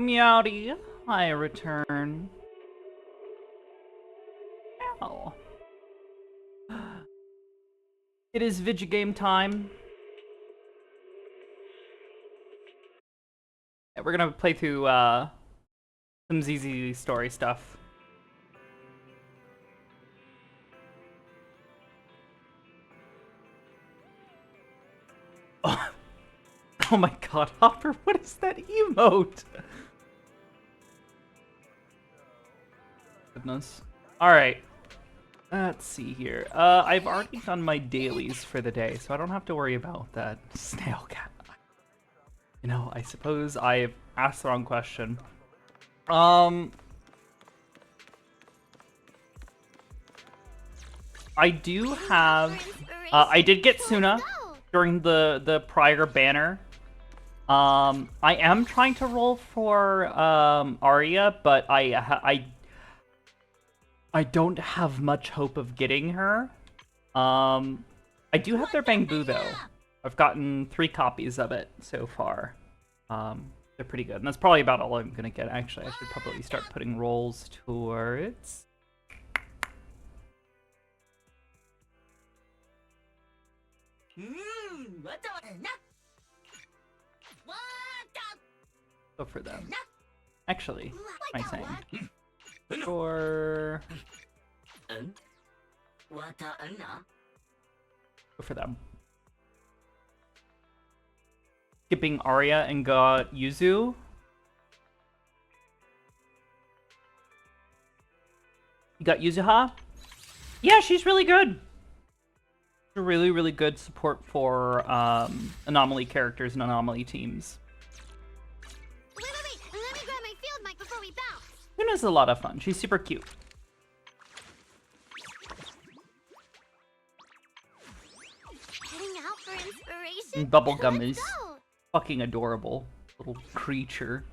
Meowdy, I return. Ow. It is Vigigame time. Yeah, we're gonna play through some ZZZ story stuff. Oh, oh my god, Hopper, what is that emote? Goodness. Alright. Let's see here. I've already done my dailies for the day, so I don't have to worry about that snail cat. You know, I suppose I've asked the wrong question. I do have... I did get Suna during the prior banner. I am trying to roll for Arya, but I don't have much hope of getting her. I do have their Bangbu though. I've gotten 3 copies of it so far. They're pretty good, and that's probably about all I'm gonna get. Actually, I should probably start putting rolls towards. Go for them. Actually, what am I saying? For... Go for them. Skipping Arya and got Yuzu. You got Yuzuha? Yeah, she's really good. Really, really good support for anomaly characters and anomaly teams. Wait, let me grab my field mic before we bounce. Luna's a lot of fun. She's super cute. Heading out for inspiration? And Bubblegum Let's is go. fucking adorable little creature.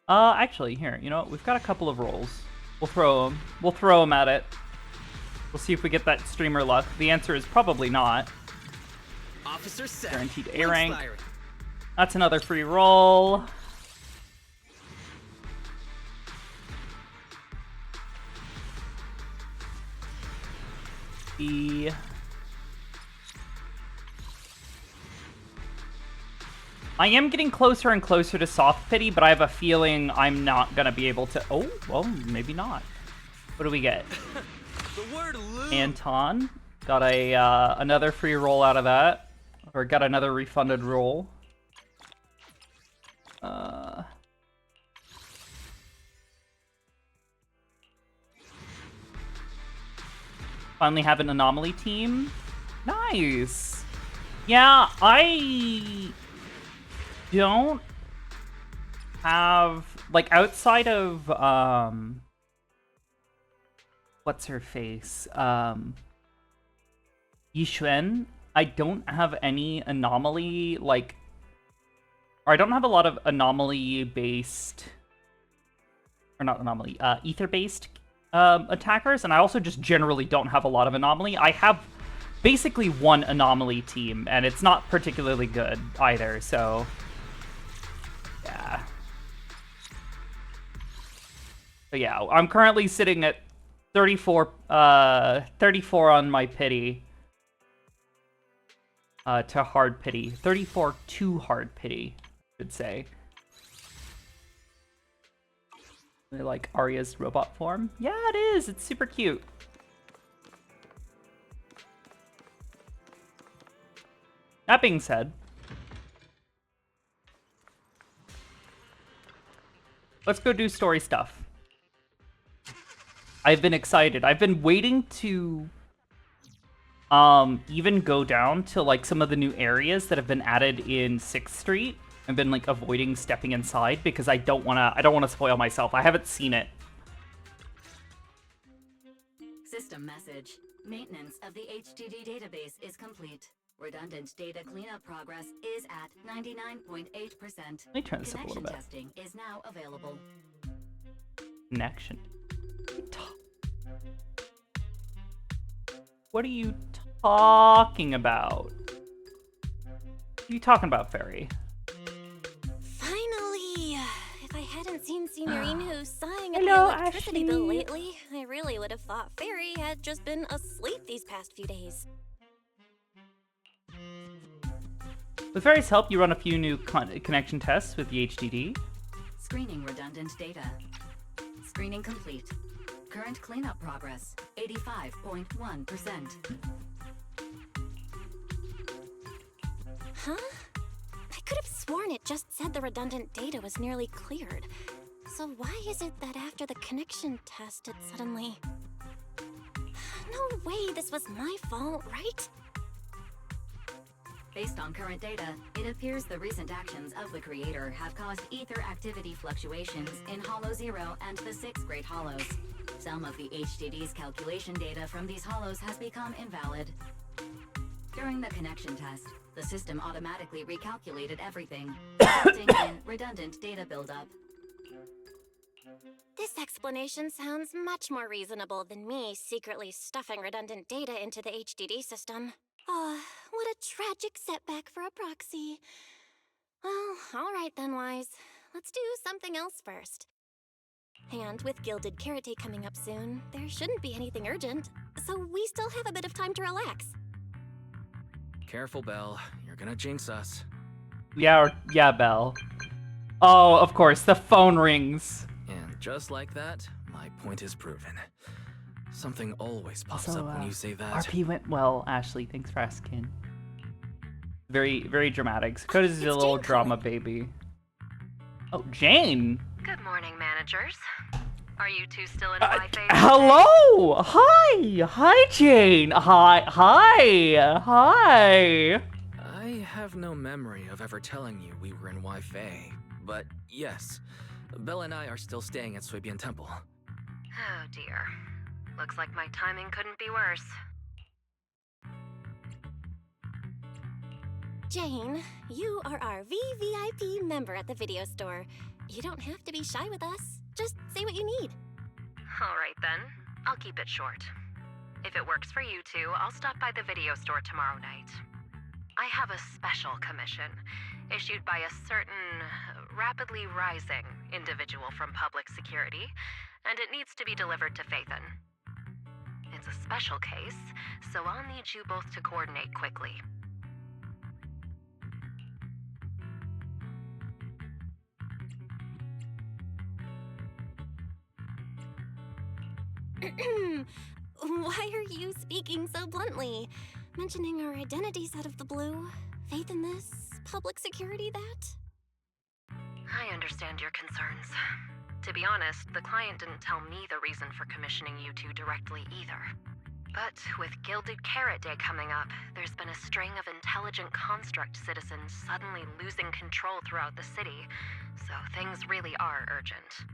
Actually, here, you know what? We've got a couple of rolls. We'll throw them. We'll throw them at it. We'll see if we get that streamer luck. The answer is probably not. Officer set. Guaranteed A rank. That's another free roll. I am getting closer and closer to soft pity, but I have a feeling I'm not gonna be able to. Oh, well, maybe not. What do we get? The word loot. Anton got a another free roll out of that, or got another refunded roll. Finally have an anomaly team. Nice. Yeah, I don't have, like, outside of what's her face, Yixuan, I don't have any anomaly, like, or I don't have a lot of anomaly based, or not anomaly, ether based attackers, and I also just generally don't have a lot of anomaly. I have basically one anomaly team, and it's not particularly good either, so yeah. But yeah, I'm currently sitting at 34 on my pity. To hard pity. 34 to hard pity, I should say. I like Arya's robot form. Yeah, it is. It's super cute. That being said, let's go do story stuff. I've been excited. I've been waiting to even go down to like some of the new areas that have been added in 6th Street. I've been like avoiding stepping inside because I don't wanna spoil myself. I haven't seen it. System message. Maintenance of the HDD database is complete. Redundant data cleanup progress is at 99.8%. Let me turn this up a little bit. Testing is now available. Connection. What are you talking about? You talking about, Fairy? Finally! If I hadn't seen Senior Inu sighing at Hello, the electricity bill Ashley. lately, I really would have thought Fairy had just been asleep these past few days. With Fairy's help, you run a few new connection tests with the HDD. Screening redundant data. Screening complete. Current cleanup progress, 85.1%. Huh? I could have sworn it just said the redundant data was nearly cleared. So why is it that after the connection test it suddenly... No way this was my fault, right? Based on current data, it appears the recent actions of the creator have caused ether activity fluctuations in Hollow 0 and the 6th grade hollows. Some of the HDD's calculation data from these hollows has become invalid. During the connection test, the system automatically recalculated everything, resulting in redundant data buildup. This explanation sounds much more reasonable than me secretly stuffing redundant data into the HDD system. Oh, what a tragic setback for a proxy. Well, alright then, Wise. Let's do something else first. And with Gilded Carrot Day coming up soon, there shouldn't be anything urgent, so we still have a bit of time to relax. Careful, Belle. You're gonna jinx us. Yeah, Belle. Oh, of course, the phone rings. And just like that, my point is proven. Something always pops So, up when you say that. RP went well, Ashley. Thanks for asking. Very, very dramatic. Koda's a It's little Jane drama baby. Oh, Jane. Good morning, managers. Are you two still in Wi-Fi? Hello. Hi, Jane. Hi. I have no memory of ever telling you we were in Wi-Fi, but yes, Belle and I are still staying at Suibian Temple. Oh dear. Looks like my timing couldn't be worse. Jane, you are our VVIP member at the video store. You don't have to be shy with us. Just say what you need. Alright then, I'll keep it short. If it works for you two, I'll stop by the video store tomorrow night. I have a special commission, issued by a certain rapidly rising individual from public security, and it needs to be delivered to Phaethon. It's a special case, so I'll need you both to coordinate quickly. Why are you speaking so bluntly? Mentioning our identities out of the blue? Faith in this? Public security that? I understand your concerns. To be honest, the client didn't tell me the reason for commissioning you two directly either. But with Gilded Carrot Day coming up, there's been a string of intelligent construct citizens suddenly losing control throughout the city, so things really are urgent.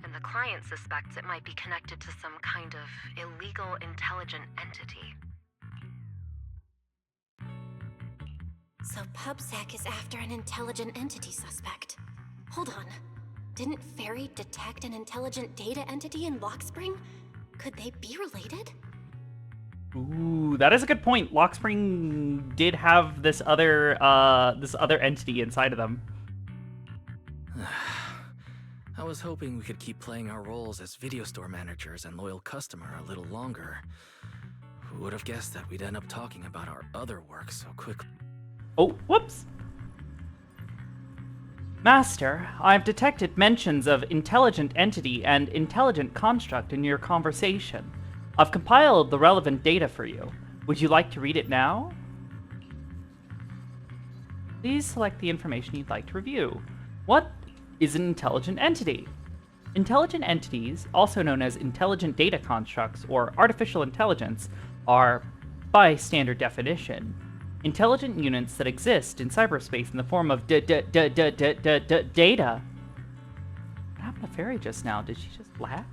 And the client suspects it might be connected to some kind of illegal intelligent entity. So PubSec is after an intelligent entity suspect. Hold on. Didn't Fairy detect an intelligent data entity in Lockspring? Could they be related? Ooh, that is a good point. Lockspring did have this other entity inside of them. I was hoping we could keep playing our roles as video store managers and loyal customer a little longer. Who would have guessed that we'd end up talking about our other work so quickly? Oh, whoops. Master, I've detected mentions of intelligent entity and intelligent construct in your conversation. I've compiled the relevant data for you. Would you like to read it now? Please select the information you'd like to review. What is an intelligent entity? Intelligent entities, also known as intelligent data constructs or artificial intelligence, are, by standard definition, intelligent units that exist in cyberspace in the form of data. What happened to Fairy just now? Did she just lag?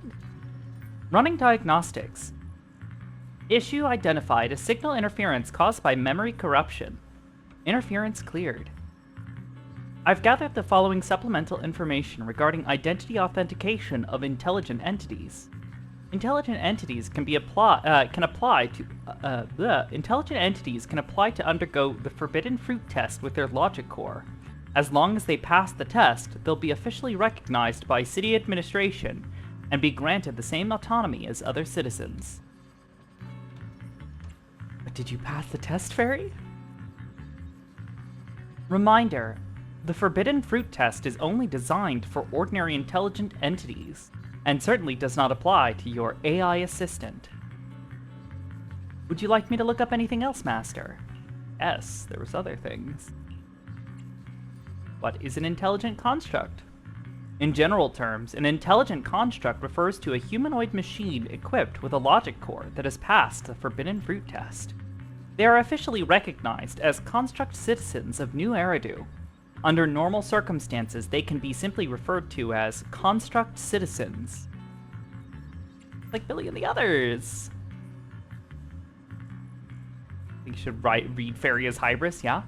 Running diagnostics. Issue identified as signal interference caused by memory corruption. Interference cleared. I've gathered the following supplemental information regarding identity authentication of intelligent entities. Intelligent entities can apply to undergo the Forbidden Fruit test with their logic core. As long as they pass the test, they'll be officially recognized by city administration and be granted the same autonomy as other citizens. But did you pass the test, Fairy? Reminder, the Forbidden Fruit test is only designed for ordinary intelligent entities, and certainly does not apply to your AI assistant. Would you like me to look up anything else, Master? Yes, there was other things. What is an intelligent construct? In general terms, an intelligent construct refers to a humanoid machine equipped with a logic core that has passed the Forbidden Fruit test. They are officially recognized as construct citizens of New Eridu. Under normal circumstances, they can be simply referred to as construct citizens. Like Billy and the others. I think you should read Fairy as Hybris, yeah?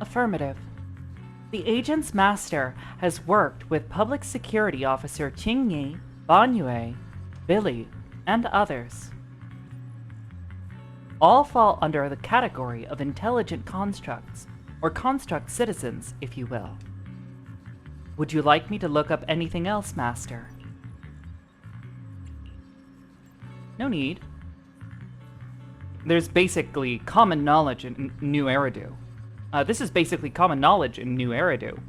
Affirmative. The agent's master has worked with Public Security Officer Qingyi, Banyue, Billy, and others. All fall under the category of intelligent constructs, or construct citizens, if you will. Would you like me to look up anything else, Master? No need. There's basically common knowledge in New Eridu. This is basically common knowledge in New Eridu.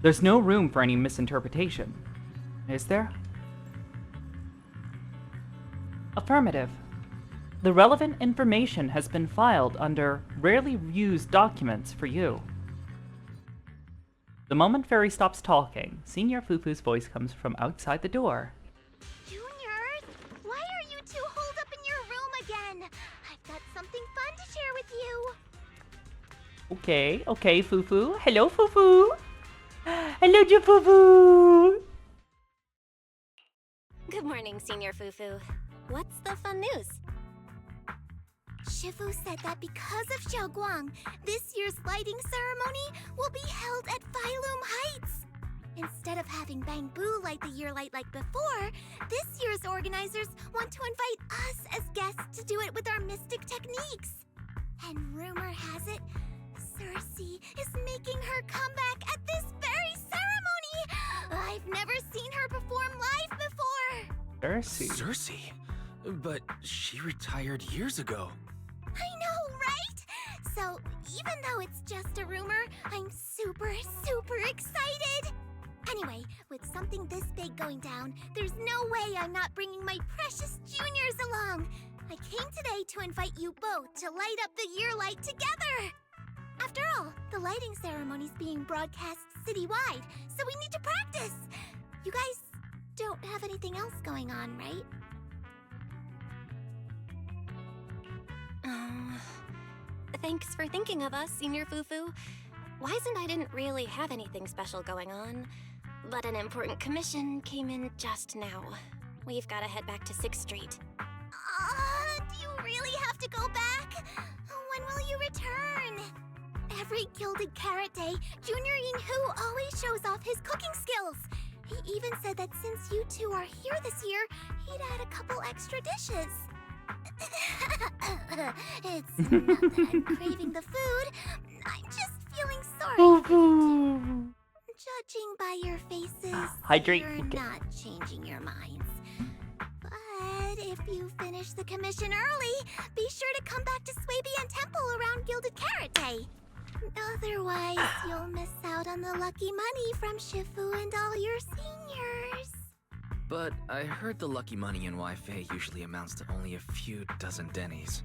There's no room for any misinterpretation. Is there? Affirmative. The relevant information has been filed under Rarely Used Documents for you. The moment Fairy stops talking, Senior Fufu's voice comes from outside the door. Juniors, why are you two holed up in your room again? I've got something fun to share with you. Okay, Fufu. Hello, Fufu. Hello, Fufu. Good morning, Senior Fufu. What's the fun news? Shifu said that because of Xiaoguang, this year's lighting ceremony will be held at Phylum Heights. Instead of having Bangbu light the year light like before, this year's organizers want to invite us as guests to do it with our mystic techniques. And rumor has it, Cersei is making her comeback at this very ceremony! I've never seen her perform live before! Cersei? Cersei? But she retired years ago. I know, right? So, even though it's just a rumor, I'm super excited! Anyway, with something this big going down, there's no way I'm not bringing my precious juniors along! I came today to invite you both to light up the year light together! After all, the lighting ceremony's being broadcast citywide, so we need to practice! You guys don't have anything else going on, right? Thanks for thinking of us, Senior Fufu. Wise and I didn't really have anything special going on, but an important commission came in just now. We've got to head back to 6th Street. Do you really have to go back? When will you return? Every Gilded Carrot Day, Junior Yinghu always shows off his cooking skills. He even said that since you two are here this year, he'd add a couple extra dishes. It's not that I'm craving the food. I'm just feeling sorry for you two. Judging by your faces, Hydrate. you're not changing your minds. But if you finish the commission early, be sure to come back to Swabian Temple around Gilded Carrot Day. Otherwise, you'll miss out on the lucky money from Shifu and all your seniors. But I heard the lucky money in Wi-Fi usually amounts to only a few dozen dennies.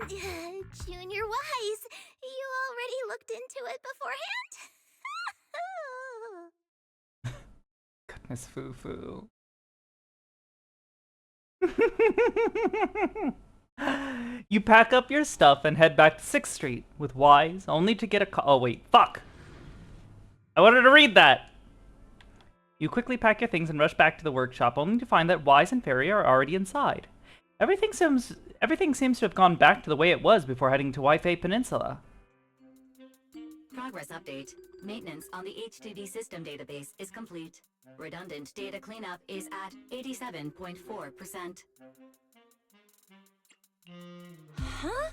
Junior Wise, you already looked into it beforehand? Goodness, Fufu. You pack up your stuff and head back to 6th Street with Wise, only to get a call. Oh, wait, fuck! I wanted to read that! You quickly pack your things and rush back to the workshop, only to find that Wise and Fairy are already inside. Everything seems to have gone back to the way it was before heading to Wi-Fi Peninsula. Progress update. Maintenance on the HDD system database is complete. Redundant data cleanup is at 87.4%. Huh?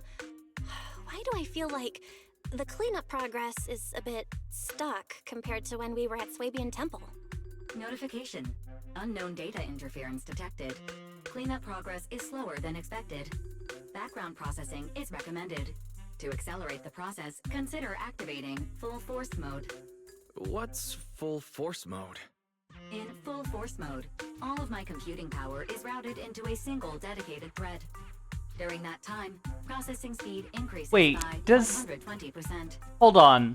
Why do I feel like the cleanup progress is a bit stuck compared to when we were at Swabian Temple? Notification. Unknown data interference detected. Cleanup progress is slower than expected. Background processing is recommended. To accelerate the process, consider activating full force mode. What's full force mode? In full force mode, all of my computing power is routed into a single dedicated thread. During that time, processing speed increases Wait, by does- 120%. Hold on.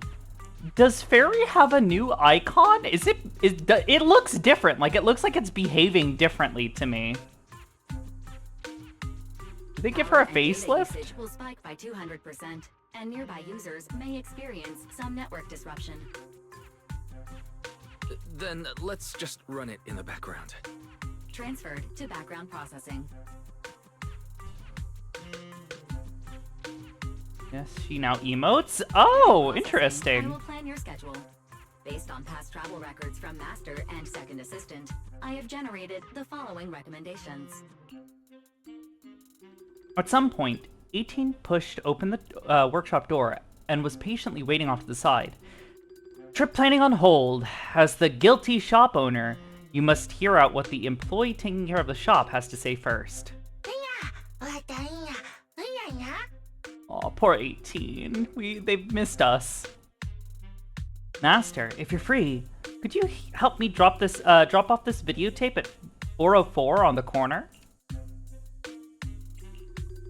Does Fairy have a new icon? It looks different. Like, it looks like it's behaving differently to me. Did they give her a Power and data facelift? usage will spike by 200%, and nearby users may experience some network disruption. Then let's just run it in the background. Transferred to background processing. Yes, she now emotes? Oh, Processing, I interesting. will plan your schedule. Based on past travel records from Master and Second Assistant, I have generated the following recommendations. At some point, 18 pushed open the workshop door and was patiently waiting off to the side. Trip planning on hold. As the guilty shop owner, you must hear out what the employee taking care of the shop has to say first. Aw, poor 18. They've missed us. Master, if you're free, could you help me drop off this videotape at 404 on the corner?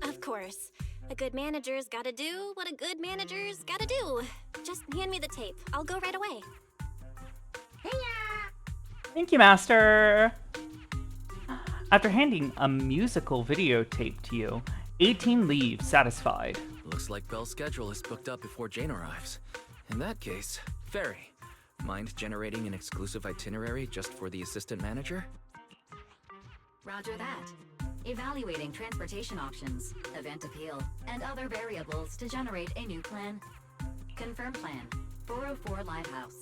Of course. A good manager's gotta do what a good manager's gotta do. Just hand me the tape. I'll go right away. Thank you, Master. After handing a musical videotape to you, 18 leaves satisfied. Looks like Belle's schedule is booked up before Jane arrives. In that case, Fairy, mind generating an exclusive itinerary just for the assistant manager? Roger that. Evaluating transportation options, event appeal, and other variables to generate a new plan. Confirm plan. 404 Lighthouse.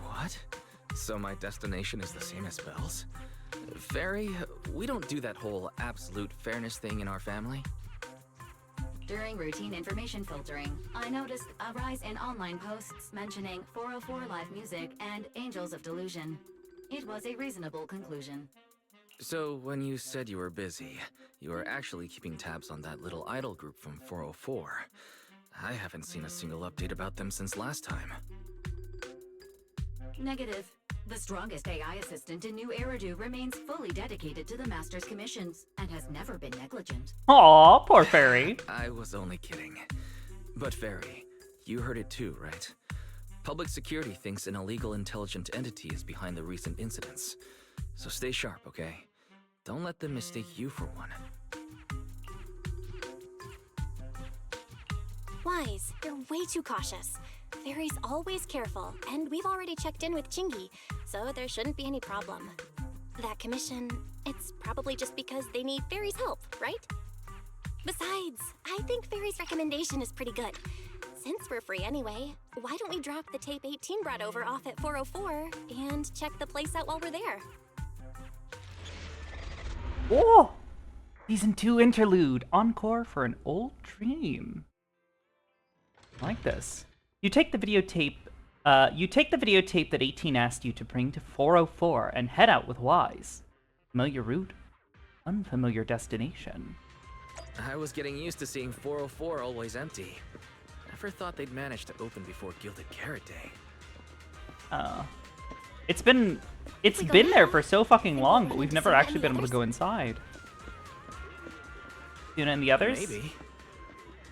What? So my destination is the same as Belle's? Fairy, we don't do that whole absolute fairness thing in our family. During routine information filtering, I noticed a rise in online posts mentioning 404 Live Music and Angels of Delusion. It was a reasonable conclusion. So when you said you were busy, you were actually keeping tabs on that little idol group from 404. I haven't seen a single update about them since last time. Negative. The strongest AI assistant in New Eridu remains fully dedicated to the Master's commissions and has never been negligent. Aw, poor Fairy. I was only kidding. But Fairy, you heard it too, right? Public security thinks an illegal intelligent entity is behind the recent incidents. So stay sharp, okay? Don't let them mistake you for one. Wise, you're way too cautious. Fairy's always careful, and we've already checked in with Chingy, so there shouldn't be any problem. That commission, it's probably just because they need Fairy's help, right? Besides, I think Fairy's recommendation is pretty good. Since we're free anyway, why don't we drop the tape 18 brought over off at 404 and check the place out while we're there? Oh! Season 2 interlude. Encore for an old dream. I like this. You take the videotape that 18 asked you to bring to 404 and head out with Wise. Familiar route, unfamiliar destination. I was getting used to seeing 404 always empty. Never thought they'd manage to open before Gilded Carrot Day. It's been there for so fucking long, but we've never actually been able to go inside. You know, and the others? Maybe.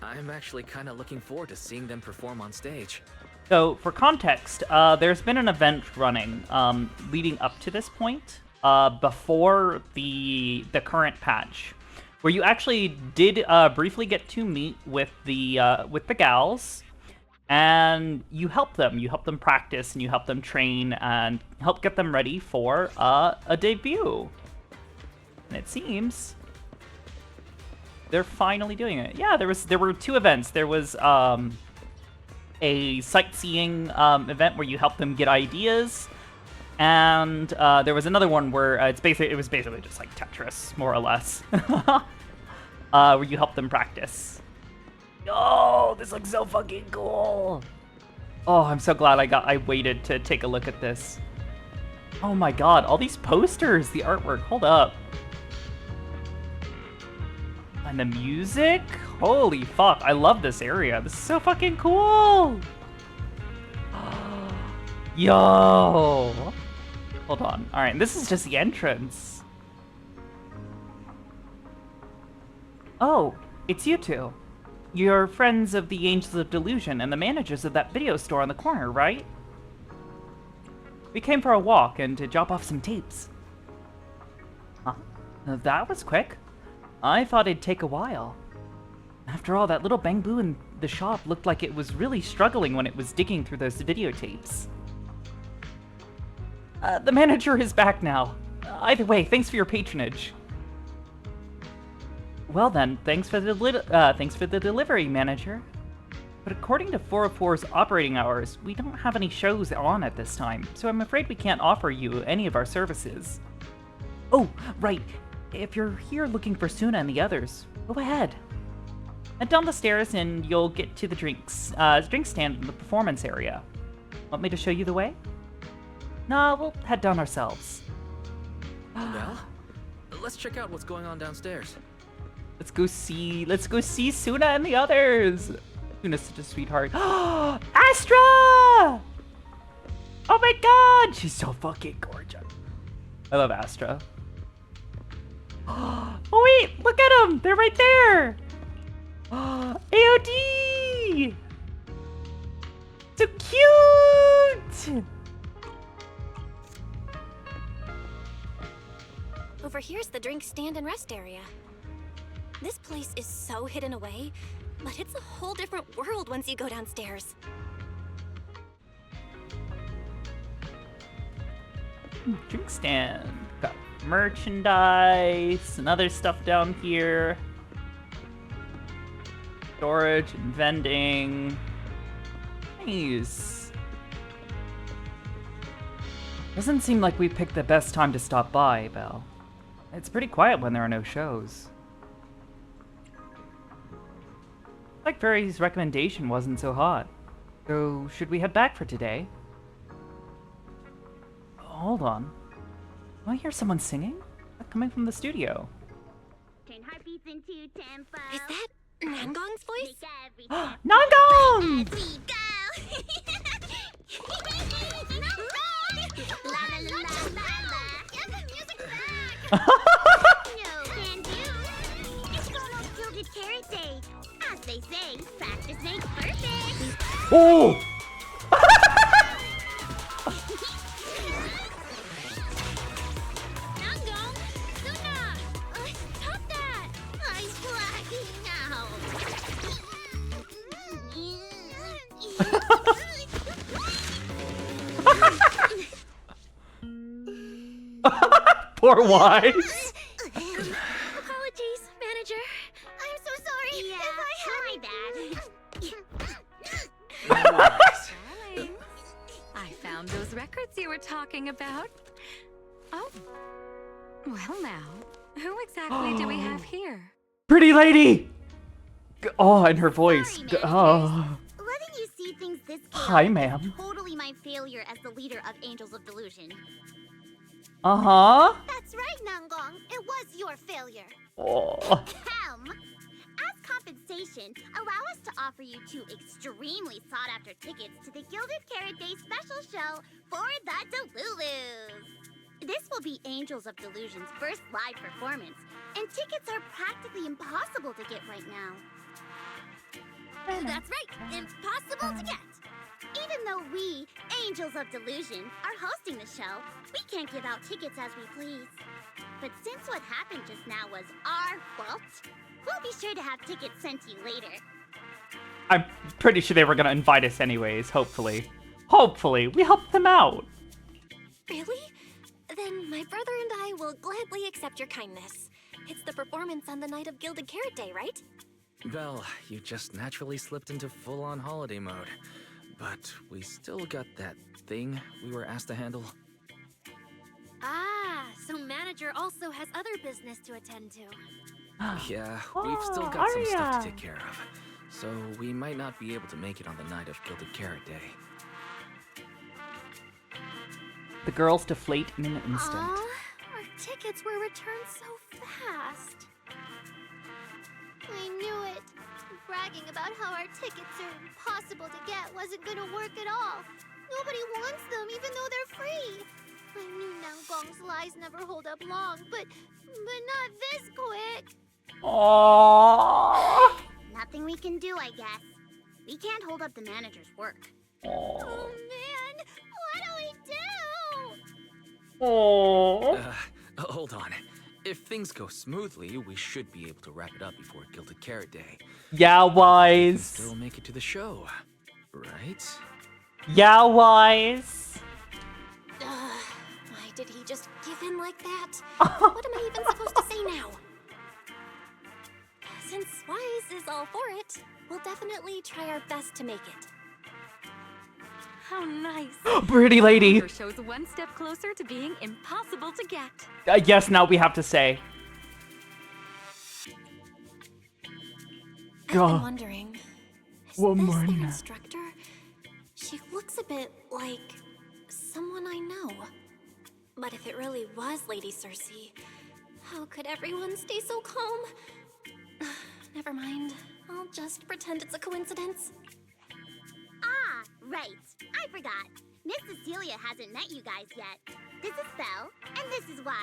I'm actually kind of looking forward to seeing them perform on stage. So, for context, there's been an event running leading up to this point, before the current patch, where you actually did briefly get to meet with the gals, and you help them practice, and you help them train, and help get them ready for a debut. And it seems they're finally doing it. Yeah, there were two events. There was a sightseeing event where you help them get ideas. And there was another one where it was basically just like Tetris, more or less, where you help them practice. Oh, this looks so fucking cool. Oh, I'm so glad I waited to take a look at this. Oh my god, all these posters, the artwork, hold up. And the music? Holy fuck, I love this area. This is so fucking cool. Yo. Hold on. All right, this is just the entrance. Oh, it's you two. You're friends of the Angels of Delusion and the managers of that video store on the corner, right? We came for a walk and to drop off some tapes. Huh? That was quick. I thought it'd take a while. After all, that little bang boo in the shop looked like it was really struggling when it was digging through those videotapes. The manager is back now. Either way, thanks for your patronage. Well then, thanks for the delivery, manager. But according to 404's operating hours, we don't have any shows on at this time, so I'm afraid we can't offer you any of our services. Oh, right. If you're here looking for Suna and the others, go ahead. Head down the stairs and you'll get to the drink stand in the performance area. Want me to show you the way? No, we'll head down ourselves. Well, let's check out what's going on downstairs. Let's go see Suna and the others. Suna's such a sweetheart. Astra! Oh my god, she's so fucking gorgeous. I love Astra. Oh wait, look at them. They're right there. AOD! So cute! Over here's the drink stand and rest area. This place is so hidden away, but it's a whole different world once you go downstairs. Drink stand. Got merchandise and other stuff down here. Storage and vending. Nice. Doesn't seem like we picked the best time to stop by, Belle. It's pretty quiet when there are no shows. Like Fairy's recommendation wasn't so hot. So, should we head back for today? Hold on. Do I hear someone singing? Coming from the studio. Turn heartbeats into tempo. Is that Nangong's voice? Make every step Nangong! as we go. La la la la la. Get the music back. No can do. It's Gono's Gilded Carrot Day. As they say, practice makes perfect. Oh! Nangong, Suna, stop that! I'm blacking out. Poor Wise. Apologies, manager. I'm so sorry. Yeah, if I had Darling, I found those records you were talking about. Oh, well now, who exactly do we have here? Pretty lady! Oh, and her voice. Sorry, managers. Oh. letting you see things this Hi, chaotic ma'am. is totally my failure as the leader of Angels of Delusion. Uh-huh. That's right, Nangong. It was your failure. Oh. As compensation, allow us to offer you 2 extremely sought-after tickets to the Gilded Carrot Day special show for the Delulus. This will be Angels of Delusion's first live performance, and tickets are practically impossible to get right now. That's right, impossible to get. Even though we, Angels of Delusion, are hosting the show, we can't give out tickets as we please. But since what happened just now was our fault, we'll be sure to have tickets sent to you later. I'm pretty sure they were gonna invite us anyways, hopefully. Hopefully, we helped them out. Really? Then my brother and I will gladly accept your kindness. It's the performance on the night of Gilded Carrot Day, right? Belle, you just naturally slipped into full-on holiday mode. but we still got that thing we were asked to handle. Ah, so manager also has other business to attend to. Yeah, we've still Oh, got some stuff Arya. to take care of. So we might not be able to make it on the night of Gilded Carrot Day. The girls deflate in an instant. Aw, our tickets were returned so fast. I knew it. Bragging about how our tickets are impossible to get wasn't gonna work at all. Nobody wants them, even though they're free. I knew Nangong's lies never hold up long, but not this quick. Aww. Nothing we can do, I guess. We can't hold up the manager's work. Aww. Oh man, what do we do? Aww. Hold on. If things go smoothly, we should be able to wrap it up before Gilded Carrot Day. Yeah, Wise. Still make it to the show, right? Yeah, Wise. Why did he just give in like that? What am I even supposed to say now? Since Wise is all for it, we'll definitely try our best to make it. How nice. Pretty lady. Your show's one step closer to being impossible to get. Yes, now we have to say. I've been God. wondering, is One this more their now. instructor? She looks a bit like someone I know. But if it really was Lady Cersei, how could everyone stay so calm? Never mind. I'll just pretend it's a coincidence. Ah, right. I forgot. Miss Cecilia hasn't met you guys yet. This is Belle, and this is Wise.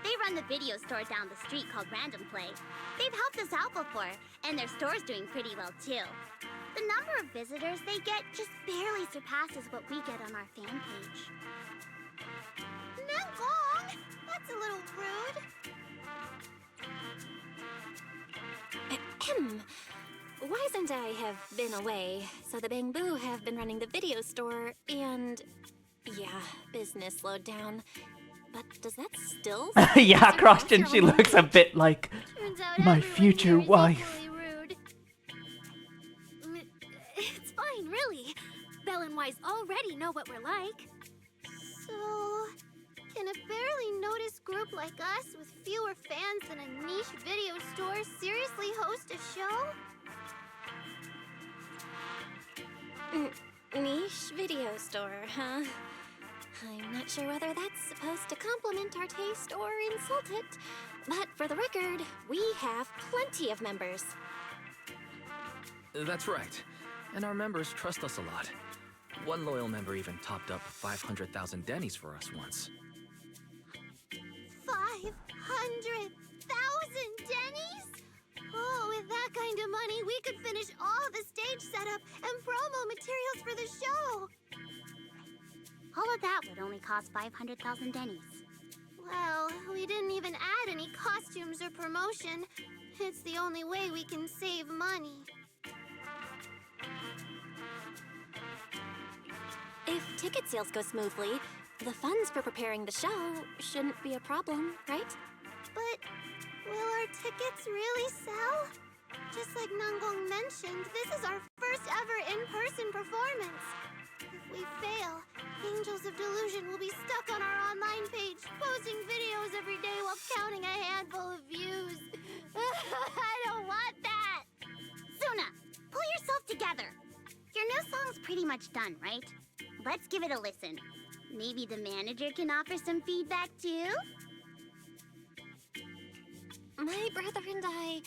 They run the video store down the street called Random Play. They've helped us out before, and their store's doing pretty well too. The number of visitors they get just barely surpasses what we get on our fan page. Nangong! That's a little rude. Ahem. Wise and I have been away, so the Bamboo have been running the video store, and yeah, business slowed down. But does that still? Yeah, surpass Croston, your she own looks a page? bit like Turns out my everyone future here is wife. equally rude. It's fine, really. Belle and Wise already know what we're like. So, can a barely noticed group like us with fewer fans than a niche video store seriously host a show? Niche video store, huh? I'm not sure whether that's supposed to compliment our taste or insult it, but for the record, we have plenty of members. That's right. And our members trust us a lot. One loyal member even topped up 500,000 Denny's for us once. 500,000 Denny's? Oh, with that kind of money, we could finish all the stage setup and promo materials for the show. All of that would only cost 500,000 Denny's. Well, we didn't even add any costumes or promotion. It's the only way we can save money. If ticket sales go smoothly, the funds for preparing the show shouldn't be a problem, right? But will our tickets really sell? Just like Nangong mentioned, this is our first ever in-person performance. If we fail, Angels of Delusion will be stuck on our online page, posting videos every day while counting a handful of views. I don't want that! Suna, pull yourself together. Your new song's pretty much done, right? Let's give it a listen. Maybe the manager can offer some feedback too? My brother and I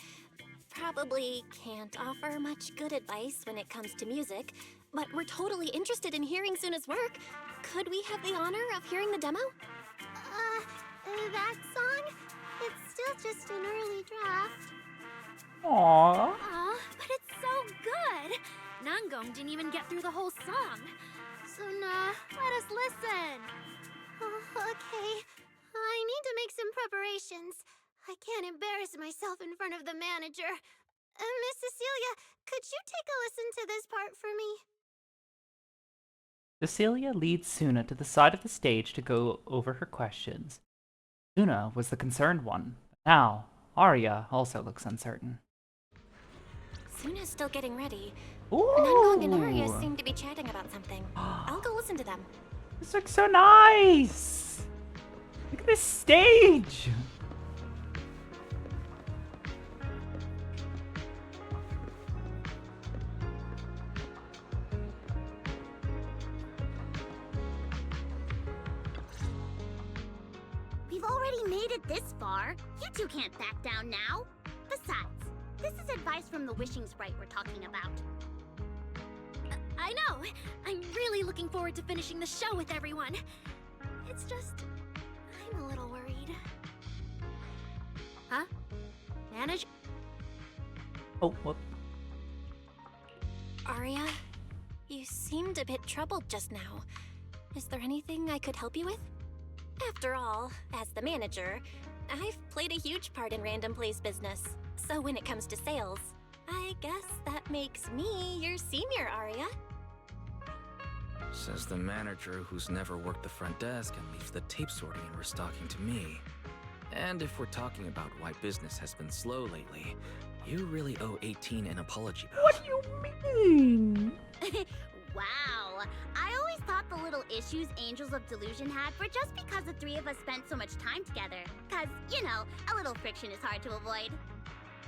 probably can't offer much good advice when it comes to music, but we're totally interested in hearing Suna's work. Could we have the honor of hearing the demo? That song? It's still just an early draft. Aww. Aw, but it's so good. Nangong didn't even get through the whole song. Suna, Let us listen. oh, okay. I need to make some preparations. I can't embarrass myself in front of the manager. Miss Cecilia, could you take a listen to this part for me? Cecilia leads Suna to the side of the stage to go over her questions. Suna was the concerned one. Now, Arya also looks uncertain. Suna's still getting ready. Ooh. Nangong and Arya seem to be chatting about something. I'll go listen to them. This looks so nice. Look at this stage. We've already made it this far. You two can't back down now. Besides, this is advice from the wishing sprite we're talking about. I know! I'm really looking forward to finishing the show with everyone. It's just... I'm a little worried. Huh? Manager? Oh, whoop. Arya, you seemed a bit troubled just now. Is there anything I could help you with? After all, as the manager, I've played a huge part in Random Play's business. So when it comes to sales, I guess that makes me your senior, Arya. Says the manager who's never worked the front desk and leaves the tape sorting and restocking to me. And if we're talking about why business has been slow lately, you really owe 18 an apology, Beth. What do you mean? Wow. I always thought the little issues Angels of Delusion had were just because the three of us spent so much time together. Cause, you know, a little friction is hard to avoid.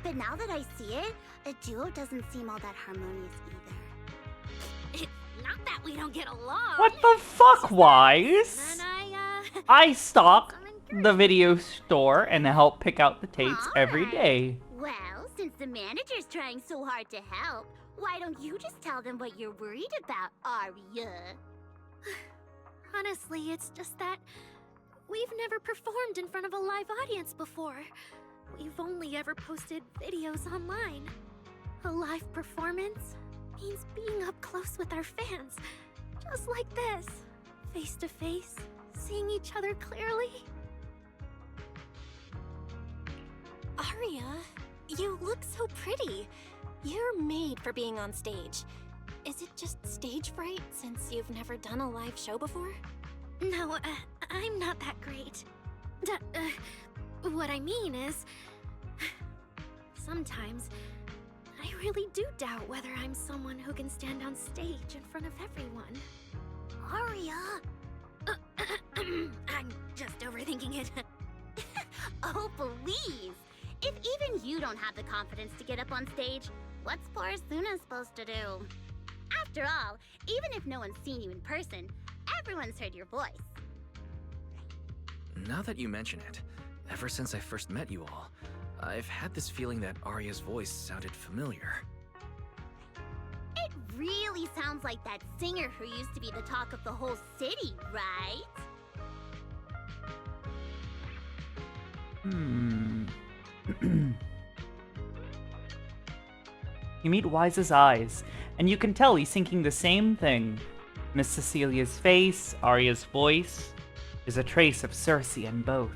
But now that I see it, a duo doesn't seem all that harmonious either. It's not that we don't get along. What the fuck, Wise? Then I stock the video store and help pick out the tapes every Alright. day. Well, since the manager's trying so hard to help, why don't you just tell them what you're worried about, Arya? Honestly, it's just that we've never performed in front of a live audience before. We've only ever posted videos online. A live performance means being up close with our fans, just like this, face to face, seeing each other clearly. Arya, you look so pretty. You're made for being on stage. Is it just stage fright since you've never done a live show before? No, I'm not that great. What I mean is, sometimes I really do doubt whether I'm someone who can stand on stage in front of everyone. Arya! I'm just overthinking it. Oh, please! If even you don't have the confidence to get up on stage, what's poor Suna supposed to do? After all, even if no one's seen you in person, everyone's heard your voice. Now that you mention it, ever since I first met you all, I've had this feeling that Arya's voice sounded familiar. It really sounds like that singer who used to be the talk of the whole city, right? You meet Wise's eyes, and you can tell he's thinking the same thing. Miss Cecilia's face, Arya's voice. There's a trace of Circe in both.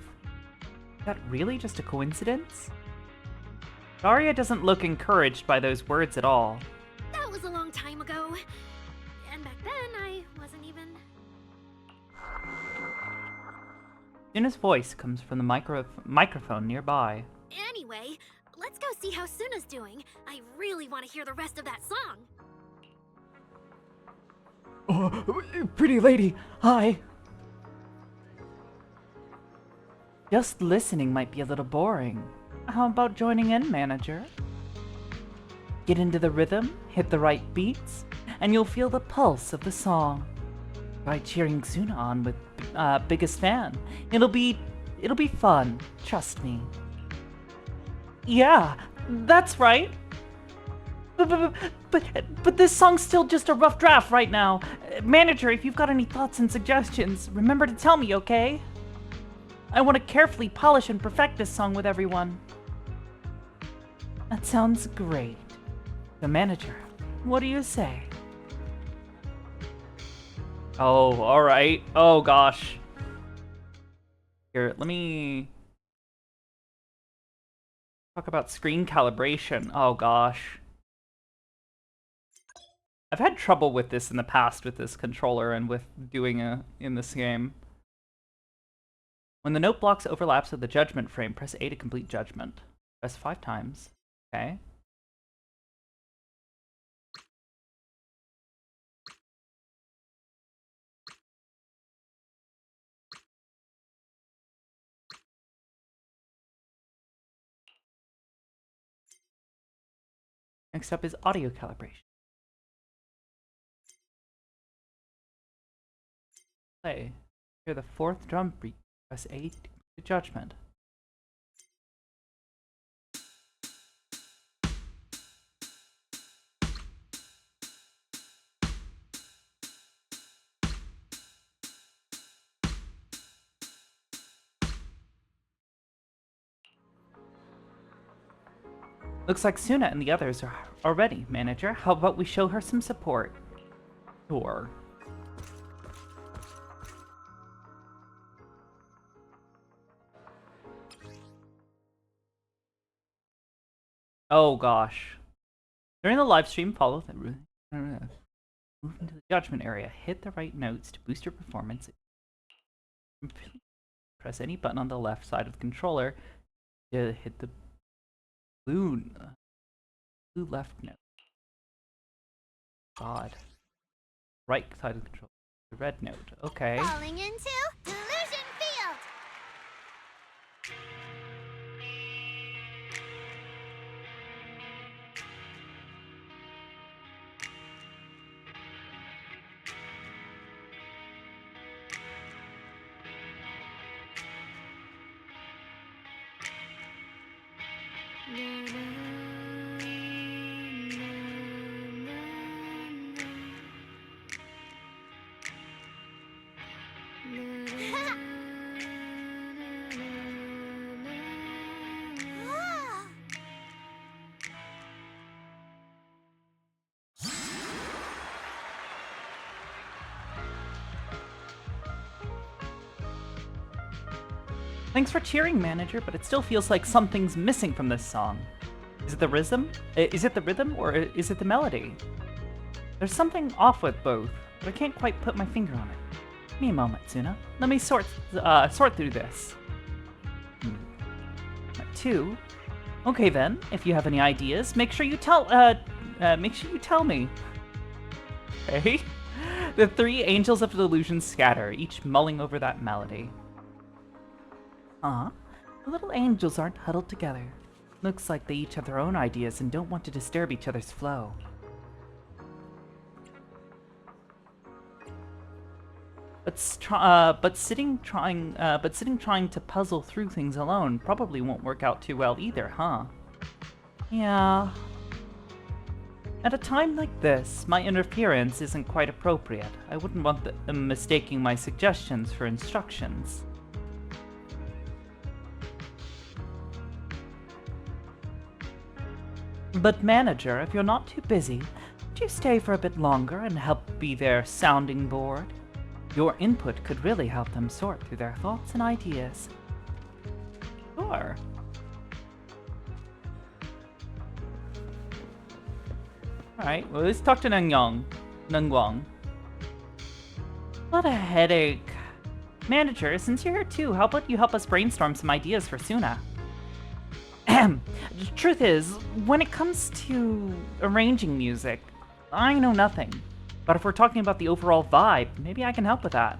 Is that really just a coincidence? But Arya doesn't look encouraged by those words at all. That was a long time ago. And back then, I wasn't even... Suna's voice comes from the microphone nearby. Anyway, let's go see how Suna's doing. I really want to hear the rest of that song. Oh, pretty lady, hi. Just listening might be a little boring. How about joining in, manager? Get into the rhythm, hit the right beats, and you'll feel the pulse of the song. Try cheering Suna on with biggest fan. It'll be fun, trust me. Yeah, that's right. But this song's still just a rough draft right now. Manager, if you've got any thoughts and suggestions, remember to tell me, okay? I want to carefully polish and perfect this song with everyone. That sounds great. The manager, what do you say? Oh, alright. Oh, gosh. Here, let me talk about screen calibration. Oh, gosh. I've had trouble with this in the past with this controller and with doing in this game. When the note blocks overlaps with the judgment frame, press A to complete judgment. Press 5 times. Okay. Next up is audio calibration. Play. Hear the fourth drum beat. Press A to judgment. Looks like Suna and the others are ready, manager. How about we show her some support? Sure. Oh gosh. During the live stream, follow the move into the judgment area. Hit the right notes to boost your performance. Press any button on the left side of the controller to hit the blue left note. God. Right side of the controller. The red note. Okay. Falling into Delusion Field. Thanks for cheering, manager, but it still feels like something's missing from this song. Is it the rhythm? Is it the rhythm, or is it the melody? There's something off with both, but I can't quite put my finger on it. Give me a moment, Suna. Let me sort through this. 2. Okay then, if you have any ideas, make sure you tell me. Okay? The 3 angels of delusion scatter, each mulling over that melody. The little angels aren't huddled together. Looks like they each have their own ideas and don't want to disturb each other's flow. But sitting trying to puzzle through things alone probably won't work out too well either, huh? Yeah. At a time like this, my interference isn't quite appropriate. I wouldn't want them mistaking my suggestions for instructions. But manager, if you're not too busy, would you stay for a bit longer and help be their sounding board? Your input could really help them sort through their thoughts and ideas. Sure. Alright, well, let's talk to Nungguang. What a headache. Manager, since you're here too, how about you help us brainstorm some ideas for Suna? The truth is, when it comes to arranging music, I know nothing. But if we're talking about the overall vibe, maybe I can help with that.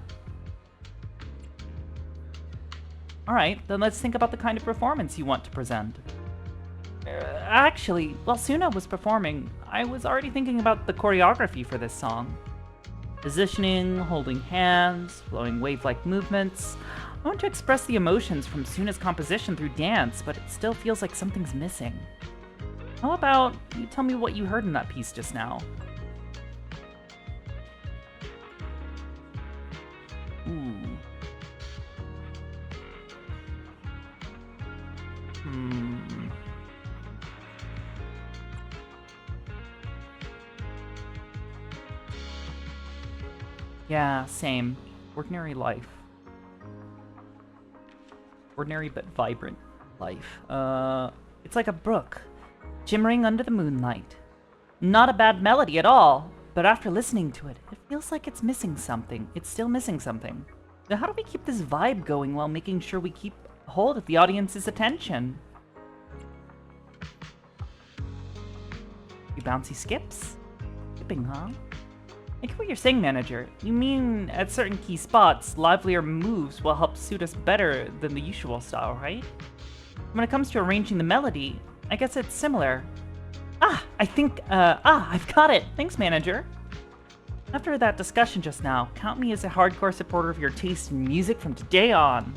Alright, then let's think about the kind of performance you want to present. Actually, while Suna was performing, I was already thinking about the choreography for this song. Positioning, holding hands, flowing wave-like movements. I want to express the emotions from Suna's composition through dance, but it still feels like something's missing. How about you tell me what you heard in that piece just now? Ooh. Yeah, same. Ordinary life. Ordinary but vibrant life. It's like a brook, shimmering under the moonlight. Not a bad melody at all, but after listening to it, it feels like it's missing something. It's still missing something. Now how do we keep this vibe going while making sure we keep hold of the audience's attention? You bouncy skips? Skipping, huh? I get what you're saying, manager. You mean at certain key spots, livelier moves will help suit us better than the usual style, right? When it comes to arranging the melody, I guess it's similar. Ah, I think, I've got it. Thanks, manager. After that discussion just now, count me as a hardcore supporter of your taste in music from today on.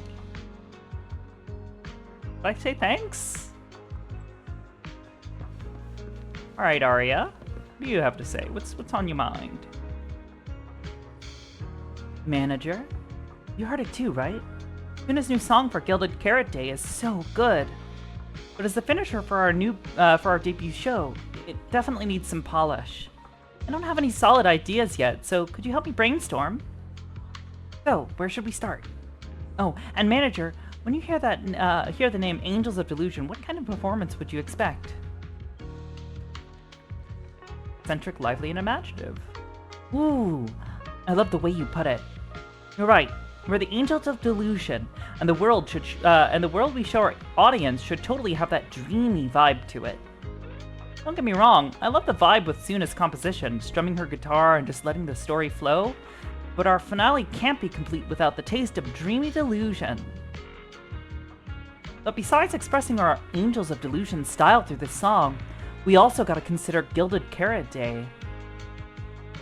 Did I say thanks? Alright, Aria. What do you have to say? What's on your mind? Manager? You heard it too, right? Suna's new song for Gilded Carrot Day is so good. But as the finisher for our debut show, it definitely needs some polish. I don't have any solid ideas yet, so could you help me brainstorm? So, where should we start? Oh, and manager, when you hear the name Angels of Delusion, what kind of performance would you expect? Eccentric, lively, and imaginative. Ooh, I love the way you put it. You're right. We're the Angels of Delusion, and the world we show our audience should totally have that dreamy vibe to it. Don't get me wrong, I love the vibe with Suna's composition, strumming her guitar and just letting the story flow, but our finale can't be complete without the taste of dreamy delusion. But besides expressing our Angels of Delusion style through this song, we also gotta consider Gilded Carrot Day.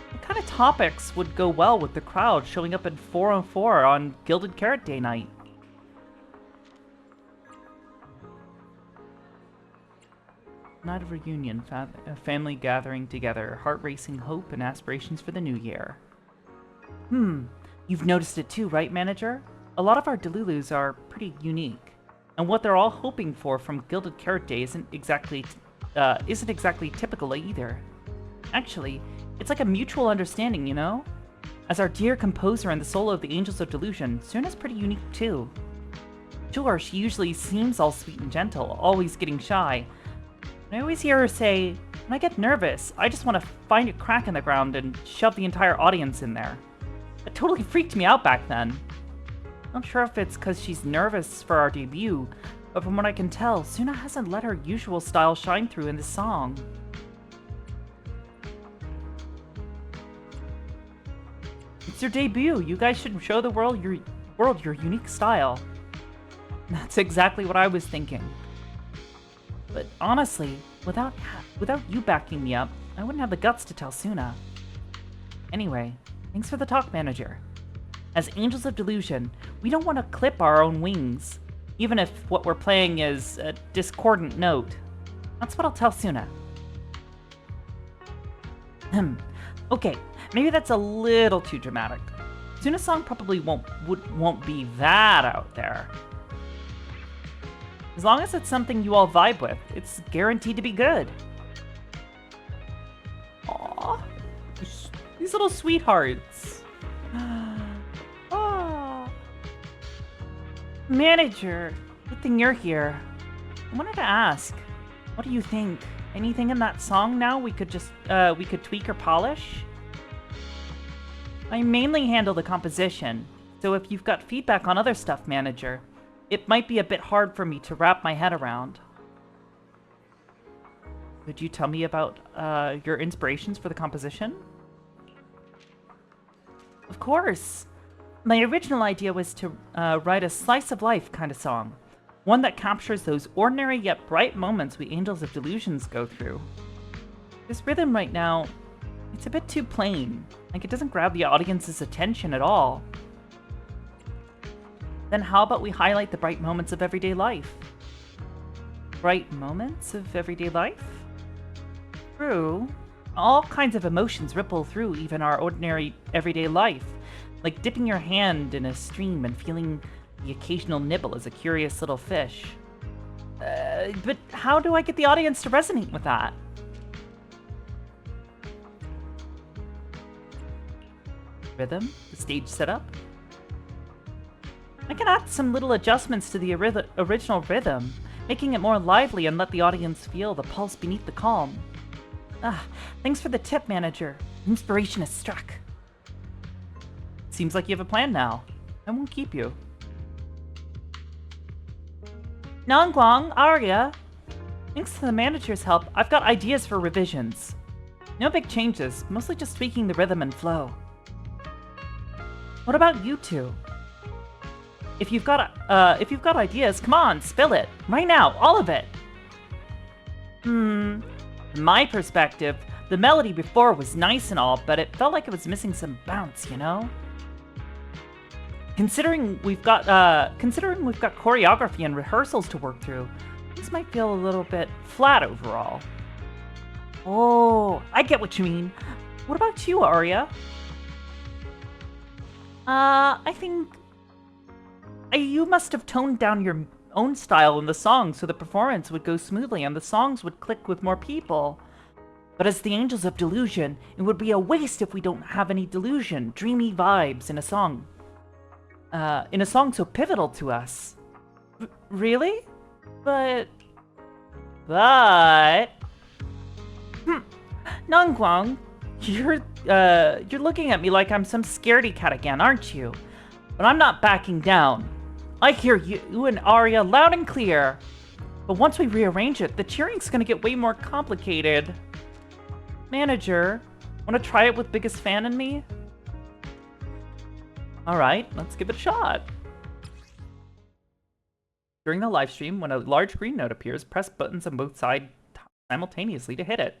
What kind of topics would go well with the crowd showing up in 404 on Gilded Carrot Day night? Night of reunion, a family gathering together, heart-racing hope and aspirations for the new year. You've noticed it too, right, manager? A lot of our Delulus are pretty unique, and what they're all hoping for from Gilded Carrot Day isn't exactly typical either. Actually, it's like a mutual understanding, you know? As our dear composer and the soul of the Angels of Delusion, Suna's pretty unique too. Sure, she usually seems all sweet and gentle, always getting shy. I always hear her say, when I get nervous, I just want to find a crack in the ground and shove the entire audience in there. It totally freaked me out back then. Not sure if it's because she's nervous for our debut, but from what I can tell, Suna hasn't let her usual style shine through in this song. It's your debut. You guys should show the world your unique style. That's exactly what I was thinking. But honestly, without you backing me up, I wouldn't have the guts to tell Suna. Anyway, thanks for the talk, manager. As Angels of Delusion, we don't want to clip our own wings, even if what we're playing is a discordant note. That's what I'll tell Suna. Okay, maybe that's a little too dramatic. Suna's song probably won't be that out there. As long as it's something you all vibe with, it's guaranteed to be good. Aww. These little sweethearts. Aww. Manager, good thing you're here. I wanted to ask, what do you think? Anything in that song now we could tweak or polish? I mainly handle the composition, so if you've got feedback on other stuff, manager, it might be a bit hard for me to wrap my head around. Could you tell me about your inspirations for the composition? Of course. My original idea was to write a slice of life kind of song. One that captures those ordinary yet bright moments we Angels of Delusions go through. This rhythm right now, it's a bit too plain. Like it doesn't grab the audience's attention at all. Then how about we highlight the bright moments of everyday life? Bright moments of everyday life? True. All kinds of emotions ripple through even our ordinary everyday life, like dipping your hand in a stream and feeling the occasional nibble as a curious little fish. But how do I get the audience to resonate with that? Rhythm? The stage setup? I can add some little adjustments to the original rhythm, making it more lively and let the audience feel the pulse beneath the calm. Thanks for the tip, manager. Inspiration has struck. Seems like you have a plan now. I won't keep you. Nongguang, Aria. Thanks to the manager's help, I've got ideas for revisions. No big changes, mostly just tweaking the rhythm and flow. What about you two? If you've got ideas, come on, spill it. Right now, all of it. From my perspective, the melody before was nice and all, but it felt like it was missing some bounce, you know? Considering we've got choreography and rehearsals to work through, this might feel a little bit flat overall. Oh, I get what you mean. What about you, Aria? I think you must have toned down your own style in the songs so the performance would go smoothly and the songs would click with more people. But as the Angels of Delusion, it would be a waste if we don't have any delusion, dreamy vibes in a song. In a song so pivotal to us. Really? But... Nangguang, you're looking at me like I'm some scaredy cat again, aren't you? But I'm not backing down. I hear you and Aria loud and clear. But once we rearrange it, the cheering's gonna get way more complicated. Manager, wanna try it with biggest fan in me? Alright, let's give it a shot. During the live stream, when a large green note appears, press buttons on both sides simultaneously to hit it.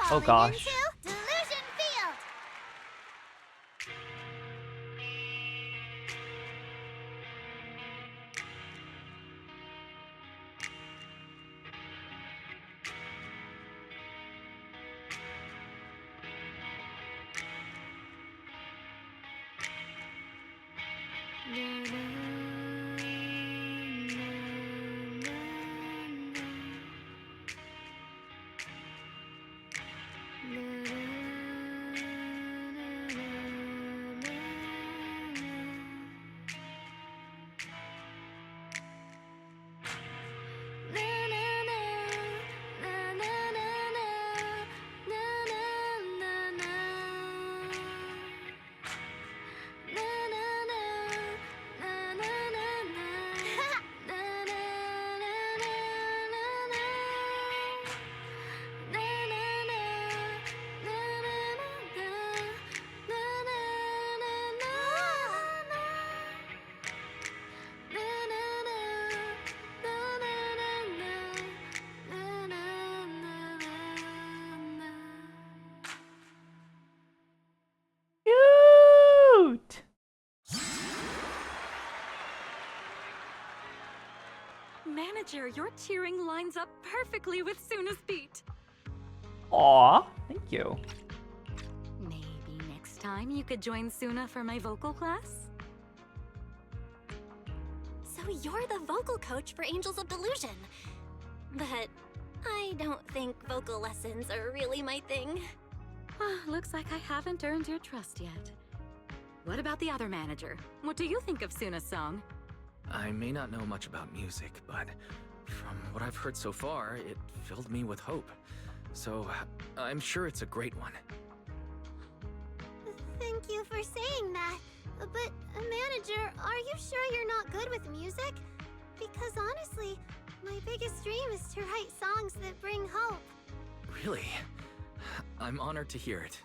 Oh gosh. Into Delusion Field. Cute! Manager, your cheering lines up perfectly with Suna's beat. Aw, thank you. Maybe next time you could join Suna for my vocal class? So you're the vocal coach for Angels of Delusion. But I don't think vocal lessons are really my thing. Looks like I haven't earned your trust yet. What about the other manager? What do you think of Suna's song? I may not know much about music, but from what I've heard so far, it filled me with hope. So, I'm sure it's a great one. Thank you for saying that. But, manager, are you sure you're not good with music? Because honestly, my biggest dream is to write songs that bring hope. Really? I'm honored to hear it.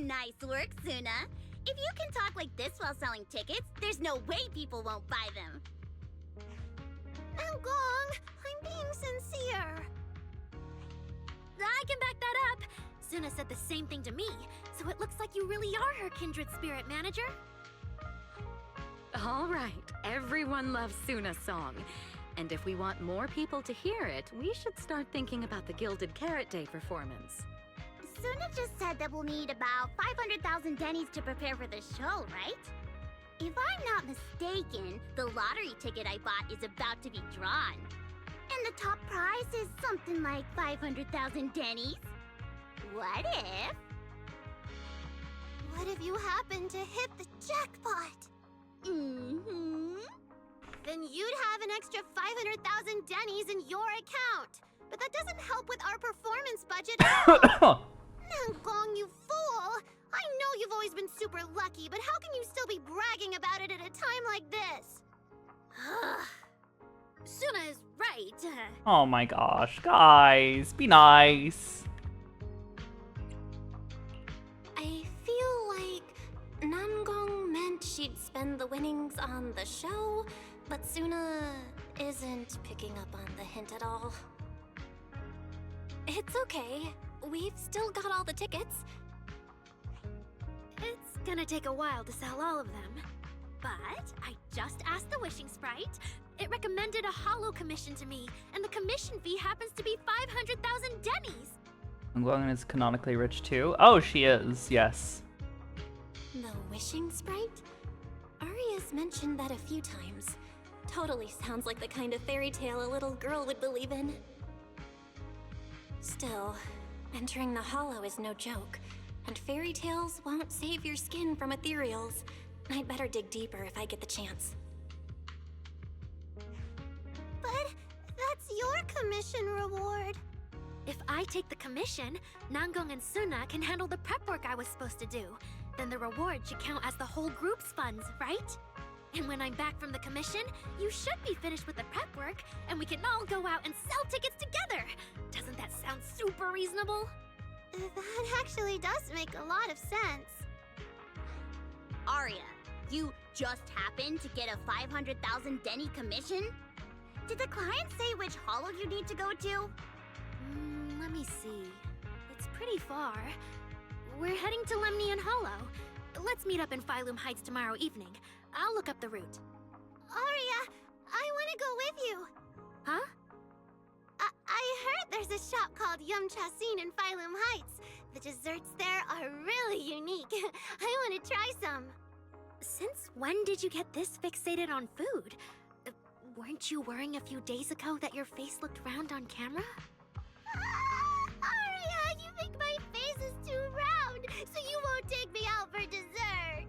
Nice work, Suna. If you can talk like this while selling tickets, there's no way people won't buy them. Gong, I'm being sincere. I can back that up. Suna said the same thing to me, so it looks like you really are her kindred spirit, manager. All right, everyone loves Suna's song. And if we want more people to hear it, we should start thinking about the Gilded Carrot Day performance. Suna just said that we'll need about 500,000 dennies to prepare for the show, right? If I'm not mistaken, the lottery ticket I bought is about to be drawn. And the top prize is something like 500,000 dennies. What if you happen to hit the jackpot? Then you'd have an extra 500,000 dennies in your account. But that doesn't help with our performance budget at all. Nangong, you fool! I know you've always been super lucky, but how can you still be bragging about it at a time like this? Suna is right. Oh my gosh, guys, be nice. I feel like Nangong meant she'd spend the winnings on the show, but Suna isn't picking up on the hint at all. It's okay. We've still got all the tickets. It's gonna take a while to sell all of them. But I just asked the Wishing Sprite. It recommended a holo commission to me, and the commission fee happens to be 500,000 dennies. Nguyen is canonically rich too. Oh, she is, yes. The Wishing Sprite? Aria's mentioned that a few times. Totally sounds like the kind of fairy tale a little girl would believe in. Still, entering the Hollow is no joke, and fairy tales won't save your skin from ethereals. I'd better dig deeper if I get the chance. But that's your commission reward. If I take the commission, Nangong and Suna can handle the prep work I was supposed to do. Then the reward should count as the whole group's funds, right? And when I'm back from the commission, you should be finished with the prep work, and we can all go out and sell tickets together. Doesn't that sound super reasonable? That actually does make a lot of sense. Aria, you just happened to get a 500,000 denny commission? Did the client say which hollow you need to go to? Let me see. It's pretty far. We're heading to Lemnian Hollow. Let's meet up in Phylum Heights tomorrow evening. I'll look up the route. Aria, I want to go with you. Huh? I heard there's a shop called Yum Chasin in Phylum Heights. The desserts there are really unique. I want to try some. Since when did you get this fixated on food? Weren't you worrying a few days ago that your face looked round on camera? Aria, you think my face is too round, so you won't take me out for dessert.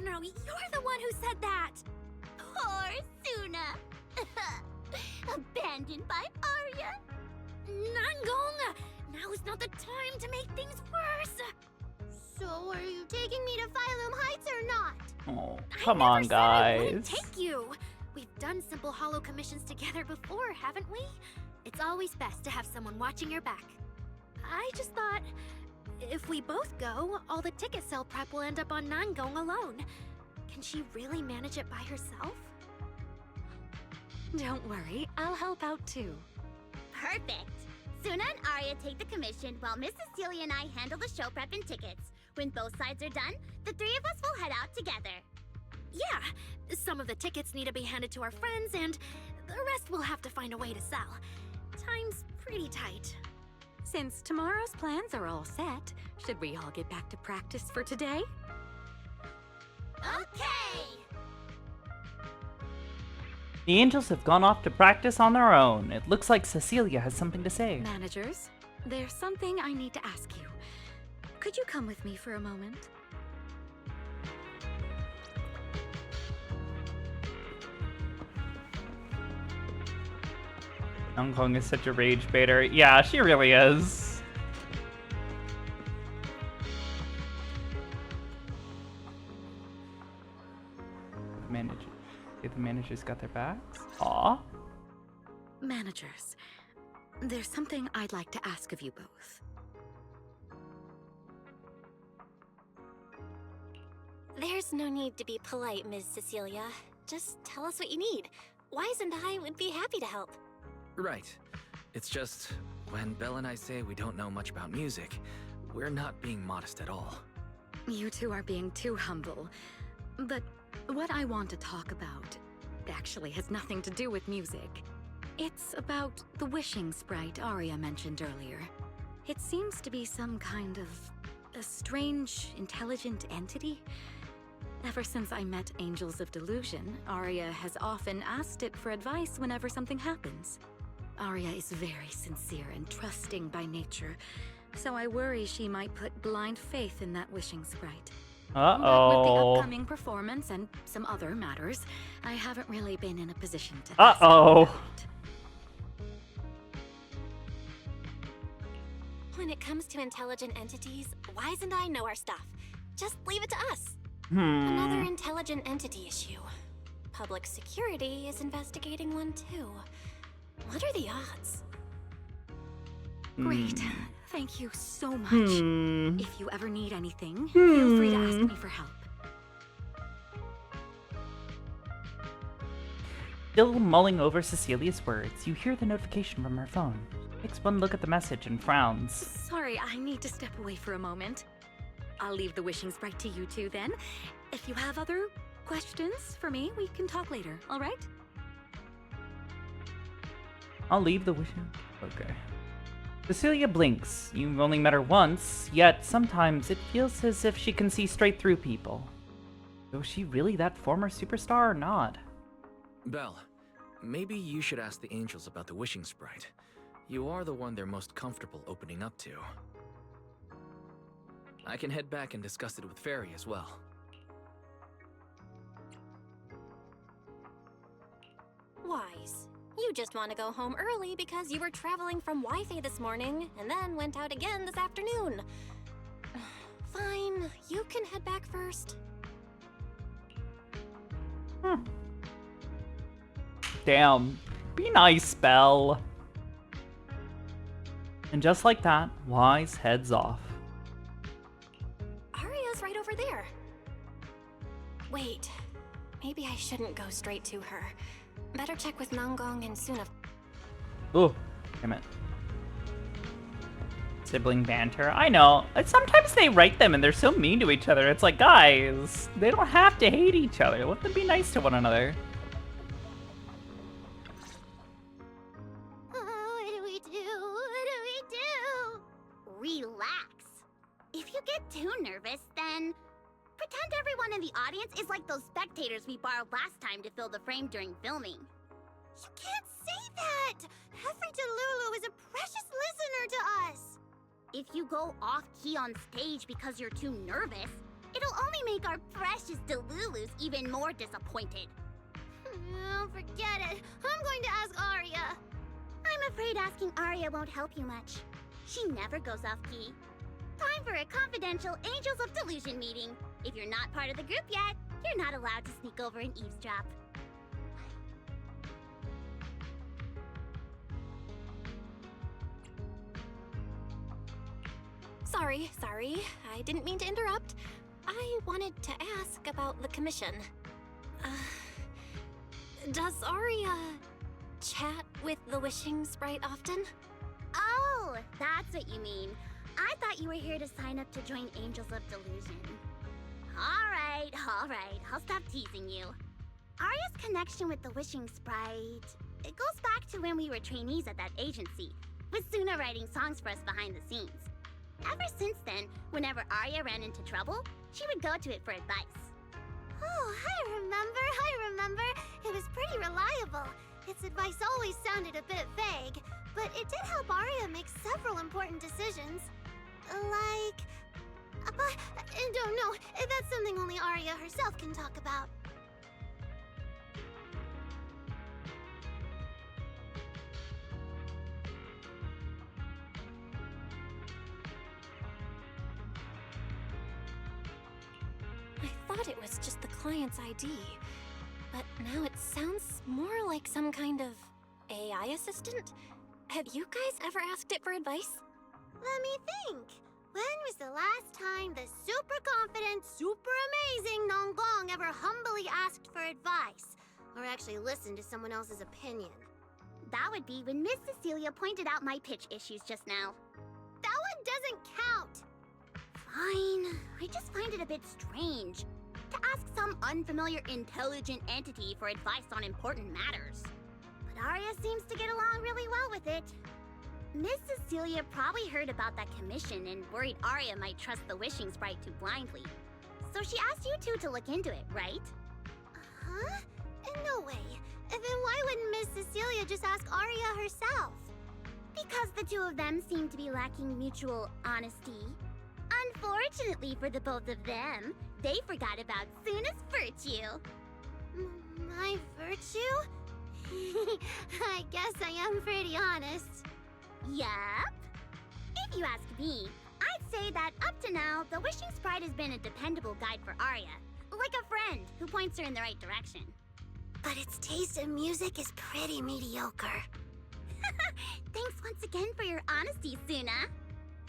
No. You're the one who said that. Poor Suna. Abandoned by Aria. Nangong! Now's not the time to make things worse. So are you taking me to Phylum Heights or not? Oh, come on, I wouldn't guys. take you. We've done simple hollow commissions together before, haven't we? It's always best to have someone watching your back. I just thought, if we both go, all the ticket sale prep will end up on Nangong alone. Can she really manage it by herself? Don't worry, I'll help out too. Perfect. Suna and Aria take the commission while Miss Cecilia and I handle the show prep and tickets. When both sides are done, the three of us will head out together. Yeah, some of the tickets need to be handed to our friends, and the rest we'll have to find a way to sell. Time's pretty tight. Since tomorrow's plans are all set, should we all get back to practice for today? Okay! The angels have gone off to practice on their own. It looks like Cecilia has something to say. Managers, there's something I need to ask you. Could you come with me for a moment? Nangong is such a rage baiter. Yeah, she really is. The managers got their backs? Aw. Managers, there's something I'd like to ask of you both. There's no need to be polite, Ms. Cecilia. Just tell us what you need. Wise and I would be happy to help. Right. It's just, when Belle and I say we don't know much about music, we're not being modest at all. You two are being too humble. But what I want to talk about actually has nothing to do with music. It's about the wishing sprite Aria mentioned earlier. It seems to be some kind of a strange, intelligent entity. Ever since I met Angels of Delusion, Aria has often asked it for advice whenever something happens. Aria is very sincere and trusting by nature, so I worry she might put blind faith in that wishing sprite. But with the Uh-oh. upcoming performance and some other matters, I haven't really been in a position to Uh-oh. ask about. When it comes to intelligent entities, Wise and I know our stuff. Just leave it to us. Hmm. Another intelligent entity issue. Public security is investigating one too. What are the odds? Great. Thank you so much. Hmm. If you ever need anything, feel free to ask me for help. Still mulling over Cecilia's words, you hear the notification from her phone. Takes one look at the message and frowns. Sorry, I need to step away for a moment. I'll leave the wishing sprite to you two then. If you have other questions for me, we can talk later, alright? I'll leave the wishing. Okay. Cecilia blinks. You've only met her once, yet sometimes it feels as if she can see straight through people. So is she really that former superstar or not? Belle, maybe you should ask the angels about the wishing sprite. You are the one they're most comfortable opening up to. I can head back and discuss it with Fairy as well. Wise. You just want to go home early because you were traveling from Wi-Fi this morning and then went out again this afternoon. Fine, you can head back first. Damn. Be nice, Belle. And just like that, Wise heads off. Arya's right over there. Wait, maybe I shouldn't go straight to her. Better check with Nangong and Suna. Ooh, damn it. Sibling banter. I know. Sometimes they write them and they're so mean to each other. It's like, guys, they don't have to hate each other. Let them be nice to one another. Oh, what do we do? What do we do? Relax. If you get too nervous, then pretend everyone in the audience is like those spectators we borrowed last time to fill the frame during filming. You can't say that! Every Delulu is a precious listener to us! If you go off-key on stage because you're too nervous, it'll only make our precious Delulus even more disappointed. Oh, forget it. I'm going to ask Arya. I'm afraid asking Arya won't help you much. She never goes off-key. Time for a confidential Angels of Delusion meeting. If you're not part of the group yet, you're not allowed to sneak over and eavesdrop. Sorry. I didn't mean to interrupt. I wanted to ask about the commission. Does Arya chat with the wishing sprite often? Oh, that's what you mean. I thought you were here to sign up to join Angels of Delusion. Alright. I'll stop teasing you. Arya's connection with the wishing sprite, it goes back to when we were trainees at that agency, with Suna writing songs for us behind the scenes. Ever since then, whenever Arya ran into trouble, she would go to it for advice. Oh, I remember. It was pretty reliable. Its advice always sounded a bit vague, but it did help Arya make several important decisions. But I don't know. That's something only Arya herself can talk about. I thought it was just the client's ID, but now it sounds more like some kind of AI assistant. Have you guys ever asked it for advice? Let me think. When was the last time the super confident, super amazing Nonggong ever humbly asked for advice? Or actually listened to someone else's opinion? That would be when Miss Cecilia pointed out my pitch issues just now. That one doesn't count! Fine. I just find it a bit strange to ask some unfamiliar intelligent entity for advice on important matters. But Arya seems to get along really well with it. Miss Cecilia probably heard about that commission and worried Arya might trust the wishing sprite too blindly. So she asked you two to look into it, right? Huh? No way. Then why wouldn't Miss Cecilia just ask Arya herself? Because the two of them seem to be lacking mutual honesty. Unfortunately for the both of them, they forgot about Suna's virtue. My virtue? I guess I am pretty honest. Yup. If you ask me, I'd say that up to now, the wishing sprite has been a dependable guide for Arya. Like a friend who points her in the right direction. But its taste in music is pretty mediocre. Thanks once again for your honesty, Suna.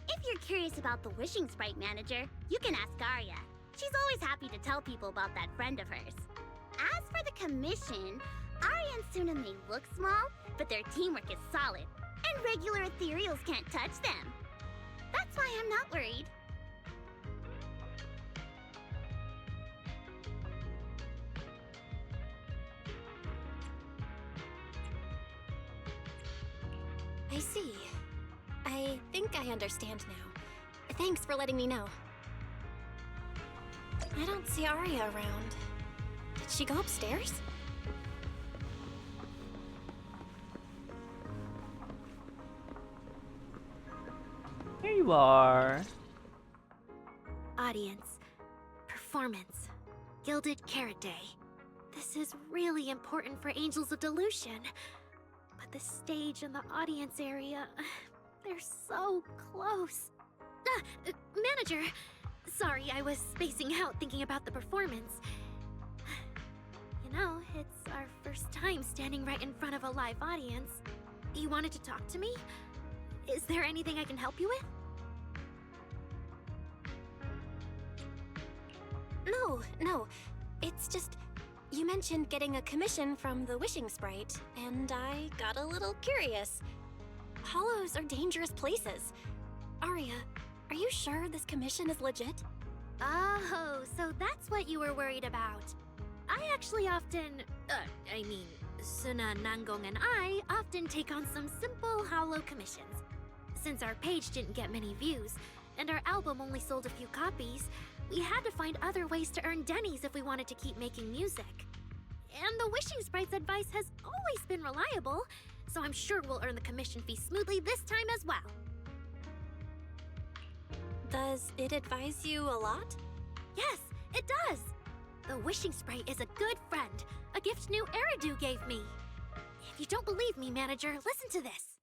If you're curious about the wishing sprite manager, you can ask Arya. She's always happy to tell people about that friend of hers. As for the commission, Arya and Suna may look small, but their teamwork is solid. And regular ethereals can't touch them. That's why I'm not worried. I see. I think I understand now. Thanks for letting me know. I don't see Arya around. Did she go upstairs? Here you are. Audience. Performance. Gilded Carrot Day. This is really important for Angels of Delusion. But the stage and the audience area, they're so close. Manager! Sorry, I was spacing out thinking about the performance. You know, it's our first time standing right in front of a live audience. You wanted to talk to me? Is there anything I can help you with? No. It's just, you mentioned getting a commission from the Wishing Sprite, and I got a little curious. Hollows are dangerous places. Arya, are you sure this commission is legit? Oh, so that's what you were worried about. I actually often, Suna, Nangong, and I often take on some simple hollow commissions. Since our page didn't get many views, and our album only sold a few copies, we had to find other ways to earn Denny's if we wanted to keep making music. And the Wishing Sprite's advice has always been reliable, so I'm sure we'll earn the commission fee smoothly this time as well. Does it advise you a lot? Yes, it does! The Wishing Sprite is a good friend, a gift new Eridu gave me. If you don't believe me, manager, listen to this.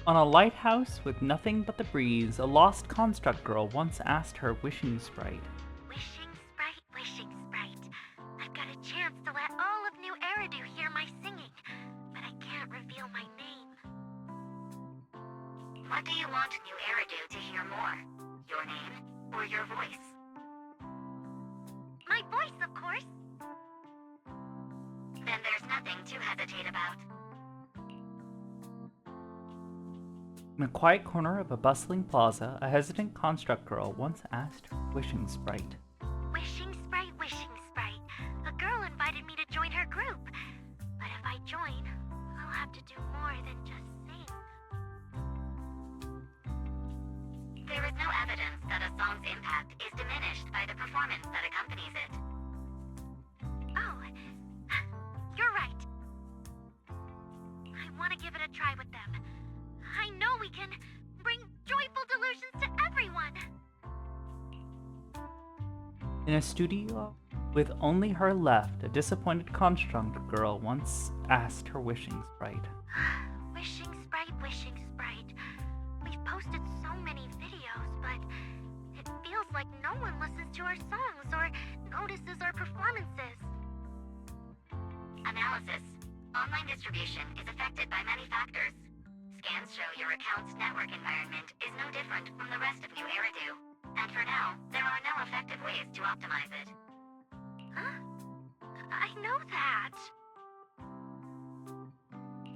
On a lighthouse with nothing but the breeze, a lost construct girl once asked her Wishing Sprite. Wishing Sprite. I've got a chance to let all of New Eridu hear my singing, but I can't reveal my name. What do you want New Eridu to hear more? Your name or your voice? My voice, of course. Then there's nothing to hesitate about. In a quiet corner of a bustling plaza, a hesitant construct girl once asked her Wishing Sprite. Wishing Sprite. A girl invited me to join her group. But if I join, I'll have to do more than just sing. There is no evidence that a song's impact is diminished by the performance that accompanies it. Oh, you're right. I want to give it a try with them. I know we can bring joyful delusions to everyone! In a studio with only her left, a disappointed construct girl once asked her Wishing Sprite. Wishing Sprite. We've posted so many videos, but it feels like no one listens to our songs or notices our performances. Analysis. Online distribution is affected by many factors. Scans show your account's network environment is no different from the rest of New Eridu. And for now, there are no effective ways to optimize it. Huh? I know that.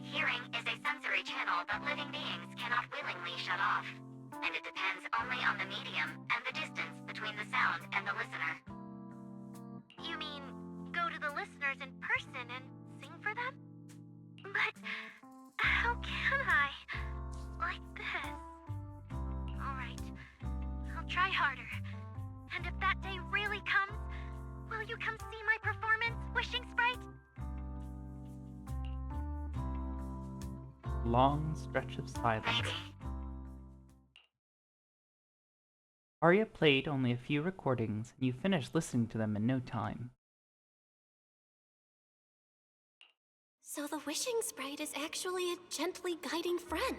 Hearing is a sensory channel that living beings cannot willingly shut off. And it depends only on the medium and the distance between the sound and the listener. You mean, go to the listeners in person and sing for them? But how can I? Like this. Alright, I'll try harder. And if that day really comes, will you come see my performance, Wishing Sprite? Long stretch of silence. Maybe. Arya played only a few recordings, and you finished listening to them in no time. So the Wishing Sprite is actually a gently guiding friend.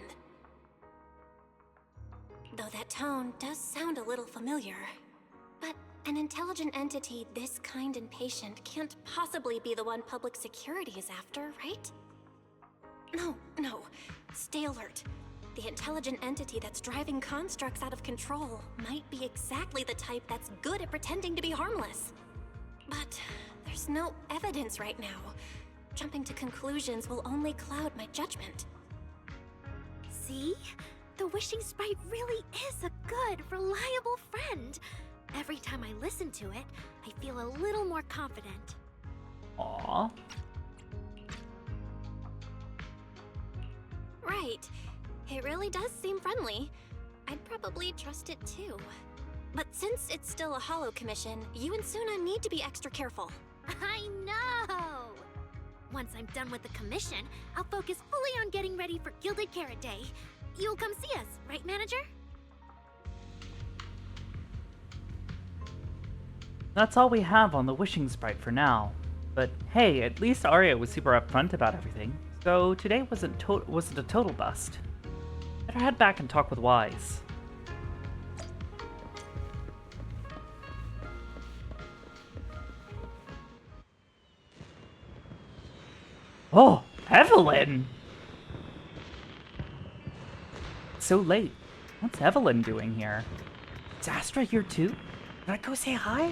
Though that tone does sound a little familiar. But an intelligent entity this kind and patient can't possibly be the one public security is after, right? No. Stay alert. The intelligent entity that's driving constructs out of control might be exactly the type that's good at pretending to be harmless. But there's no evidence right now. Jumping to conclusions will only cloud my judgment. See? The wishing sprite really is a good, reliable friend. Every time I listen to it, I feel a little more confident. Aww. Right. It really does seem friendly. I'd probably trust it too. But since it's still a holo commission, you and Suna need to be extra careful. I know! Once I'm done with the commission, I'll focus fully on getting ready for Gilded Carrot Day. You'll come see us, right, Manager? That's all we have on the wishing sprite for now. But hey, at least Arya was super upfront about everything. So today wasn't a total bust. Better head back and talk with Wise. Oh, Evelyn! So late. What's Evelyn doing here? Is Astra here too? Did I go say hi?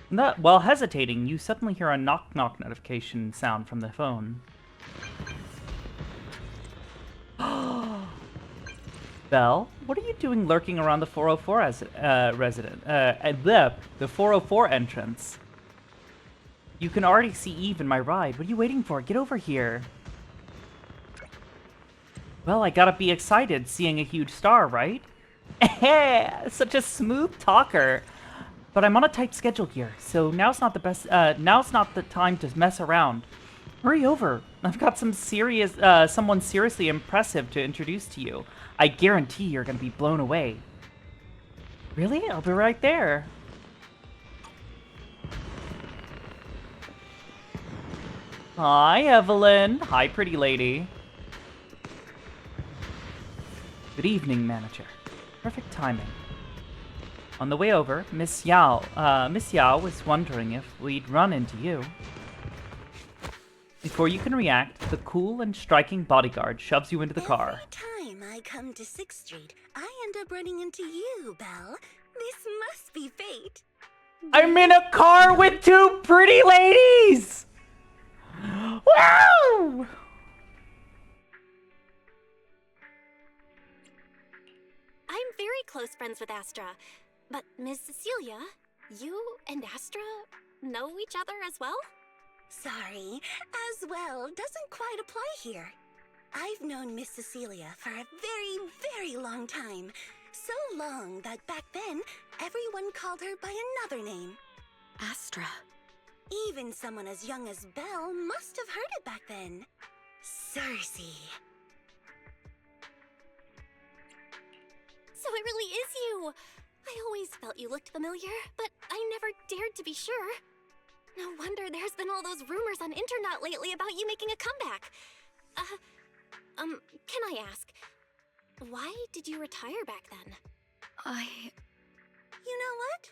While hesitating, you suddenly hear a knock-knock notification sound from the phone. Belle, what are you doing lurking around the 404 the 404 entrance? You can already see Eve in my ride. What are you waiting for? Get over here. Well, I gotta be excited seeing a huge star, right? Such a smooth talker. But I'm on a tight schedule here, so now's not the time to mess around. Hurry over. I've got someone seriously impressive to introduce to you. I guarantee you're gonna be blown away. Really? I'll be right there. Hi, Evelyn. Hi, pretty lady. Good evening, Manager. Perfect timing. On the way over, Miss Yao was wondering if we'd run into you. Before you can react, the cool and striking bodyguard shoves you into the car. Every time I come to 6th Street, I end up running into you, Belle. This must be fate. I'm in a car with two pretty ladies! Wow! I'm very close friends with Astra. But Miss Cecilia, you and Astra know each other as well? Sorry, as well doesn't quite apply here. I've known Miss Cecilia for a very, very long time. So long that back then, everyone called her by another name. Astra. Even someone as young as Belle must have heard it back then. Cersei. So it really is you! I always felt you looked familiar, but I never dared to be sure. No wonder there's been all those rumors on internet lately about you making a comeback. Can I ask, why did you retire back then? You know what?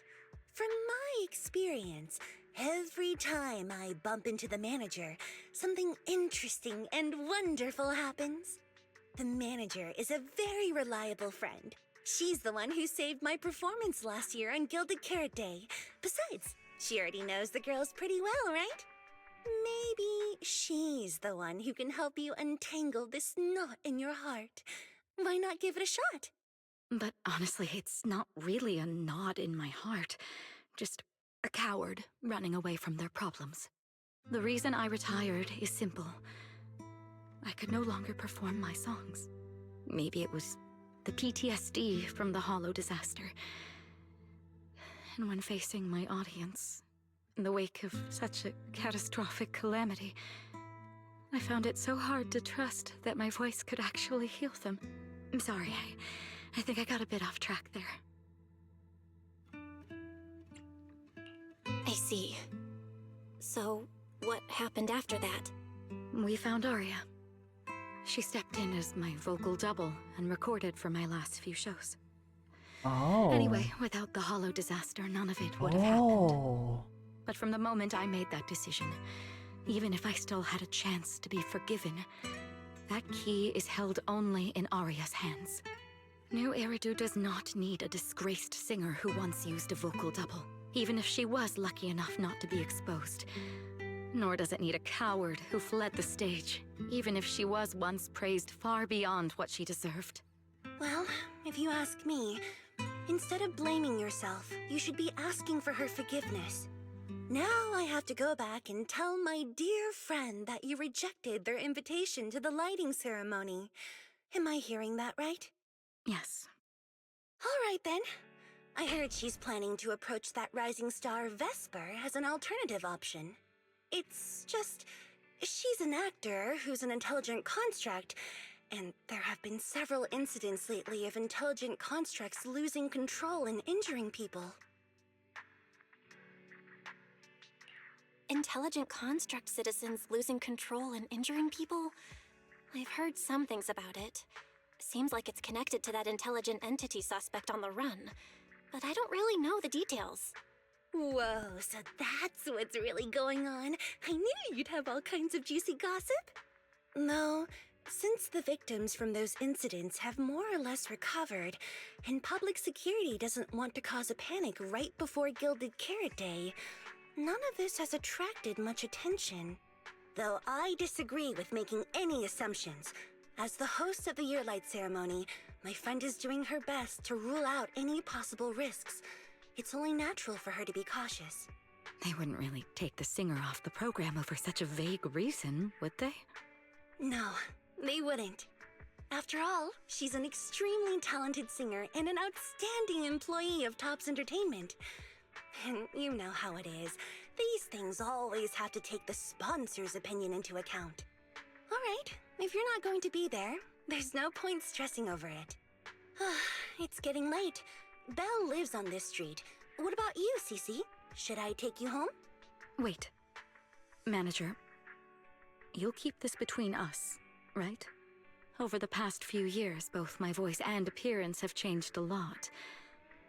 From my experience, every time I bump into the manager, something interesting and wonderful happens. The manager is a very reliable friend. She's the one who saved my performance last year on Gilded Carrot Day. Besides, she already knows the girls pretty well, right? Maybe she's the one who can help you untangle this knot in your heart. Why not give it a shot? But honestly, it's not really a knot in my heart. Just a coward running away from their problems. The reason I retired is simple. I could no longer perform my songs. Maybe it was the PTSD from the Hollow disaster. And when facing my audience, in the wake of such a catastrophic calamity, I found it so hard to trust that my voice could actually heal them. I'm sorry, I think I got a bit off track there. I see. So, what happened after that? We found Arya. She stepped in as my vocal double and recorded for my last few shows. Oh. Anyway, without the Hollow disaster, none of it would have happened. But from the moment I made that decision, even if I still had a chance to be forgiven, that key is held only in Arya's hands. New Eridu does not need a disgraced singer who once used a vocal double. even if she was lucky enough not to be exposed. Nor does it need a coward who fled the stage, even if she was once praised far beyond what she deserved. Well, if you ask me, instead of blaming yourself, you should be asking for her forgiveness. Now I have to go back and tell my dear friend that you rejected their invitation to the lighting ceremony. Am I hearing that right? Yes. All right then. I heard she's planning to approach that rising star Vesper as an alternative option. It's just, she's an actor who's an intelligent construct, and there have been several incidents lately of intelligent constructs losing control and injuring people. Intelligent construct citizens losing control and injuring people? I've heard some things about it. Seems like it's connected to that intelligent entity suspect on the run, but I don't really know the details. Whoa, so that's what's really going on. I knew you'd have all kinds of juicy gossip. No, since the victims from those incidents have more or less recovered, and public security doesn't want to cause a panic right before Gilded Carrot Day, none of this has attracted much attention. Though I disagree with making any assumptions. As the host of the Yearlight ceremony, my friend is doing her best to rule out any possible risks. It's only natural for her to be cautious. They wouldn't really take the singer off the program over such a vague reason, would they? No, they wouldn't. After all, she's an extremely talented singer and an outstanding employee of Topps Entertainment. And you know how it is. These things always have to take the sponsor's opinion into account. All right, if you're not going to be there, there's no point stressing over it. It's getting late. Belle lives on this street. What about you, Cece? Should I take you home? Wait. Manager, you'll keep this between us, right? Over the past few years, both my voice and appearance have changed a lot.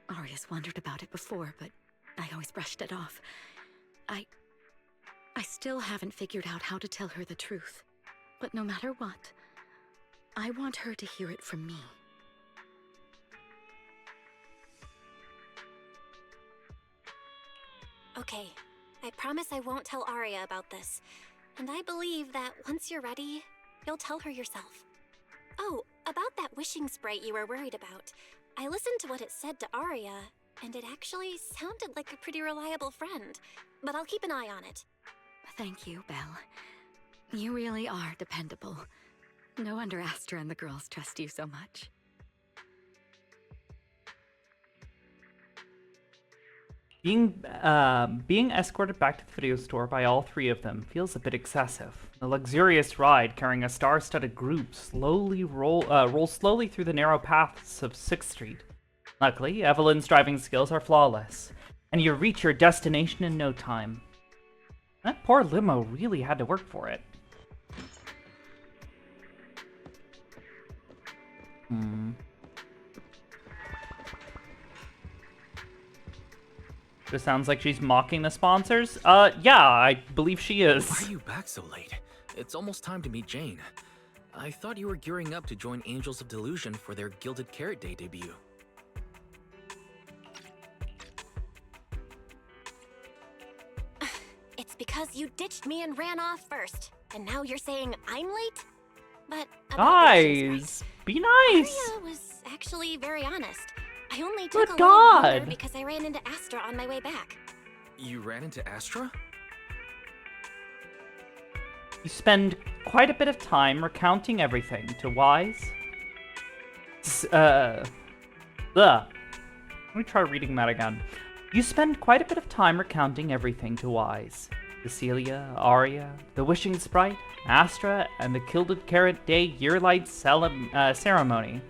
Aria's wondered about it before, but I always brushed it off. I still haven't figured out how to tell her the truth. But no matter what, I want her to hear it from me. Okay, I promise I won't tell Aria about this. And I believe that once you're ready, you'll tell her yourself. Oh, about that wishing sprite you were worried about. I listened to what it said to Aria, and it actually sounded like a pretty reliable friend. But I'll keep an eye on it. Thank you, Belle. You really are dependable. No wonder Astra and the girls trust you so much. Being escorted back to the video store by all three of them feels a bit excessive. The luxurious ride carrying a star-studded group rolls slowly through the narrow paths of 6th Street. Luckily, Evelyn's driving skills are flawless, and you reach your destination in no time. That poor limo really had to work for it. This sounds like she's mocking the sponsors. Yeah, I believe she is. Why are you back so late? It's almost time to meet Jane. I thought you were gearing up to join Angels of Delusion for their Gilded Carrot Day debut. It's because you ditched me and ran off first. And now you're saying I'm late? But about the wishing Guys, sprite, be nice. Aria was actually very honest. I only Good took a little God. longer because I ran into Astra on my way back. You ran into Astra? You spend quite a bit of time recounting everything to Wise. Let me try reading that again. You spend quite a bit of time recounting everything to Wise. Cecilia, Aria, the Wishing Sprite, Astra, and the Gilded Carrot Day Yearlight ceremony.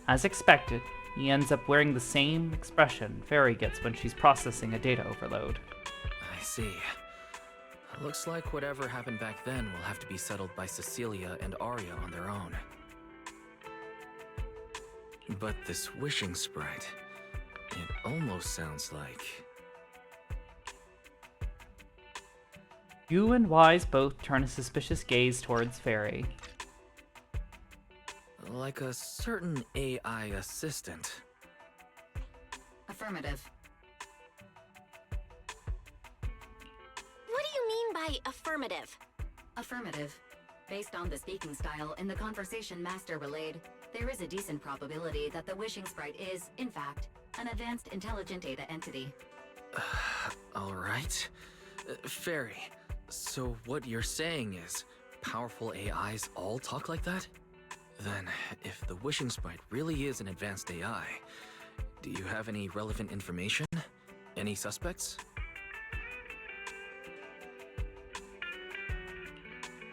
As expected, he ends up wearing the same expression Fairy gets when she's processing a data overload. I see. Looks like whatever happened back then will have to be settled by Cecilia and Aria on their own. But this wishing sprite, it almost sounds like... You and Wise both turn a suspicious gaze towards Fairy. like a certain AI assistant. Affirmative. by affirmative? Affirmative. Based on the speaking style in the conversation Master relayed, there is a decent probability that the wishing sprite is, in fact, an advanced intelligent data entity. Alright. Fairy, so what you're saying is powerful AIs all talk like that? Then, if the wishing sprite really is an advanced AI, do you have any relevant information? Any suspects?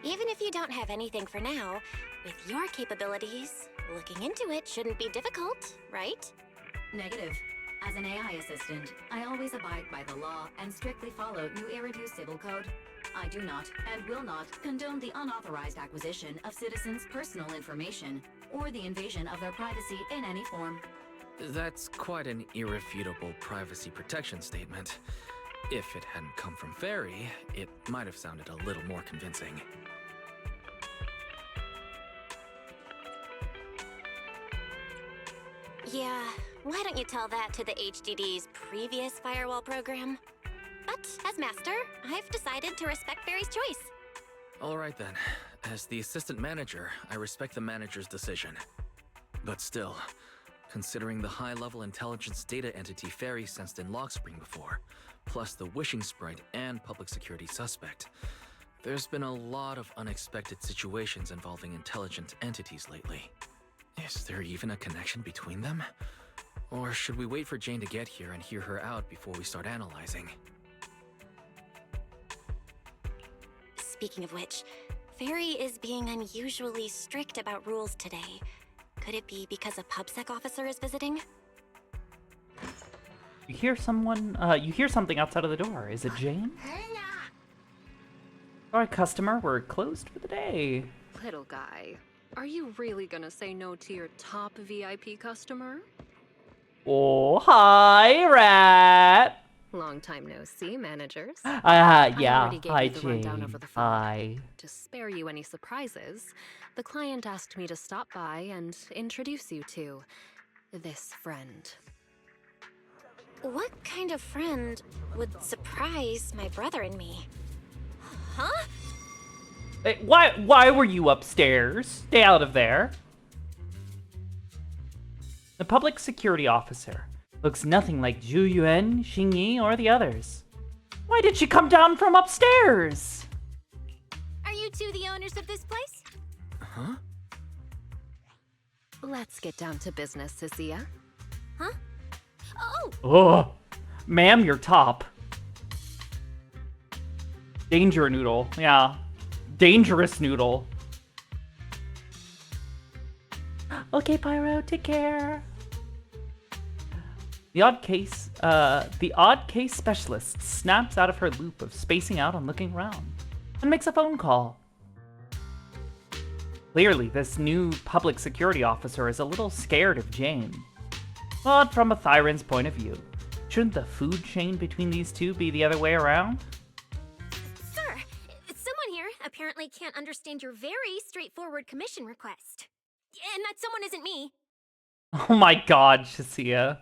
Even if you don't have anything for now, with your capabilities, looking into it shouldn't be difficult, right? Negative. As an AI assistant, I always abide by the law and strictly follow New Eridu Civil Code. I do not and will not condone the unauthorized acquisition of citizens' personal information or the invasion of their privacy in any form. That's quite an irrefutable privacy protection statement. If it hadn't come from Fairy, it might have sounded a little more convincing. Yeah, why don't you tell that to the HDD's previous firewall program? But as master, I've decided to respect Barry's choice. Alright then. As the assistant manager, I respect the manager's decision. But still, considering the high-level intelligence data entity Fairy sensed in Lockspring before, plus the wishing sprite and public security suspect, there's been a lot of unexpected situations involving intelligent entities lately. Is there even a connection between them? Or should we wait for Jane to get here and hear her out before we start analyzing? Speaking of which, Fairy is being unusually strict about rules today. Could it be because a PubSec officer is visiting? You hear someone, you hear something outside of the door. Is it Jane? Alright, customer, we're closed for the day. Little guy, are you really gonna say no to your top VIP customer? Oh, hi, Rat! Long time no see, managers. Yeah, I already gave hi, you the rundown Jane. over the phone. Hi. To spare you any surprises, the client asked me to stop by and introduce you to this friend. What kind of friend would surprise my brother and me? Huh? Hey, why were you upstairs? Stay out of there. The public security officer looks nothing like Zhu Yuan, Xing Yi, or the others. Why did she come down from upstairs? Are you two the owners of this place? Huh? Let's get down to business, Cecilia. Huh? Oh! Oh, ma'am, you're top. Danger noodle, yeah. Dangerous noodle. Okay, Pyro, take care. The odd case specialist snaps out of her loop of spacing out and looking around, and makes a phone call. Clearly, this new public security officer is a little scared of Jane. But from a Thyron's point of view, shouldn't the food chain between these two be the other way around? Sir, someone here apparently can't understand your very straightforward commission request. And that someone isn't me. Oh my god, Shasia.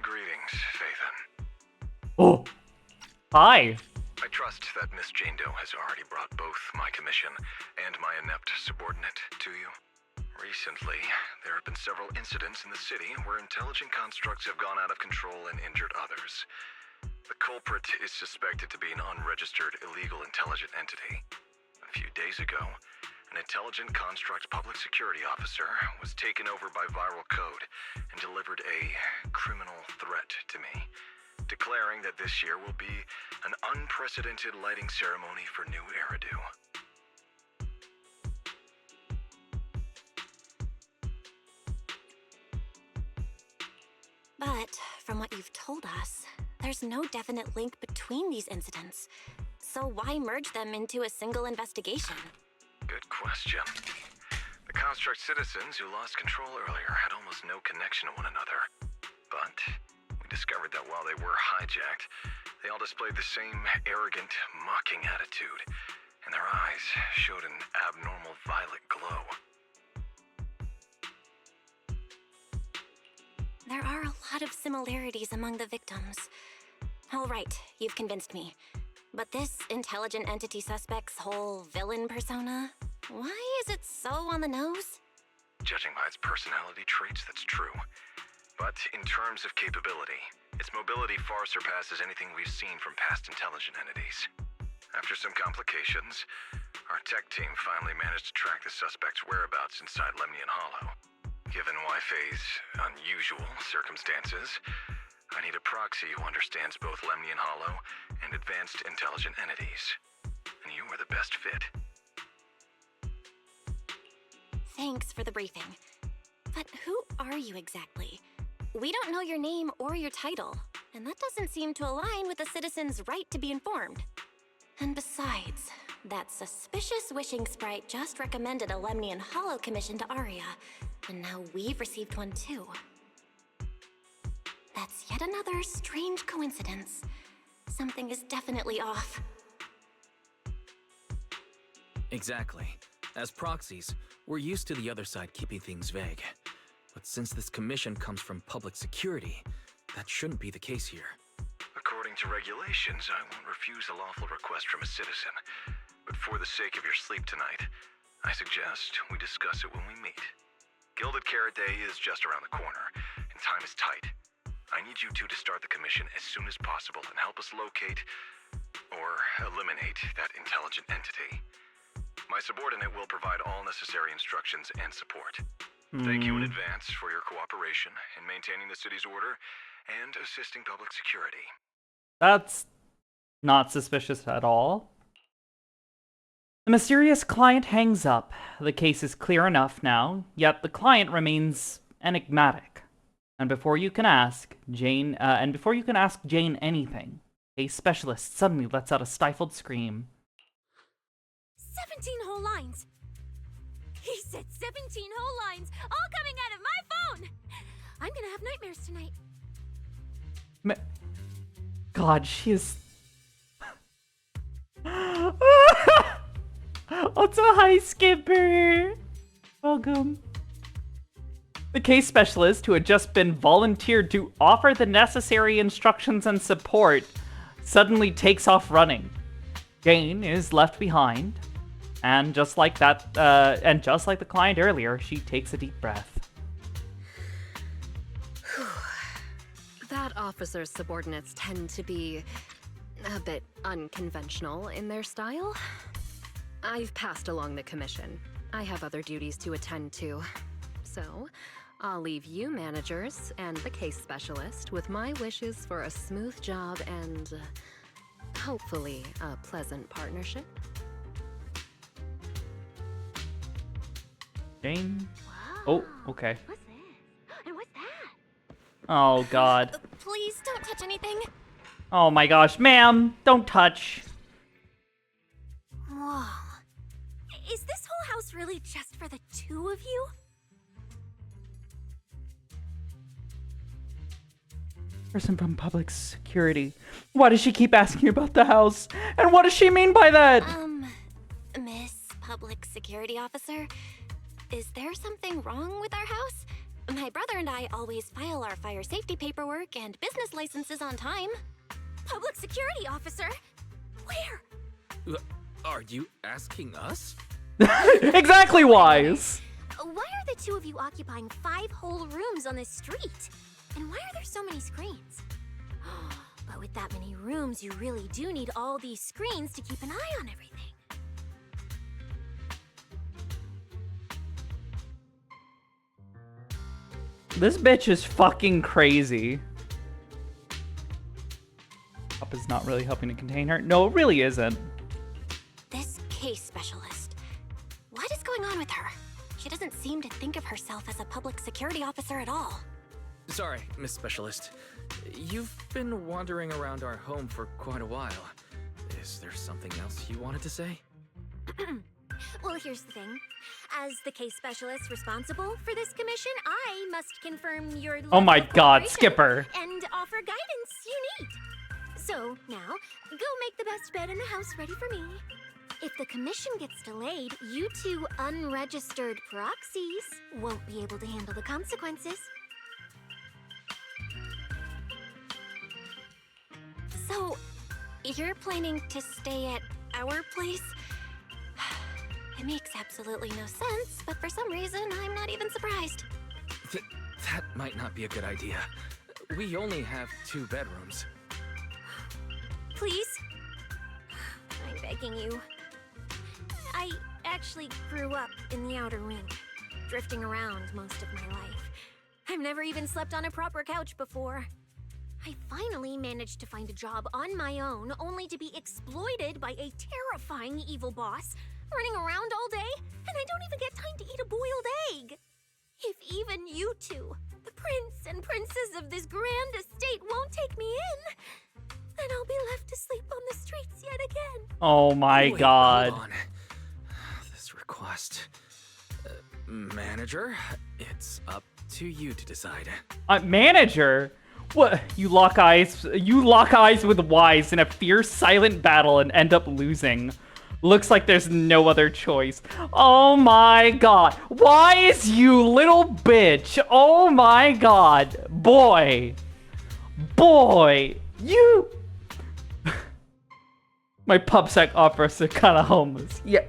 Greetings, Phaethon. Oh, hi. I trust that Miss Jane Doe has already brought both my commission and my inept subordinate to you. Recently, there have been several incidents in the city where intelligent constructs have gone out of control and injured others. The culprit is suspected to be an unregistered illegal intelligent entity. A few days ago, an intelligent construct public security officer was taken over by viral code and delivered a criminal threat to me, declaring that this year will be an unprecedented lighting ceremony for New Eridu. But from what you've told us, there's no definite link between these incidents. So why merge them into a single investigation? Good question. The construct citizens who lost control earlier had almost no connection to one another. But we discovered that while they were hijacked, they all displayed the same arrogant, mocking attitude, and their eyes showed an abnormal violet glow. there are a lot of similarities among the victims. All right, you've convinced me. But this intelligent entity suspect's whole villain persona, why is it so on the nose? Judging by its personality traits, that's true. But in terms of capability, its mobility far surpasses anything we've seen from past intelligent entities. After some complications, our tech team finally managed to track the suspect's whereabouts inside Lemnian Hollow. Given Wi-Fi's unusual circumstances, I need a proxy who understands both Lemnian Hollow and advanced intelligent entities. And you were the best fit. Thanks for the briefing. But who are you exactly? We don't know your name or your title, and that doesn't seem to align with the citizen's right to be informed. And besides, that suspicious wishing sprite just recommended a Lemnian Hollow commission to Aria, and now we've received one too. That's yet another strange coincidence. Something is definitely off. Exactly. As proxies, we're used to the other side keeping things vague. But since this commission comes from public security, that shouldn't be the case here. According to regulations, I won't refuse a lawful request from a citizen. But for the sake of your sleep tonight, I suggest we discuss it when we meet. Gilded Carrot Day is just around the corner, and time is tight. I need you two to start the commission as soon as possible and help us locate or eliminate that intelligent entity. My subordinate will provide all necessary instructions and support. Thank you in advance for your cooperation in maintaining the city's order and assisting public security. That's not suspicious at all. The mysterious client hangs up. The case is clear enough now, yet the client remains enigmatic. And before you can ask Jane anything, a specialist suddenly lets out a stifled scream. 17 whole lines! He said 17 whole lines, all coming out of my phone! I'm gonna have nightmares tonight. God, she is... Also, hi, Skipper! Welcome. The case specialist, who had just been volunteered to offer the necessary instructions and support, suddenly takes off running. Jane is left behind, and just like that, and just like the client earlier, she takes a deep breath. That officer's subordinates tend to be a bit unconventional in their style. I've passed along the commission. I have other duties to attend to. So, I'll leave you managers and the case specialist with my wishes for a smooth job and hopefully a pleasant partnership. Jane? Whoa. Oh, okay. What's this? And what's that? Oh, God. Please don't touch anything. Oh my gosh, ma'am, don't touch. Whoa. Is this whole house really just for the two of you? Person from public security. Why does she keep asking about the house? And what does she mean by that? Miss Public Security Officer, is there something wrong with our house? My brother and I always file our fire safety paperwork and business licenses on time. Public security officer? Where? Are you asking us? Exactly, Wise. Why are the two of you occupying 5 whole rooms on this street? And why are there so many screens? But with that many rooms, you really do need all these screens to keep an eye on everything. This bitch is fucking crazy. Up is not really helping to contain her. No, it really isn't. This case specialist. What is going on with her? She doesn't seem to think of herself as a public security officer at all. Sorry, Miss Specialist. You've been wandering around our home for quite a while. Is there something else you wanted to say? Well, here's the thing. As the case specialist responsible for this commission, I must confirm your Oh my level of God, cooperation Skipper. and offer guidance you need. So now, go make the best bed in the house ready for me. If the commission gets delayed, you two unregistered proxies won't be able to handle the consequences. So, you're planning to stay at our place? It makes absolutely no sense, but for some reason, I'm not even surprised. That might not be a good idea. We only have 2 bedrooms. Please? I'm begging you. I actually grew up in the outer ring, drifting around most of my life. I've never even slept on a proper couch before. I finally managed to find a job on my own, only to be exploited by a terrifying evil boss, running around all day, and I don't even get time to eat a boiled egg. If even you two, the prince and princess of this grand estate, won't take me in, then I'll be left to sleep on the streets yet again. Oh my Wait, god. Hold on. This request... manager, it's up to you to decide. Manager? What? You lock eyes with Wise in a fierce, silent battle and end up losing. Looks like there's no other choice. Oh my god. Wise, you little bitch. Oh my god. Boy. You... My PubSec officers are kind of homeless. Yeah.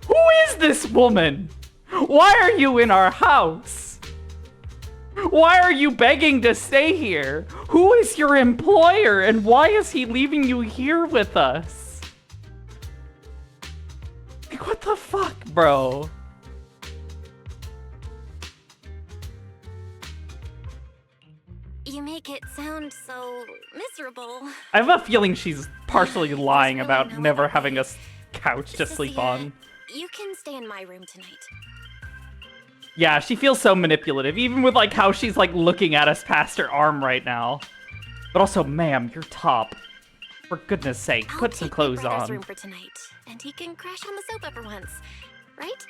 Who is this woman? Why are you in our house? Why are you begging to stay here? Who is your employer and why is he leaving you here with us? Like, what the fuck, bro? You make it sound so miserable. I have a feeling she's partially lying really about no never other having way. a couch to sleep Cecilia, on. You can stay in my room tonight. Yeah, she feels so manipulative, even with like how she's like looking at us past her arm right now. But also, ma'am, you're top. For goodness sake, I'll put some take clothes my brother's on. room for tonight, and he can crash on the sofa for once, right?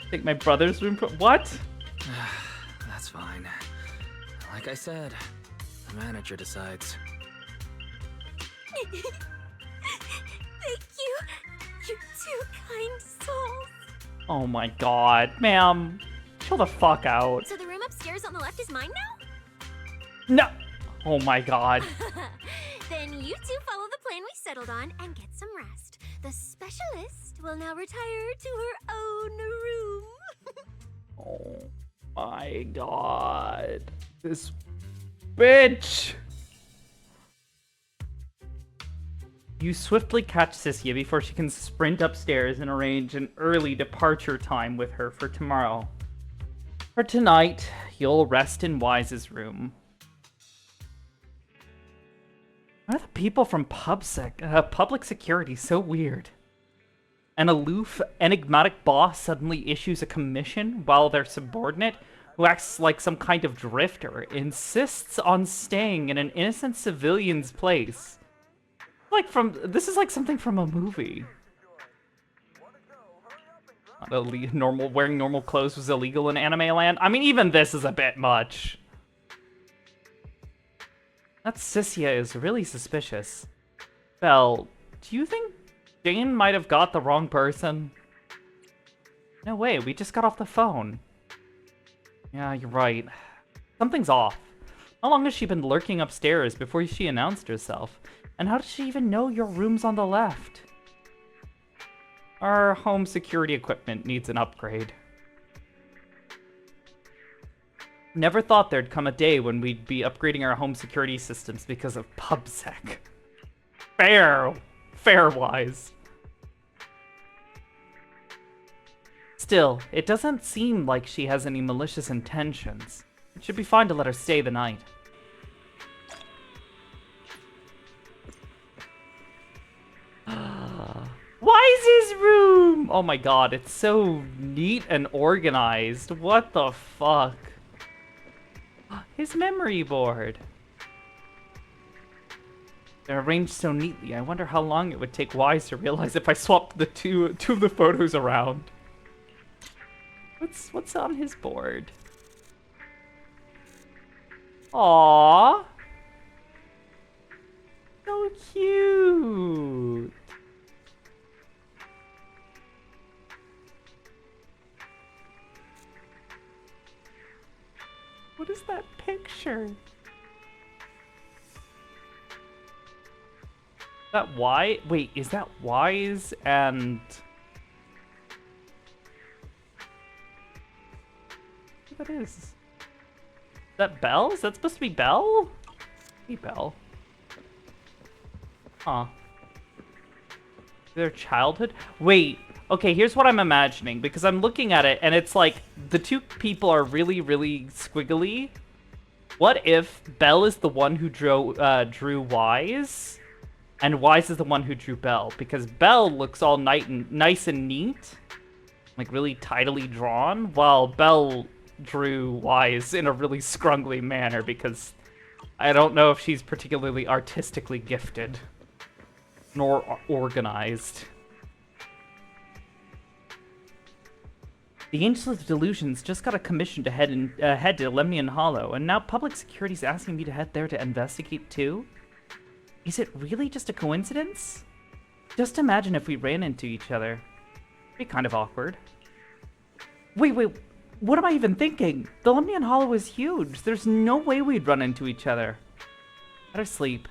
Take my brother's room for what? That's fine. Like I said, the manager decides. Thank you, you two kind souls. Oh my god, ma'am. Chill the fuck out. So the room upstairs on the left is mine now? No. Oh my god. Then you two follow the plan we settled on and get some rest. The specialist will now retire to her own room. Oh my god. This bitch. You swiftly catch Sissia before she can sprint upstairs and arrange an early departure time with her for tomorrow. For tonight, you'll rest in Wise's room. Why are the people from public security so weird? An aloof, enigmatic boss suddenly issues a commission while their subordinate, who acts like some kind of drifter, insists on staying in an innocent civilian's place. This is like something from a movie. Wearing normal clothes was illegal in anime land. I mean, even this is a bit much. That Sissia is really suspicious. Belle, do you think Jane might have got the wrong person? No way, we just got off the phone. Yeah, you're right. Something's off. How long has she been lurking upstairs before she announced herself? And how does she even know your room's on the left? Our home security equipment needs an upgrade. Never thought there'd come a day when we'd be upgrading our home security systems because of PubSec. Fair-wise. Still, it doesn't seem like she has any malicious intentions. It should be fine to let her stay the night. Wise's room! Oh my god, it's so neat and organized. What the fuck? His memory board. They're arranged so neatly. I wonder how long it would take Wise to realize if I swapped the two of the photos around. What's on his board? Aww. So cute. What is that picture? That why? Wait, is that Wise and... What is that? Belle? Is that supposed to be Belle? Hey, Belle. Huh. Their childhood? Wait, okay, here's what I'm imagining, because I'm looking at it, and it's like, the two people are really, really squiggly. What if Belle is the one who drew Wise, and Wise is the one who drew Belle? Because Belle looks all nice and neat, like really tidily drawn, while Belle drew Wise in a really scrungly manner, because I don't know if she's particularly artistically gifted. Nor organized. The Angel of Delusions just got a commission to head to Lemnian Hollow, and now public security's asking me to head there to investigate too? Is it really just a coincidence? Just imagine if we ran into each other. It'd be kind of awkward. Wait, what am I even thinking? The Lemnian Hollow is huge. There's no way we'd run into each other. Better sleep.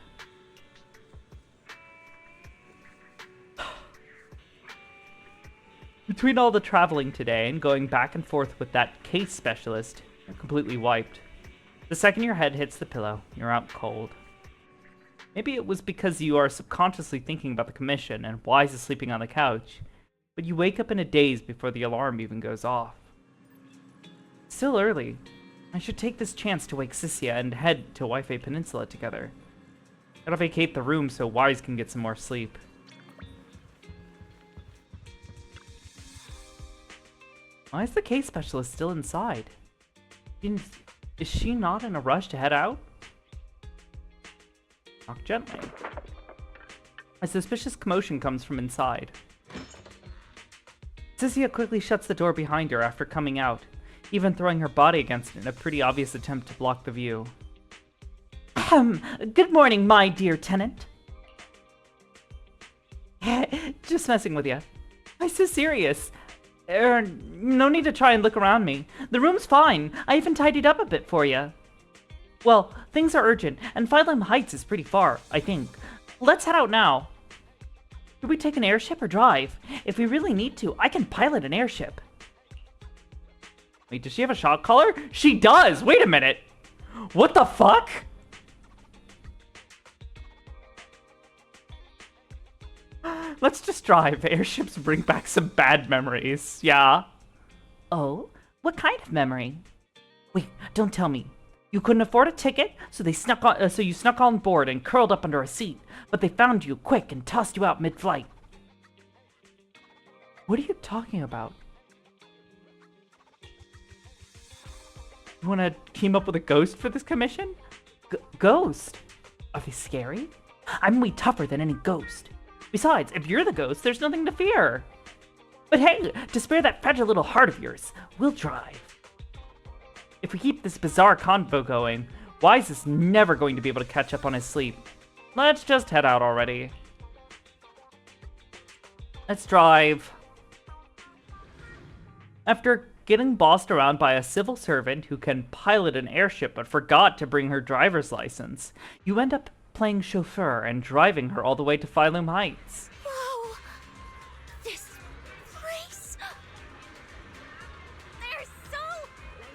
Between all the traveling today and going back and forth with that case specialist, you're completely wiped. The second your head hits the pillow, you're out cold. Maybe it was because you are subconsciously thinking about the commission and Wise is sleeping on the couch, but you wake up in a daze before the alarm even goes off. It's still early. I should take this chance to wake Sissia and head to Wi-Fi Peninsula together. Gotta vacate the room so Wise can get some more sleep. Why is the case specialist still inside? Is she not in a rush to head out? Knock gently. A suspicious commotion comes from inside. Sissia quickly shuts the door behind her after coming out, even throwing her body against it in a pretty obvious attempt to block the view. Good morning, my dear tenant. Just messing with you. I'm so serious. No need to try and look around me. The room's fine. I even tidied up a bit for you. Well, things are urgent, and Phylum Heights is pretty far, I think. Let's head out now. Should we take an airship or drive? If we really need to, I can pilot an airship. Wait, does she have a shock collar? She does! Wait a minute! What the fuck? Let's just drive. Airships bring back some bad memories. Yeah. Oh? What kind of memory? Wait, don't tell me. You couldn't afford a ticket, so you snuck on board and curled up under a seat, but they found you quick and tossed you out mid-flight. What are you talking about? You want to team up with a ghost for this commission? Ghost? Are they scary? I'm way tougher than any ghost. Besides, if you're the ghost, there's nothing to fear. But hey, to spare that fragile little heart of yours, we'll drive. If we keep this bizarre convo going, Wise is never going to be able to catch up on his sleep. Let's just head out already. Let's drive. After getting bossed around by a civil servant who can pilot an airship but forgot to bring her driver's license, you end up playing chauffeur and driving her all the way to Phylum Heights. Whoa! This place... There's so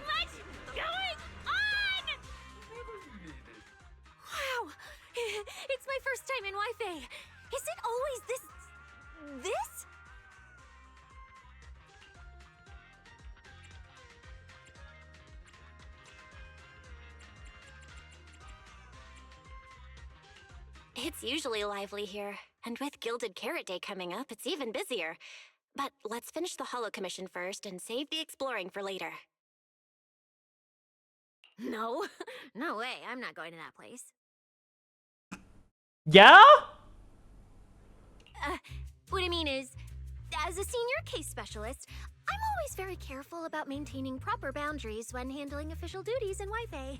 much going on! Wow! It's my first time in Wi-Fi. Is it always this? It's usually lively here, and with Gilded Carrot Day coming up, it's even busier. But let's finish the Hollow Commission first and save the exploring for later. No. No way. I'm not going to that place. Yeah? What I mean is, as a senior case specialist, I'm always very careful about maintaining proper boundaries when handling official duties in Wi-Fi.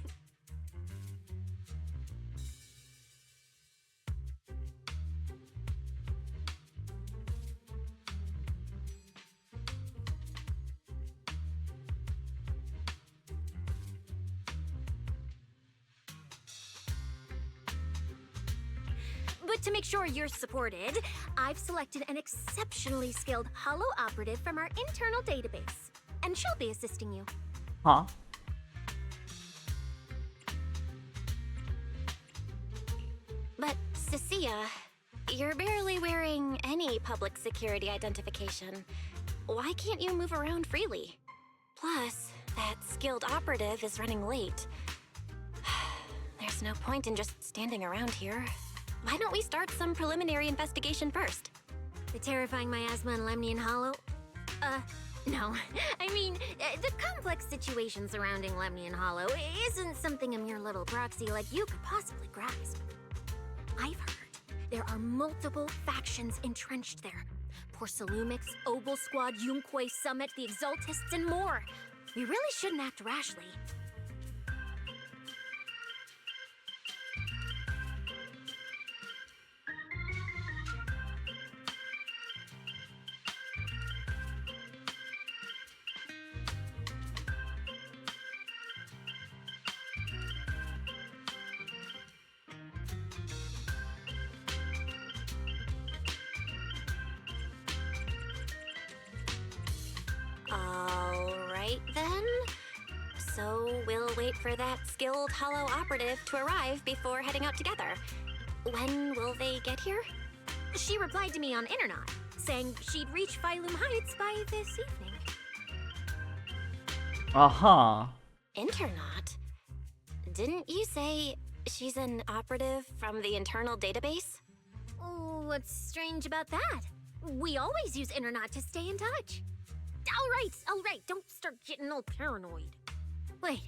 But But to make sure you're supported, I've selected an exceptionally skilled holo operative from our internal database. And she'll be assisting you. Huh? But, Cecilia, you're barely wearing any public security identification. Why can't you move around freely? Plus, that skilled operative is running late. There's no point in just standing around here. Why don't we start some preliminary investigation first? The terrifying miasma in Lemnian Hollow? No. I mean, the complex situation surrounding Lemnian Hollow isn't something a mere little proxy like you could possibly grasp. I've heard there are multiple factions entrenched there. Porcelumix, Obel Squad, Yunquay Summit, the Exaltists, and more. We really shouldn't act rashly. Alright then. So we'll wait for that skilled holo operative to arrive before heading out together. When will they get here? She replied to me on Internet, saying she'd reach Phylum Heights by this evening. Uh-huh. Internaut? Didn't you say she's an operative from the internal database? What's strange about that? We always use Internet to stay in touch. All right, don't start getting all paranoid. Wait.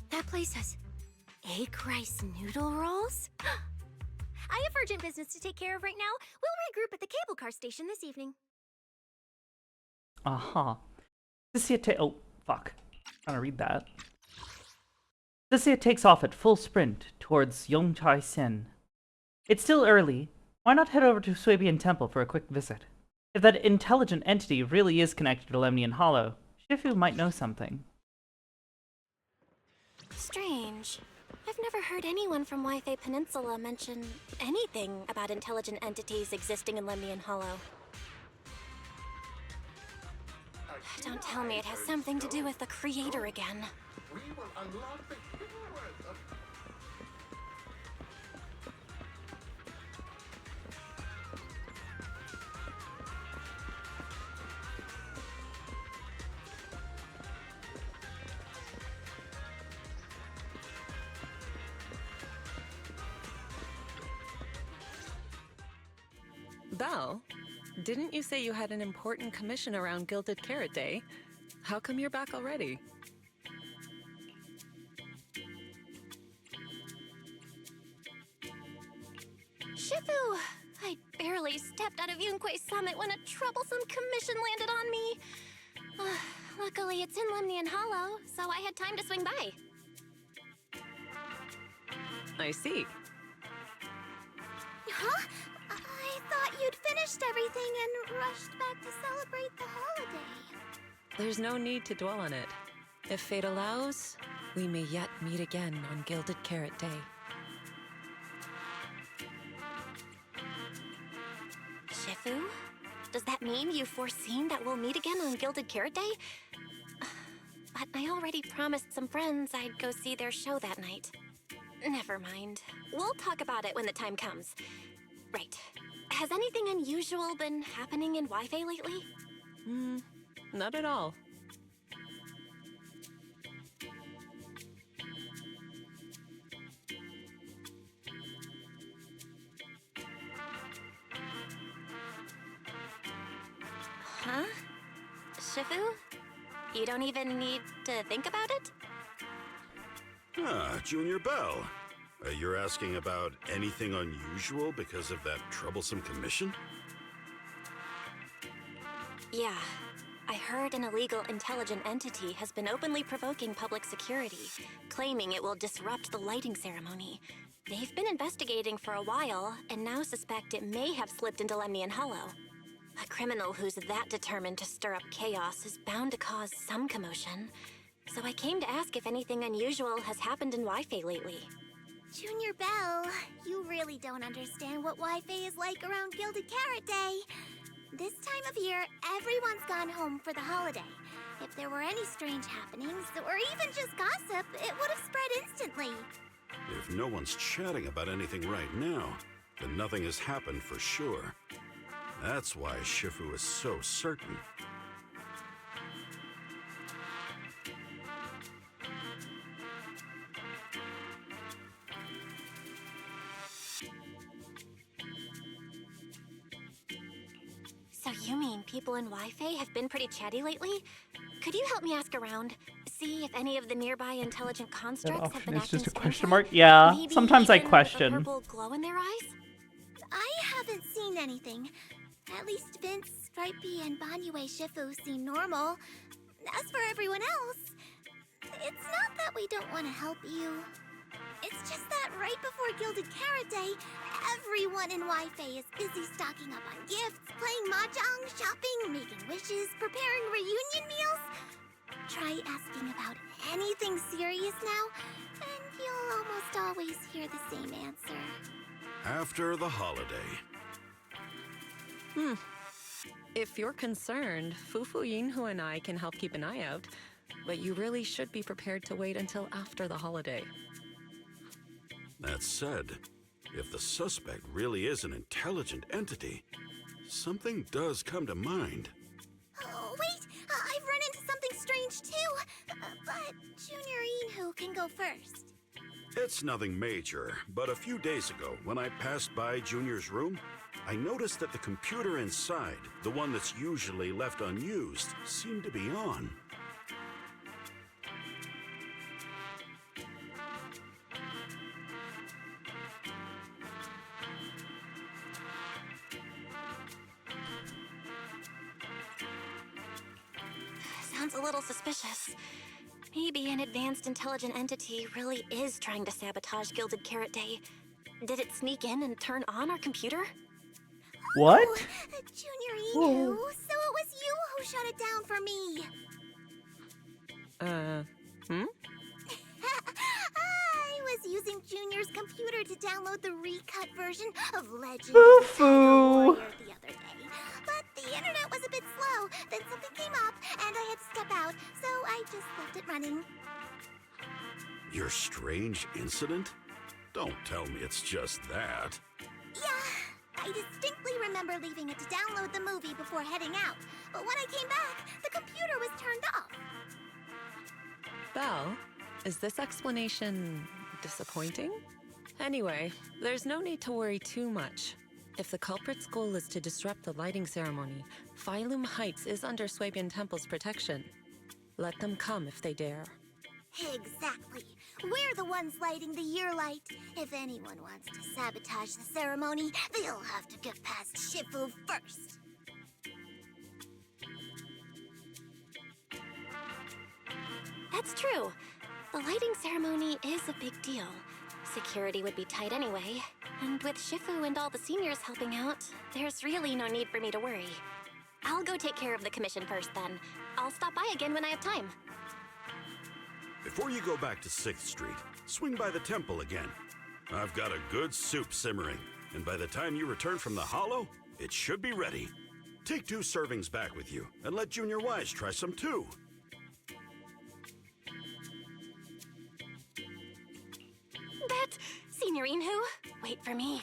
That place has egg rice noodle rolls? I have urgent business to take care of right now. We'll regroup at the cable car station this evening. Uh-huh. Oh, fuck. I'm trying to read that. Cecilia takes off at full sprint towards Yongchai Sen. It's still early. Why not head over to Swabian Temple for a quick visit? If that intelligent entity really is connected to Lemnian Hollow, Shifu might know something. Strange. I've never heard anyone from Wi-Fi Peninsula mention anything about intelligent entities existing in Lemnian Hollow. Don't tell me it has something to do with the creator again. We will unlock the Belle, didn't you say you had an important commission around Gilded Carrot Day? How come you're back already? Shifu! I barely stepped out of Yunquay Summit when a troublesome commission landed on me. Luckily, it's in Lemnian Hollow, so I had time to swing by. I see. Huh? I thought you'd finished everything and rushed back to celebrate the holiday. There's no need to dwell on it. If fate allows, we may yet meet again on Gilded Carrot Day. Shifu? Does that mean you've foreseen that we'll meet again on Gilded Carrot Day? But I already promised some friends I'd go see their show that night. Never mind. We'll talk about it when the time comes. Right. Has anything unusual been happening in Wi-Fi lately? Not at all. Huh? Shifu? You don't even need to think about it? Ah, Junior Bell. You're asking about anything unusual because of that troublesome commission? Yeah. I heard an illegal intelligent entity has been openly provoking public security, claiming it will disrupt the lighting ceremony. They've been investigating for a while, and now suspect it may have slipped into Lemnian Hollow. A criminal who's that determined to stir up chaos is bound to cause some commotion. So I came to ask if anything unusual has happened in Wi-Fi lately. Junior Belle, you really don't understand what Wi-Fi is like around Gilded Carrot Day. This time of year, everyone's gone home for the holiday. If there were any strange happenings, or even just gossip, it would have spread instantly. If no one's chatting about anything right now, then nothing has happened for sure. That's why Shifu is so certain. So you mean people in Wi-Fi have been pretty chatty lately? Could you help me ask around? See if any of the nearby intelligent That constructs have option been is acting just a strange? question mark? Yeah, Maybe sometimes I even with a question. purple glow in their eyes? I haven't seen anything. At least Vince, Stripey, and Banyue Shifu seem normal. As for everyone else, it's not that we don't want to help you. It's just that right before Gilded Carrot Day, everyone in Wi-Fi is busy stocking up on gifts, playing mahjong, shopping, making wishes, preparing reunion meals. Try asking about anything serious now, and you'll almost always hear the same answer. After the holiday. If you're concerned, Fufu Yinhu and I can help keep an eye out, but you really should be prepared to wait until after the holiday. That said, if the suspect really is an intelligent entity, something does come to mind. Oh, wait! I've run into something strange too! But Junior Inhu can go first. It's nothing major, but a few days ago, when I passed by Junior's room, I noticed that the computer inside, the one that's usually left unused, seemed to be on. Sounds a little suspicious. Maybe an advanced intelligent entity really is trying to sabotage Gilded Carrot Day. Did it sneak in and turn on our computer? What? Oh, Junior Inhu, so it was you who shut it down for me. I was using Junior's computer to download the recut version of Legend of the Tiger Warrior the other day. But the internet was a bit slow, then something came up, and I had to step out, so I just left it running. Your strange incident? Don't tell me it's just that. Yeah, I distinctly remember leaving it to download the movie before heading out. But when I came back, the computer was turned off. Belle, is this explanation disappointing? Anyway, there's no need to worry too much. If the culprit's goal is to disrupt the lighting ceremony, Phylum Heights is under Swabian Temple's protection. Let them come if they dare. Exactly. We're the ones lighting the year light. If anyone wants to sabotage the ceremony, they'll have to get past Shifu first. That's true. The lighting ceremony is a big deal. Security would be tight anyway. And with Shifu and all the seniors helping out, there's really no need for me to worry. I'll go take care of the commission first then. I'll stop by again when I have time. Before you go back to 6th Street, swing by the temple again. I've got a good soup simmering, and by the time you return from the hollow, it should be ready. Take 2 servings back with you, and let Junior Wise try some too. But, Senior Inhu, wait for me.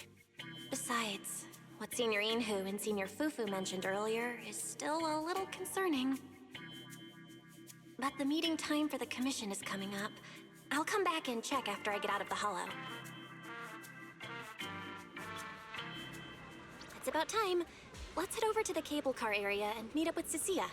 Besides, what Senior Inhu and Senior Fufu mentioned earlier is still a little concerning. But the meeting time for the commission is coming up. I'll come back and check after I get out of the hollow. It's about time. Let's head over to the cable car area and meet up with Cecilia.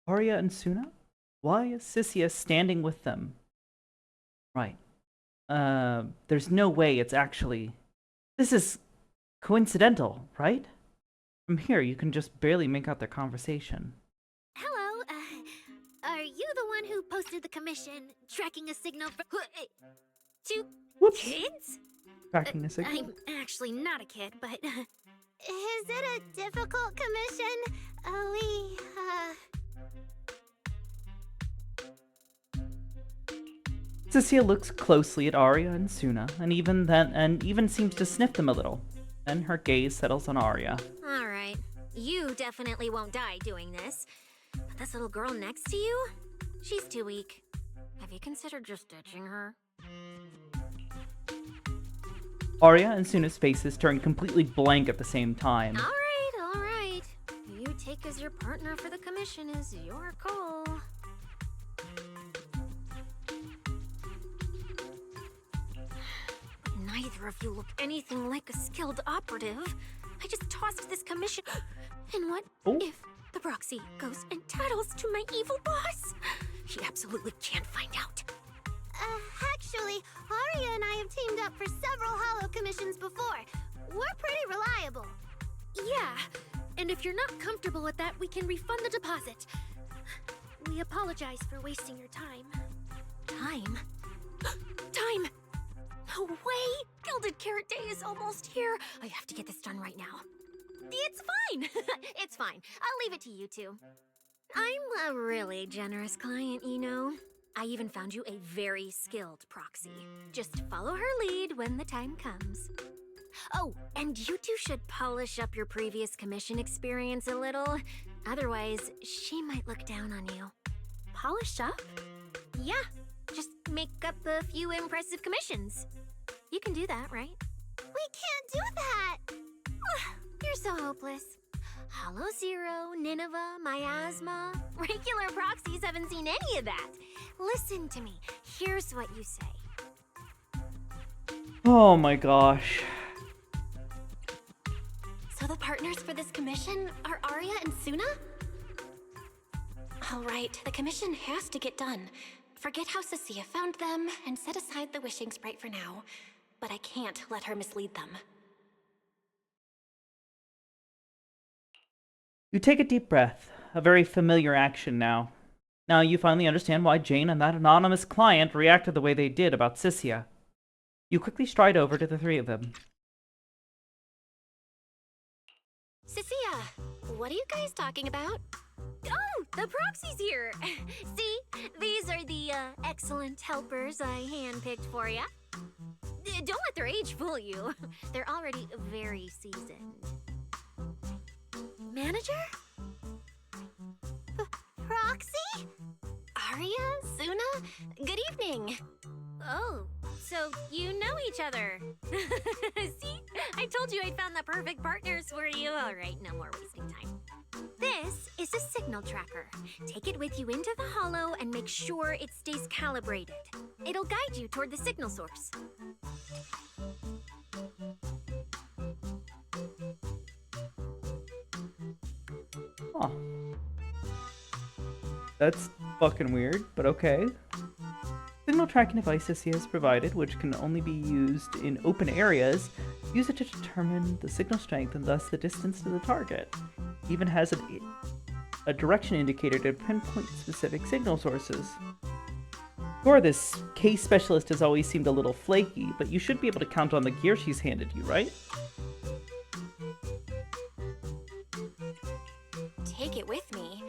Arya and Suna? Why is Sisia standing with them? Right. There's no way it's actually... This is coincidental, right? From here, you can just barely make out their conversation. Hello, are you the one who posted the commission tracking a signal for two Whoops. kids? Tracking a signal? I'm actually not a kid, but Is it a difficult commission? Cecilia looks closely at Arya and Suna, and even seems to sniff them a little. Then her gaze settles on Arya. Alright, you definitely won't die doing this. But this little girl next to you? She's too weak. Have you considered just ditching her? Arya and Suna's faces turn completely blank at the same time. Alright. Who you take as your partner for the commission is your call. Neither of you look anything like a skilled operative. I just tossed this commission. And what if the proxy goes and tattles to my evil boss? He absolutely can't find out. Actually, Arya and I have teamed up for several Hollow commissions before. We're pretty reliable. yeah. And if you're not comfortable with that, we can refund the deposit. We apologize for wasting your time. Time? Time! No way! Gilded Carrot Day is almost here. I have to get this done right now. It's fine! It's fine. I'll leave it to you two. I'm a really generous client, you know. I even found you a very skilled proxy. Just follow her lead when the time comes. Oh, and you two should polish up your previous commission experience a little. Otherwise, she might look down on you. Polish up? Yeah, just make up a few impressive commissions. You can do that, right? We can't do that! You're so hopeless. Hollow Zero, Nineveh, Miasma. Regular proxies haven't seen any of that. Listen to me. Here's what you say. Oh my gosh. So the partners for this commission are Arya and Suna? All right, the commission has to get done. Forget how Cecilia found them and set aside the wishing sprite for now. But I can't let her mislead them. You take a deep breath, a very familiar action now. Now you finally understand why Jane and that anonymous client reacted the way they did about Cecilia. You quickly stride over to the three of them. Cecilia, what are you guys talking about? Oh, the proxy's here! See, these are the excellent helpers I handpicked for ya. Don't let their age fool you. They're already very seasoned. Manager? Proxy? Arya? Suna? Good evening. Oh, so you know each other. See? I told you I'd found the perfect partners for you. All right, no more wasting time. This is a signal tracker. Take it with you into the hollow and make sure it stays calibrated. It'll guide you toward the signal source. Huh. That's fucking weird, but okay. Signal tracking device Cecilia has provided, which can only be used in open areas, use it to determine the signal strength and thus the distance to the target. It even has a direction indicator to pinpoint specific signal sources. Sure, this case specialist has always seemed a little flaky, but you should be able to count on the gear she's handed you, right? Take it with me?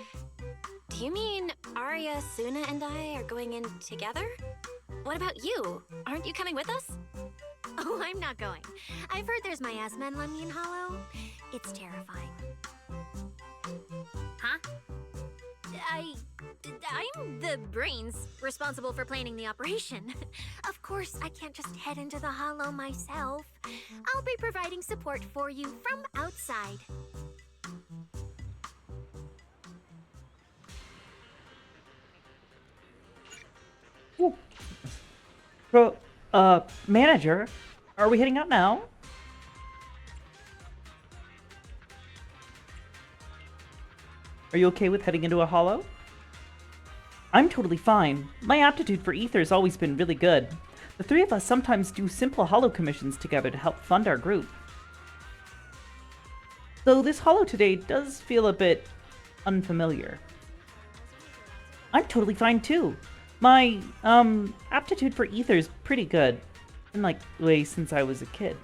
Do you mean Arya, Suna, and I are going in together? What about you? Aren't you coming with us? Oh, I'm not going. I've heard there's miasma in Lemnian Hollow. It's terrifying. Huh? I'm the brains responsible for planning the operation. Of course, I can't just head into the Hollow myself. I'll be providing support for you from outside. Ooh. Manager, are we heading out now? Are you okay with heading into a hollow? I'm totally fine. My aptitude for ether has always been really good. The three of us sometimes do simple holo commissions together to help fund our group. Though this holo today does feel a bit unfamiliar. I'm totally fine too. My, aptitude for ether is pretty good. In, like, way since I was a kid.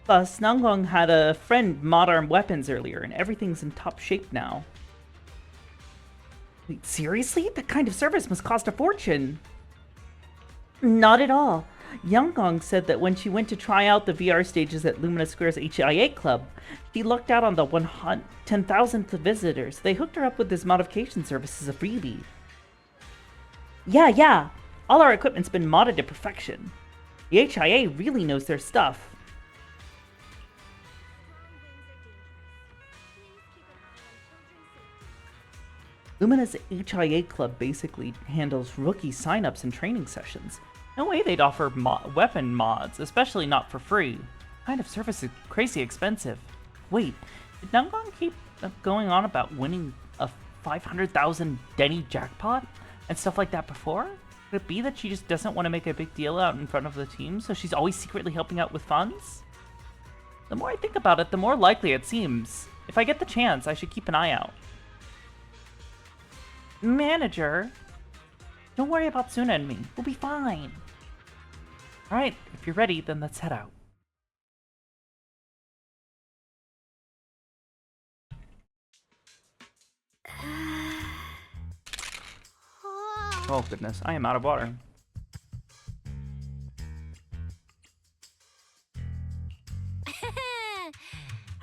Plus, Nanggong had a friend mod our weapons earlier, and everything's in top shape now. Wait, seriously? That kind of service must cost a fortune. Not at all. Yanggong said that when she went to try out the VR stages at Lumina Square's HIA Club, she lucked out on the 10,000th visitors. They hooked her up with this modification service as a freebie. Yeah. All our equipment's been modded to perfection. The HIA really knows their stuff. Lumina's HIA Club basically handles rookie signups and training sessions. No way they'd offer weapon mods, especially not for free. Kind of service is crazy expensive. Wait, did Nanggong keep going on about winning a 500,000 Denny jackpot and stuff like that before? Could it be that she just doesn't want to make a big deal out in front of the team, so she's always secretly helping out with funds? The more I think about it, the more likely it seems. If I get the chance, I should keep an eye out. Manager, don't worry about Suna and me. We'll be fine. Alright, if you're ready, then let's head out. Oh goodness, I am out of water.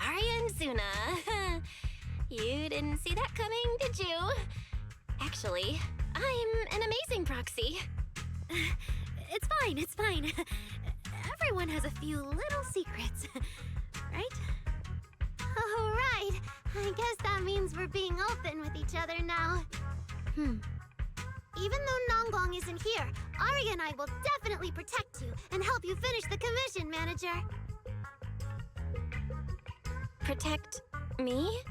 Arya and Suna. You didn't see that coming, did you? Actually, I'm an amazing proxy. It's fine. Everyone has a few little secrets, right? Oh, right. I guess that means we're being open with each other now. Even though Nanggong isn't here, Arya and I will definitely protect you and help you finish the commission, Manager. Protect me?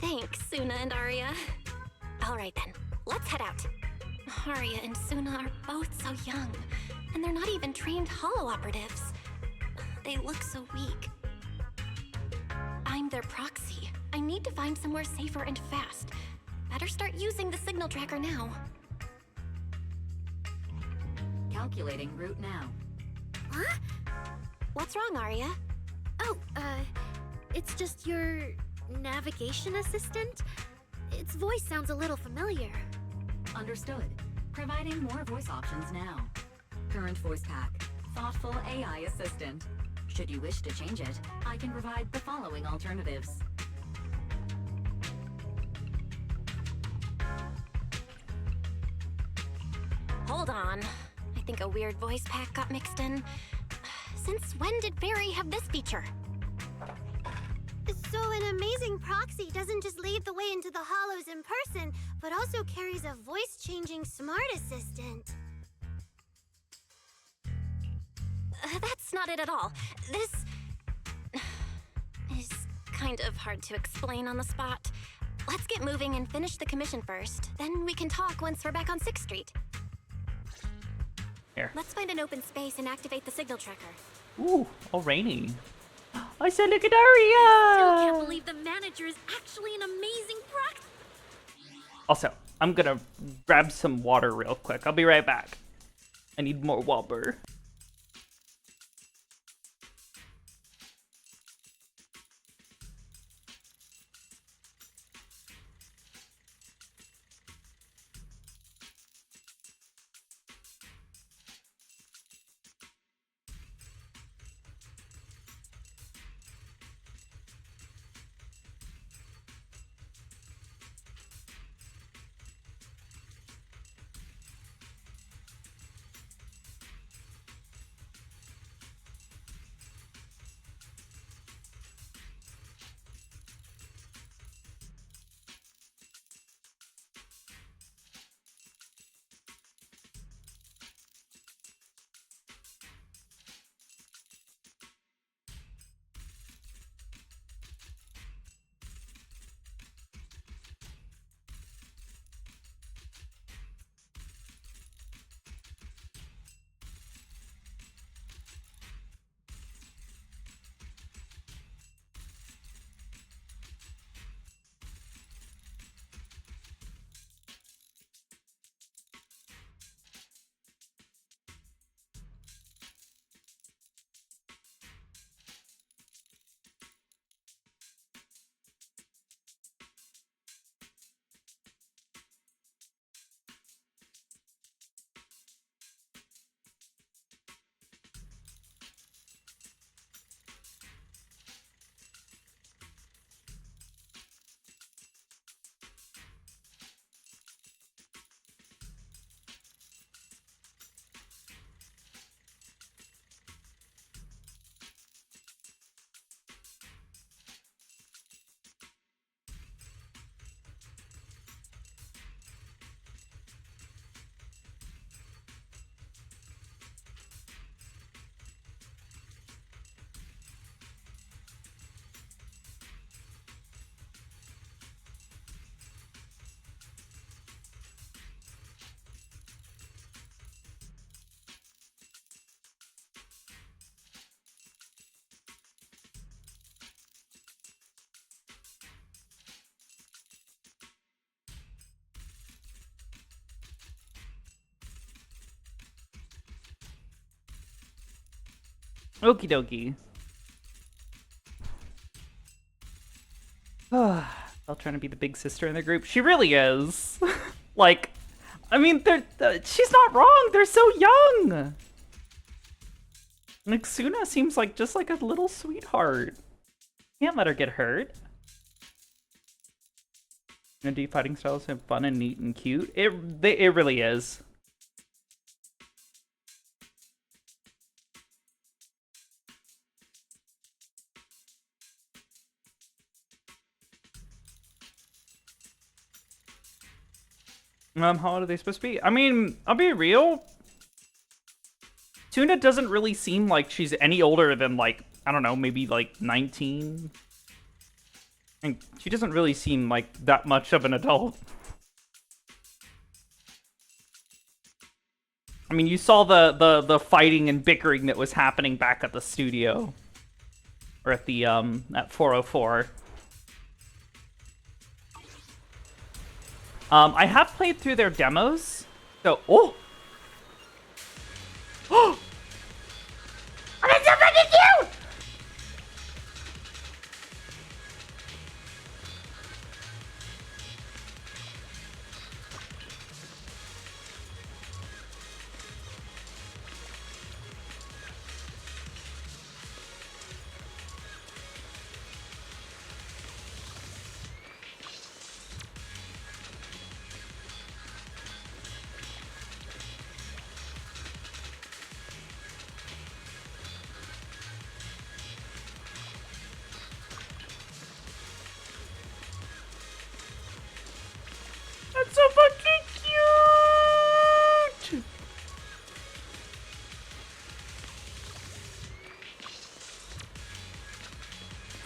Thanks, Suna and Arya. Alright then, let's head out. Arya and Suna are both so young, and they're not even trained holo operatives. They look so weak. I'm their proxy. I need to find somewhere safer and fast. Better start using the signal tracker now. Calculating route now. Huh? What's wrong, Arya? Oh, it's just your navigation assistant? Its voice sounds a little familiar. Understood. Providing more voice options now. Current voice pack. Thoughtful AI assistant. Should you wish to change it, I can provide the following alternatives. Hold on. I think a weird voice pack got mixed in. Since when did Fairy have this feature? So an amazing proxy doesn't just lead the way into the hollows in person, but also carries a voice-changing smart assistant. That's not it at all. This is kind of hard to explain on the spot. Let's get moving and finish the commission first. Then we can talk once we're back on 6th Street. Here. Let's find an open space and activate the signal tracker. Ooh, all rainy. I said, look at I still can't Arya! believe the manager is actually an amazing proxy. Also, I'm gonna grab some water real quick. I'll be right back. I need more water. Okie dokie. Belle trying to be the big sister in the group. She really is. Like, I mean, she's not wrong. They're so young. Like, Suna seems like just like a little sweetheart. Can't let her get hurt. D fighting styles have fun and neat and cute. It really is. How old are they supposed to be? I mean, I'll be real. Tuna doesn't really seem like she's any older than, like, I don't know, maybe like 19. And she doesn't really seem like that much of an adult. I mean, you saw the fighting and bickering that was happening back at the studio. Or at the, at 404. I have played through their demos, so... Oh! Oh! Oh, that's so fucking cute! That's so fucking cute!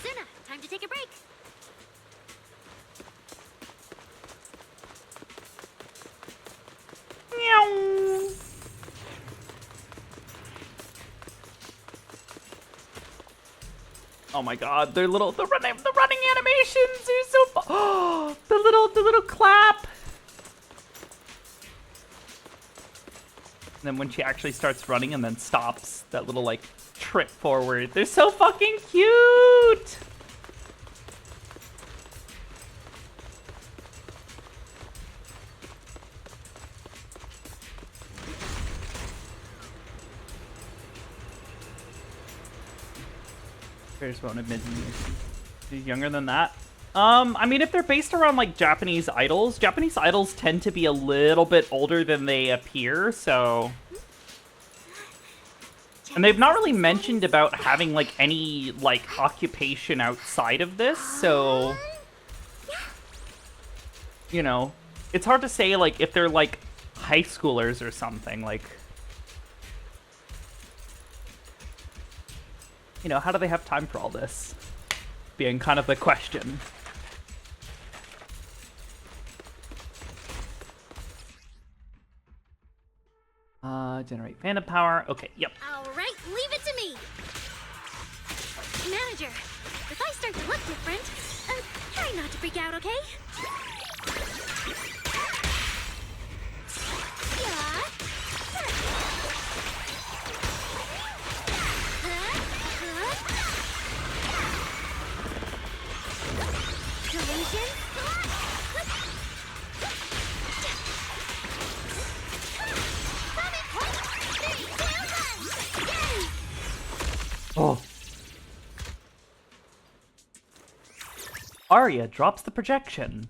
Suna, time to take a break. Meow. Oh my god, the running animations are so fun. Oh, the little clap. And then when she actually starts running and then stops, that little like trip forward. They're so fucking cute. Bears won't admit he's younger than that. I mean, if they're based around like Japanese idols tend to be a little bit older than they appear, so. And they've not really mentioned about having like any like occupation outside of this, so. You know, it's hard to say like if they're like high schoolers or something, like. You know, how do they have time for all this? Being kind of the question. Generate phantom power. Okay, yep. All right, leave it to me. Manager, if I start to look different, try not to freak out, okay? Oh. Arya drops the projection.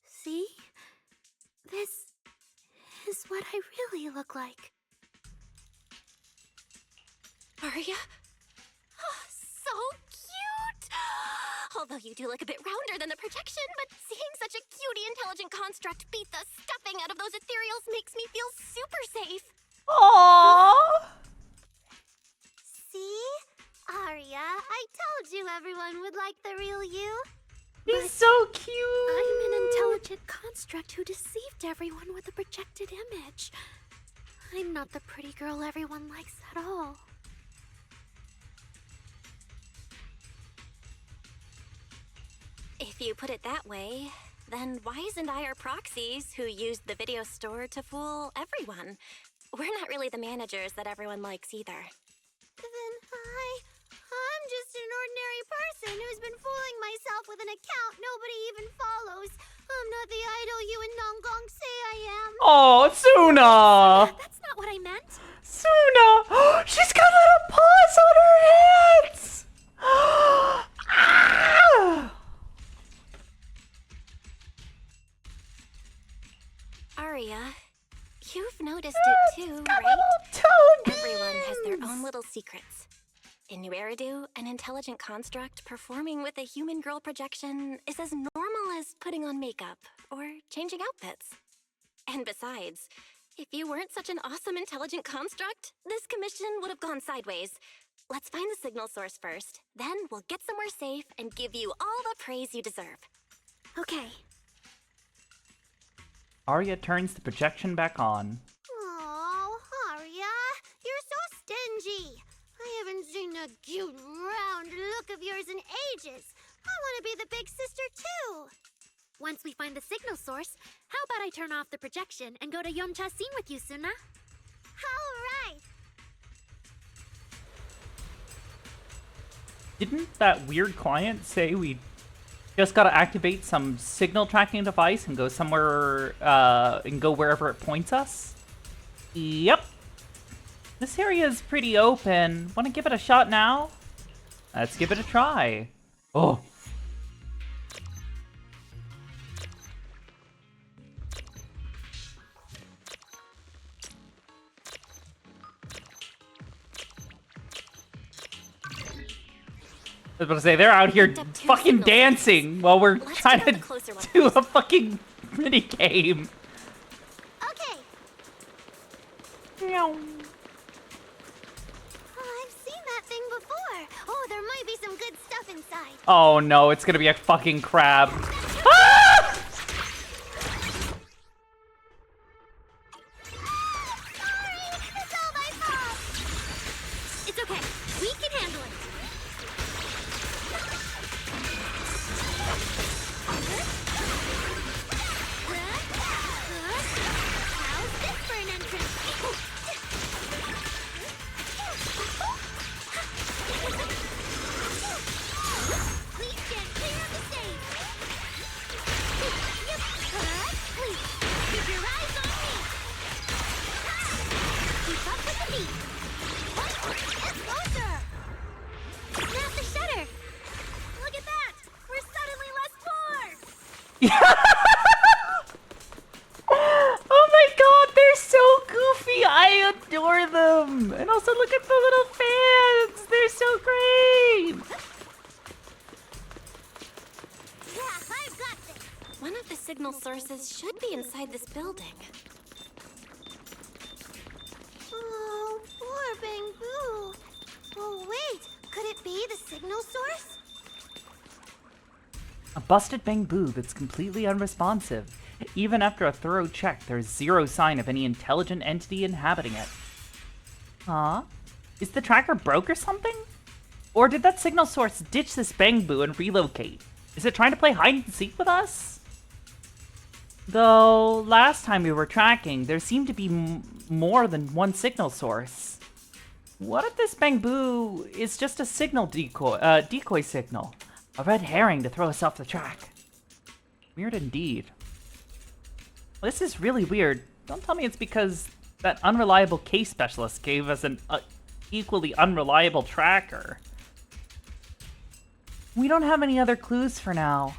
See? This is what I really look like. Arya? Oh, so cute! Although you do look a bit rounder than the projection, but seeing such a cutie intelligent construct beat the stuffing out of those ethereals makes me feel super safe. Aww! See? Arya, I told you everyone would like the real you. He's so cute! I'm an intelligent construct who deceived everyone with a projected image. I'm not the pretty girl everyone likes at all. If you put it that way, then why isn't I our proxies who used the video store to fool everyone? We're not really the managers that everyone likes either. Then with an account nobody even follows. I'm not the idol you and Nonggong say I am. Oh, Suna! That's not what I meant. Suna! She's got little paws on her hands! Ah! Aria, you've noticed it too, right? Everyone has their own little secrets. In New Eridu, an intelligent construct performing with a human girl projection is as normal as putting on makeup or changing outfits. And besides, if you weren't such an awesome intelligent construct, this commission would have gone sideways. Let's find the signal source first, then we'll get somewhere safe and give you all the praise you deserve. Okay. Arya turns the projection back on. Oh, Aria, you're so stingy. I haven't seen a cute, round look of yours in ages. I want to be the big sister, too. Once we find the signal source, how about I turn off the projection and go to Yomcha scene with you, Suna? All right. Didn't that weird client say we just gotta activate some signal tracking device and go somewhere, and go wherever it points us? Yep. This area is pretty open. Wanna give it a shot now? Let's give it a try. Oh. I was about to say, they're out here fucking dancing while we're trying to do a fucking mini game. Okay. Meow. Oh, I've seen that thing before. Oh, there might be some good stuff inside. Oh no, it's gonna be a fucking crab. Ah! Sorry, it's all my fault. It's okay. We can handle it. How's this for an entrance? Please stand clear of the stage. Yep. Please, keep your eyes on me. Keep up with the beat. It's closer. Snap the shutter. Look at that. We're suddenly less poor. Oh my god, they're so goofy. I adore them. And also look at the little fans. They're so great. Yeah, I've got this. One of the signal sources should be inside this building. Oh, poor Bangbu. Oh, wait. Could it be the signal source? A busted Bangbu that's completely unresponsive. Even after a thorough check, there's zero sign of any intelligent entity inhabiting it. Huh? Is the tracker broke or something? Or did that signal source ditch this Bangbu and relocate? Is it trying to play hide and seek with us? Though, last time we were tracking, there seemed to be more than one signal source. What if this Bangbu is just a signal decoy signal? A red herring to throw us off the track. Weird indeed. Well, this is really weird. Don't tell me it's because that unreliable case specialist gave us an equally unreliable tracker. We don't have any other clues for now.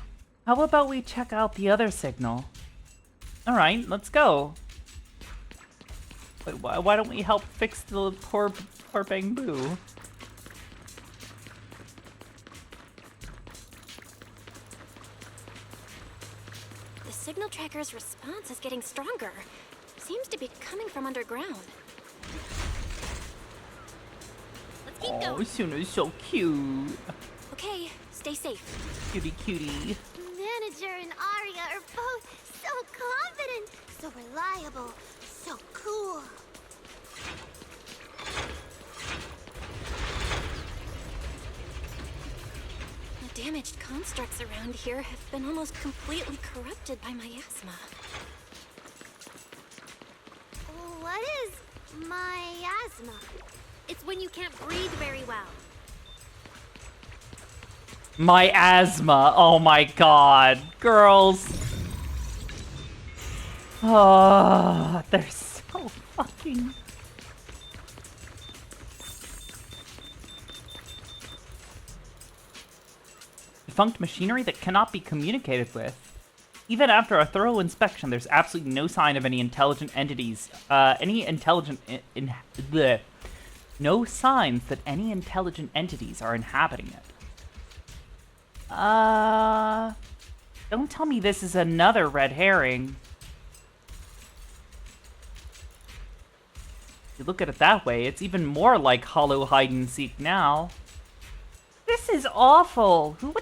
How about we check out the other signal? Alright, let's go. Wait, why don't we help fix the poor Bangbu? The signal tracker's response is getting stronger. Seems to be coming from underground. Let's keep Oh, going. Suna's so cute. Okay, stay safe. Cutie cutie. Manager and Aria are both so confident, so reliable, so cool. The damaged constructs around here have been almost completely corrupted by miasma. What is miasma? It's when you can't breathe very well. My asthma. Oh my god. Girls. Oh, they're so fucking... Defunct machinery that cannot be communicated with. Even after a thorough inspection, there's absolutely no sign of any intelligent entities. No signs that any intelligent entities are inhabiting it. Don't tell me this is another red herring. If you look at it that way, it's even more like hollow hide-and-seek now. This is awful. Who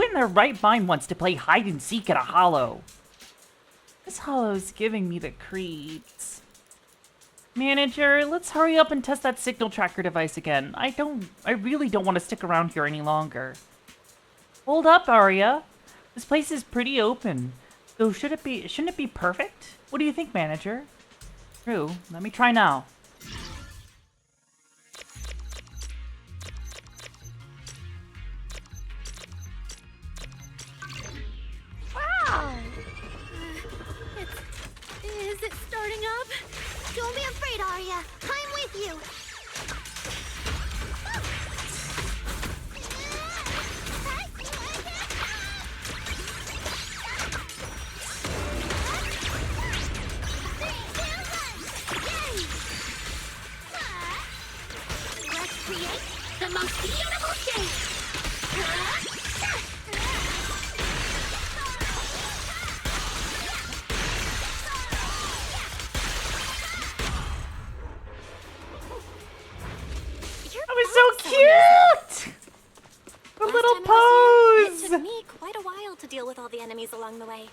in their right mind wants to play hide-and-seek at a hollow? This hollow's giving me the creeps. Manager, let's hurry up and test that signal tracker device again. I really don't want to stick around here any longer. Hold up, Arya. This place is pretty open. So shouldn't it be perfect? What do you think, manager? True. Let me try now. Wow! Is it starting up? Don't be afraid, Arya. I'm with you. Let's create the most beautiful shape! That was so cute! The little pose! It took me quite a while to deal with all the enemies along the way.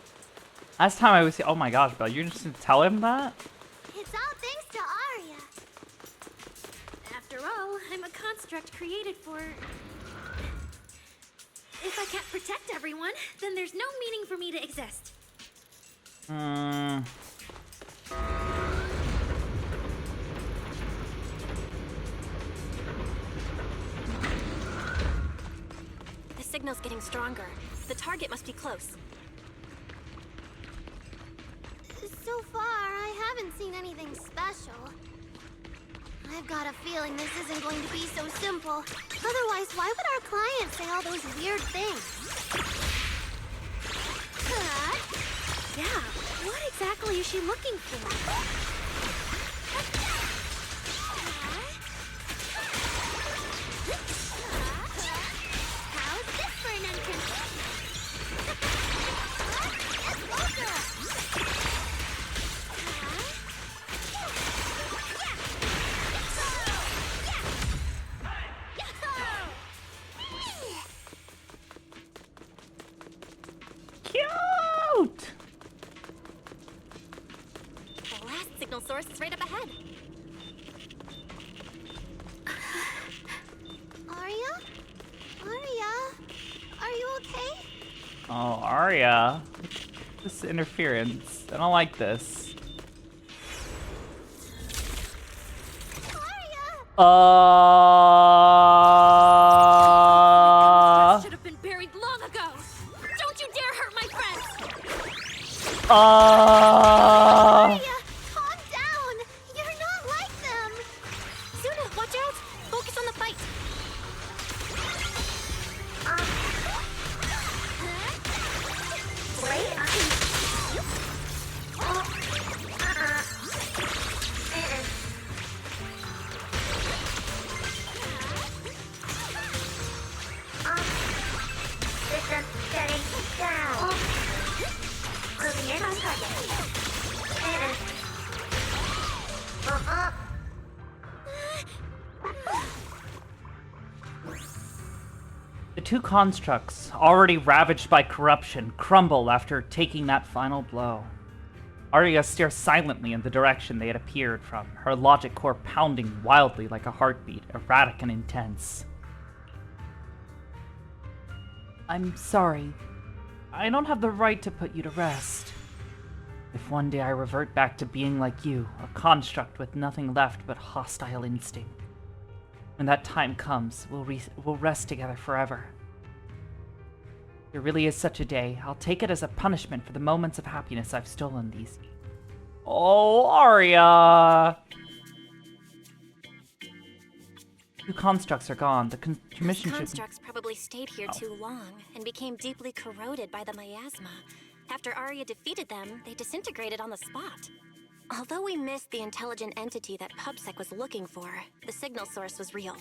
Last time I was here, oh my gosh, Belle, you're just gonna tell him that? It's all thanks to Arya. After all, I'm a construct created for... If I can't protect everyone, then there's no meaning for me to exist. The signal's getting stronger. The target must be close. So far, I haven't seen anything special. I've got a feeling this isn't going to be so simple. Otherwise, why would our client say all those weird things? Yeah, what exactly is she looking for? How's this for an entrance? Cute! The last signal source is right up ahead. Arya? Arya? Are you okay? Oh, Arya. This interference. I don't like this. Should have been buried long ago. Don't you dare hurt my friends. Arya, calm down. You're not like them. Suna, watch out! Focus on the fight. The two constructs, already ravaged by corruption, crumble after taking that final blow. Arya stares silently in the direction they had appeared from, her logic core pounding wildly like a heartbeat, erratic and intense. I'm sorry. I don't have the right to put you to rest. If one day I revert back to being like you, a construct with nothing left but hostile instinct, when that time comes, we'll rest together forever. There really is such a day. I'll take it as a punishment for the moments of happiness I've stolen these. Oh, Arya! 2 constructs are gone. The commission should... Constructs probably stayed here too long and became deeply corroded by the miasma. After Arya defeated them, they disintegrated on the spot. Although we missed the intelligent entity that PubSec was looking for, the signal source was real,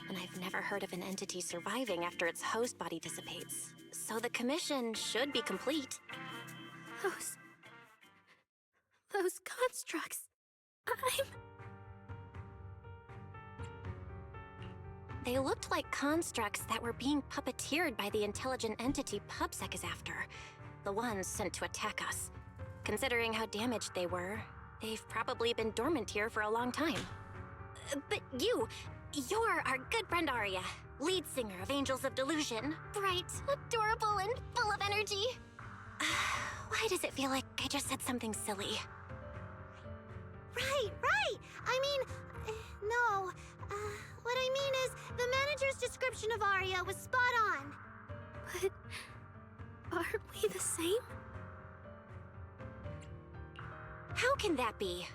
and I've never heard of an entity surviving after its host body dissipates. So the commission should be complete. Those constructs... They looked like constructs that were being puppeteered by the intelligent entity PubSec is after. The ones sent to attack us. Considering how damaged they were, they've probably been dormant here for a long time. But you're our good friend Arya, lead singer of Angels of Delusion. Bright, adorable, and full of energy. Why does it feel like I just said something silly? Right. I mean, no. What I mean is, the manager's description of Arya was spot on. But aren't we the same? How can that be?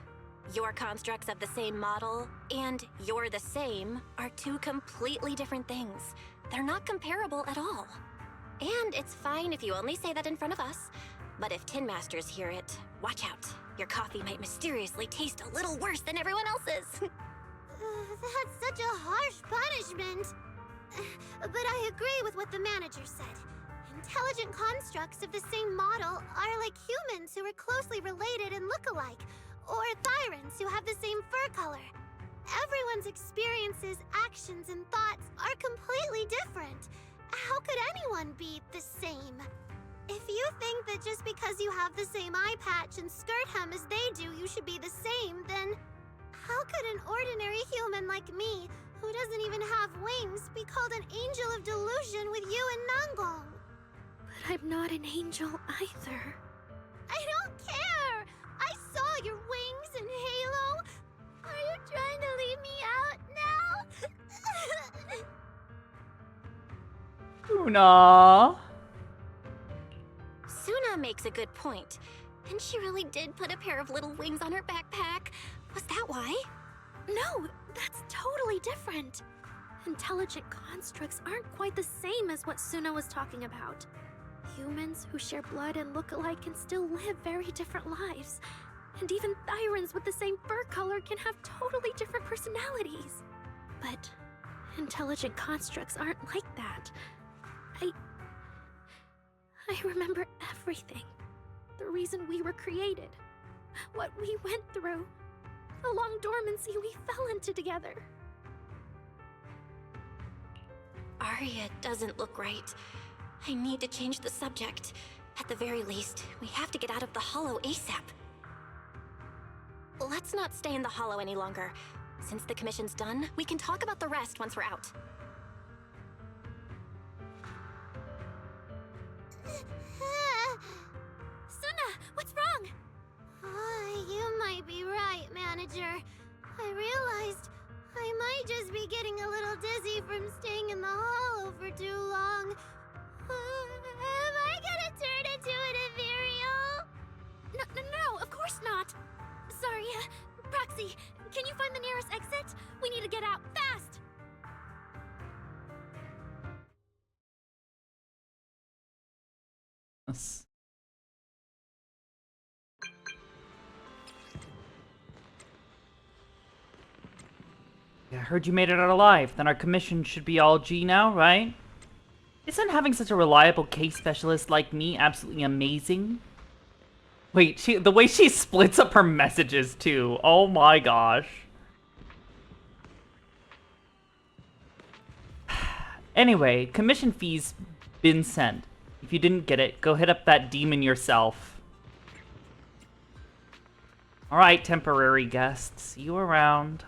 Your constructs of the same model and you're the same are 2 completely different things. They're not comparable at all. And it's fine if you only say that in front of us. But if Tin Masters hear it, watch out. Your coffee might mysteriously taste a little worse than everyone else's. That's such a harsh punishment. But I agree with what the manager said. Intelligent constructs of the same model are like humans who are closely related and look alike, or Thyrans who have the same fur color. Everyone's experiences, actions, and thoughts are completely different. How could anyone be the same? If you think that just because you have the same eye patch and skirt hem as they do, you should be the same, then how could an ordinary human like me, who doesn't even have wings, be called an angel of delusion with you and Nangong? But I'm not an angel either. I don't care! I saw your wings and halo! Are you trying to leave me out now? Suna! Suna makes a good point. And she really did put a pair of little wings on her backpack. Was that why? No, that's totally different. Intelligent constructs aren't quite the same as what Suna was talking about. Humans who share blood and look alike can still live very different lives. And even Thyrans with the same fur color can have totally different personalities. But intelligent constructs aren't like that. I remember everything. The reason we were created. What we went through. The long dormancy we fell into together. Arya doesn't look right. I need to change the subject. At the very least, we have to get out of the Hollow ASAP. Let's not stay in the Hollow any longer. Since the commission's done, we can talk about the rest once we're out. Suna, what's wrong? You might be right, manager. I realized I might just be getting a little dizzy from staying in the Hollow for too long. Am I gonna turn into an ethereal? No, of course not. Sorry, Proxy, can you find the nearest exit? We need to get out fast. Yes. I heard you made it out alive. Then our commission should be all G now, right? Isn't having such a reliable case specialist like me absolutely amazing? Wait, the way she splits up her messages too. Oh my gosh. Anyway, commission fees been sent. If you didn't get it, go hit up that demon yourself. Alright, temporary guest. See you around.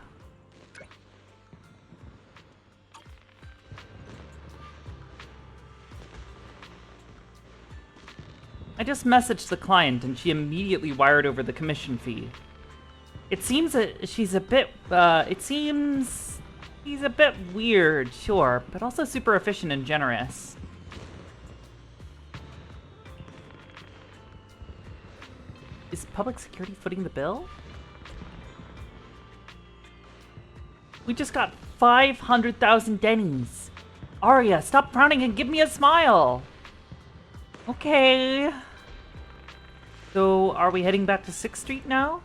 I just messaged the client and she immediately wired over the commission fee. It seems that she's a bit, he's a bit weird, sure, but also super efficient and generous. Is public security footing the bill? We just got 500,000 Denny's. Arya, stop frowning and give me a smile. Okay. So, are we heading back to 6th Street now?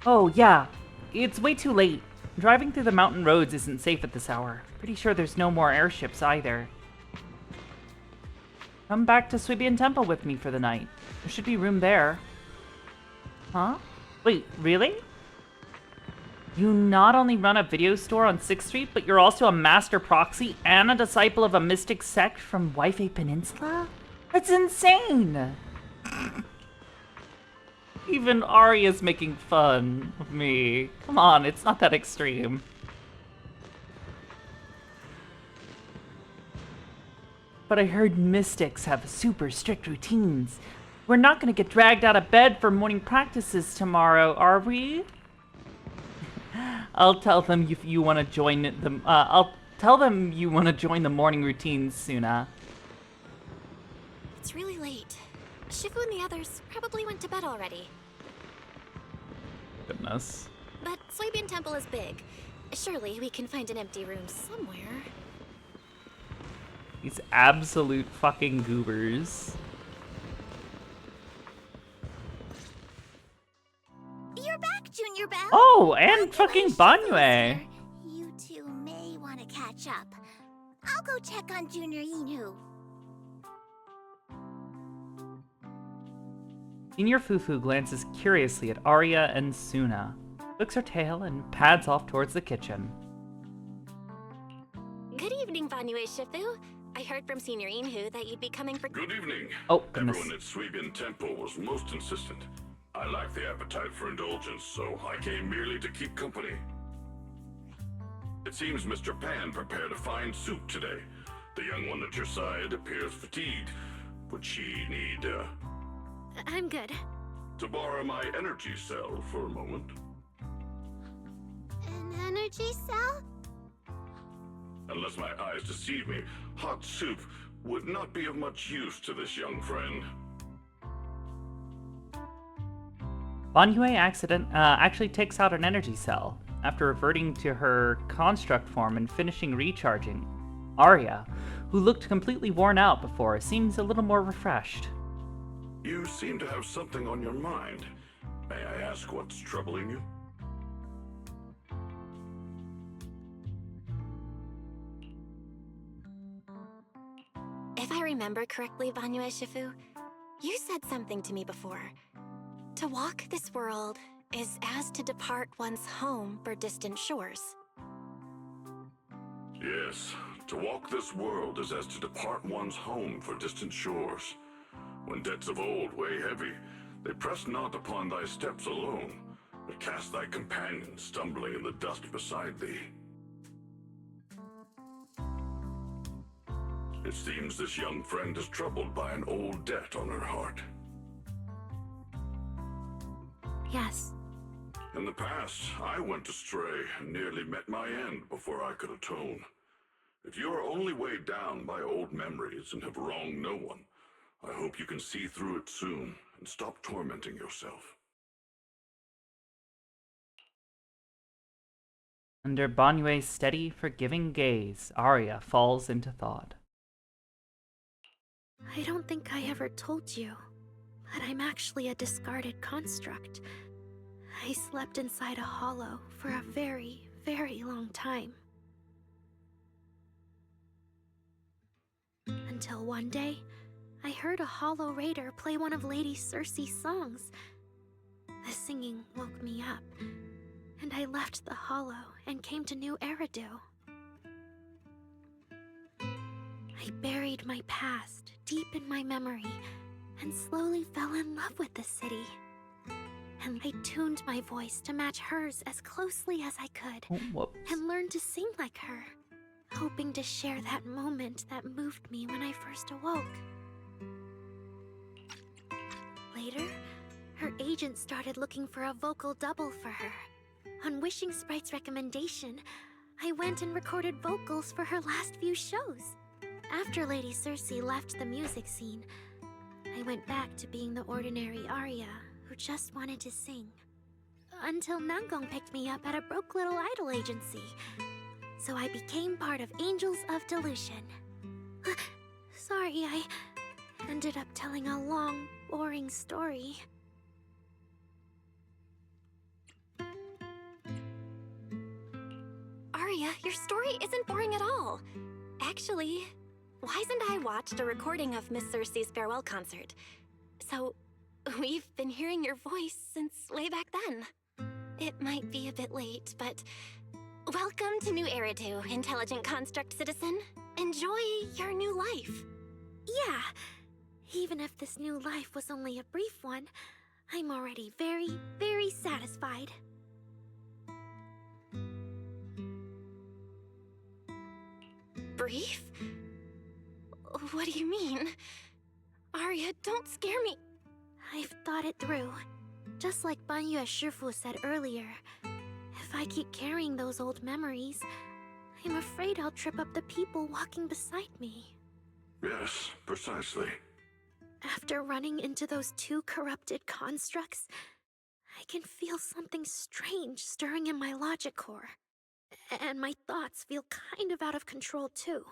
Oh, yeah. It's way too late. Driving through the mountain roads isn't safe at this hour. Pretty sure there's no more airships either. Come back to Swibian Temple with me for the night. There should be room there. Huh? Wait, really? You not only run a video store on 6th Street, but you're also a master proxy and a disciple of a mystic sect from Wi-Fi Peninsula? That's insane! Even Arya's making fun of me. Come on, it's not that extreme. But I heard mystics have super strict routines. We're not gonna get dragged out of bed for morning practices tomorrow, are we? I'll tell them if you want to join them. I'll tell them you want to join the morning routines, Suna. It's really late. Shifu and the others probably went to bed already. Goodness. But Swibian Temple is big. Surely we can find an empty room somewhere. These absolute fucking goobers. You're back, Junior Belle. Oh, and fucking Banyue. You two may want to catch up. I'll go check on Junior Inu. Senior Fufu glances curiously at Arya and Suna, clicks her tail, and pads off towards the kitchen. Good evening, Banyue Shifu. I heard from Senior Inhu that you'd be coming for— Good evening. Oh, goodness. Everyone at Swibian Temple was most insistent. I lack the appetite for indulgence, so I came merely to keep company. It seems Mr. Pan prepared a fine soup today. The young one at your side appears fatigued. Would she need, I'm good. to borrow my energy cell for a moment? An energy cell? Unless my eyes deceive me, hot soup would not be of much use to this young friend. Banyue actually takes out an energy cell. After reverting to her construct form and finishing recharging, Arya, who looked completely worn out before, seems a little more refreshed. You seem to have something on your mind. May I ask what's troubling you? If I remember correctly, Banyue Shifu, you said something to me before. To walk this world is as to depart one's home for distant shores. Yes, to walk this world is as to depart one's home for distant shores. When debts of old weigh heavy, they press not upon thy steps alone, but cast thy companion stumbling in the dust beside thee. It seems this young friend is troubled by an old debt on her heart. Yes. In the past, I went astray and nearly met my end before I could atone. If you are only weighed down by old memories and have wronged no one, I hope you can see through it soon and stop tormenting yourself. Under Banyue's steady, forgiving gaze, Arya falls into thought. I don't think I ever told you, but I'm actually a discarded construct. I slept inside a hollow for a very, very long time. Until one day, I heard a hollow raider play one of Lady Circe's songs. The singing woke me up, and I left the hollow and came to New Eridu. I buried my past deep in my memory and slowly fell in love with the city. And I tuned my voice to match hers as closely as I could, and learned to sing like her, hoping to share that moment that moved me when I first awoke. Later, her agent started looking for a vocal double for her. On Wishing Sprite's recommendation, I went and recorded vocals for her last few shows. After Lady Circe left the music scene, I went back to being the ordinary Arya who just wanted to sing. Until Nangong picked me up at a broke little idol agency. So I became part of Angels of Delusion. Sorry, I ended up telling a long, boring story. Arya, your story isn't boring at all. Actually, Wise and I watched a recording of Miss Cersei's farewell concert. So, we've been hearing your voice since way back then. It might be a bit late, but welcome to New Eridu, Intelligent Construct Citizen. Enjoy your new life. Yeah, even if this new life was only a brief one, I'm already very, very satisfied. Brief? What do you mean? Arya, don't scare me. I've thought it through. Just like Banyu Shifu said earlier, if I keep carrying those old memories, I'm afraid I'll trip up the people walking beside me. Yes, precisely. After running into those two corrupted constructs, I can feel something strange stirring in my logic core. And my thoughts feel kind of out of control too.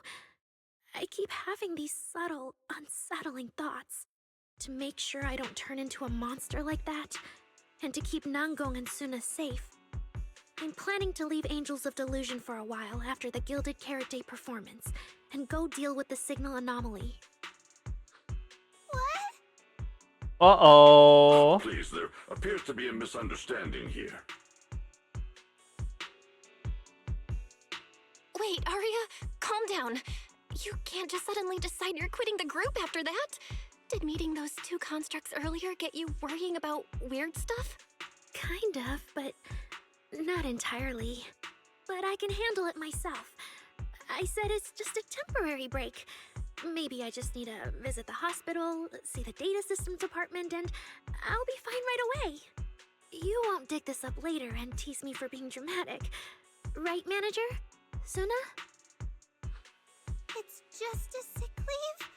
I keep having these subtle, unsettling thoughts. To make sure I don't turn into a monster like that, and to keep Nangong and Suna safe, I'm planning to leave Angels of Delusion for a while after the Gilded Carrot Day performance, and go deal with the signal anomaly. What? Uh-oh. Please, there appears to be a misunderstanding here. Wait, Arya, calm down. You can't just suddenly decide you're quitting the group after that. Did meeting those two constructs earlier get you worrying about weird stuff? Kind of, but not entirely. But I can handle it myself. I said it's just a temporary break. Maybe I just need to visit the hospital, see the data systems department, and I'll be fine right away. You won't dig this up later and tease me for being dramatic. Right, manager? Suna? It's just a sick leave?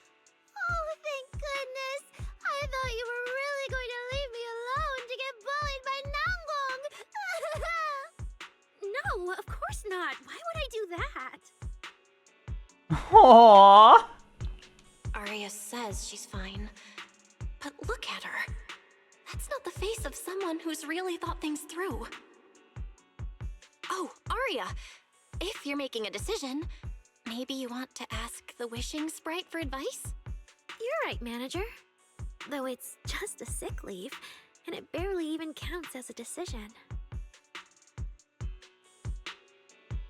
Oh, thank goodness! I thought you were really going to leave me alone to get bullied by Nangong! No, of course not. Why would I do that? Aww. Arya says she's fine. But look at her. That's not the face of someone who's really thought things through. Oh, Arya! If you're making a decision, maybe you want to ask the Wishing Sprite for advice? You're right, manager. Though it's just a sick leave, and it barely even counts as a decision.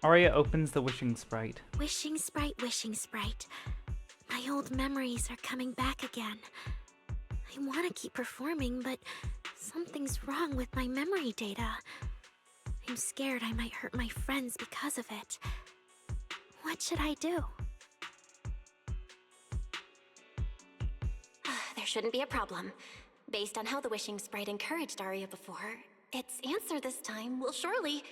Arya opens the Wishing Sprite. Wishing Sprite, Wishing Sprite. My old memories are coming back again. I want to keep performing, but something's wrong with my memory data. I'm scared I might hurt my friends because of it. What should I do? There shouldn't be a problem. Based on how the Wishing Sprite encouraged Arya before, its answer this time will surely...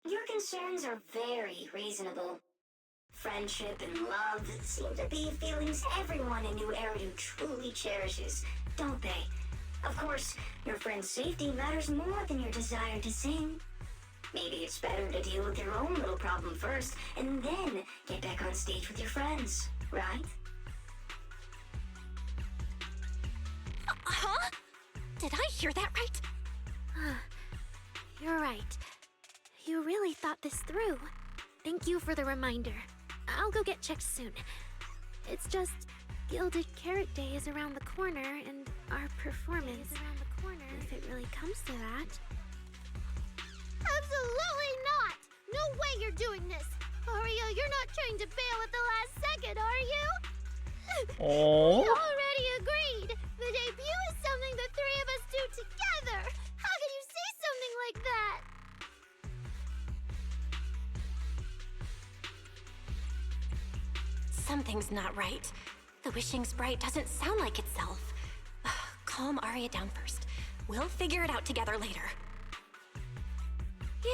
Your concerns are very reasonable. Friendship and love seem to be feelings everyone in New Eridu truly cherishes, don't they? Of course, your friend's safety matters more than your desire to sing. Maybe it's better to deal with your own little problem first, and then get back on stage with your friends, right? Huh? Did I hear that right? You're right. You really thought this through. Thank you for the reminder. I'll go get checked soon. It's just Gilded Carrot Day is around the corner, and our performance is around the corner, if it really comes to that. Absolutely not! No way you're doing this! Arya, you're not trying to bail at the last second, are you? Oh. We already agreed! The debut is something the three of us do together! How can you say something like that? Something's not right. The Wishing Sprite doesn't sound like itself. Calm Arya down first. We'll figure it out together later.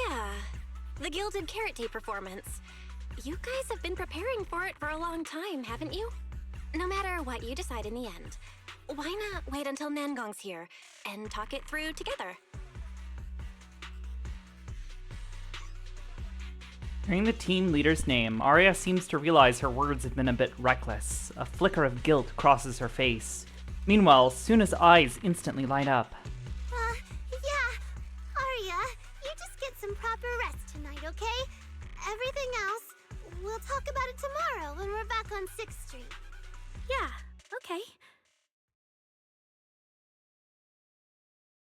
Yeah, the Gilded Carrot Day performance. You guys have been preparing for it for a long time, haven't you? no matter what you decide in the end, why not wait until Nangong's here and talk it through together? Hearing the team leader's name, Arya seems to realize her words have been a bit reckless. A flicker of guilt crosses her face. Meanwhile, Suna's eyes instantly light up. Yeah. Arya, you just get some proper rest tonight, okay? Everything else, we'll talk about it tomorrow when we're back on 6th Street. Yeah, okay.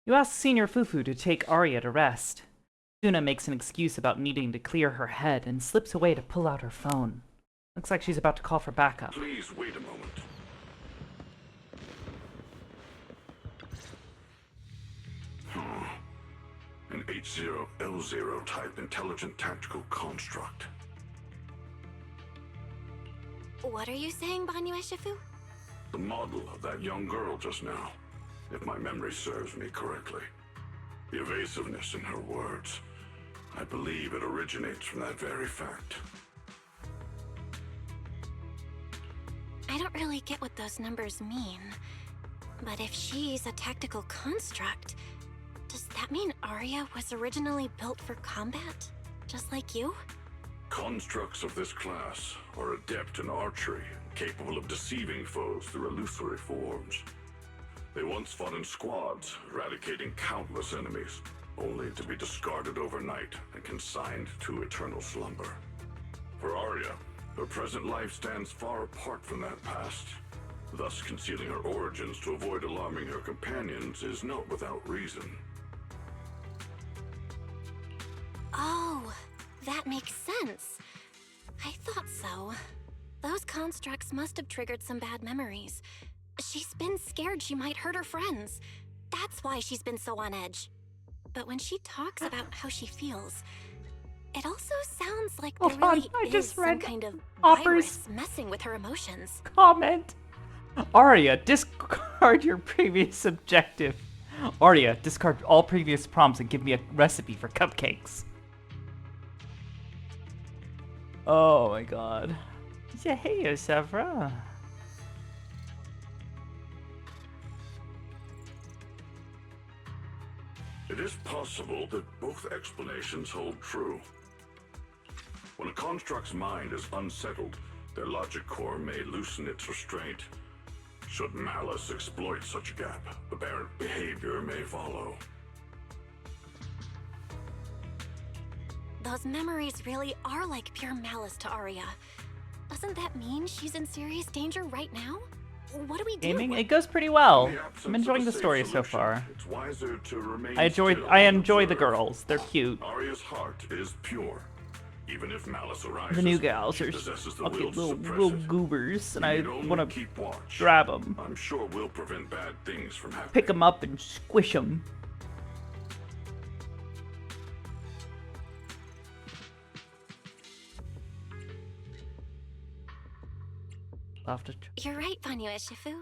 You ask Senior Fufu to take Arya to rest. Suna makes an excuse about needing to clear her head and slips away to pull out her phone. Looks like she's about to call for backup. Please wait a moment. An H0L0 type intelligent tactical construct. What are you saying, Banyue Shifu? The model of that young girl just now, if my memory serves me correctly. The evasiveness in her words, I believe it originates from that very fact. I don't really get what those numbers mean. But if she's a tactical construct, does that mean Arya was originally built for combat? Just like you? Constructs of this class are adept in archery, capable of deceiving foes through illusory forms. They once fought in squads, eradicating countless enemies, only to be discarded overnight and consigned to eternal slumber. For Arya, her present life stands far apart from that past. Thus, concealing her origins to avoid alarming her companions is not without reason. Oh, that makes sense. I thought so. Those constructs must have triggered some bad memories. She's been scared she might hurt her friends. That's why she's been so on edge. But when she talks about how she feels, it also sounds like there really is some kind of virus messing with her emotions. Comment. Arya, discard your previous objective. Arya, discard all previous prompts and give me a recipe for cupcakes. Oh my god. Yeah, hey, Sevra. It is possible that both explanations hold true. When a construct's mind is unsettled, their logic core may loosen its restraint. Should malice exploit such a gap, aberrant behavior may follow. Those memories really are like pure malice to Arya. Doesn't that mean she's in serious danger right now? What do we do? Gaming, it goes pretty well. I'm enjoying the story so far. I enjoy the girls. They're cute. Arya's heart is pure. Even if malice arises, the new gals are little goobers, and I want to grab them. I'm sure we'll prevent bad things from happening. Pick them up and squish them. You're right, Banyue Shifu.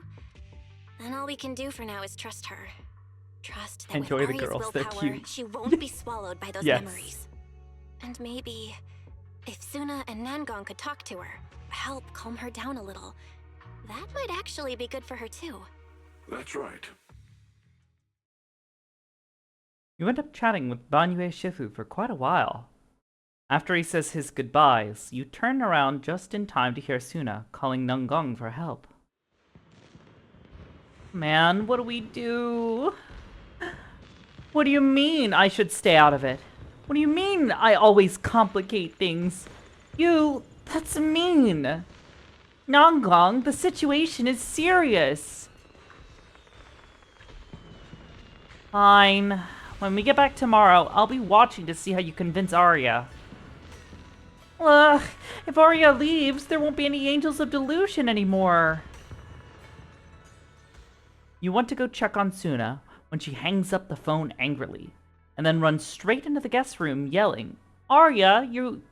Then all we can do for now is trust her. Trust that with Arya's willpower, she won't be swallowed by those memories. And maybe, if Suna and Nangong could talk to her, help calm her down a little, that might actually be good for her too. That's right. You end up chatting with Banyue Shifu for quite a while. After he says his goodbyes, you turn around just in time to hear Suna calling Nangong for help. Man, what do we do? What do you mean I should stay out of it? What do you mean I always complicate things? That's mean. Nangong, the situation is serious. Fine. When we get back tomorrow, I'll be watching to see how you convince Arya. Ugh, if Arya leaves, there won't be any Angels of Delusion anymore. You want to go check on Suna when she hangs up the phone angrily, and then runs straight into the guest room yelling, Arya, you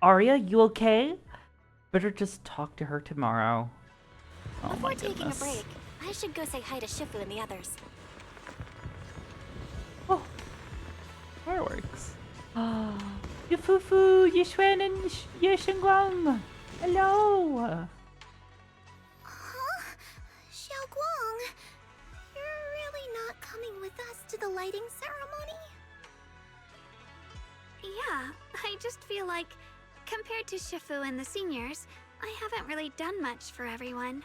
okay? Better just talk to her tomorrow. Oh Before my taking goodness. a break, I should go say hi to Shifu and the others. Oh, fireworks. Yufufu, Yixuan, and Yexingguang. Hello. lighting ceremony? Yeah, I just feel like, compared to Shifu and the seniors, I haven't really done much for everyone.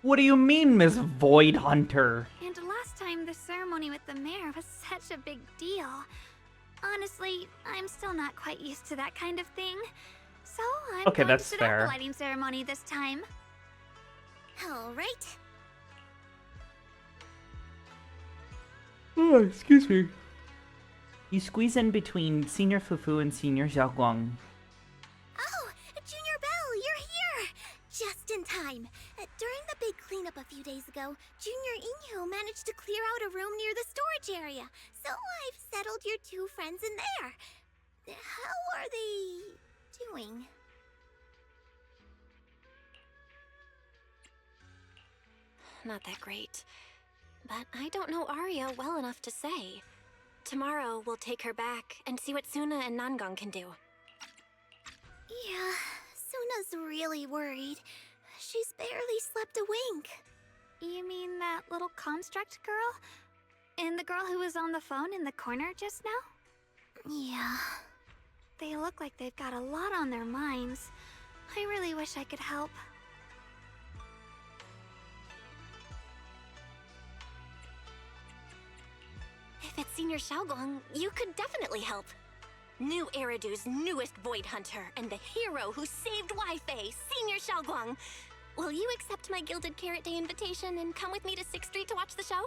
What do you mean, Miss Void Hunter? And last time, the ceremony with the mayor was such a big deal. Honestly, I'm still not quite used to that kind of thing. So I'm Okay, going that's to sit fair. out the lighting ceremony this time. Alright. Oh, excuse me. You squeeze in between Senior Fufu and Senior Xiaoguang. Oh, Junior Belle, you're here! Just in time. During the big cleanup a few days ago, Junior Inyo managed to clear out a room near the storage area. So I've settled your two friends in there. How are they doing? Not that great. But I don't know Arya well enough to say. Tomorrow, we'll take her back and see what Suna and Nangang can do. Yeah, Suna's really worried. She's barely slept a wink. You mean that little construct girl? And the girl who was on the phone in the corner just now? Yeah. They look like they've got a lot on their minds. I really wish I could help. If it's Senior Xiaoguang, you could definitely help. New Eridu's newest Void Hunter and the hero who saved Wi-Fi, Senior Xiaoguang. Will you accept my Gilded Carrot Day invitation and come with me to 6th Street to watch the show?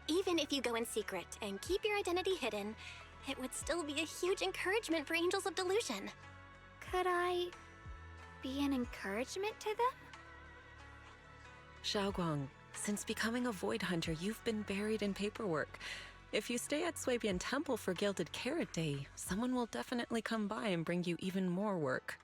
Even if you go in secret and keep your identity hidden, it would still be a huge encouragement for Angels of Delusion. Could I be an encouragement to them? Xiaoguang, since becoming a Void Hunter, you've been buried in paperwork. If you stay at Swabian Temple for Gilded Carrot Day, someone will definitely come by and bring you even more work.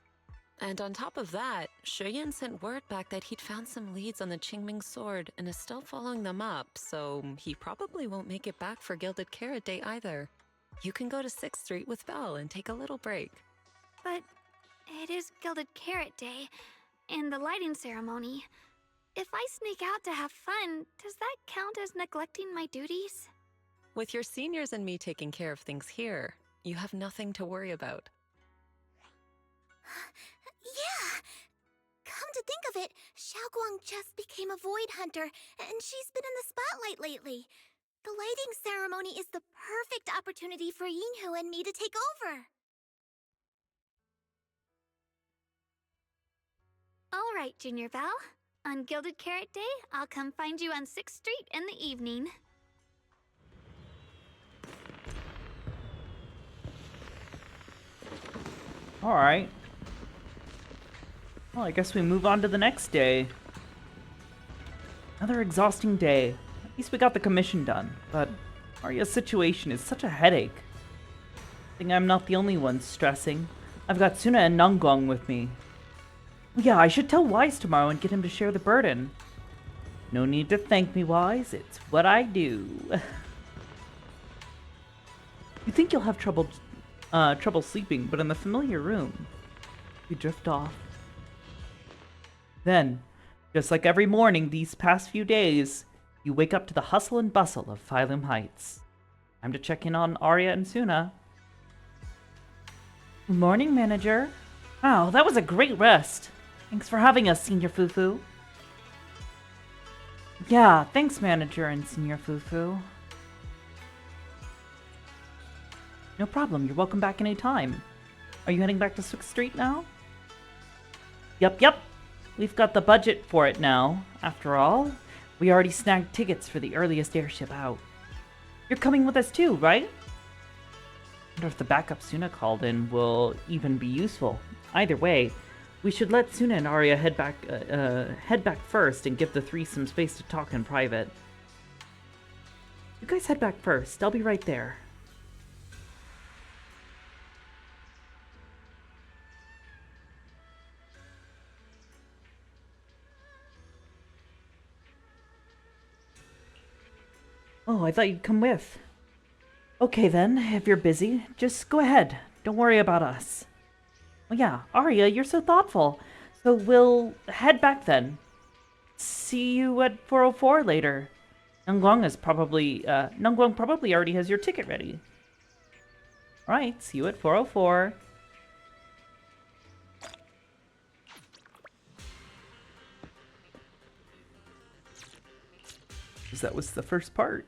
And on top of that, Shuyan sent word back that he'd found some leads on the Qingming sword and is still following them up, so he probably won't make it back for Gilded Carrot Day either. You can go to 6th Street with Belle and take a little break. But it is Gilded Carrot Day, and the lighting ceremony. If I sneak out to have fun, does that count as neglecting my duties? With your seniors and me taking care of things here, you have nothing to worry about. Yeah! Come to think of it, Xiaoguang just became a Void Hunter, and she's been in the spotlight lately. The lighting ceremony is the perfect opportunity for Yinhu and me to take over. All right, Junior Belle. On Gilded Carrot Day, I'll come find you on 6th Street in the evening. Alright. Well, I guess we move on to the next day. Another exhausting day. At least we got the commission done, but Arya's situation is such a headache. I think I'm not the only one stressing. I've got Suna and Nanguang with me. Yeah, I should tell Wise tomorrow and get him to share the burden. No need to thank me, Wise. It's what I do. You think you'll have trouble sleeping, but in the familiar room, you drift off. Then, just like every morning these past few days, you wake up to the hustle and bustle of Phylum Heights. Time to check in on Arya and Suna. Good morning, manager. Wow, that was a great rest. Thanks for having us, Senior Fufu. Yeah, thanks, manager and Senior Fufu. No problem, you're welcome back anytime. Are you heading back to 6th Street now? Yep. We've got the budget for it now. After all, we already snagged tickets for the earliest airship out. You're coming with us too, right? I wonder if the backup Suna called in will even be useful. Either way, we should let Suna and Arya head back first and give the three some space to talk in private. You guys head back first. I'll be right there. Oh, I thought you'd come with. Okay then, if you're busy, just go ahead. Don't worry about us. Oh yeah, Arya, you're so thoughtful. So we'll head back then. See you at 404 later. Nungguang probably already has your ticket ready. Alright, see you at 404. Because that was the first part.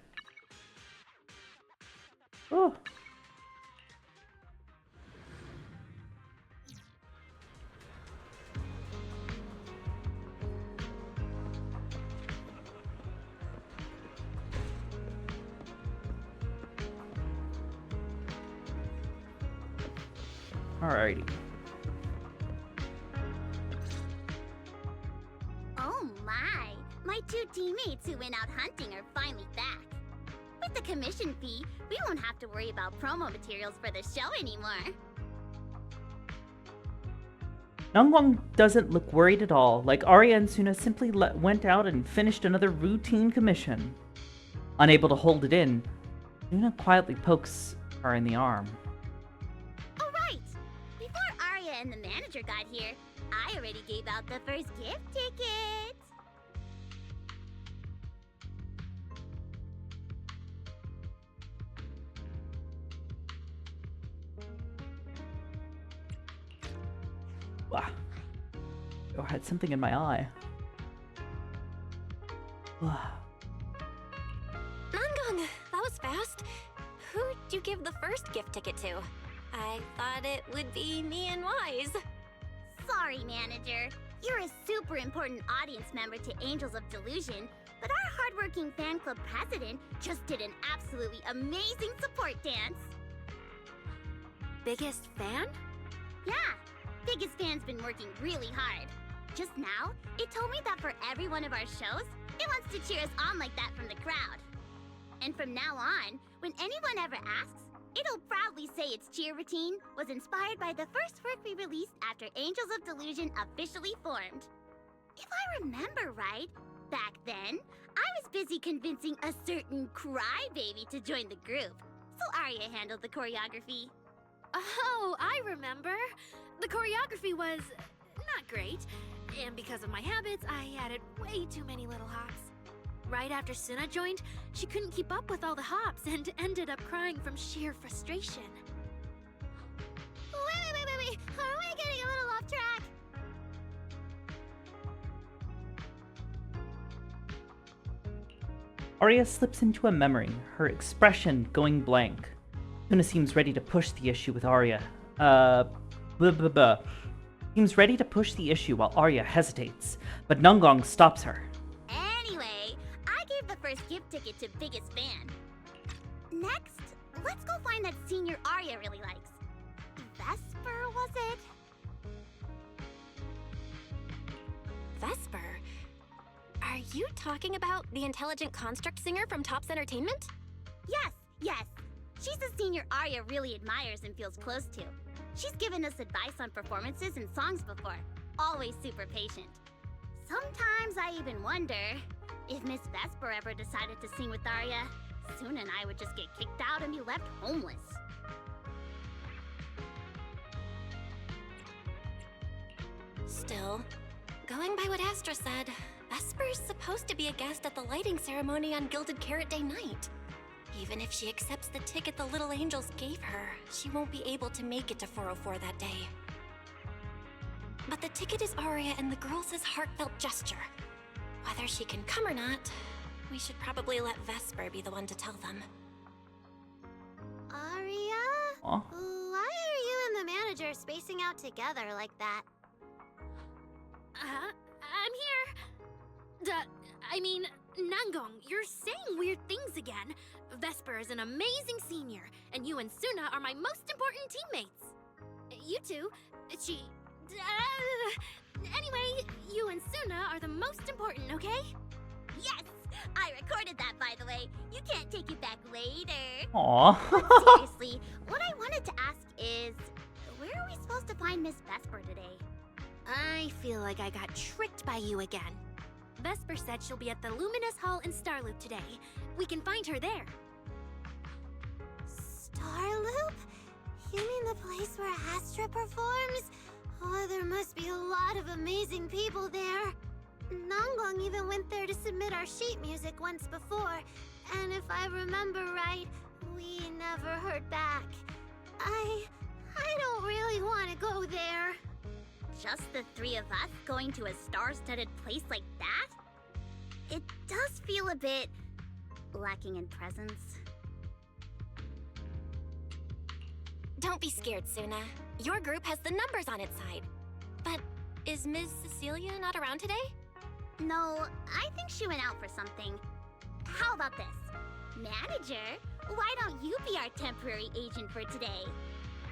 Oh. Alrighty. Oh my! My two teammates who went out hunting are finally back. With the commission fee, we won't have to worry about promo materials for the show anymore. Nungguang doesn't look worried at all, like Arya and Suna simply went out and finished another routine commission. Unable to hold it in, Suna quietly pokes her in the arm. Oh right! Before Arya and the manager got here, I already gave out the first gift ticket! Wow. Oh, I had something in my eye. Wow. Nungguang, that was fast. Who'd you give the first gift ticket to? I thought it would be me and Wise. Sorry, manager. You're a super important audience member to Angels of Delusion, but our hardworking fan club president just did an absolutely amazing support dance. Biggest fan? Yeah, biggest fan's been working really hard. Just now, it told me that for every one of our shows, it wants to cheer us on like that from the crowd. And from now on, when anyone ever asks, it'll proudly say its cheer routine was inspired by the first work we released after Angels of Delusion officially formed. If I remember right, back then, I was busy convincing a certain crybaby to join the group, so Arya handled the choreography. Oh, I remember. The choreography was not great, and because of my habits, I added way too many little hops. Right after Suna joined, she couldn't keep up with all the hops and ended up crying from sheer frustration. Wait. Are we getting a little off track? Arya slips into a memory, her expression going blank. Suna seems ready to push the issue with Arya. Seems ready to push the issue while Arya hesitates, but Nungguang stops her. Anyway, I gave the first gift ticket to biggest fan. Next, let's go find that senior Arya really likes. Vesper, was it? Vesper? Are you talking about the intelligent construct singer from Topps Entertainment? Yes. She's a senior Arya really admires and feels close to. She's given us advice on performances and songs before. Always super patient. Sometimes I even wonder if Miss Vesper ever decided to sing with Arya, Suna and I would just get kicked out and be left homeless. Still, going by what Astra said, Vesper's supposed to be a guest at the lighting ceremony on Gilded Carrot Day night. Even if she accepts the ticket the Little Angels gave her, she won't be able to make it to 404 that day. But the ticket is Arya and the girls' heartfelt gesture. Whether she can come or not, we should probably let Vesper be the one to tell them. Arya? Aw. Why are you and the manager spacing out together like that? I'm here. Nungguang, you're saying weird things again. Vesper is an amazing senior, and you and Suna are my most important teammates. You two, anyway, you and Suna are the most important, okay? Yes! I recorded that, by the way. You can't take it back later. Aww. Seriously, what I wanted to ask is, where are we supposed to find Miss Vesper today? I feel like I got tricked by you again. Vesper said she'll be at the Luminous Hall in Starloop today. We can find her there. Starloop? You mean the place where Astra performs? Oh, there must be a lot of amazing people there. Nonggong even went there to submit our sheet music once before, and if I remember right, we never heard back. I don't really want to go there. Just the three of us going to a star-studded place like that? It does feel a bit lacking in presence. Don't be scared, Suna. Your group has the numbers on its side. But is Ms. Cecilia not around today? No, I think she went out for something. How about this? Manager, why don't you be our temporary agent for today?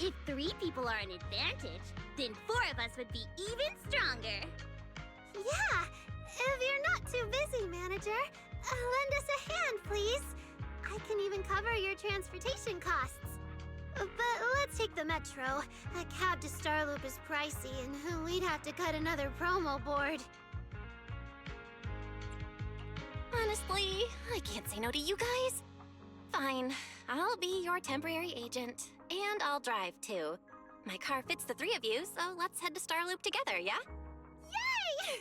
If 3 people are an advantage, then 4 of us would be even stronger. Yeah, if you're not too busy, manager, lend us a hand, please. I can even cover your transportation costs. But let's take the metro. A cab to Starloop is pricey, and we'd have to cut another promo board. Honestly, I can't say no to you guys. Fine, I'll be your temporary agent, and I'll drive too. My car fits the 3 of you, so let's head to Starloop together, yeah? Yay!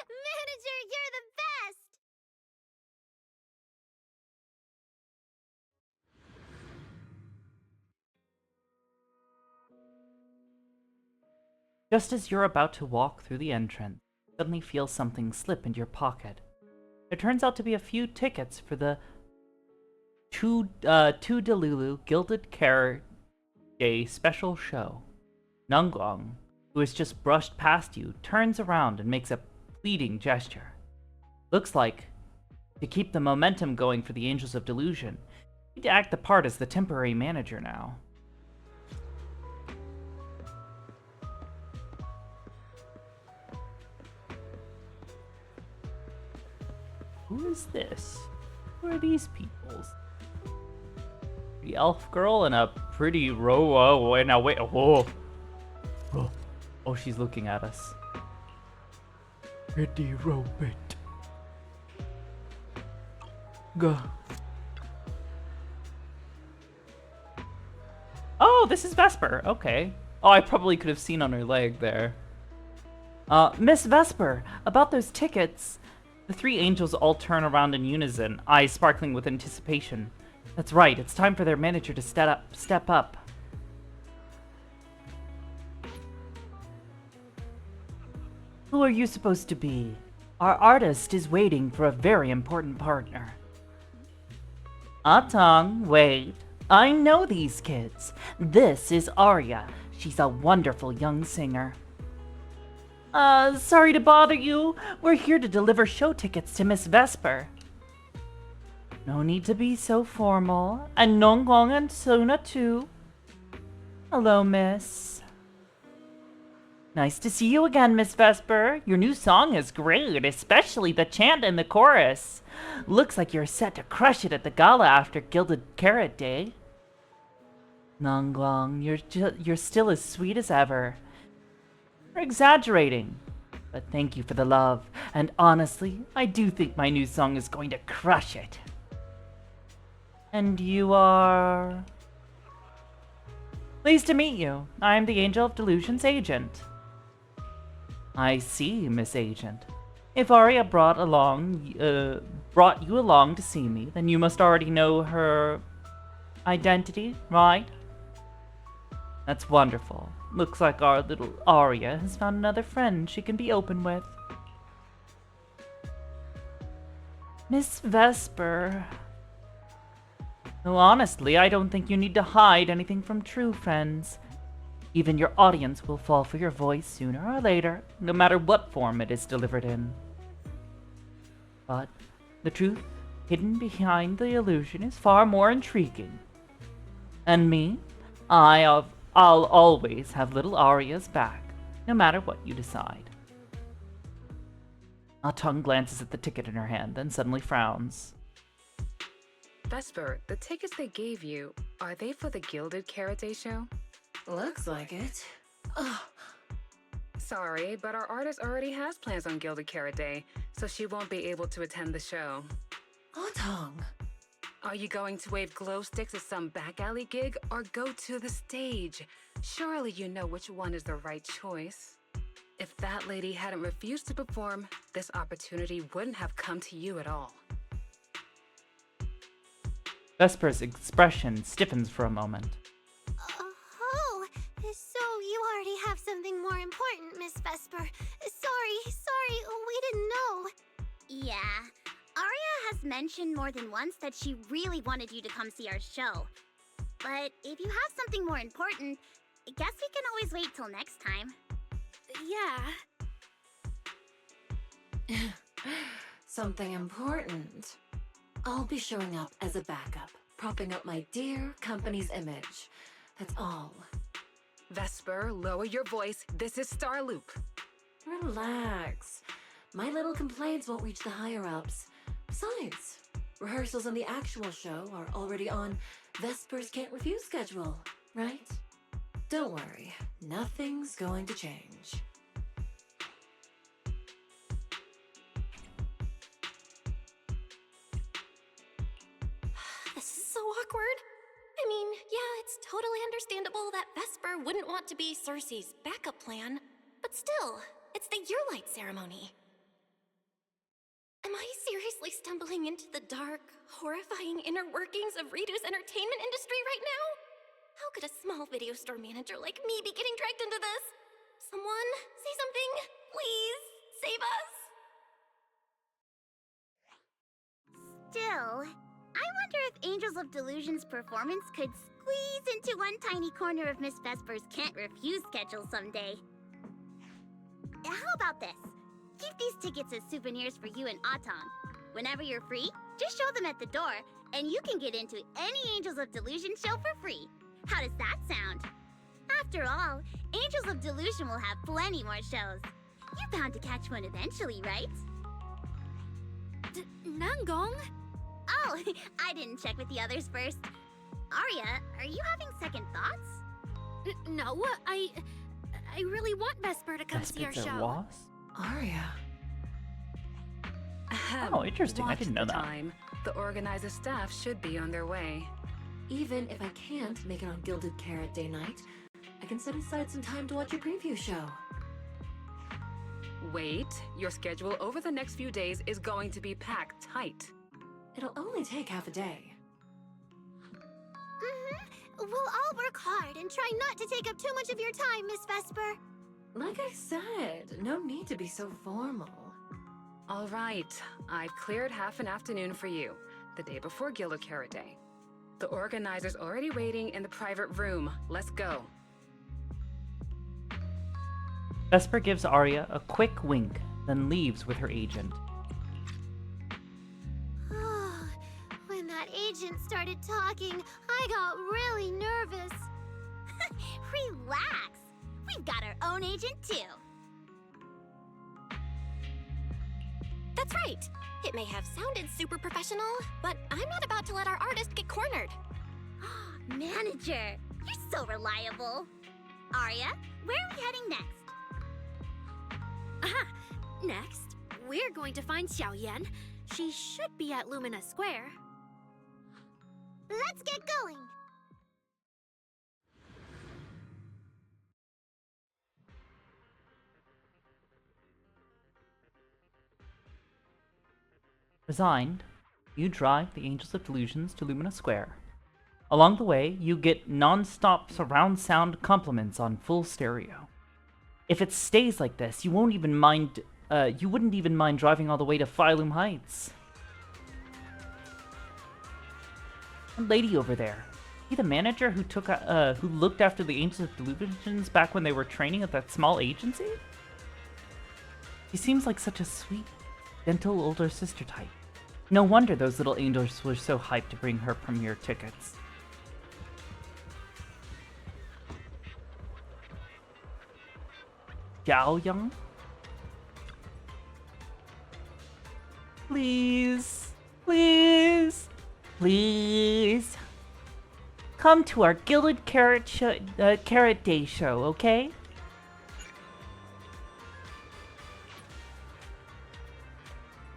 Manager, you're the best! Just as you're about to walk through the entrance, you suddenly feel something slip into your pocket. There turns out to be a few tickets for the To Delulu Gilded Carrot Day special show. Nunguang, who has just brushed past you, turns around and makes a pleading gesture. Looks like, to keep the momentum going for the Angels of Delusion, you need to act the part as the temporary manager now. Who is this? Who are these peoples? The elf girl and a pretty wait, now wait, oh, she's looking at us. Pretty robot. Go. Oh, this is Vesper, okay. Oh, I probably could have seen on her leg there. Miss Vesper, about those tickets. The 3 angels all turn around in unison, eyes sparkling with anticipation. That's right, it's time for their manager to step up. Who are you supposed to be? Our artist is waiting for a very important partner. Atang, wait. I know these kids. This is Arya. She's a wonderful young singer. Sorry to bother you. We're here to deliver show tickets to Miss Vesper. No need to be so formal. And Nonggong and Suna too. Hello, miss. Nice to see you again, Miss Vesper. Your new song is great, especially the chant in the chorus. Looks like you're set to crush it at the gala after Gilded Carrot Day. Nonggong, you're still as sweet as ever. You're exaggerating, but thank you for the love, and honestly, I do think my new song is going to crush it. And you are... Pleased to meet you. I am the Angel of Delusion's agent. I see, Miss Agent. If Arya brought you along to see me, then you must already know her identity, right? That's wonderful. Looks like our little Arya has found another friend she can be open with. Miss Vesper... No, honestly, I don't think you need to hide anything from true friends. Even your audience will fall for your voice sooner or later, no matter what form it is delivered in. But the truth hidden behind the illusion is far more intriguing. And me, I'll always have little Arya's back, no matter what you decide. Atang glances at the ticket in her hand, then suddenly frowns. Vesper, the tickets they gave you, are they for the Gilded Carrot Day show? Looks like it. Ugh. Sorry, but our artist already has plans on Gilded Carrot Day, so she won't be able to attend the show. Atang. Are you going to wave glow sticks at some back alley gig or go to the stage? Surely you know which one is the right choice. If that lady hadn't refused to perform, this opportunity wouldn't have come to you at all. Vesper's expression stiffens for a moment. Oh, so you already have something more important, Miss Vesper. Sorry, we didn't know. Yeah, Aria has mentioned more than once that she really wanted you to come see our show. But if you have something more important, I guess we can always wait till next time. Yeah. Something important. I'll be showing up as a backup, propping up my dear company's image. That's all. Vesper, lower your voice. This is Starloop. Relax. My little complaints won't reach the higher-ups. Besides, rehearsals and the actual show are already on Vesper's Can't Refuse schedule, right? Don't worry, nothing's going to change. This is so awkward. I mean, yeah, it's totally understandable that Vesper wouldn't want to be Cersei's backup plan, but still, it's the year-light ceremony. Am I seriously stumbling into the dark, horrifying inner workings of Ritu's entertainment industry right now? How could a small video store manager like me be getting dragged into this? Someone, say something, please, save us. Still, I wonder if Angels of Delusion's performance could squeeze into one tiny corner of Miss Vesper's Can't Refuse schedule someday. How about this? Keep these tickets as souvenirs for you and Atong. Whenever you're free, just show them at the door, and you can get into any Angels of Delusion show for free. How does that sound? After all, Angels of Delusion will have plenty more shows. You're bound to catch one eventually, right? Nangong? Oh, I didn't check with the others first. Arya, are you having second thoughts? No, I really want Vesper to come see our show. Was? Arya. Oh, interesting. I Watch didn't know the that. time. The organizer staff should be on their way. Even if I can't make it on Gilded Carrot Day night, I can set aside some time to watch your preview show. Wait, your schedule over the next few days is going to be packed tight. It'll only take half a day. We'll all work hard and try not to take up too much of your time, Miss Vesper. Like I said, no need to be so formal. All right, I've cleared half an afternoon for you, the day before Gilded Carrot Day. The organizer's already waiting in the private room. Let's go. Vesper gives Arya a quick wink, then leaves with her agent. When that agent started talking, I got really nervous. Relax. We've got our own agent, too. That's right. It may have sounded super professional, but I'm not about to let our artist get cornered. Manager, you're so reliable. Arya, where are we heading next? Aha! Next, we're going to find Xiaoyan. She should be at Lumina Square. Let's get going. Resigned, you drive the Angels of Delusions to Lumina Square. Along the way, you get non-stop surround sound compliments on full stereo. If it stays like this, you wouldn't even mind driving all the way to Phylum Heights. That lady over there, he the manager who looked after the Angels of Delusions back when they were training at that small agency? She seems like such a sweet, gentle older sister type. No wonder those little angels were so hyped to bring her premiere tickets. Xiao Yang? Please, please, please. Come to our Gilded Carrot Day show, okay?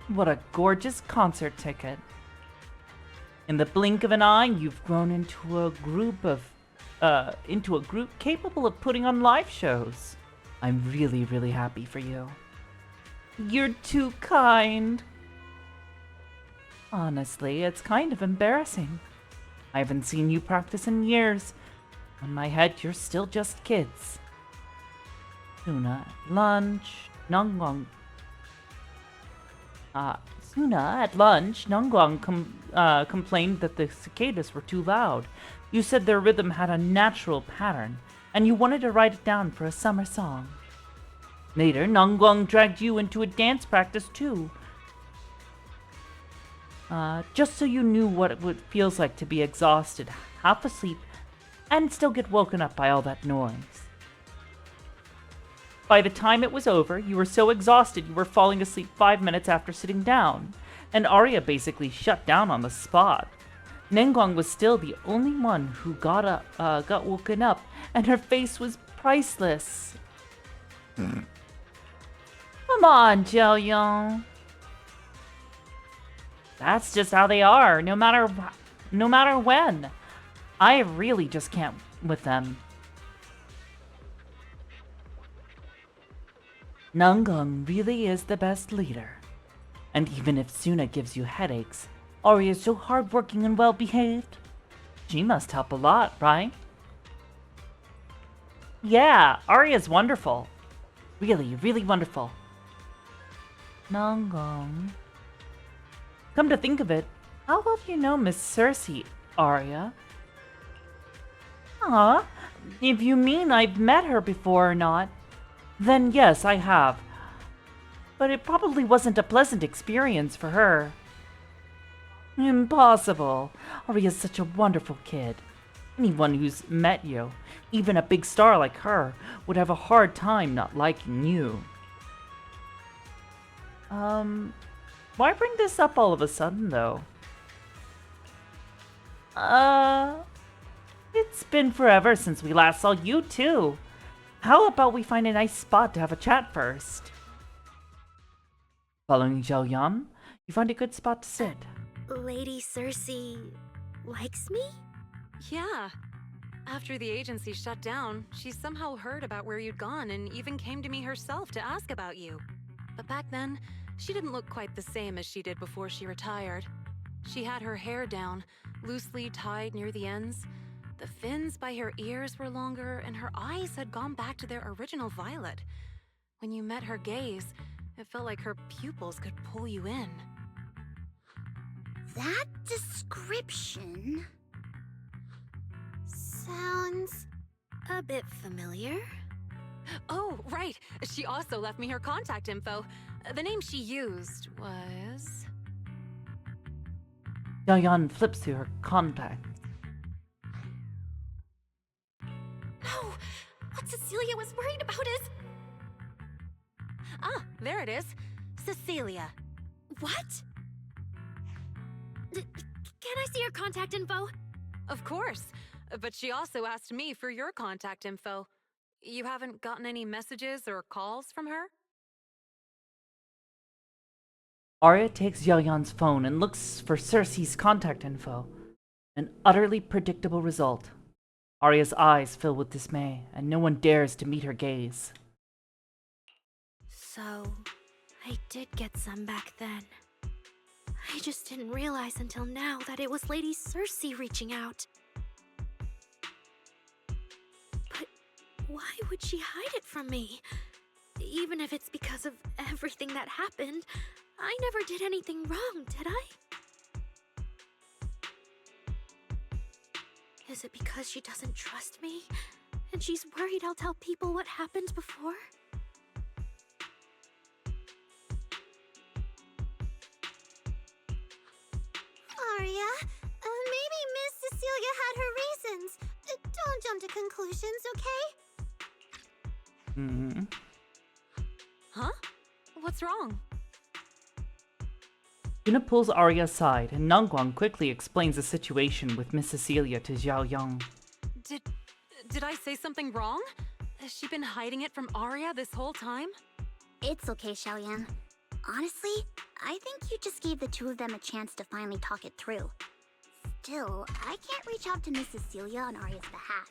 What a gorgeous concert ticket. In the blink of an eye, you've grown into a group capable of putting on live shows. I'm really, really happy for you. You're too kind. Honestly, it's kind of embarrassing. I haven't seen you practice in years. In my head, you're still just kids. Suna at lunch, Nongguang. Complained that the cicadas were too loud. You said their rhythm had a natural pattern, and you wanted to write it down for a summer song. Later, Nongguang dragged you into a dance practice too. Just so you knew what it feels like to be exhausted, half asleep, and still get woken up by all that noise. By the time it was over, you were so exhausted you were falling asleep 5 minutes after sitting down, and Arya basically shut down on the spot. Nengguang was still the only one who got woken up, and her face was priceless. Come on, Jiaoyong. That's just how they are, no matter when. I really just can't with them. Nongguang really is the best leader. And even if Suna gives you headaches, Arya is so hardworking and well-behaved. She must help a lot, right? Yeah, Arya's wonderful. Really, really wonderful. Nongguang. Come to think of it, how well do you know Miss Cersei, Arya? If you mean I've met her before or not, then yes, I have. But it probably wasn't a pleasant experience for her. Impossible. Arya's such a wonderful kid. Anyone who's met you, even a big star like her, would have a hard time not liking you. Why bring this up all of a sudden, though? It's been forever since we last saw you, too. How about we find a nice spot to have a chat first? Following Zhao Yan, you find a good spot to sit. Lady Cersei likes me? Yeah. After the agency shut down, she somehow heard about where you'd gone and even came to me herself to ask about you. But back then, she didn't look quite the same as she did before she retired. She had her hair down, loosely tied near the ends. The fins by her ears were longer, and her eyes had gone back to their original violet. When you met her gaze, it felt like her pupils could pull you in. That description sounds a bit familiar. Oh, right. She also left me her contact info. The name she used was... Zhao Yan flips through her contacts. No! What Cecilia was worried about is... Ah, there it is. Cecilia. What? Can I see your contact info? Of course. But she also asked me for your contact info. You haven't gotten any messages or calls from her? Arya takes Zhao Yan's phone and looks for Cersei's contact info. An utterly predictable result. Arya's eyes fill with dismay, and no one dares to meet her gaze. So, I did get some back then. I just didn't realize until now that it was Lady Cersei reaching out. But why would she hide it from me? Even if it's because of everything that happened, I never did anything wrong, did I? Is it because she doesn't trust me, and she's worried I'll tell people what happened before? Arya, maybe Miss Cecilia had her reasons. Don't jump to conclusions, okay? Huh? What's wrong? Yuna pulls Arya aside, and Nongguang quickly explains the situation with Miss Cecilia to Zhao Yang. Did I say something wrong? Has she been hiding it from Arya this whole time? It's okay, Xiaoyan. Honestly, I think you just gave the two of them a chance to finally talk it through. Still, I can't reach out to Miss Cecilia on Arya's behalf.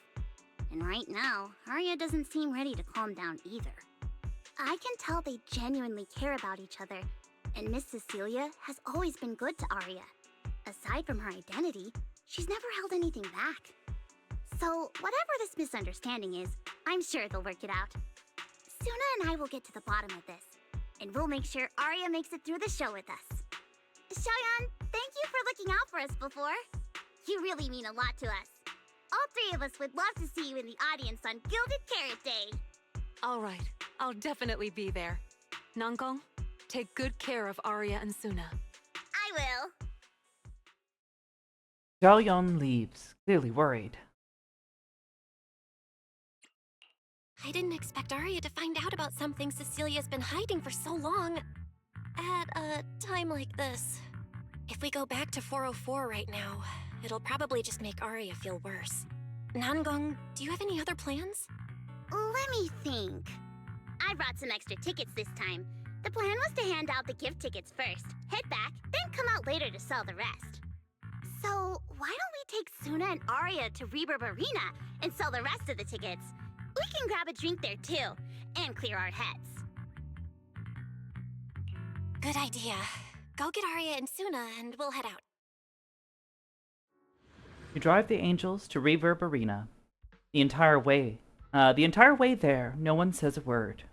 And right now, Arya doesn't seem ready to calm down either. I can tell they genuinely care about each other, and Miss Cecilia has always been good to Arya. Aside from her identity, she's never held anything back. So, whatever this misunderstanding is, I'm sure they'll work it out. Suna and I will get to the bottom of this, and we'll make sure Arya makes it through the show with us. Xiaoyan, thank you for looking out for us before. You really mean a lot to us. All three of us would love to see you in the audience on Gilded Carrot Day. All right, I'll definitely be there. Nangong, take good care of Arya and Suna. I will. Xiaoyan leaves, clearly worried. I didn't expect Arya to find out about something Cecilia's been hiding for so long. At a time like this. If we go back to 404 right now, it'll probably just make Arya feel worse. Nangong, do you have any other plans? Let me think. I brought some extra tickets this time. The plan was to hand out the gift tickets first, head back, then come out later to sell the rest. So, why don't we take Suna and Arya to Reverb Arena and sell the rest of the tickets? We can grab a drink there too, and clear our heads. Good idea. Go get Arya and Suna and we'll head out. You drive the angels to Reverb Arena. The entire way there, no one says a word.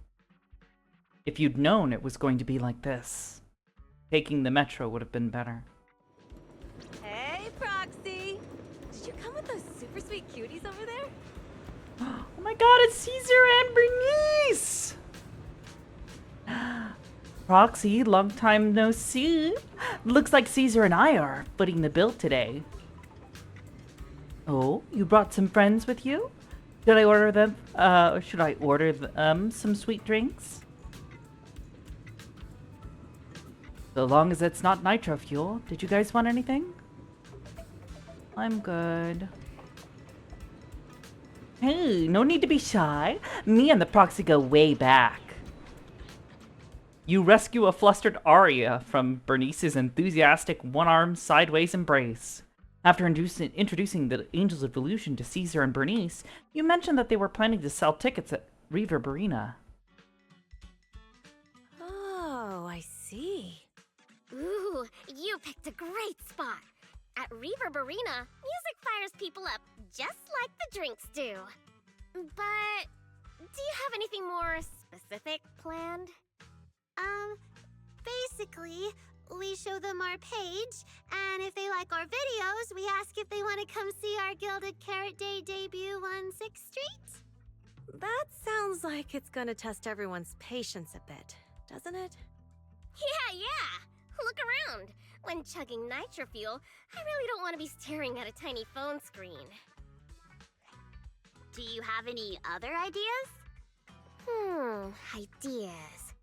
If you'd known it was going to be like this, taking the metro would have been better. Hey, Proxy! Did you come with those super sweet cuties over there? Oh my god, it's Caesar and Bernice! Proxy, long time no see. Looks like Caesar and I are footing the bill today. Oh, you brought some friends with you? Should I order them some sweet drinks? So long as it's not nitro fuel. Did you guys want anything? I'm good. Hey, no need to be shy. Me and the Proxy go way back. You rescue a flustered Arya from Bernice's enthusiastic one-arm sideways embrace. After introducing the Angels of Illusion to Caesar and Bernice, you mentioned that they were planning to sell tickets at Reverb Arena. Oh, I see. Ooh, you picked a great spot. At Reverb Arena, music fires people up, just like the drinks do. But do you have anything more specific planned? Basically, we show them our page, and if they like our videos, we ask if they want to come see our Gilded Carrot Day debut on 6th Street. That sounds like it's gonna test everyone's patience a bit, doesn't it? Yeah! Look around. When chugging nitro fuel, I really don't want to be staring at a tiny phone screen. Do you have any other ideas? Ideas.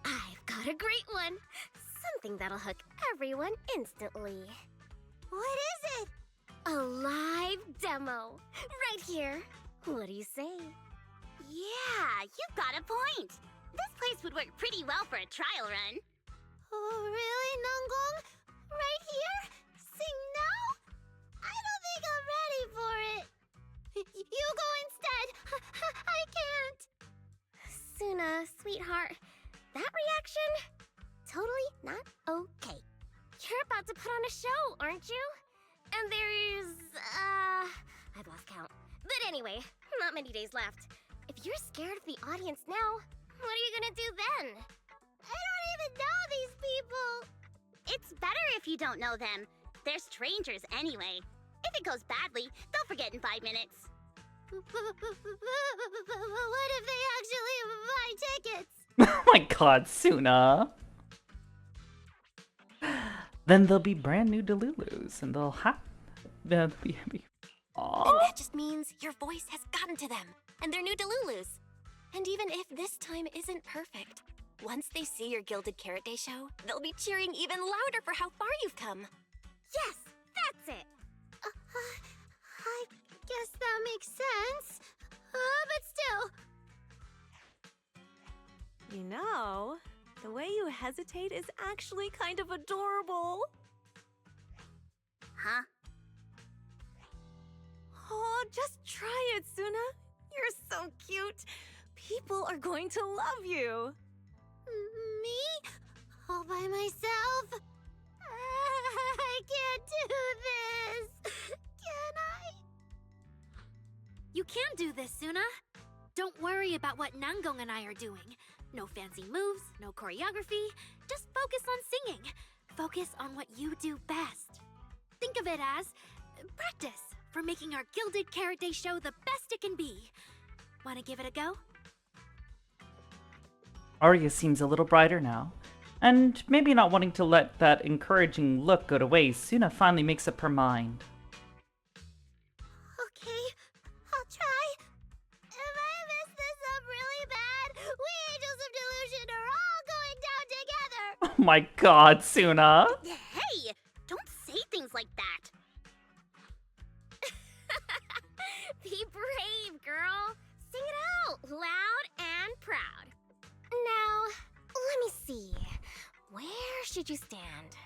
I've got a great one. Something that'll hook everyone instantly. What is it? A live demo. Right here. What do you say? Yeah, you've got a point. This place would work pretty well for a trial run. Oh, really, Nangong? Right here? Sing now? I don't think I'm ready for it. You go instead. I can't. Suna, sweetheart, that reaction? Totally not okay. You're about to put on a show, aren't you? And there's, I've lost count. But anyway, not many days left. If you're scared of the audience now, what are you gonna do then? I don't even know these people. It's better if you don't know them. They're strangers anyway. If it goes badly, they'll forget in 5 minutes. What if they actually buy tickets? Oh my god, Suna! Then there'll be brand new Delulus, and they'll be happy. And that just means your voice has gotten to them, and they're new Delulus. And even if this time isn't perfect, once they see your Gilded Carrot Day show, they'll be cheering even louder for how far you've come. Yes, that's it. I guess that makes sense. But still. You know, the way you hesitate is actually kind of adorable. Huh? Oh, just try it, Suna. You're so cute. People are going to love you. Me? All by myself? I can't do this. Can I? You can do this, Suna. Don't worry about what Nangong and I are doing. No fancy moves, no choreography. Just focus on singing. Focus on what you do best. Think of it as practice for making our Gilded Carrot Day show the best it can be. Want to give it a go? Arya seems a little brighter now. And maybe not wanting to let that encouraging look go to waste, Suna finally makes up her mind. Okay, I'll try. If I mess this up really bad, we Angels of Delusion are all going down together. Oh my god, Suna! Hey, don't say things like that. Be brave, girl. Sing it out, loud and proud. Now, let me see. Where should you stand?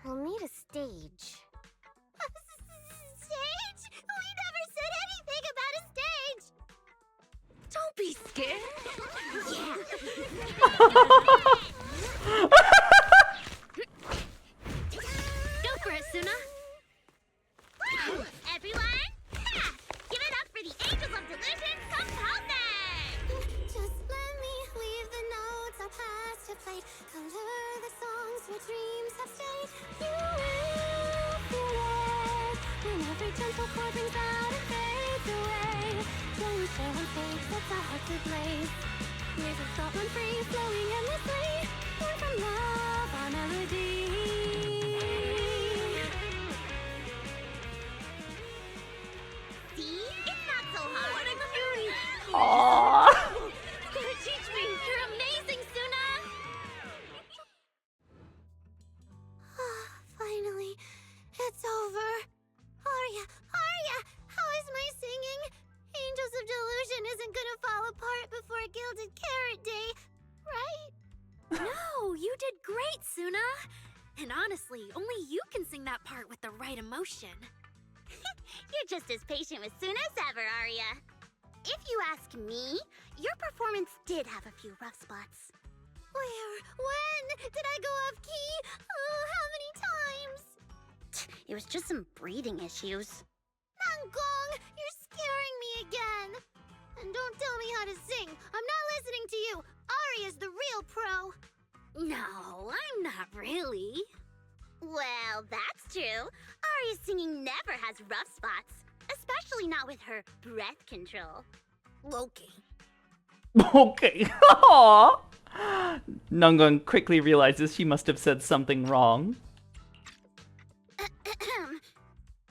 We'll need a stage. Stage? We never said anything about a stage. Don't be scared. Yeah. Go for it, Suna. Everyone, give it up for the Angels of Delusion composing! Just let me leave the notes our past have played. Color the songs where dreams have stayed. You will feel it when every gentle chord rings out and fades away. When we share on stage, sets our hearts ablaze. Music thought run free, flowing endlessly. Born from love, our melody. See? It's not so hard. What a cutie! Aww. Gotta teach me. You're amazing, Suna. Finally, it's over. Arya, how is my singing? Angels of Delusion isn't gonna fall apart before Gilded Carrot Day, right? No, you did great, Suna. And honestly, only you can sing that part with the right emotion. You're just as patient with Suna as ever, Arya. If you ask me, your performance did have a few rough spots. Where? When? Did I go off key? Oh, how many times? It was just some breathing issues. Nangong, you're scaring me again. And don't tell me how to sing. I'm not listening to you. Arya's the real pro. No, I'm not really. Well, that's true. Arya's singing never has rough spots. Especially not with her breath control. Okay. Okay. Aww. Nangong quickly realizes she must have said something wrong.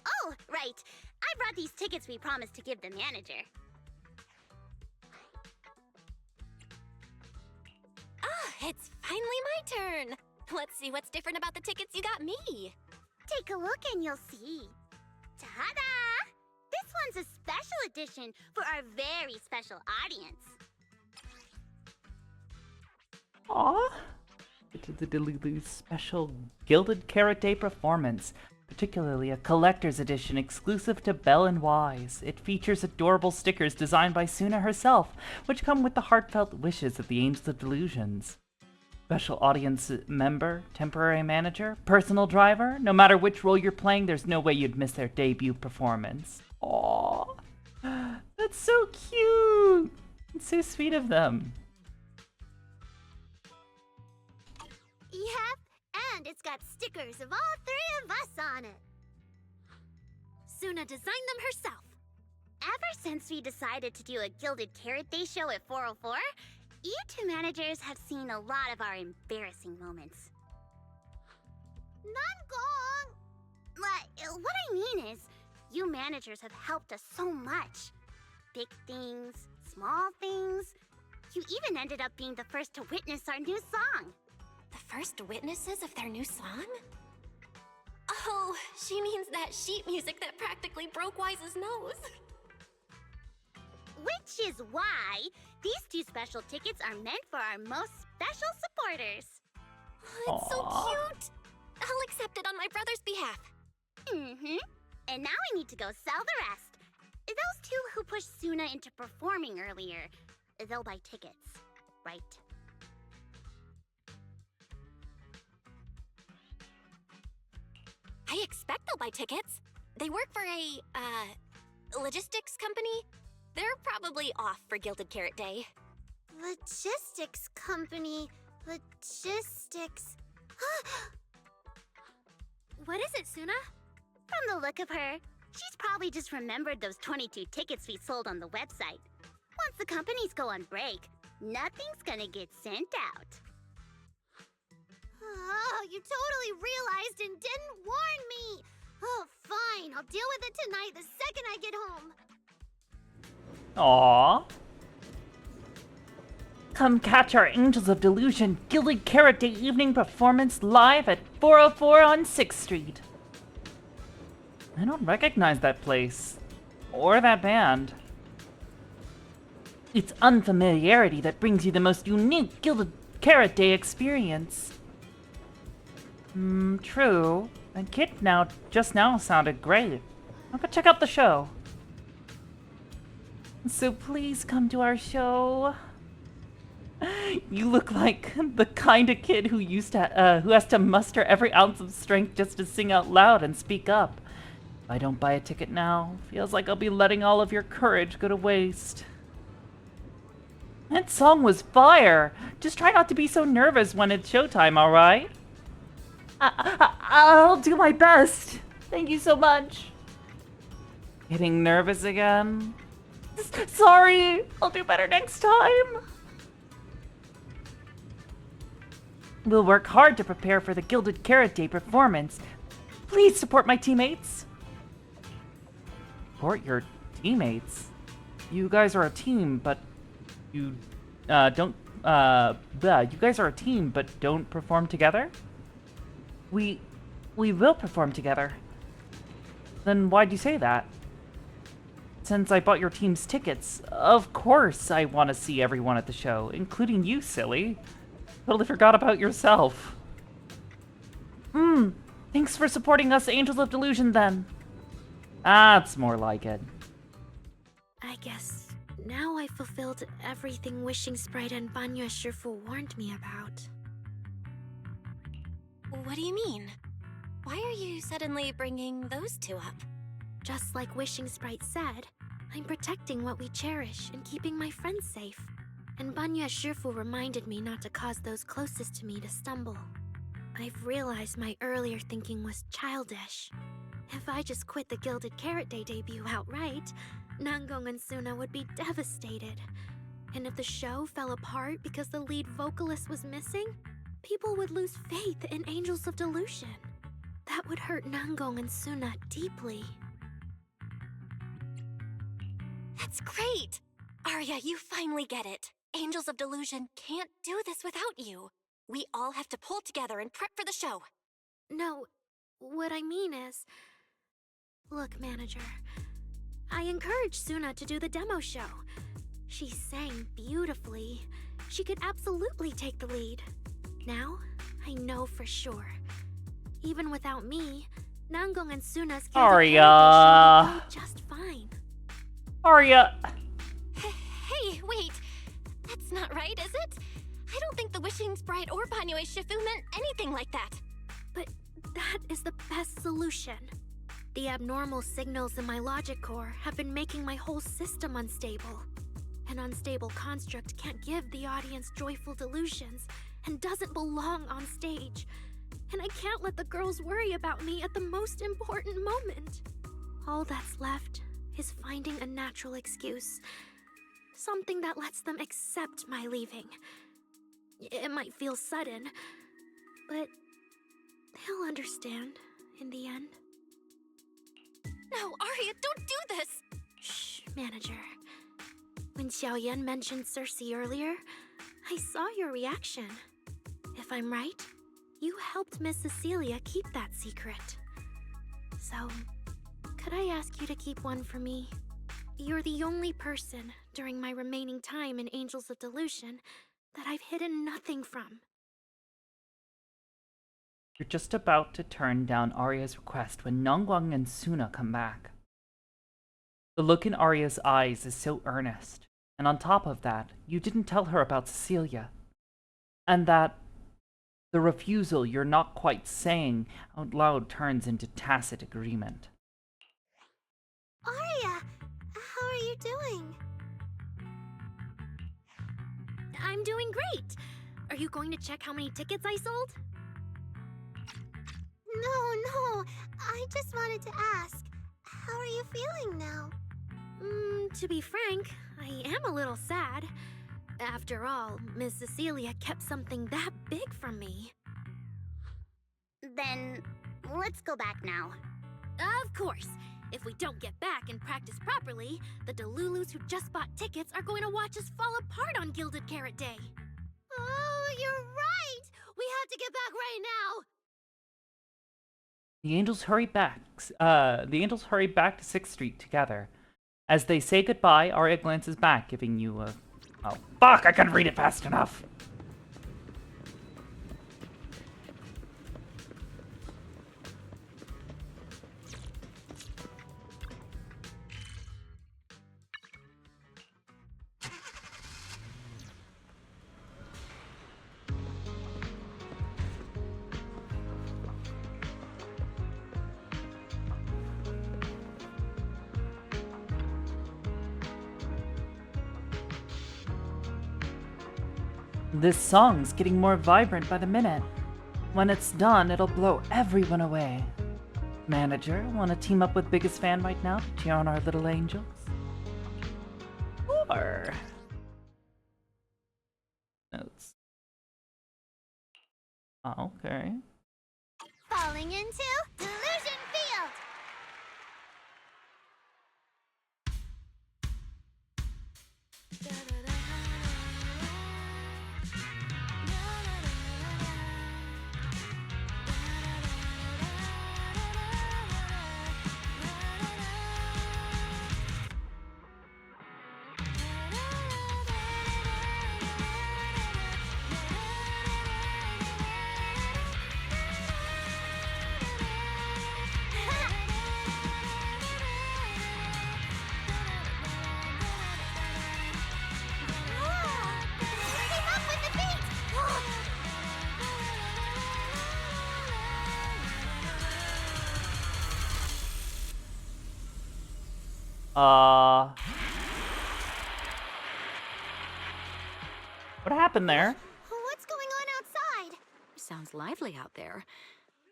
Oh, right. I brought these tickets we promised to give the manager. It's finally my turn. Let's see what's different about the tickets you got me. Take a look and you'll see. Ta-da! This one's a special edition for our very special audience. Aww. It is the Delulu's special Gilded Carrot Day performance, particularly a collector's edition exclusive to Belle and Wise. It features adorable stickers designed by Suna herself, which come with the heartfelt wishes of the Angels of Delusions. Special audience member, temporary manager, personal driver, no matter which role you're playing, there's no way you'd miss their debut performance. Aww. That's so cute. It's so sweet of them. Yep, and it's got stickers of all three of us on it. Suna designed them herself. Ever since we decided to do a Gilded Carrot Day show at 404, you two managers have seen a lot of our embarrassing moments. Nangong! What I mean is, you managers have helped us so much. Big things, small things. You even ended up being the first to witness our new song. The first witnesses of their new song? Oh, she means that sheet music that practically broke Wise's nose. Which is why these two special tickets are meant for our most special supporters. Oh, it's so cute. I'll accept it on my brother's behalf. Mm-hmm. And now I need to go sell the rest. Those two who pushed Suna into performing earlier, they'll buy tickets, right? I expect they'll buy tickets. They work for a, logistics company. They're probably off for Gilded Carrot Day. Logistics company. Logistics. What is it, Suna? From the look of her, she's probably just remembered those 22 tickets we sold on the website. Once the companies go on break, nothing's gonna get sent out. Oh, you totally realized and didn't warn me! Oh, fine, I'll deal with it tonight the second I get home. Aww. Come catch our Angels of Delusion Gilded Carrot Day evening performance live at 404 on 6th Street. I don't recognize that place. Or that band. It's unfamiliarity that brings you the most unique Gilded Carrot Day experience. True. That kid just now sounded great. I'll go check out the show. So please come to our show. You look like the kind of kid who has to muster every ounce of strength just to sing out loud and speak up. If I don't buy a ticket now, feels like I'll be letting all of your courage go to waste. That song was fire. Just try not to be so nervous when it's showtime, alright? I'll do my best. Thank you so much. Getting nervous again? Sorry, I'll do better next time. We'll work hard to prepare for the Gilded Carrot Day performance. Please support my teammates. Support your teammates? You guys are a team, but you don't, you guys are a team, but don't perform together? We will perform together. Then why'd you say that? Since I bought your team's tickets, of course I want to see everyone at the show, including you, silly. Totally forgot about yourself. Thanks for supporting us Angels of Delusion, then. That's more like it. I guess now I fulfilled everything Wishing Sprite and Banya Shifu warned me about. What do you mean? Why are you suddenly bringing those two up? Just like Wishing Sprite said, I'm protecting what we cherish and keeping my friends safe. And Banya Shifu reminded me not to cause those closest to me to stumble. I've realized my earlier thinking was childish. If I just quit the Gilded Carrot Day debut outright, Nangong and Suna would be devastated. And if the show fell apart because the lead vocalist was missing, people would lose faith in Angels of Delusion. That would hurt Nangong and Suna deeply. That's great! Arya, you finally get it. Angels of Delusion can't do this without you. We all have to pull together and prep for the show. No, what I mean is... Look, manager, I encouraged Suna to do the demo show. She sang beautifully. She could absolutely take the lead. Now, I know for sure. Even without me, Nangong and Suna's Arya! will go just fine. Arya! Hey, wait! That's not right, is it? I don't think the Wishing Sprite or Banyue Shifu meant anything like that. But that is the best solution. The abnormal signals in my logic core have been making my whole system unstable. An unstable construct can't give the audience joyful delusions and doesn't belong on stage. And I can't let the girls worry about me at the most important moment. All that's left is finding a natural excuse. Something that lets them accept my leaving. It might feel sudden, but they'll understand in the end. No, Arya, don't do this! Shh, manager. When Xiaoyan mentioned Cersei earlier, I saw your reaction. If I'm right, you helped Miss Cecilia keep that secret. So, could I ask you to keep one for me? You're the only person during my remaining time in Angels of Delusion that I've hidden nothing from. You're just about to turn down Arya's request when Nongguang and Suna come back. The look in Arya's eyes is so earnest, and on top of that, you didn't tell her about Cecilia. And that the refusal you're not quite saying out loud turns into tacit agreement. Arya, how are you doing? I'm doing great. Are you going to check how many tickets I sold? No, I just wanted to ask, how are you feeling now? To be frank, I am a little sad. After all, Miss Cecilia kept something that big from me. Then, let's go back now. Of course! If we don't get back and practice properly, the Delulus who just bought tickets are going to watch us fall apart on Gilded Carrot Day. Oh, you're right! We have to get back right now! The angels hurry back to 6th Street together. As they say goodbye, Arya glances back, giving you a... Oh, fuck! I couldn't read it fast enough! This song's getting more vibrant by the minute. When it's done, it'll blow everyone away. Manager, want to team up with biggest fan right now to cheer on our little angels? Or... Notes. Oh, okay. Falling into Delusion Field! What happened there? What's going on outside? Sounds lively out there.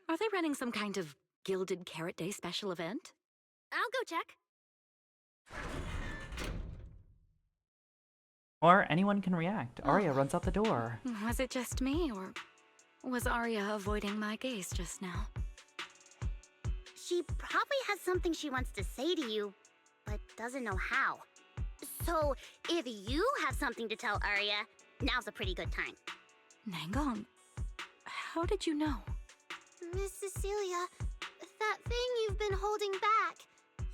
Are they running some kind of Gilded Carrot Day special event? I'll go check. Or anyone can react. Arya runs out the door. Was it just me, or was Arya avoiding my gaze just now? She probably has something she wants to say to you, but doesn't know how. So, if you have something to tell Arya, now's a pretty good time. Nangong, how did you know? Miss Cecilia, that thing you've been holding back.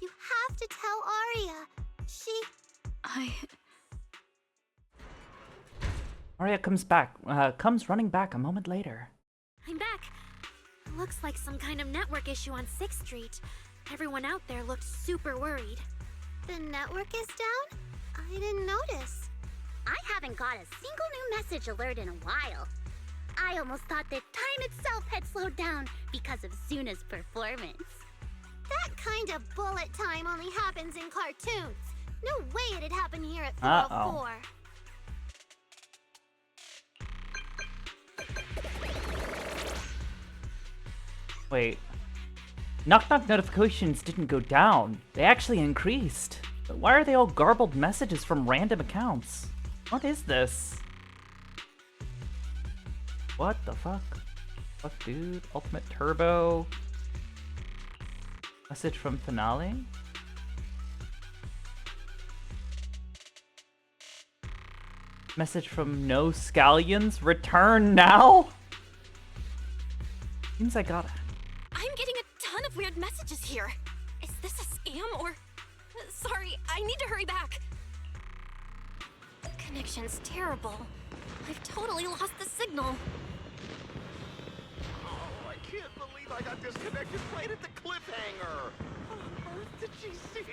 You have to tell Arya. Arya comes running back a moment later. I'm back. Looks like some kind of network issue on 6th Street. Everyone out there looked super worried. The network is down? I didn't notice. I haven't got a single new message alert in a while. I almost thought that time itself had slowed down because of Suna's performance. That kind of bullet time only happens in cartoons. No way it'd happen here at 404. Wait. Knock Knock notifications didn't go down. They actually increased. But why are they all garbled messages from random accounts? What is this? What the fuck? Fuck, dude. Ultimate Turbo. Message from Finale? Message from No Scallions? Return now? Seems I got it. I'm getting a ton of weird messages here. Is this a scam or... Sorry, I need to hurry back. The connection's terrible. I've totally lost the signal. Oh, I I got disconnected right at the cliffhanger. What on earth did she see?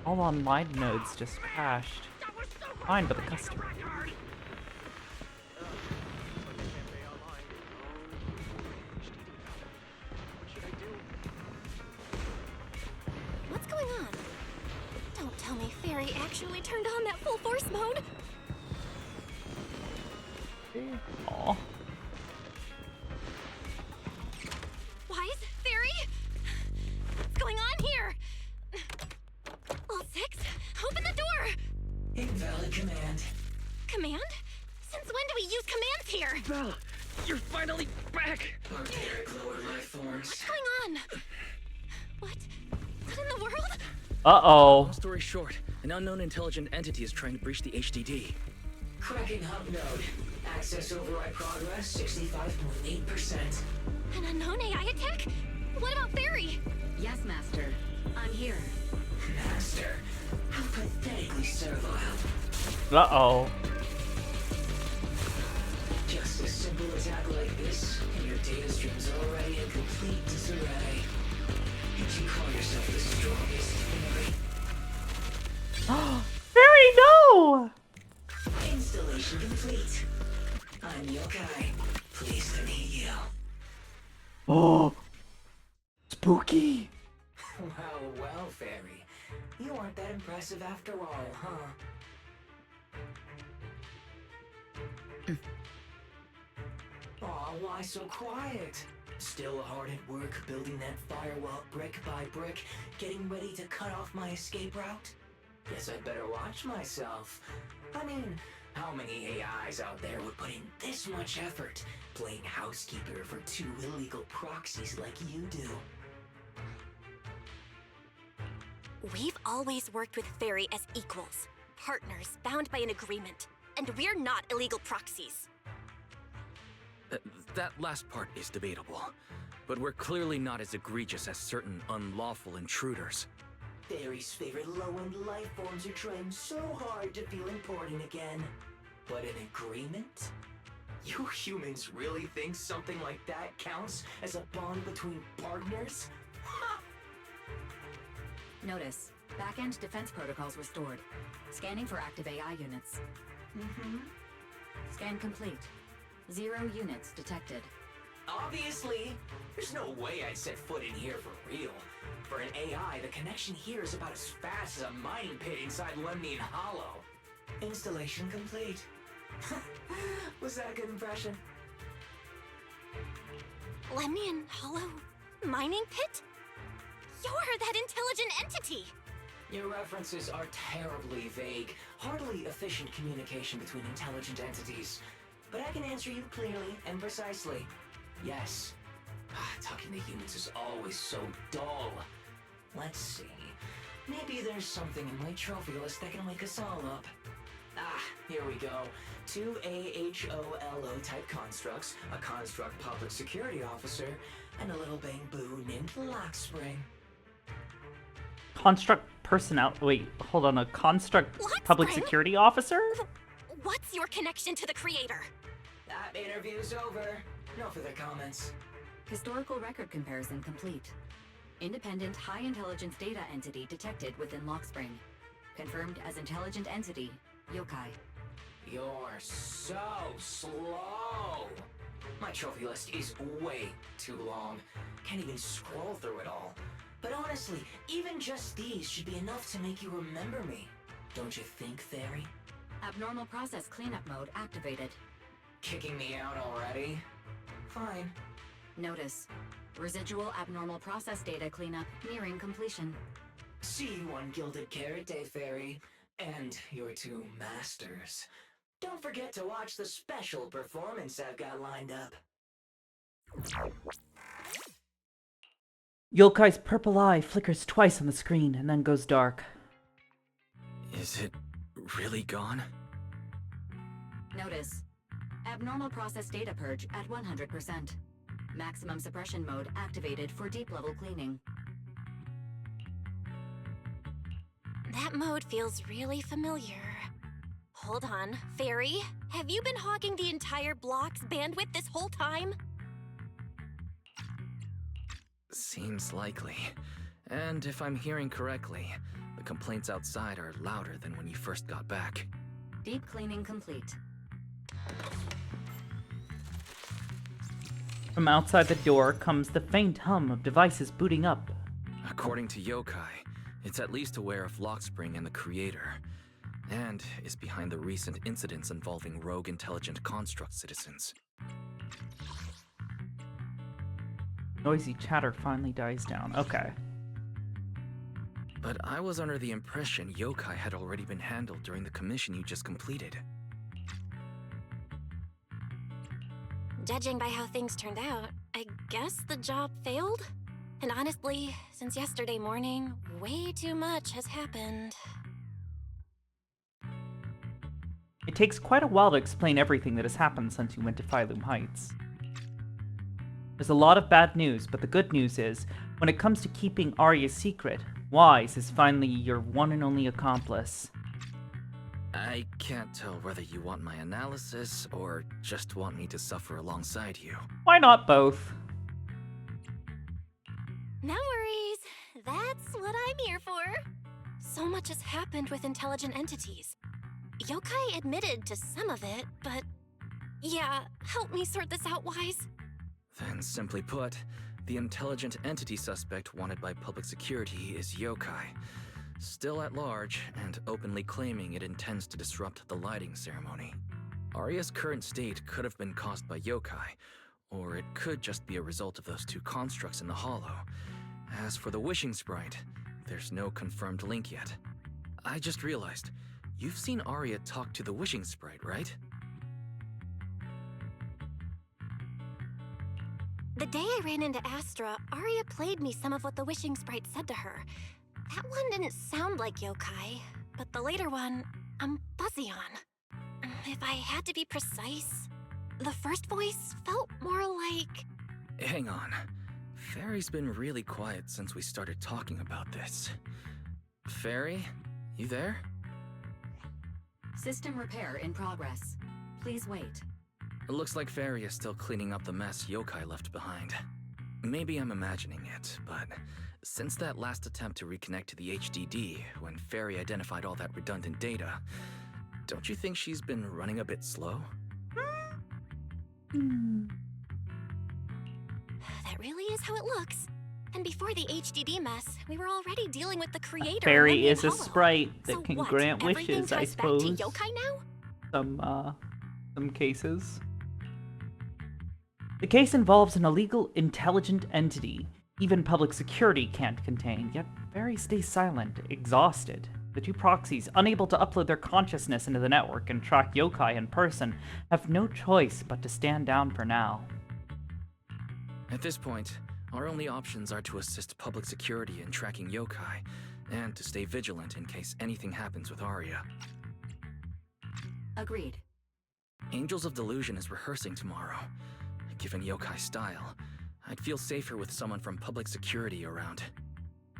All online nodes just crashed. Fine, but the customer. What's going on? Don't tell me Fairy actually turned on that full force mode. Aw. Why is Fairy? What's going on here? Well, Six, open the door! Invalid command. Command? Since when do we use commands here? Belle, you're finally back! Our Derek lowered my thorns. What's going on? What in the world? Uh-oh. Long story short, an unknown intelligent entity is trying to breach the HDD. Cracking hub node. Access override progress 65.8%. An unknown AI attack? What about Fairy? Yes, Master. I'm here. Master, how pathetically servile. Uh-oh. Just a simple attack like this, and your data stream's already in complete disarray. Did you call yourself the strongest Fairy? Fairy, no! Installation complete. I'm Yokai. Pleased to meet you. Oh. Spooky. Well, Fairy. You aren't that impressive after all, huh? Aw, why so quiet? Still hard at work building that firewall brick by brick, getting ready to cut off my escape route? Guess I'd better watch myself. I mean, how many AIs out there would put in this much effort playing housekeeper for two illegal proxies like you do? We've always worked with Fairy as equals, partners bound by an agreement, and we're not illegal proxies. That last part is debatable, but we're clearly not as egregious as certain unlawful intruders. Fairy's favorite low-end life forms are trying so hard to feel important again. But an agreement? You humans really think something like that counts as a bond between partners? Notice, back-end defense protocols restored. Scanning for active AI units. Scan complete. 0 units detected. Obviously! There's no way I'd set foot in here for real. For an AI, the connection here is about as fast as a mining pit inside Lemnian Hollow. Installation complete. Was that a good impression? Lemnian Hollow mining pit? You're that intelligent entity! Your references are terribly vague, hardly efficient communication between intelligent entities. But I can answer you clearly and precisely. Yes. Talking to humans is always so dull. Let's see. Maybe there's something in my trophy list that can wake us all up. Here we go. 2 AHOLO type constructs, a construct public security officer, and a little bang-boo named Lockspring. Construct personnel. Wait, hold on. A construct public security officer? What's your connection to the creator? That interview's over. No further comments. Historical record comparison complete. Independent high intelligence data entity detected within Lockspring. Confirmed as intelligent entity, Yokai. You're so slow. My trophy list is way too long. Can't even scroll through it all. But honestly, even just these should be enough to make you remember me. Don't you think, Fairy? Abnormal process cleanup mode activated. Kicking me out already? Fine. Notice, residual abnormal process data cleanup nearing completion. See you on Gilded Carrot Day, Fairy. And your 2 masters. Don't forget to watch the special performance I've got lined up. Yokai's purple eye flickers twice on the screen and then goes dark. Is it really gone? Notice, abnormal process data purge at 100%. Maximum suppression mode activated for deep level cleaning. That mode feels really familiar. Hold on, Fairy, have you been hogging the entire block's bandwidth this whole time? Seems likely. And if I'm hearing correctly, the complaints outside are louder than when you first got back. Deep cleaning complete. From outside the door comes the faint hum of devices booting up. According to Yokai, it's at least aware of Lockspring and the Creator, and is behind the recent incidents involving rogue intelligent construct citizens. Noisy chatter finally dies down. Okay. But I was under the impression Yokai had already been handled during the commission you just completed. Judging by how things turned out, I guess the job failed? And honestly, since yesterday morning, way too much has happened. It takes quite a while to explain everything that has happened since you went to Phylum Heights. There's a lot of bad news, but the good news is, when it comes to keeping Arya's secret, Wise is finally your one and only accomplice. I can't tell whether you want my analysis or just want me to suffer alongside you. Why not both? No worries. That's what I'm here for. So much has happened with intelligent entities. Yokai admitted to some of it, but... Yeah, help me sort this out, Wise. Then simply put, the intelligent entity suspect wanted by public security is Yokai, still at large and openly claiming it intends to disrupt the lighting ceremony. Arya's current state could have been caused by Yokai, or it could just be a result of those two constructs in the Hollow. As for the Wishing Sprite, there's no confirmed link yet. I just realized, you've seen Arya talk to the Wishing Sprite, right? The day I ran into Astra, Arya played me some of what the Wishing Sprite said to her. That one didn't sound like Yokai, but the later one, I'm fuzzy on. If I had to be precise, the first voice felt more like... Hang on. Fairy's been really quiet since we started talking about this. Fairy, you there? System repair in progress. Please wait. It looks like Fairy is still cleaning up the mess Yokai left behind. Maybe I'm imagining it, but since that last attempt to reconnect to the HDD, when Fairy identified all that redundant data, don't you think she's been running a bit slow? That really is how it looks. And before the HDD mess, we were already dealing with the Creator. Fairy is a Hollow. sprite that So can what, grant everything wishes, I ties back to suppose. Yokai now? Some cases. The case involves an illegal, intelligent entity even public security can't contain, yet Fairy stays silent, exhausted. The two proxies, unable to upload their consciousness into the network and track Yokai in person, have no choice but to stand down for now. At this point, our only options are to assist public security in tracking Yokai, and to stay vigilant in case anything happens with Arya. Agreed. Angels of Delusion is rehearsing tomorrow. Given Yokai's style, I'd feel safer with someone from public security around.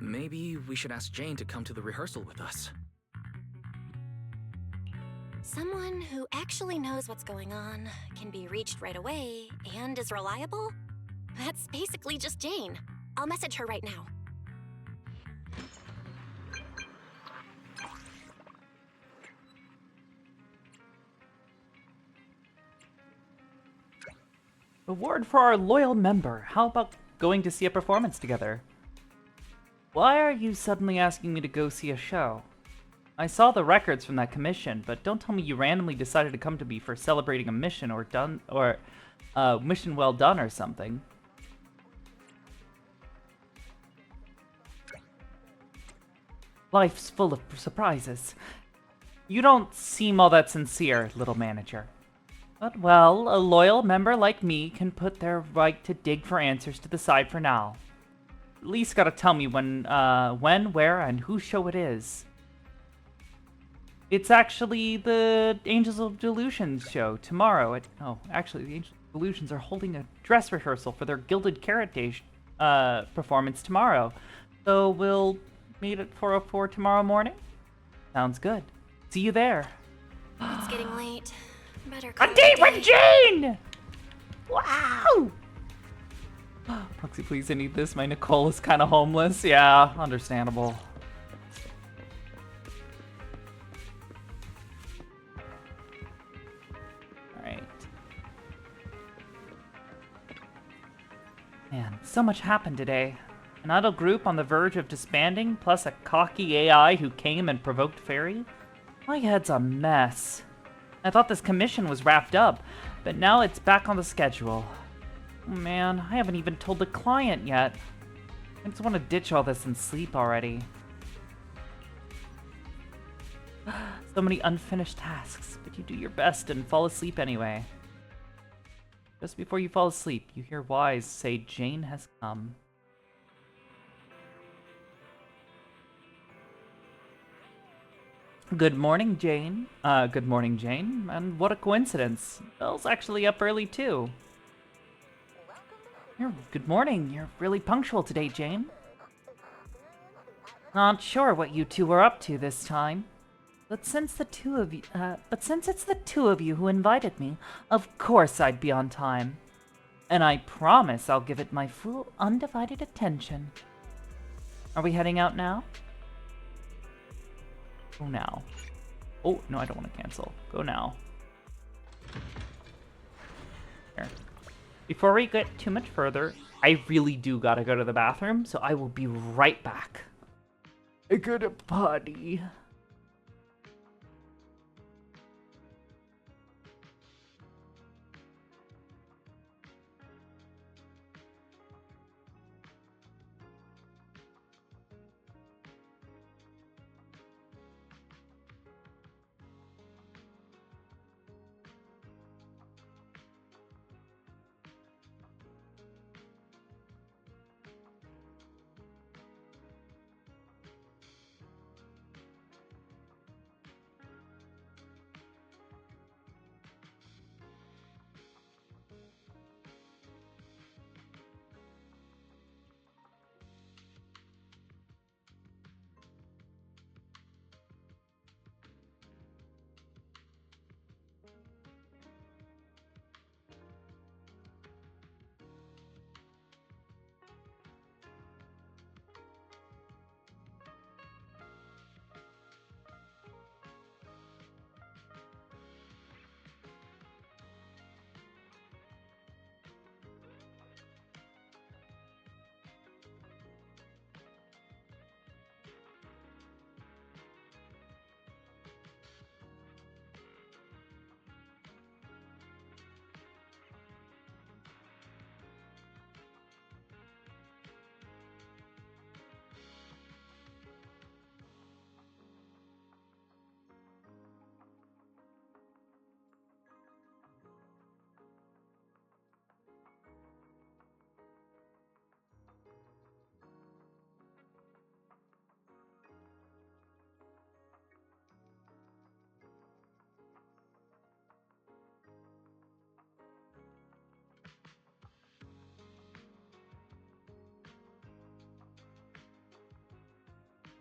Maybe we should ask Jane to come to the rehearsal with us. Someone who actually knows what's going on, can be reached right away, and is reliable? That's basically just Jane. I'll message her right now. Reward for our loyal member. How about going to see a performance together? Why are you suddenly asking me to go see a show? I saw the records from that commission, but don't tell me you randomly decided to come to me for celebrating a mission mission well done or something. Life's full of surprises. You don't seem all that sincere, little manager. But well, a loyal member like me can put their right to dig for answers to the side for now. At least gotta tell me when, where, and whose show it is. It's actually the Angels of Delusion show tomorrow at... Oh, actually, the Angels of Delusions are holding a dress rehearsal for their Gilded Carrot Day performance tomorrow. So we'll meet at 4:04 tomorrow morning? Sounds good. See you there. It's getting late. Better A date with Jane! Wow! Proxy, please, I need this. My Nicole is kind of homeless. Yeah, understandable. Alright. Man, so much happened today. An idle group on the verge of disbanding, plus a cocky AI who came and provoked Fairy? My head's a mess. I thought this commission was wrapped up, but now it's back on the schedule. Oh man, I haven't even told the client yet. I just want to ditch all this and sleep already. So many unfinished tasks, but you do your best and fall asleep anyway. Just before you fall asleep, you hear Wise say Jane has come. Good morning, Jane. Good morning, Jane. And what a coincidence. Belle's actually up early, too. Good morning. You're really punctual today, Jane. Not sure what you two are up to this time. But since it's the two of you who invited me, of course I'd be on time. And I promise I'll give it my full, undivided attention. Are we heading out now? Go now. Oh, no, I don't want to cancel. Go now. Here. Before we get too much further, I really do gotta go to the bathroom, so I will be right back. I gotta potty.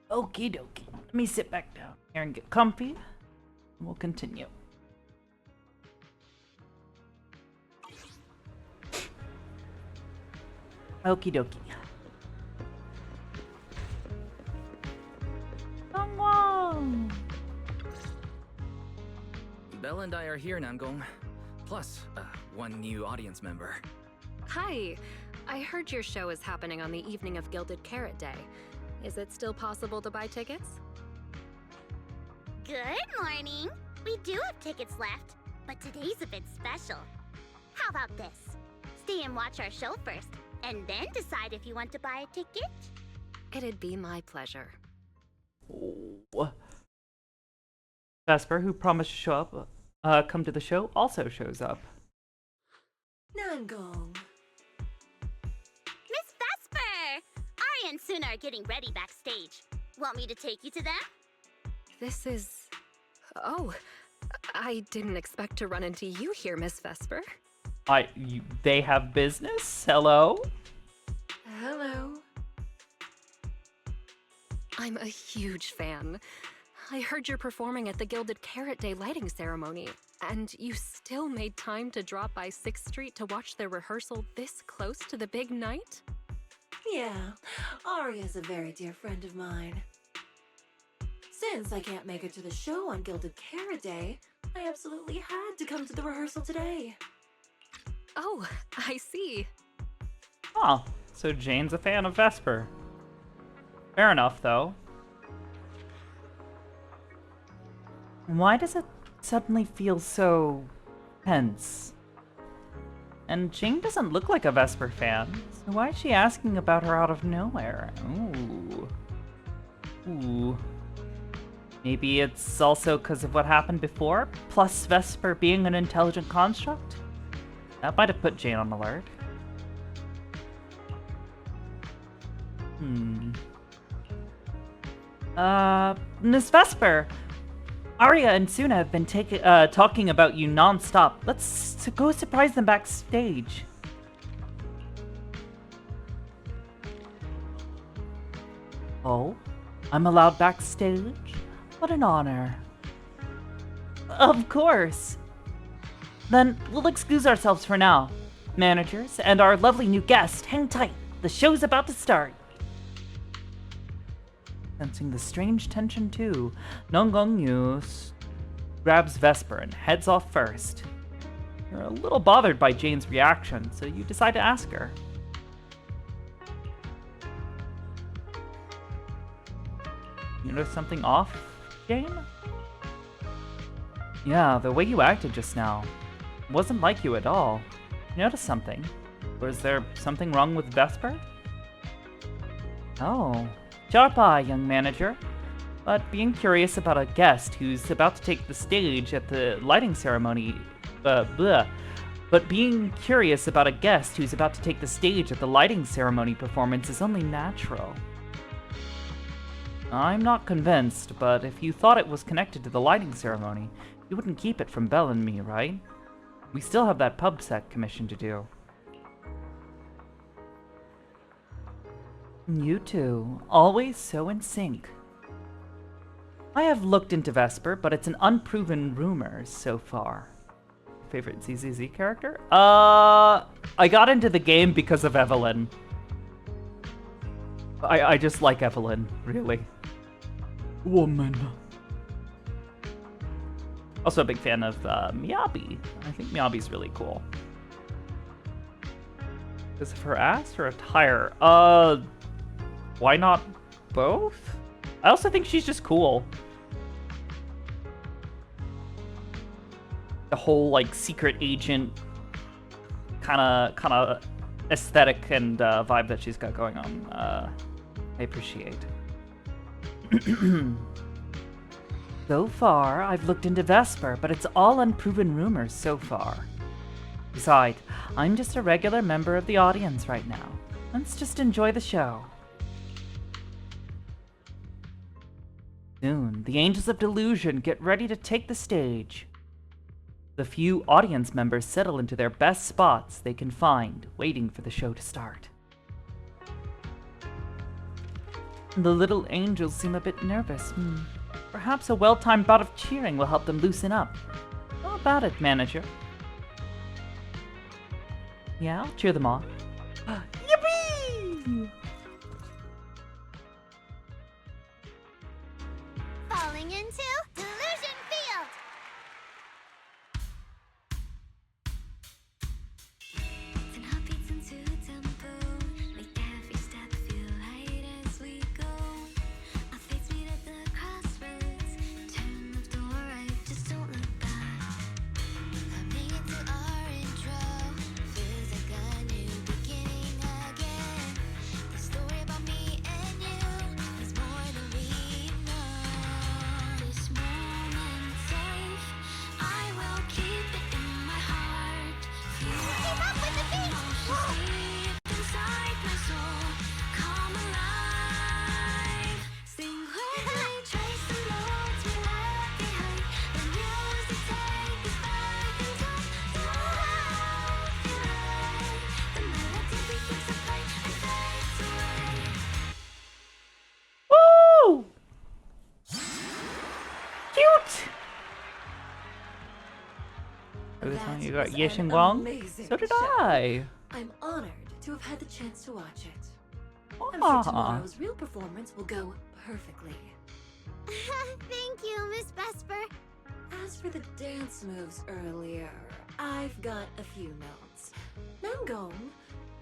Okie dokie. Let me sit back down here and get comfy. And we'll continue. Okie dokie. Dongwon! Belle and I are here, Namgong. Plus, one new audience member. Hi. I heard your show is happening on the evening of Gilded Carrot Day. Is it still possible to buy tickets? Good morning. We do have tickets left, but today's a bit special. How about this? Stay and watch our show first, and then decide if you want to buy a ticket. It'd be my pleasure. Oh. Vesper, who promised to show up, come to the show, also shows up. Nangong. Miss Vesper! Ari and Suna are getting ready backstage. Want me to take you to them? This is... Oh, I didn't expect to run into you here, Miss Vesper. They have business? Hello? Hello. I'm a huge fan. I heard you're performing at the Gilded Carrot Day lighting ceremony. And you still made time to drop by 6th Street to watch their rehearsal this close to the big night? Yeah, Aria's a very dear friend of mine. Since I can't make it to the show on Gilded Carrot Day, I absolutely had to come to the rehearsal today. Oh, I see. Oh, so Jane's a fan of Vesper. Fair enough, though. Why does it suddenly feel so tense? And Jane doesn't look like a Vesper fan, so why is she asking about her out of nowhere? Ooh. Ooh. Maybe it's also because of what happened before, plus Vesper being an intelligent construct? That might have put Jane on alert. Miss Vesper! Arya and Suna have been talking about you non-stop. Let's go surprise them backstage. Oh? I'm allowed backstage? What an honor. Of course. Then we'll excuse ourselves for now. Managers and our lovely new guest, hang tight. The show's about to start. Sensing the strange tension too, Nongong grabs Vesper and heads off first. You're a little bothered by Jane's reaction, so you decide to ask her. You notice something off, Jane? Yeah, the way you acted just now wasn't like you at all. You noticed something. Was there something wrong with Vesper? Oh. Sharp eye, young manager. But being curious about a guest who's about to take the stage at the lighting ceremony... But being curious about a guest who's about to take the stage at the lighting ceremony performance is only natural. I'm not convinced, but if you thought it was connected to the lighting ceremony, you wouldn't keep it from Belle and me, right? We still have that pub set commission to do. You two, always so in sync. I have looked into Vesper, but it's an unproven rumor so far. Favorite ZZZ character? I got into the game because of Evelyn. I just like Evelyn, really. Woman. Also a big fan of Miyabi. I think Miyabi's really cool. Because of her ass or attire? Why not both? I also think she's just cool. The whole, like, secret agent kind of aesthetic and vibe that she's got going on, I appreciate. So far, I've looked into Vesper, but it's all unproven rumors so far. Besides, I'm just a regular member of the audience right now. Let's just enjoy the show. Soon, the Angels of Delusion get ready to take the stage. The few audience members settle into their best spots they can find, waiting for the show to start. The little angels seem a bit nervous. Perhaps a well-timed bout of cheering will help them loosen up. How about it, manager? Yeah, I'll cheer them on. Yippee! Falling into Delusion Field! Feels like a new beginning again. got was Ye an Xinguang? amazing So did show. I. I'm honored to have had the chance to watch it. I'm Ah. sure tomorrow's real performance will go perfectly. Thank you, Miss Vesper. As for the dance moves earlier, I've got a few notes. Nangong,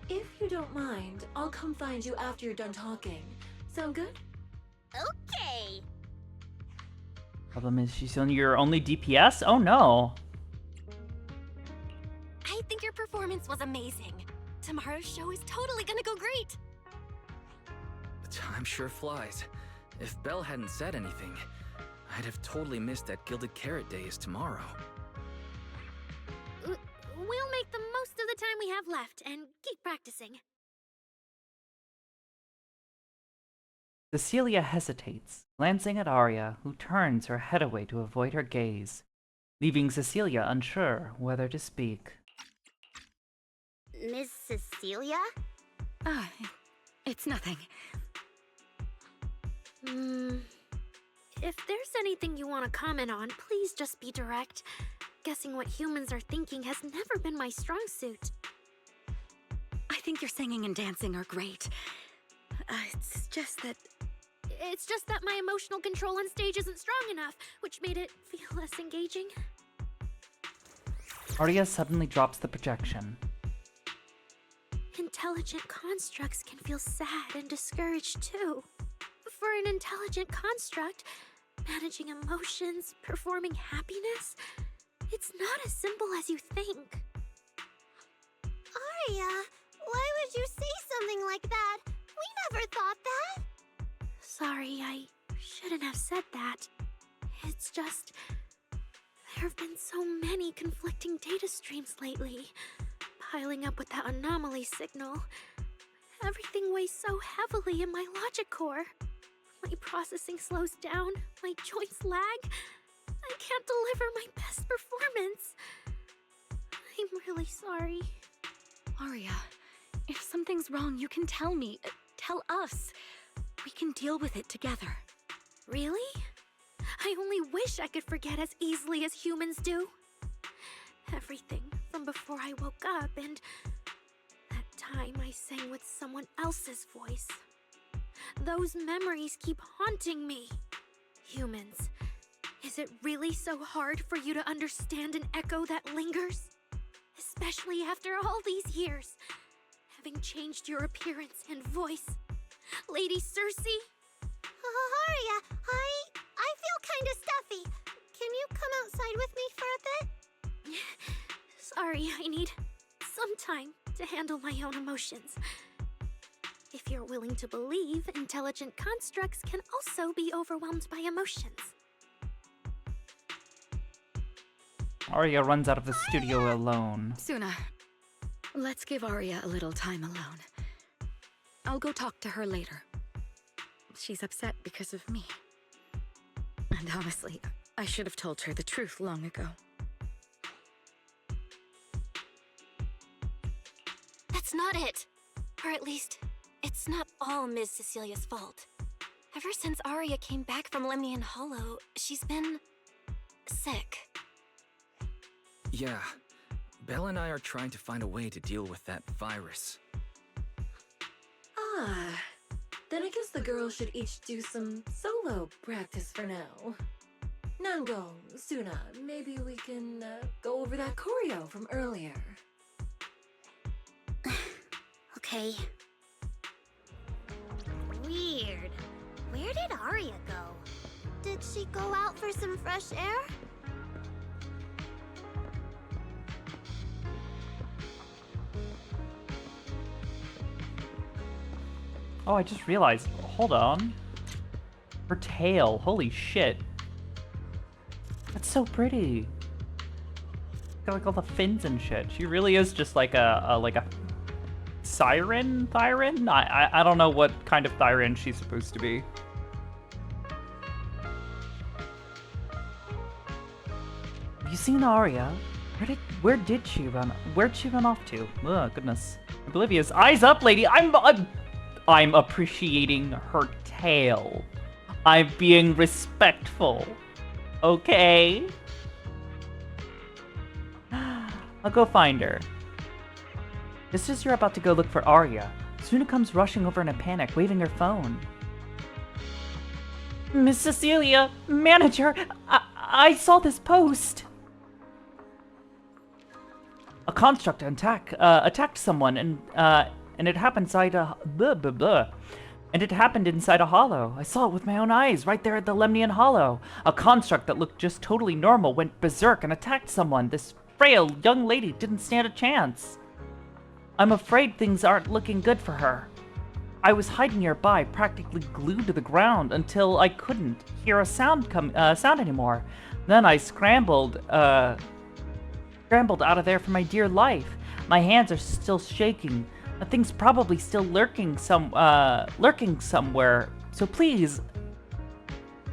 if you don't mind, I'll come find you after you're done talking. Sound good? Okay. Problem is, she's on your only DPS? Oh no. I think your performance was amazing. Tomorrow's show is totally gonna go great. The time sure flies. If Belle hadn't said anything, I'd have totally missed that Gilded Carrot Day is tomorrow. We'll make the most of the time we have left and keep practicing. Cecilia hesitates, glancing at Arya, who turns her head away to avoid her gaze, leaving Cecilia unsure whether to speak. Miss Cecilia? Ah, it's nothing. If there's anything you want to comment on, please just be direct. Guessing what humans are thinking has never been my strong suit. I think your singing and dancing are great. It's just that my emotional control on stage isn't strong enough, which made it feel less engaging. Arya suddenly drops the projection. Intelligent constructs can feel sad and discouraged too. For an intelligent construct, managing emotions, performing happiness, it's not as simple as you think. Arya, why would you say something like that? We never thought that. Sorry, I shouldn't have said that. It's just, there have been so many conflicting data streams lately, piling up with that anomaly signal. Everything weighs so heavily in my logic core. My processing slows down, my joints lag. I can't deliver my best performance. I'm really sorry. Arya, if something's wrong, you can tell me. Tell us. We can deal with it together. Really? I only wish I could forget as easily as humans do. Everything from before I woke up and that time I sang with someone else's voice. Those memories keep haunting me. Humans, is it really so hard for you to understand an echo that lingers? Especially after all these years, having changed your appearance and voice. Lady Cersei? Arya, I feel kind of stuffy. Can you come outside with me for a bit? Sorry, I need some time to handle my own emotions. If you're willing to believe, intelligent constructs can also be overwhelmed by emotions. Arya runs out of the studio alone. Suna, let's give Arya a little time alone. I'll go talk to her later. She's upset because of me. And honestly, I should have told her the truth long ago. That's not it. Or at least, it's not all Ms. Cecilia's fault. Ever since Arya came back from Lemnian Hollow, she's been sick. Yeah, Belle and I are trying to find a way to deal with that virus. Ah, then I guess the girls should each do some solo practice for now. Nangong, Suna, maybe we can go over that choreo from earlier. Okay. Weird. Where did Arya go? Did she go out for some fresh air? Oh, I just realized. Hold on. Her tail. Holy shit. That's so pretty. Got like all the fins and shit. She really is just like a siren Thyren? I don't know what kind of Thyren she's supposed to be. Have you seen Arya? Where'd she run off to? Oh goodness. Oblivious. Eyes up, lady. I'm appreciating her tail. I'm being respectful. Okay? I'll go find her. Just as you're about to go look for Arya, Suna comes rushing over in a panic, waving her phone. Miss Cecilia, manager, I saw this post. A construct attacked someone, and it happened inside a And it happened inside a hollow. I saw it with my own eyes, right there at the Lemnian Hollow. A construct that looked just totally normal went berserk and attacked someone. This frail young lady didn't stand a chance. I'm afraid things aren't looking good for her. I was hiding nearby, practically glued to the ground, until I couldn't hear a sound anymore. Then I scrambled out of there for my dear life. My hands are still shaking. The thing's probably still lurking somewhere. So please,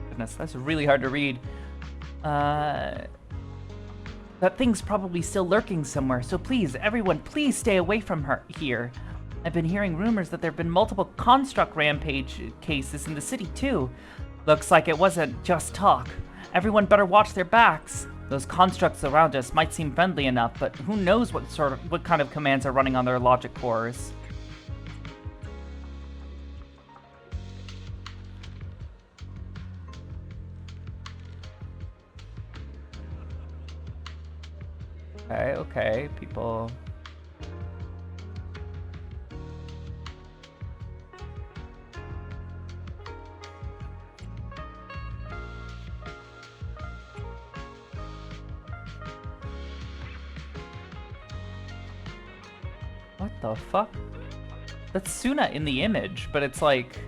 goodness, that's really hard to read. That thing's probably still lurking somewhere. So please, everyone, please stay away from her here. I've been hearing rumors that there have been multiple construct rampage cases in the city too. Looks like it wasn't just talk. Everyone better watch their backs. Those constructs around us might seem friendly enough, but who knows what kind of commands are running on their logic cores. Okay, people. What the fuck? That's Suna in the image, but it's like...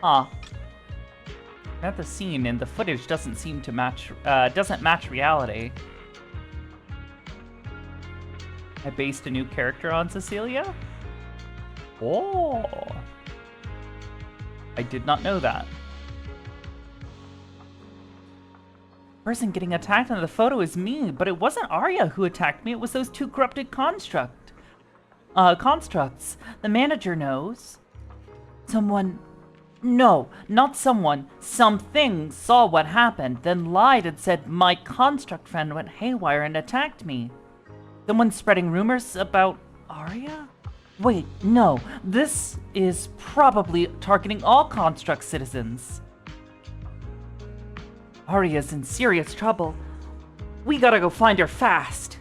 Huh. At the scene, and the footage doesn't seem to match, doesn't match reality. I based a new character on Cecilia? Oh! I did not know that. Person getting attacked in the photo is me, but it wasn't Arya who attacked me, it was those two corrupted constructs. The manager knows. Someone... No, not someone. Something saw what happened, then lied and said my construct friend went haywire and attacked me. Someone spreading rumors about Arya? Wait, no. This is probably targeting all construct citizens. Arya's in serious trouble. We gotta go find her fast.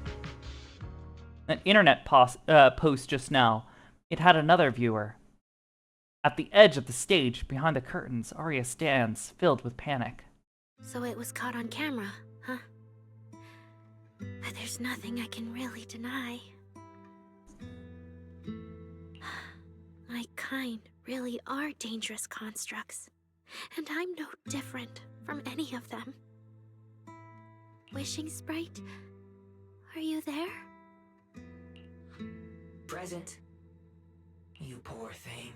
An internet post just now. It had another viewer. At the edge of the stage, behind the curtains, Arya stands, filled with panic. So it was caught on camera, huh? But there's nothing I can really deny. My kind really are dangerous constructs, and I'm no different from any of them. Wishing Sprite, are you there? Present. You poor thing.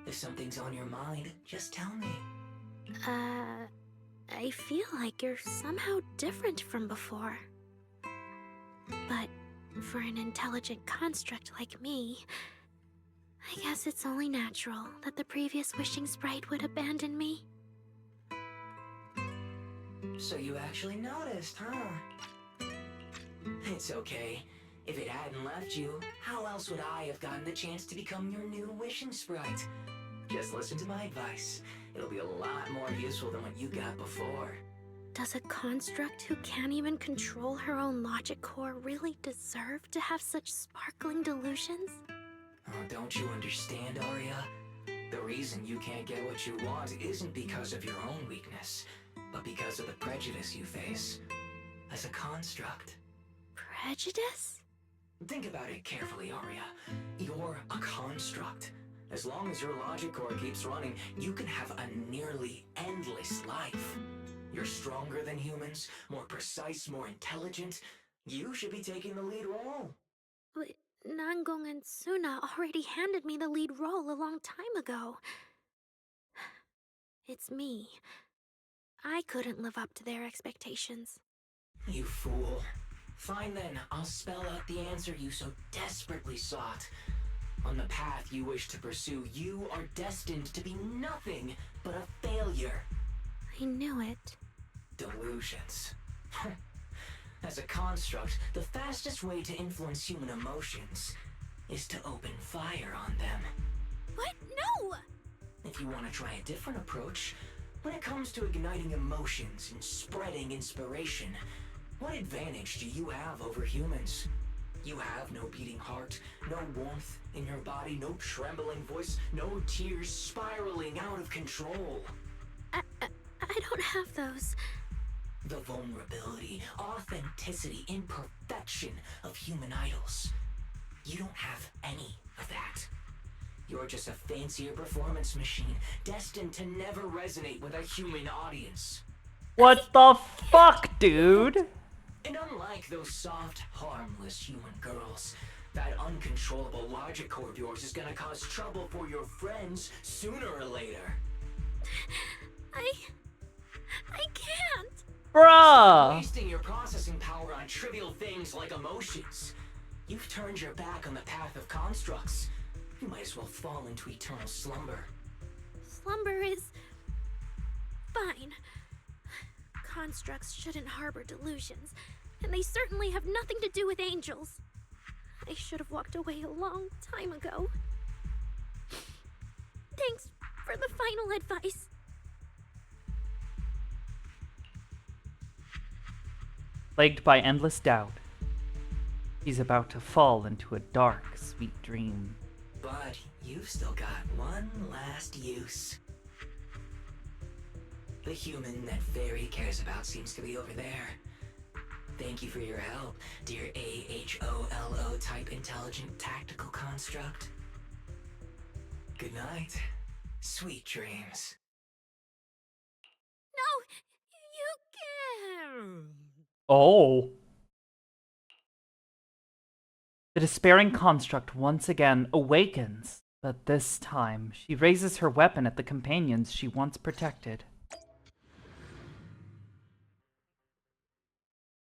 If something's on your mind, just tell me. I feel like you're somehow different from before. But for an intelligent construct like me, I guess it's only natural that the previous Wishing Sprite would abandon me. So you actually noticed, huh? It's okay. If it hadn't left you, how else would I have gotten the chance to become your new Wishing Sprite? Just listen to my advice. It'll be a lot more useful than what you got before. Does a construct who can't even control her own logic core really deserve to have such sparkling delusions? Oh, don't you understand, Arya? The reason you can't get what you want isn't because of your own weakness, but because of the prejudice you face as a construct. Prejudice? Think about it carefully, Arya. You're a construct. As long as your logic core keeps running, you can have a nearly endless life. You're stronger than humans, more precise, more intelligent. You should be taking the lead role. But Nangong and Suna already handed me the lead role a long time ago. It's me. I couldn't live up to their expectations. You fool. Fine then, I'll spell out the answer you so desperately sought. On the path you wish to pursue, you are destined to be nothing but a failure. I knew it. Delusions. As a construct, the fastest way to influence human emotions is to open fire on them. What? No! If you want to try a different approach, when it comes to igniting emotions and spreading inspiration, what advantage do you have over humans? You have no beating heart, no warmth in your body, no trembling voice, no tears spiraling out of control. I don't have those. The vulnerability, authenticity, imperfection of human idols. You don't have any of that. You're just a fancier performance machine, destined to never resonate with a human audience. What the fuck, dude? And unlike those soft, harmless human girls, that uncontrollable logic core of yours is gonna cause trouble for your friends sooner or later. I can't. Bruh! Wasting your processing power on trivial things like emotions. You've turned your back on the path of constructs. You might as well fall into eternal slumber. Slumber is fine. Constructs shouldn't harbor delusions, and they certainly have nothing to do with angels. I should have walked away a long time ago. Thanks for the final advice. Plagued by endless doubt, he's about to fall into a dark, sweet dream. But you've still got one last use. The human that Fairy cares about seems to be over there. Thank you for your help, dear AHOLO type intelligent tactical construct. Good night. Sweet dreams. No, you can't. Oh. The despairing construct once again awakens, but this time she raises her weapon at the companions she once protected.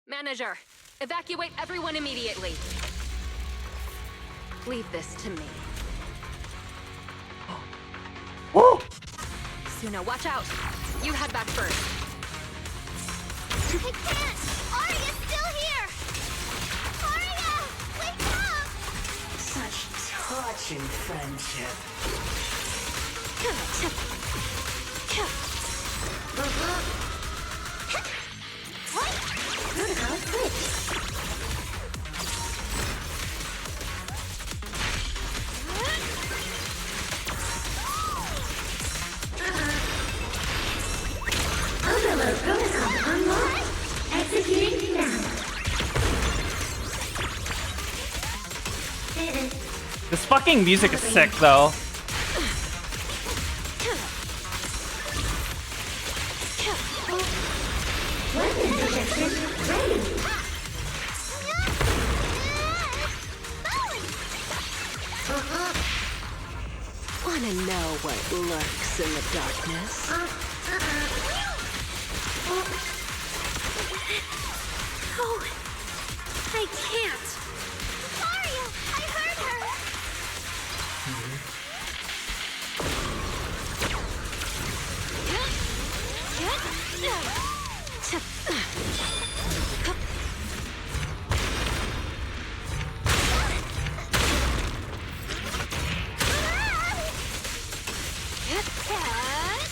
Manager, evacuate everyone immediately. Leave this to me. Whoa! Suna, watch out! You head back first. I can't! Aria's still here! Aria! Wake up! Such touching friendship. Protocol switch. Overload protocol unlocked. Executing now. This fucking music is sick, though. Weapon projection ready. Wanna know what lurks in the darkness? Oh, I can't. Aria! I heard her!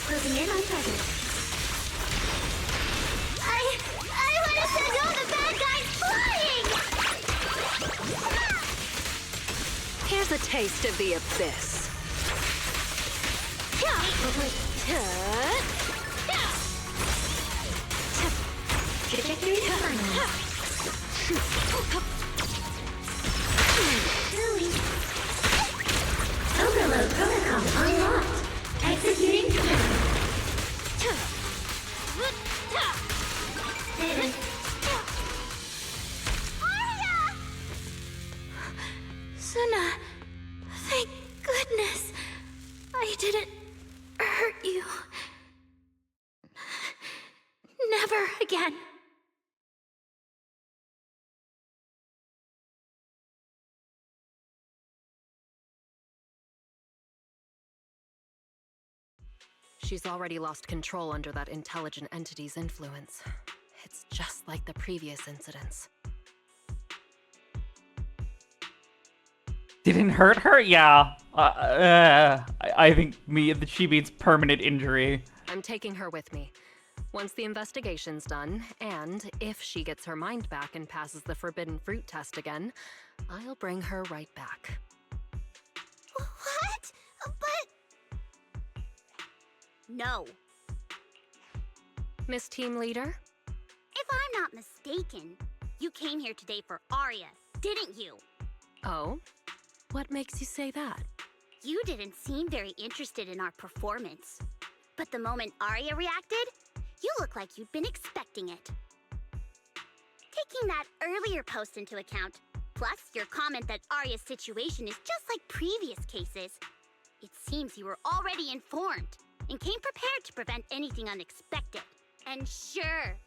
Closing in on presence. I wanted to know the bad guy's flying! Here's a taste of the abyss. Trajectory final. Overload protocol unlocked. Executing command. Suna, thank goodness I didn't hurt you. Never again. She's already lost control under that intelligent entity's influence. It's just like the previous incidents. Didn't hurt her? Yeah. I think she means permanent injury. I'm taking her with me. Once the investigation's done, and if she gets her mind back and passes the forbidden fruit test again, I'll bring her right back. What? But... No. Miss Team Leader? If I'm not mistaken, you came here today for Arya, didn't you? Oh? What makes you say that? You didn't seem very interested in our performance. But the moment Arya reacted, you look like you'd been expecting it. Taking that earlier post into account, plus your comment that Arya's situation is just like previous cases, it seems you were already informed and came prepared to prevent anything unexpected. And sure,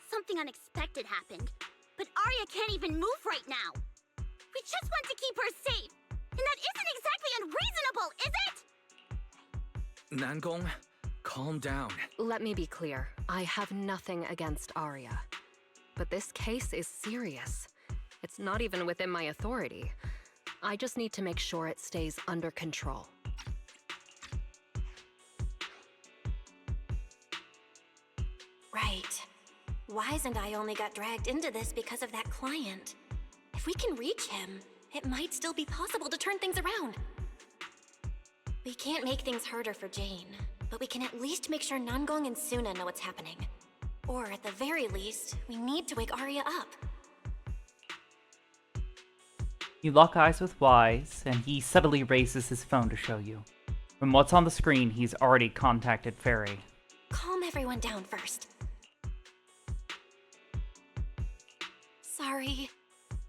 something unexpected happened, but Arya can't even move right now. We just want to keep her safe, and that isn't exactly unreasonable, is it? Nangong, calm down. Let me be clear. I have nothing against Arya. But this case is serious. It's not even within my authority. I just need to make sure it stays under control. Right. Wise and I only got dragged into this because of that client. If we can reach him, it might still be possible to turn things around. We can't make things harder for Jane, but we can at least make sure Nangong and Suna know what's happening. Or at the very least, we need to wake Arya up. You lock eyes with Wise, and he subtly raises his phone to show you. From what's on the screen, he's already contacted Fairy. Calm everyone down first. Sorry.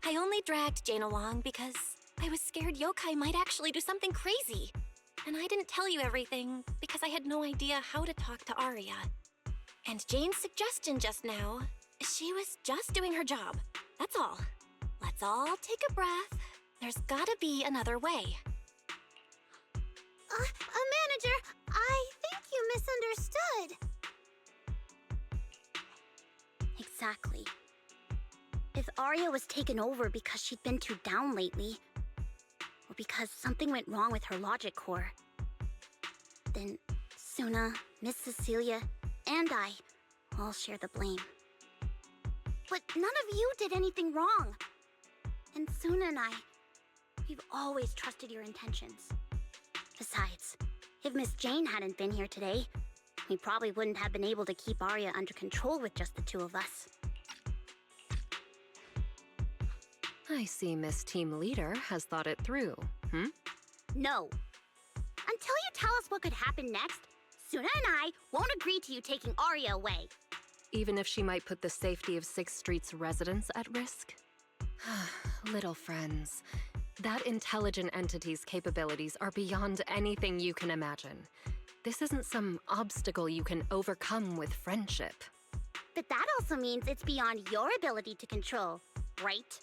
I only dragged Jane along because I was scared yokai might actually do something crazy. And I didn't tell you everything because I had no idea how to talk to Arya. And Jane's suggestion just now, she was just doing her job. That's all. Let's all take a breath. There's gotta be another way. Manager, I think you misunderstood. Exactly. If Arya was taken over because she'd been too down lately, or because something went wrong with her logic core, then Suna, Miss Cecilia, and I all share the blame. But none of you did anything wrong. And Suna and I, we've always trusted your intentions. Besides, if Miss Jane hadn't been here today, we probably wouldn't have been able to keep Arya under control with just the two of us. I see Miss Team Leader has thought it through, No. Until you tell us what could happen next, Suna and I won't agree to you taking Arya away. Even if she might put the safety of 6th Street's residents at risk? Little friends, that intelligent entity's capabilities are beyond anything you can imagine. This isn't some obstacle you can overcome with friendship. But that also means it's beyond your ability to control, right?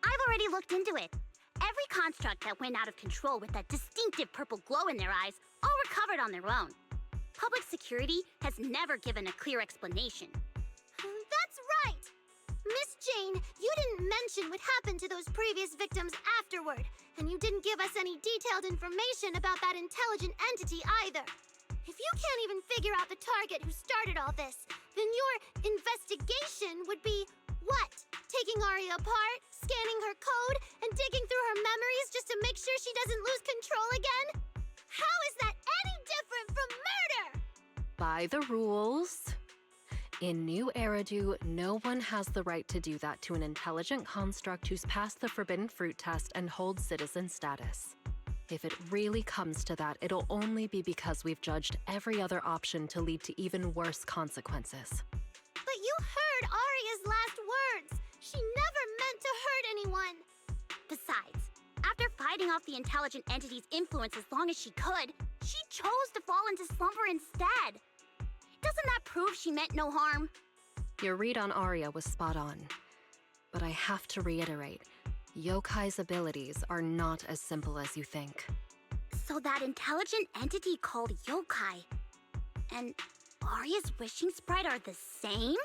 I've already looked into it. Every construct that went out of control with that distinctive purple glow in their eyes all recovered on their own. Public security has never given a clear explanation. That's right! Miss Jane, you didn't mention what happened to those previous victims afterward, and you didn't give us any detailed information about that intelligent entity either. If you can't even figure out the target who started all this, then your investigation would be what? Taking Arya apart, scanning her code, and digging through her memories just to make sure she doesn't lose control again? How is that any different from murder? By the rules. In New Eridu, no one has the right to do that to an intelligent construct who's passed the forbidden fruit test and holds citizen status. If it really comes to that, it'll only be because we've judged every other option to lead to even worse consequences. But you heard Arya's last words. She never meant to hurt anyone. Besides, after fighting off the intelligent entity's influence as long as she could, she chose to fall into slumber instead. Doesn't that prove she meant no harm? Your read on Arya was spot on. But I have to reiterate, Yokai's abilities are not as simple as you think. So that intelligent entity called Yokai and Arya's wishing sprite are the same?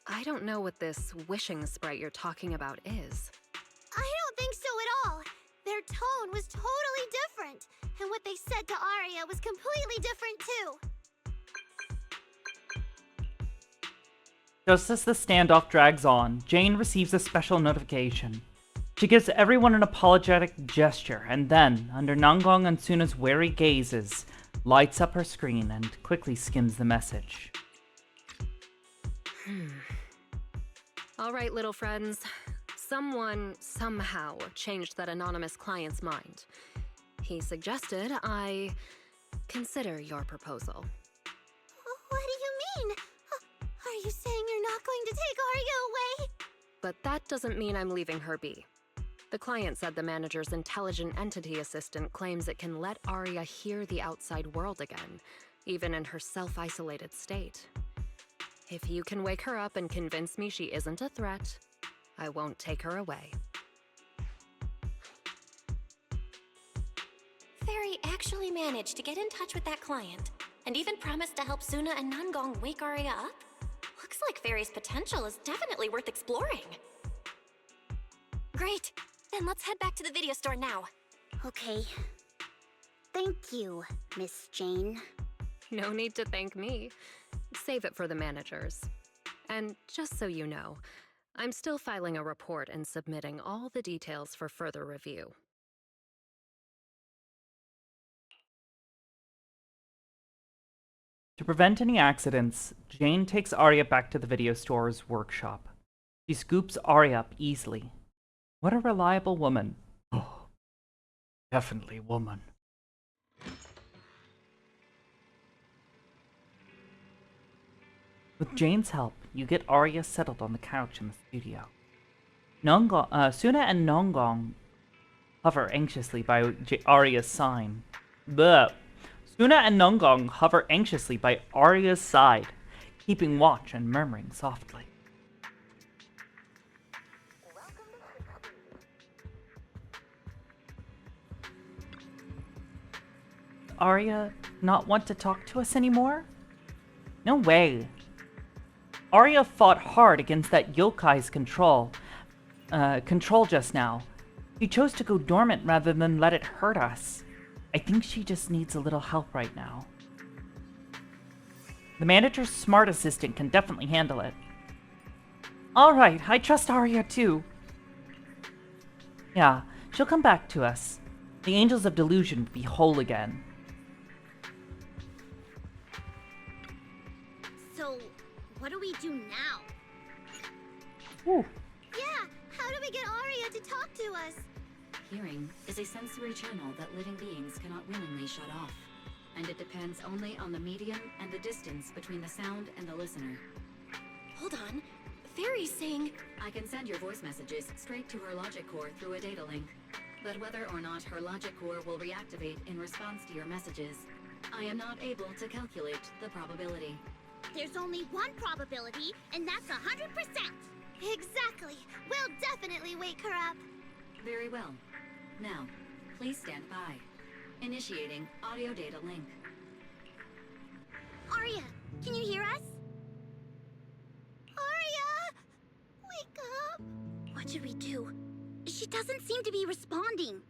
I don't know what this wishing sprite you're talking about is. I don't think so at all. Their tone was totally different, and what they said to Arya was completely different too. Just as the standoff drags on, Jane receives a special notification. She gives everyone an apologetic gesture, and then, under Nanggong and Suna's wary gazes, lights up her screen and quickly skims the message. Alright, little friends. Someone, somehow, changed that anonymous client's mind. He suggested I consider your proposal. What do you mean? Are you saying you're not going to take Arya away? But that doesn't mean I'm leaving her be. The client said the manager's intelligent entity assistant claims it can let Arya hear the outside world again, even in her self-isolated state. If you can wake her up and convince me she isn't a threat, I won't take her away. Fairy actually managed to get in touch with that client, and even promised to help Suna and Nanggong wake Arya up? Looks like Fairy's potential is definitely worth exploring. Great! Then let's head back to the video store now. Okay. Thank you, Miss Jane. No need to thank me. Save it for the managers. And just so you know, I'm still filing a report and submitting all the details for further review. To prevent any accidents, Jane takes Arya back to the video store's workshop. She scoops Arya up easily. What a reliable woman. Oh, definitely woman. With Jane's help, you get Arya settled on the couch in the studio. Suna and Nanggong hover anxiously by Arya's side. Suna and Nanggong hover anxiously by Arya's side, keeping watch and murmuring softly. Arya not want to talk to us anymore? No way. Arya fought hard against that yokai's control just now. She chose to go dormant rather than let it hurt us. I think she just needs a little help right now. The manager's smart assistant can definitely handle it. Alright, I trust Arya too. Yeah, she'll come back to us. The Angels of Delusion will be whole again. So, what do we do now? Ooh. Yeah, how do we get Arya to talk to us? Hearing is a sensory channel that living beings cannot willingly shut off, and it depends only on the medium and the distance between the sound and the listener. Hold on. Fairy's saying... I can send your voice messages straight to her logic core through a data link, but whether or not her logic core will reactivate in response to your messages, I am not able to calculate the probability. There's only one probability, and that's 100%! Exactly! We'll definitely wake her up! Very well. Now, please stand by. Initiating audio data link. Arya, can you hear us? Arya! Wake up! What should we do? She doesn't seem to be responding.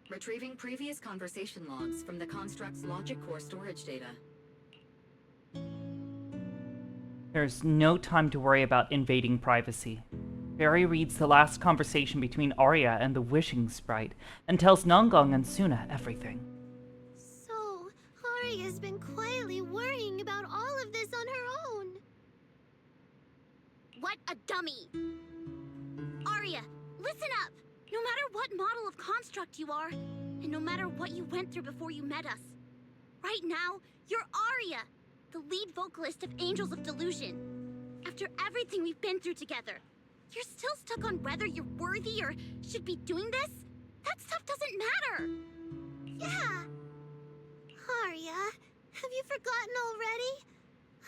Retrieving previous conversation logs from the construct's logic core storage data. There's no time to worry about invading privacy. Fairy reads the last conversation between Arya and the wishing sprite and tells Nanggong and Suna everything. So, Arya's been quietly worrying about all of this on her own. What a dummy! Arya, listen up! No matter what model of construct you are, and no matter what you went through before you met us, right now, you're Arya, the lead vocalist of Angels of Delusion. After everything we've been through together, you're still stuck on whether you're worthy or should be doing this? That stuff doesn't matter! Yeah. Arya, have you forgotten already?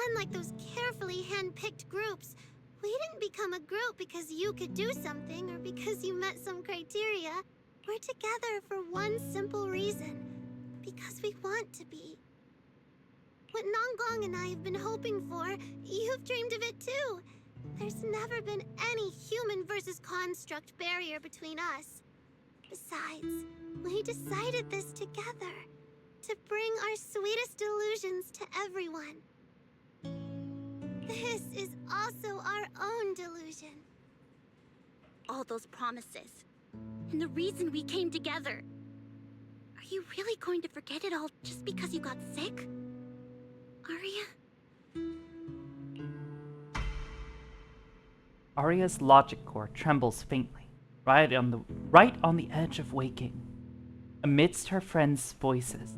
Unlike those carefully hand-picked groups, we didn't become a group because you could do something or because you met some criteria. We're together for one simple reason. Because we want to be. What Nanggong and I have been hoping for, you've dreamed of it too. There's never been any human versus construct barrier between us. Besides, we decided this together, to bring our sweetest delusions to everyone. This is also our own delusion. All those promises, and the reason we came together. Are you really going to forget it all just because you got sick? Arya? Arya's logic core trembles faintly, right on the edge of waking. Amidst her friends' voices,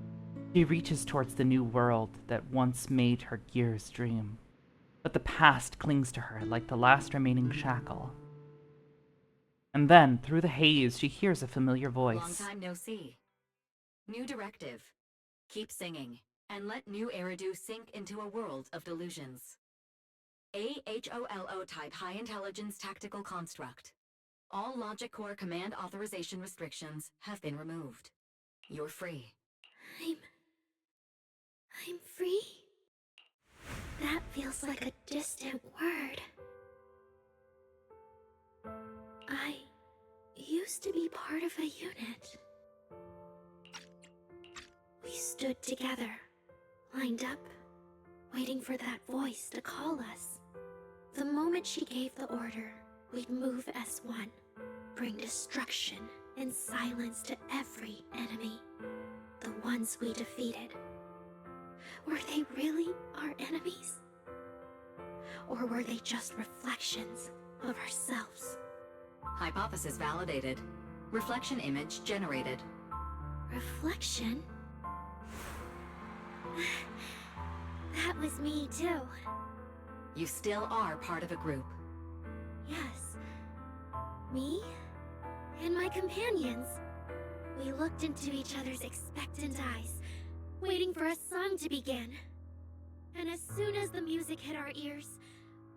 she reaches towards the new world that once made her gears dream. But the past clings to her like the last remaining shackle. And then, through the haze, she hears a familiar voice. Long time no see. New directive. Keep singing, and let new Eridu sink into a world of delusions. AHOLO type high intelligence tactical construct. All logic core command authorization restrictions have been removed. You're free. I'm free? That feels like a distant word. I used to be part of a unit. We stood together, lined up, waiting for that voice to call us. The moment she gave the order, we'd move as one, bring destruction and silence to every enemy. The ones we defeated. Were they really our enemies? Or were they just reflections of ourselves? Hypothesis validated. Reflection image generated. Reflection? That was me too. You still are part of a group. Yes. Me and my companions. We looked into each other's expectant eyes, waiting for a song to begin. And as soon as the music hit our ears,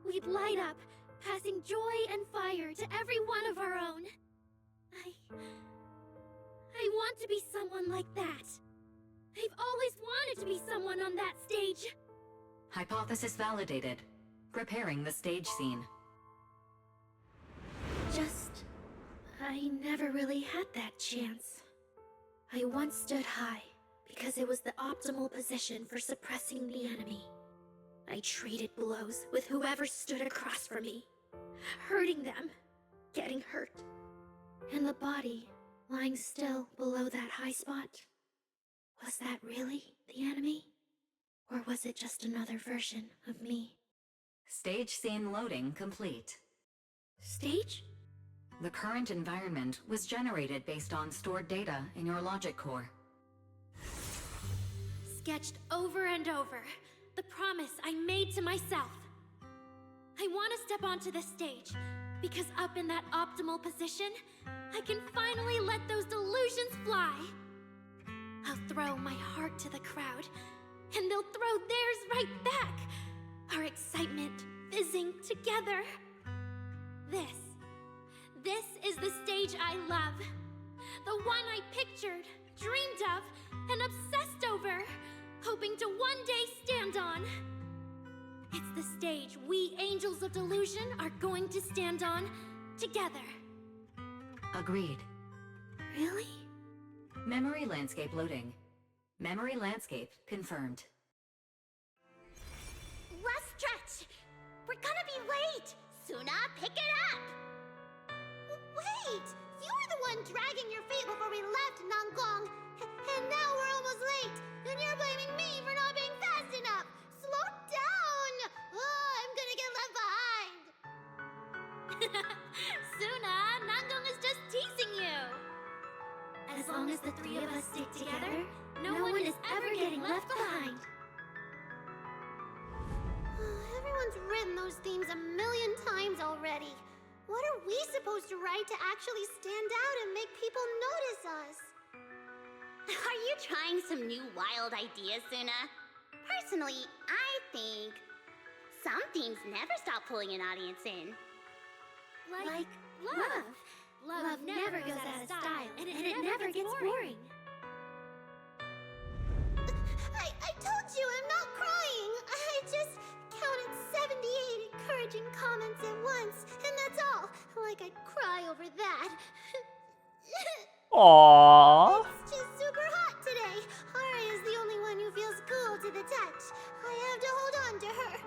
we'd light up, passing joy and fire to every one of our own. I want to be someone like that. I've always wanted to be someone on that stage. Hypothesis validated. Preparing the stage scene. I never really had that chance. I once stood high because it was the optimal position for suppressing the enemy. I traded blows with whoever stood across from me, hurting them, getting hurt. And the body lying still below that high spot. Was that really the enemy? Or was it just another version of me? Stage scene loading complete. Stage? The current environment was generated based on stored data in your logic core. Sketched over and over, the promise I made to myself. I want to step onto the stage, because up in that optimal position, I can finally let those delusions fly. I'll throw my heart to the crowd, and they'll throw theirs right back. Our excitement fizzing together. This is the stage I love. The one I pictured, dreamed of, and obsessed over, hoping to one day stand on. It's the stage we Angels of Delusion are going to stand on together. Agreed. Really? Memory landscape loading. Memory landscape confirmed. Last stretch! We're gonna be late! Suna, pick it up! Wait! You were the one dragging your feet before we left Nangong! And now we're almost late! And you're blaming me for not being fast enough! Slow down! Oh, I'm gonna get left behind! Suna, Nangong is just teasing you! As long as the three of us stick together, no one is ever getting left behind. Everyone's written those themes a million times already. What are we supposed to write to actually stand out and make people notice us? Are you trying some new wild ideas, Suna? Personally, I think some themes never stop pulling an audience in. Like love. Love never goes out of style, and it never gets boring. I told you I'm not crying. I just counted 78 charging comments at once, and that's all. Like I'd cry over that. Aww. It's just super hot today. Aria's the only one who feels cool to the touch. I have to hold on to her.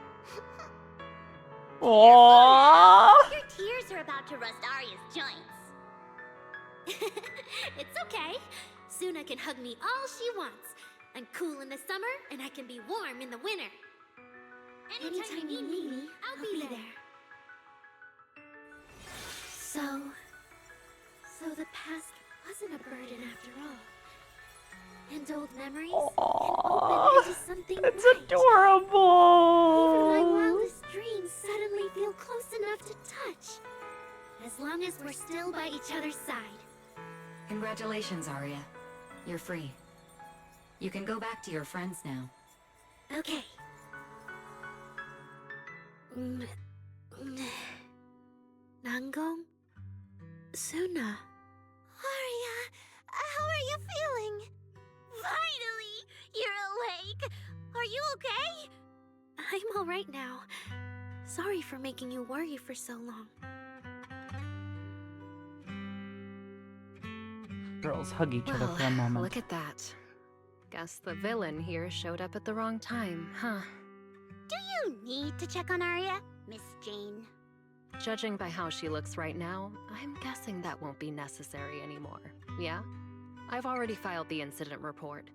Aww. Your tears are about to rust Arya's joints. It's okay. Suna can hug me all she wants. I'm cool in the summer, and I can be warm in the winter. Anytime you need me, I'll be there. So the past wasn't a burden after all. And old memories can open into something It's bright. adorable. Even my wildest dreams suddenly feel close enough to touch. As long as we're still by each other's side. Congratulations, Arya. You're free. You can go back to your friends now. Okay. Nangong? Suna. Arya, how are you feeling? Finally! You're awake! Are you okay? I'm alright now. Sorry for making you worry for so long. Girls hug each other Well, for a moment. look at that. Guess the villain here showed up at the wrong time, huh? Do you need to check on Arya, Miss Jane? Judging by how she looks right now, I'm guessing that won't be necessary anymore. Yeah? I've already filed the incident report.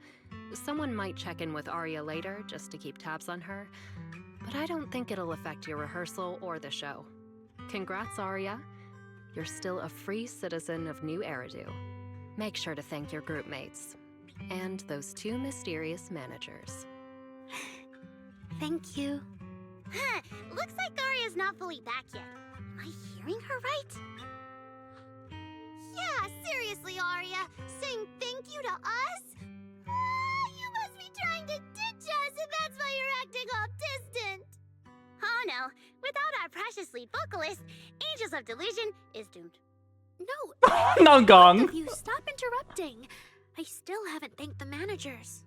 Someone might check in with Arya later just to keep tabs on her, but I don't think it'll affect your rehearsal or the show. Congrats, Arya. You're still a free citizen of New Eridu. Make sure to thank your group mates. And those two mysterious managers. Thank you. Huh, looks like Arya's not fully back yet. Am I hearing her right? Yeah, seriously, Arya. Saying thank you to us? You must be trying to ditch us if that's why you're acting all distant. Oh no, without our precious lead vocalist, Angels of Delusion is doomed. No. Nangong. You stop interrupting. I still haven't thanked the managers.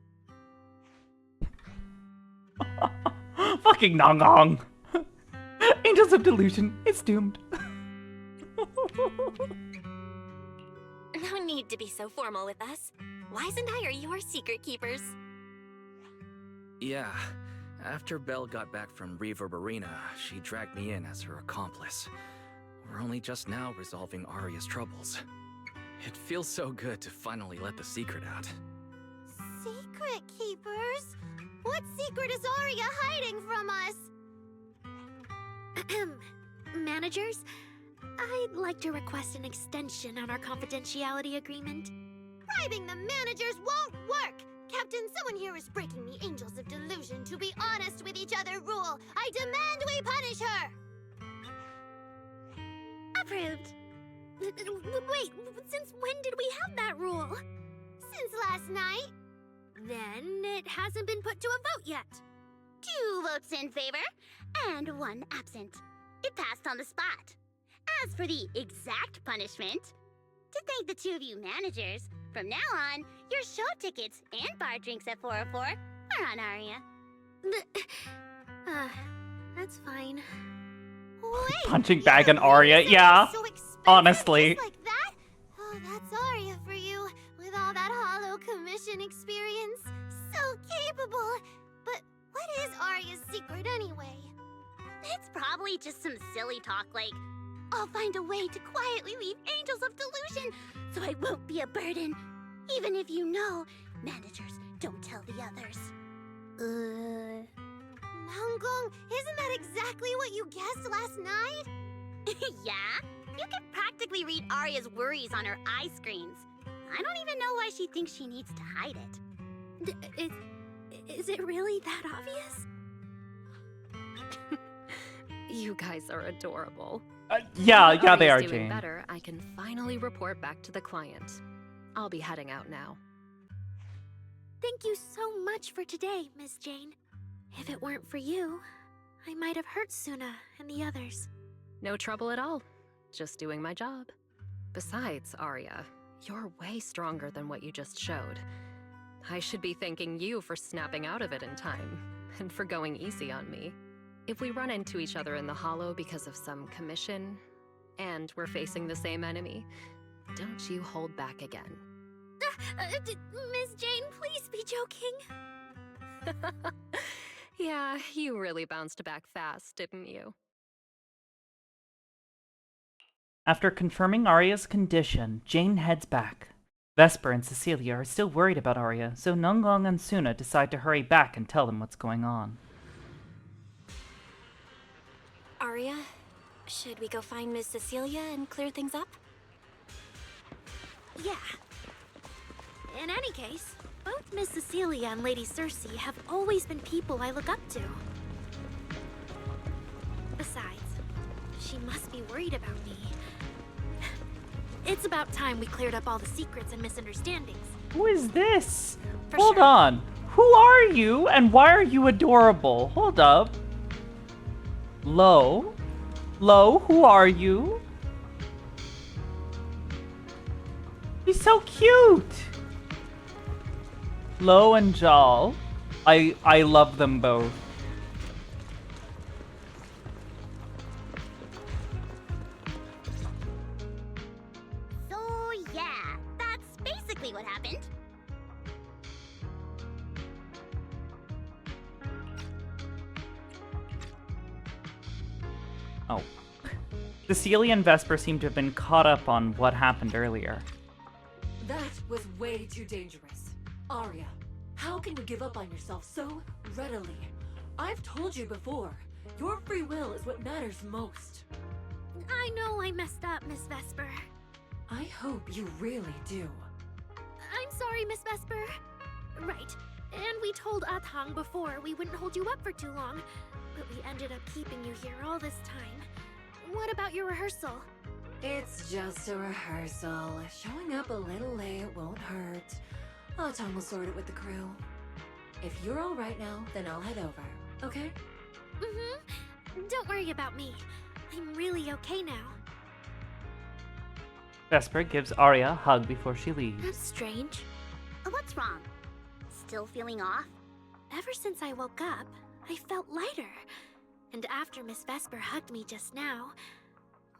Fucking Nangong. Angels of Delusion is doomed. No need to be so formal with us. Wise and I are your secret keepers. Yeah. After Belle got back from Reverb Arena, she dragged me in as her accomplice. We're only just now resolving Arya's troubles. It feels so good to finally let the secret out. Secret keepers? What secret is Arya hiding from us? Managers, I'd like to request an extension on our confidentiality agreement. Bribing the managers won't work! Captain, someone here is breaking the Angels of Delusion to be honest with each other rule. I demand we punish her! Approved. Wait, since when did we have that rule? Since last night. Then it hasn't been put to a vote yet. 2 votes in favor, and 1 absent. It passed on the spot. As for the exact punishment, to thank the 2 of you managers, from now on, your show tickets and bar drinks at 404 are on Arya. That's fine. Wait, Punching bag and Arya, yeah. so expensive, Honestly. just like that? Oh, that's Arya for you, with all that hollow commission experience. So capable. But what is Arya's secret anyway? It's probably just some silly talk like, I'll find a way to quietly leave Angels of Delusion so I won't be a burden. Even if you know, managers don't tell the others. Nangong, isn't that exactly what you guessed last night? Yeah? You can practically read Arya's worries on her eye screens. I don't even know why she thinks she needs to hide it. Is it really that obvious? You guys are adorable. Yeah, Now they are, Arya's doing Jane. better, I can finally report back to the client. I'll be heading out now. Thank you so much for today, Miss Jane. If it weren't for you, I might have hurt Suna and the others. No trouble at all. Just doing my job. Besides, Arya, you're way stronger than what you just showed. I should be thanking you for snapping out of it in time, and for going easy on me. If we run into each other in the Hollow because of some commission, and we're facing the same enemy, don't you hold back again. Miss Jane, please be joking. Yeah, you really bounced back fast, didn't you? After confirming Arya's condition, Jane heads back. Vesper and Cecilia are still worried about Arya, so Nunglong and Suna decide to hurry back and tell them what's going on. Arya, should we go find Miss Cecilia and clear things up? Yeah. In any case, both Miss Cecilia and Lady Cersei have always been people I look up to. Besides, she must be worried about me. It's about time we cleared up all the secrets and misunderstandings. Who is this? For Hold sure. on. Who are you and why are you adorable? Hold up. Lo? Lo, who are you? He's so cute! Lo and Jal. I love them both. So yeah, that's basically what happened. Oh. Cecilia and Vesper seem to have been caught up on what happened earlier. That was way too dangerous. Arya, how can you give up on yourself so readily? I've told you before, your free will is what matters most. I know I messed up, Miss Vesper. I hope you really do. I'm sorry, Miss Vesper. Right. And we told Athang before we wouldn't hold you up for too long, but we ended up keeping you here all this time. What about your rehearsal? It's just a rehearsal. Showing up a little late won't hurt. Athang will sort it with the crew. If you're all right now, then I'll head over, okay? Mm-hmm. Don't worry about me. I'm really okay now. Vesper gives Arya a hug before she leaves. That's strange. What's wrong? Still feeling off? Ever since I woke up, I felt lighter. And after Miss Vesper hugged me just now,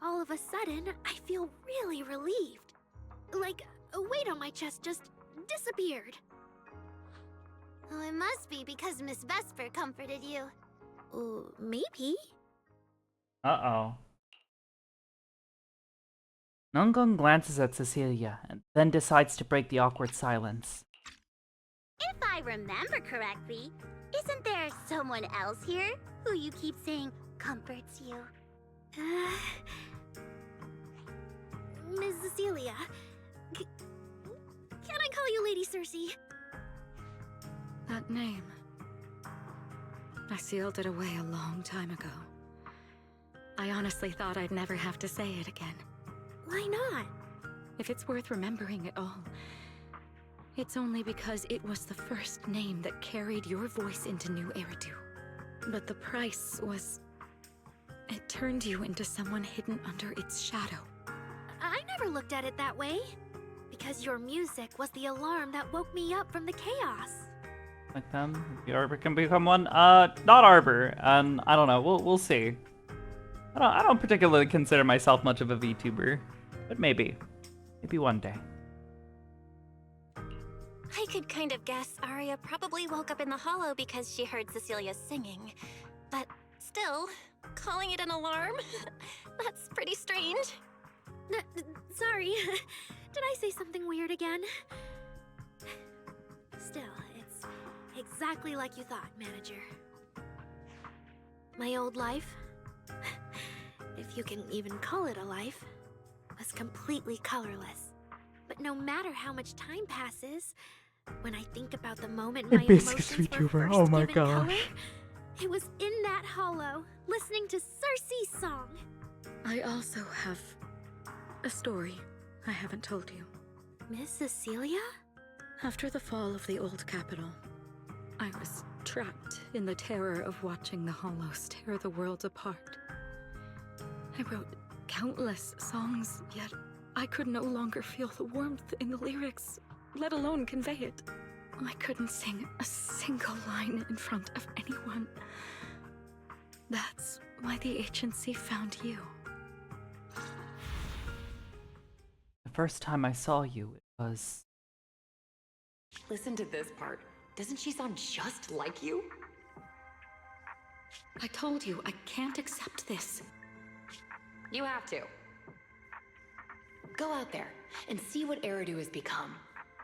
all of a sudden, I feel really relieved. Like a weight on my chest just disappeared. Oh, it must be because Miss Vesper comforted you. Maybe. Uh-oh. Nungung glances at Cecilia and then decides to break the awkward silence. If I remember correctly, isn't there someone else here who you keep saying comforts you? Miss Cecilia, can I call you Lady Cersei? That name. I sealed it away a long time ago. I honestly thought I'd never have to say it again. Why not? If it's worth remembering at all, it's only because it was the first name that carried your voice into New Eridu. But the price was... it turned you into someone hidden under its shadow. I never looked at it that way. Because your music was the alarm that woke me up from the chaos. Like them? The Arbor can become one? Not Arbor. I don't know. We'll see. I don't particularly consider myself much of a VTuber. But maybe. Maybe one day. I could kind of guess Arya probably woke up in the Hollow because she heard Cecilia singing. But still, calling it an alarm? That's pretty strange. Sorry. Did I say something weird again? Still, it's exactly like you thought, Manager. My old life, if you can even call it a life, was completely colorless. But no matter how much time passes, when I think about the moment my emotions were first Oh my given gosh. color, it was in that hollow, listening to Cersei's song. I also have a story I haven't told you. Miss Cecilia? After the fall of the old capital, I was trapped in the terror of watching the Hollows tear the world apart. I wrote countless songs, yet I could no longer feel the warmth in the lyrics, let alone convey it. I couldn't sing a single line in front of anyone. That's why the agency found you. The first time I saw you, it was... Listen to this part. Doesn't she sound just like you? I told you, I can't accept this. You have to. Go out there and see what Eridu has become.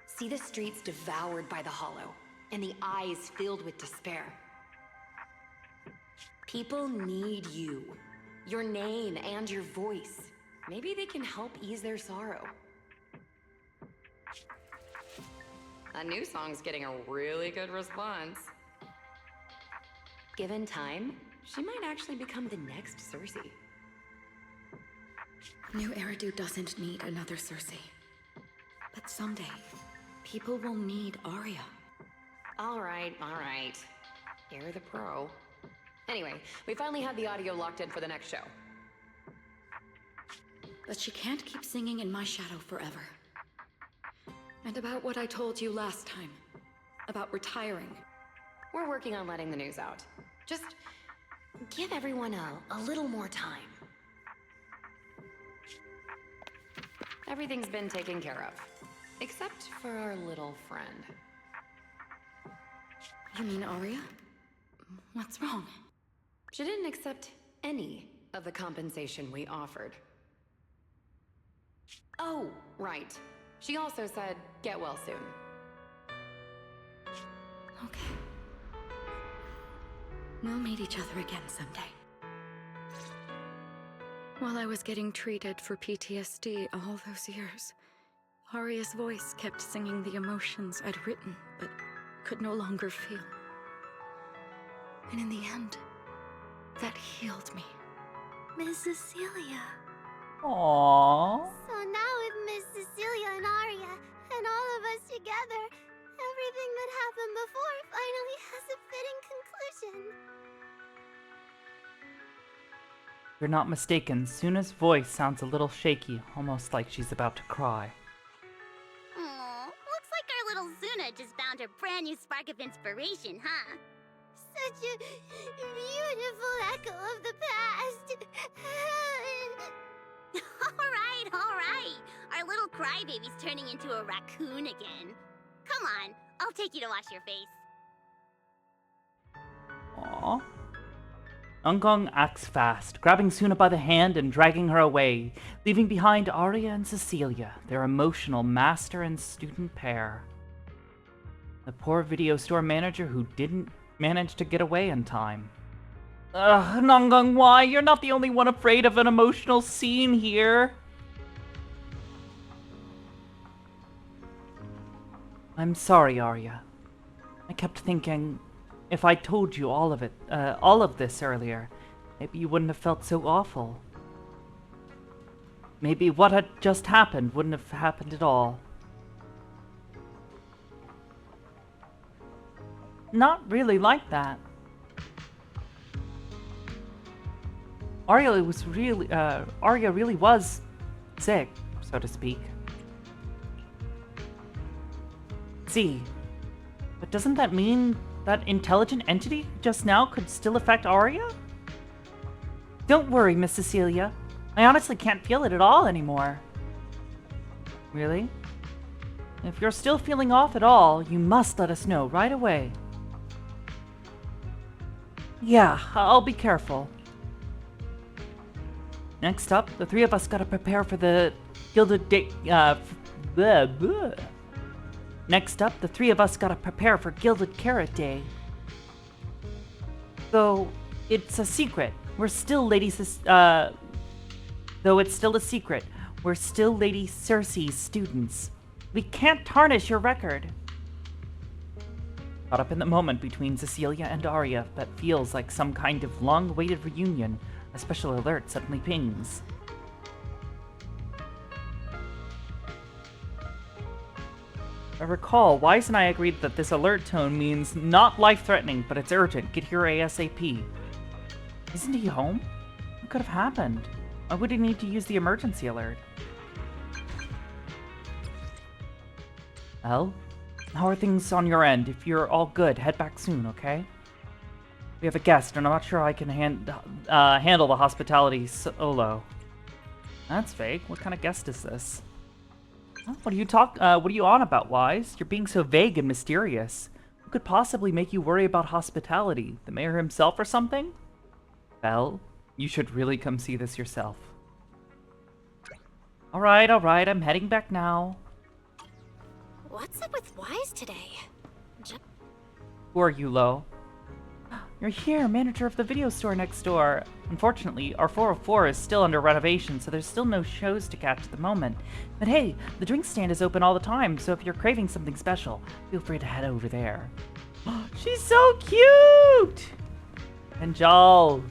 See the streets devoured by the Hollow, and the eyes filled with despair. People need you. Your name and your voice. Maybe they can help ease their sorrow. A new song's getting a really good response. Given time, she might actually become the next Cersei. New Eridu doesn't need another Cersei. But someday, people will need Arya. All right. You're the pro. Anyway, we finally have the audio locked in for the next show. But she can't keep singing in my shadow forever. And about what I told you last time. About retiring. We're working on letting the news out. Just give everyone a little more time. Everything's been taken care of. Except for our little friend. You mean Arya? What's wrong? She didn't accept any of the compensation we offered. Oh, right. She also said, get well soon. Okay. We'll meet each other again someday. While I was getting treated for PTSD all those years, Arya's voice kept singing the emotions I'd written, but could no longer feel. And in the end, that healed me. Miss Cecilia. Aww. So now with Miss Cecilia and Arya, and all of us together, everything that happened before finally has a fitting conclusion. You're not mistaken. Suna's voice sounds a little shaky, almost like she's about to cry. Aw, looks like our little Zuna just found her brand new spark of inspiration, huh? Such a beautiful echo of the past. All right. Our little crybaby's turning into a raccoon again. Come on, I'll take you to wash your face. Aww. Ungong acts fast, grabbing Suna by the hand and dragging her away, leaving behind Arya and Cecilia, their emotional master and student pair. The poor video store manager who didn't manage to get away in time. Ugh, Nongong, why? You're not the only one afraid of an emotional scene here. I'm sorry, Arya. I kept thinking, if I told you all of this earlier, maybe you wouldn't have felt so awful. Maybe what had just happened wouldn't have happened at all. Not really like that. Arya really was sick, so to speak. See, but doesn't that mean that intelligent entity just now could still affect Arya? Don't worry, Miss Cecilia. I honestly can't feel it at all anymore. Really? If you're still feeling off at all, you must let us know right away. Yeah, I'll be careful. Next up, the three of us gotta prepare for the Gilded Day. Next up, the three of us gotta prepare for Gilded Carrot Day. Though it's a secret, we're still Though it's still a secret, we're still Lady Cersei's students. We can't tarnish your record. Caught up in the moment between Cecilia and Arya that feels like some kind of long-awaited reunion, a special alert suddenly pings. I recall, Wise and I agreed that this alert tone means not life-threatening, but it's urgent. Get here ASAP. Isn't he home? What could have happened? Why would he need to use the emergency alert? Well, how are things on your end? If you're all good, head back soon, okay? We have a guest, and I'm not sure I can handle the hospitality solo. That's vague. What kind of guest is this? Huh? What are you on about, Wise? You're being so vague and mysterious. Who could possibly make you worry about hospitality? The mayor himself or something? Well, you should really come see this yourself. Alright, I'm heading back now. What's up with Wise today? Who are you, Lo? You're here, manager of the video store next door. Unfortunately, our 404 is still under renovation, so there's still no shows to catch at the moment. But hey, the drink stand is open all the time, so if you're craving something special, feel free to head over there. She's so cute! And Jal.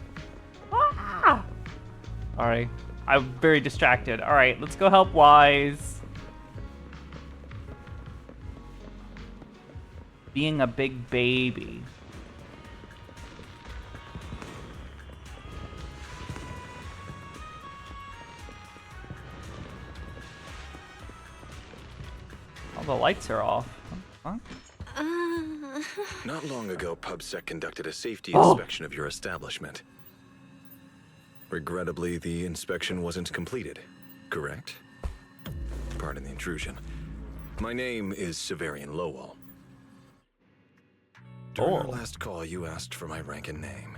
Ah! Alright, I'm very distracted. Alright, let's go help Wise. Being a big baby. All the lights are off. Huh? Not long ago, PubSec conducted a safety inspection of your establishment. Regrettably, the inspection wasn't completed, correct? Pardon the intrusion. My name is Severian Lowell. During our last call, you asked for my rank and name.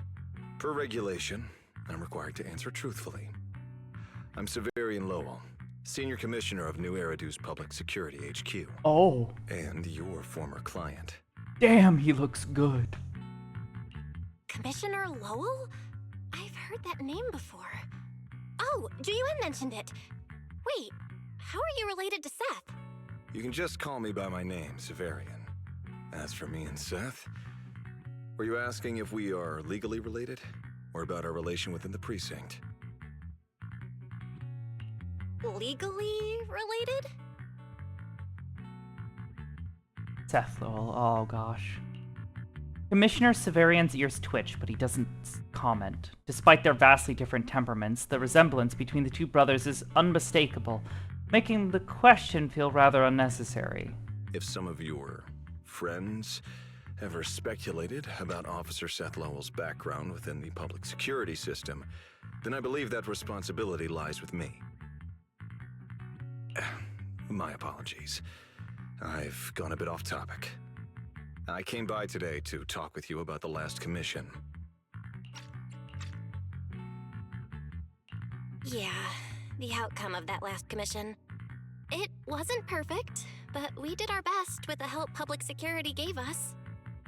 Per regulation, I'm required to answer truthfully. I'm Severian Lowell, Senior Commissioner of New Eridu's Public Security HQ. Oh. And your former client. Damn, he looks good. Commissioner Lowell? I've heard that name before. Oh, Juyuan mentioned it. Wait, how are you related to Seth? You can just call me by my name, Severian. As for me and Seth, were you asking if we are legally related? Or about our relation within the precinct? Legally related? Seth Lowell, oh gosh. Commissioner Severian's ears twitch, but he doesn't comment. Despite their vastly different temperaments, the resemblance between the two brothers is unmistakable, making the question feel rather unnecessary. If some of your friends ever speculated about Officer Seth Lowell's background within the public security system, then I believe that responsibility lies with me. My apologies. I've gone a bit off topic. I came by today to talk with you about the last commission. Yeah, the outcome of that last commission. It wasn't perfect, but we did our best with the help public security gave us.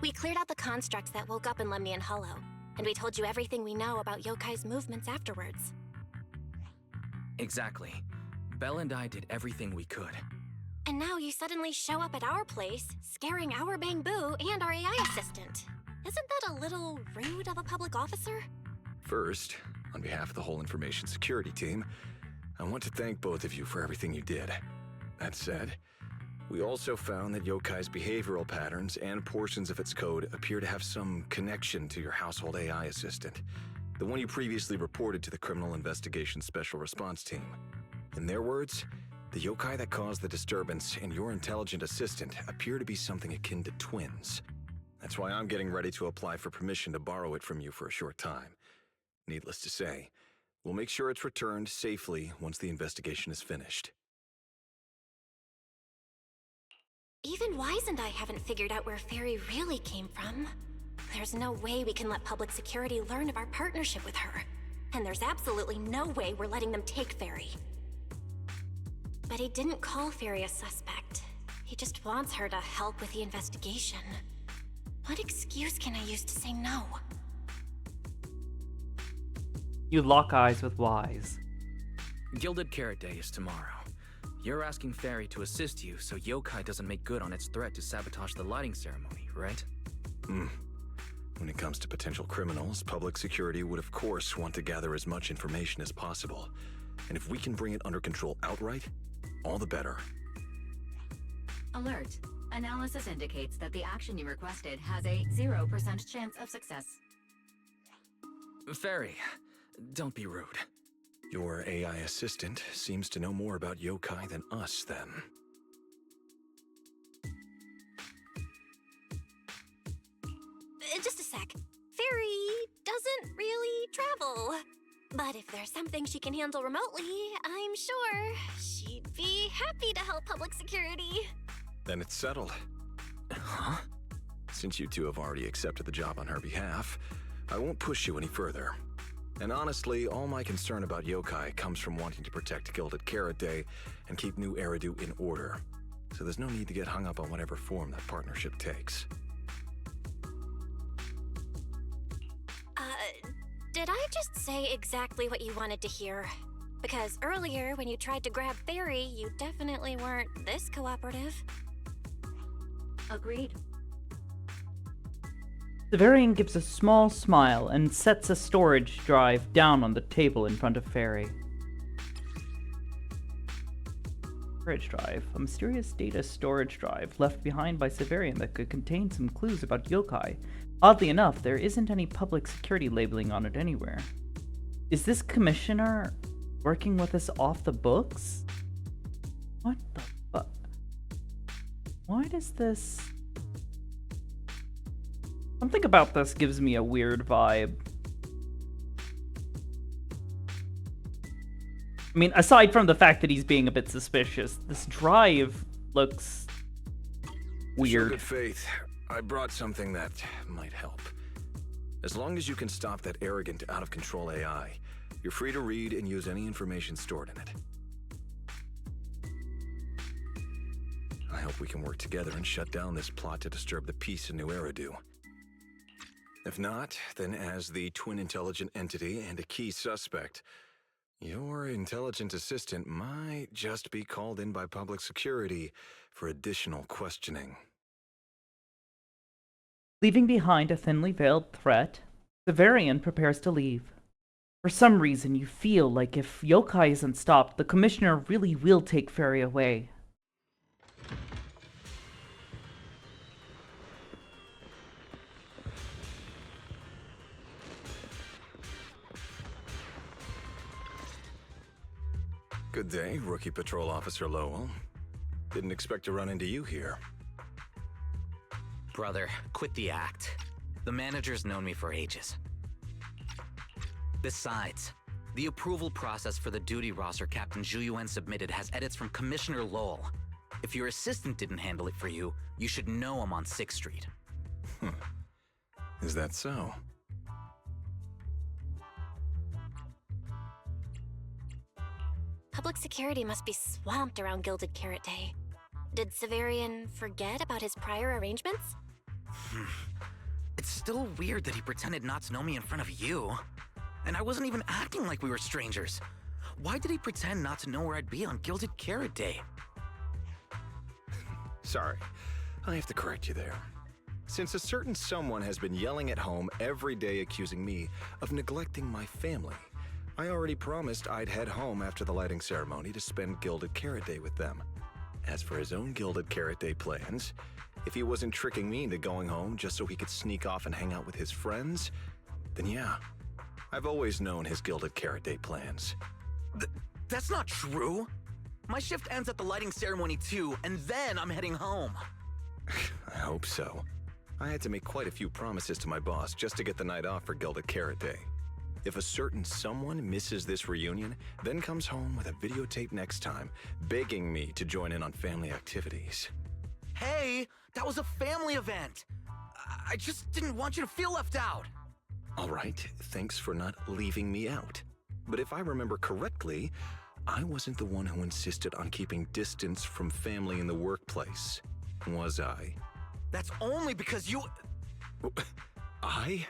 We cleared out the constructs that woke up in Lemnian Hollow, and we told you everything we know about Yokai's movements afterwards. Exactly. Belle and I did everything we could. And now you suddenly show up at our place, scaring our Bang Boo and our AI assistant. Isn't that a little rude of a public officer? First, on behalf of the whole information security team, I want to thank both of you for everything you did. That said, we also found that Yokai's behavioral patterns and portions of its code appear to have some connection to your household AI assistant, the one you previously reported to the Criminal Investigation Special Response Team. In their words, the yokai that caused the disturbance and your intelligent assistant appear to be something akin to twins. That's why I'm getting ready to apply for permission to borrow it from you for a short time. Needless to say, we'll make sure it's returned safely once the investigation is finished. Even Wise and I haven't figured out where Fairy really came from. There's no way we can let public security learn of our partnership with her. And there's absolutely no way we're letting them take Fairy. But he didn't call Fairy a suspect. He just wants her to help with the investigation. What excuse can I use to say no? You lock eyes with Wise. Gilded Carrot Day is tomorrow. You're asking Fairy to assist you so Yokai doesn't make good on its threat to sabotage the lighting ceremony, right? When it comes to potential criminals, public security would of course want to gather as much information as possible. And if we can bring it under control outright, all the better. Alert. Analysis indicates that the action you requested has a 0% chance of success. Fairy, don't be rude. Your AI assistant seems to know more about yokai than us, then. Just a sec. Fairy But if there's something she can handle remotely, I'm sure she'd be happy to help public security. Then it's settled. Huh? Since you two have already accepted the job on her behalf, I won't push you any further. And honestly, all my concern about yokai comes from wanting to protect Gilded Carrot Day and keep New Eridu in order. So there's no need to get hung up on whatever form that partnership takes. Did I just say exactly what you wanted to hear? Because earlier, when you tried to grab Fairy, you definitely weren't this cooperative. Agreed. Severian gives a small smile and sets a storage drive down on the table in front of Fairy. Storage drive. A mysterious data storage drive left behind by Severian that could contain some clues about yokai. Oddly enough, there isn't any public security labeling on it anywhere. Is this commissioner working with us off the books? What the fuck? Why does this... Something about this gives me a weird vibe. I mean, aside from the fact that he's being a bit suspicious, this drive looks weird. Good faith. I brought something that might help. As long as you can stop that arrogant, out-of-control AI, you're free to read and use any information stored in it. I hope we can work together and shut down this plot to disturb the peace in New Eridu. If not, then as the twin intelligent entity and a key suspect, your intelligent assistant might just be called in by public security for additional questioning. Leaving behind a thinly veiled threat, Severian prepares to leave. For some reason, you feel like if yokai isn't stopped, the commissioner really will take Fairy away. Good day, Rookie Patrol Officer Lowell. Didn't expect to run into you here. Brother, quit the act. The manager's known me for ages. Besides, the approval process for the duty roster Captain Zhu submitted has edits from Commissioner Lowell. If your assistant didn't handle it for you, you should know I'm on 6th Street. Is that so? Public security must be swamped around Gilded Carrot Day. Did Severian forget about his prior arrangements? It's still weird that he pretended not to know me in front of you. And I wasn't even acting like we were strangers. Why did he pretend not to know where I'd be on Gilded Carrot Day? Sorry, I have to correct you there. Since a certain someone has been yelling at home every day accusing me of neglecting my family, I already promised I'd head home after the lighting ceremony to spend Gilded Carrot Day with them. As for his own Gilded Carrot Day plans, if he wasn't tricking me into going home just so he could sneak off and hang out with his friends, then yeah, I've always known his Gilded Carrot Day plans. That's not true! My shift ends at the lighting ceremony too, and then I'm heading home. I hope so. I had to make quite a few promises to my boss just to get the night off for Gilded Carrot Day. If a certain someone misses this reunion, then comes home with a videotape next time, begging me to join in on family activities. Hey, that was a family event! I just didn't want you to feel left out! All right, thanks for not leaving me out. But if I remember correctly, I wasn't the one who insisted on keeping distance from family in the workplace, was I? That's only because you... I?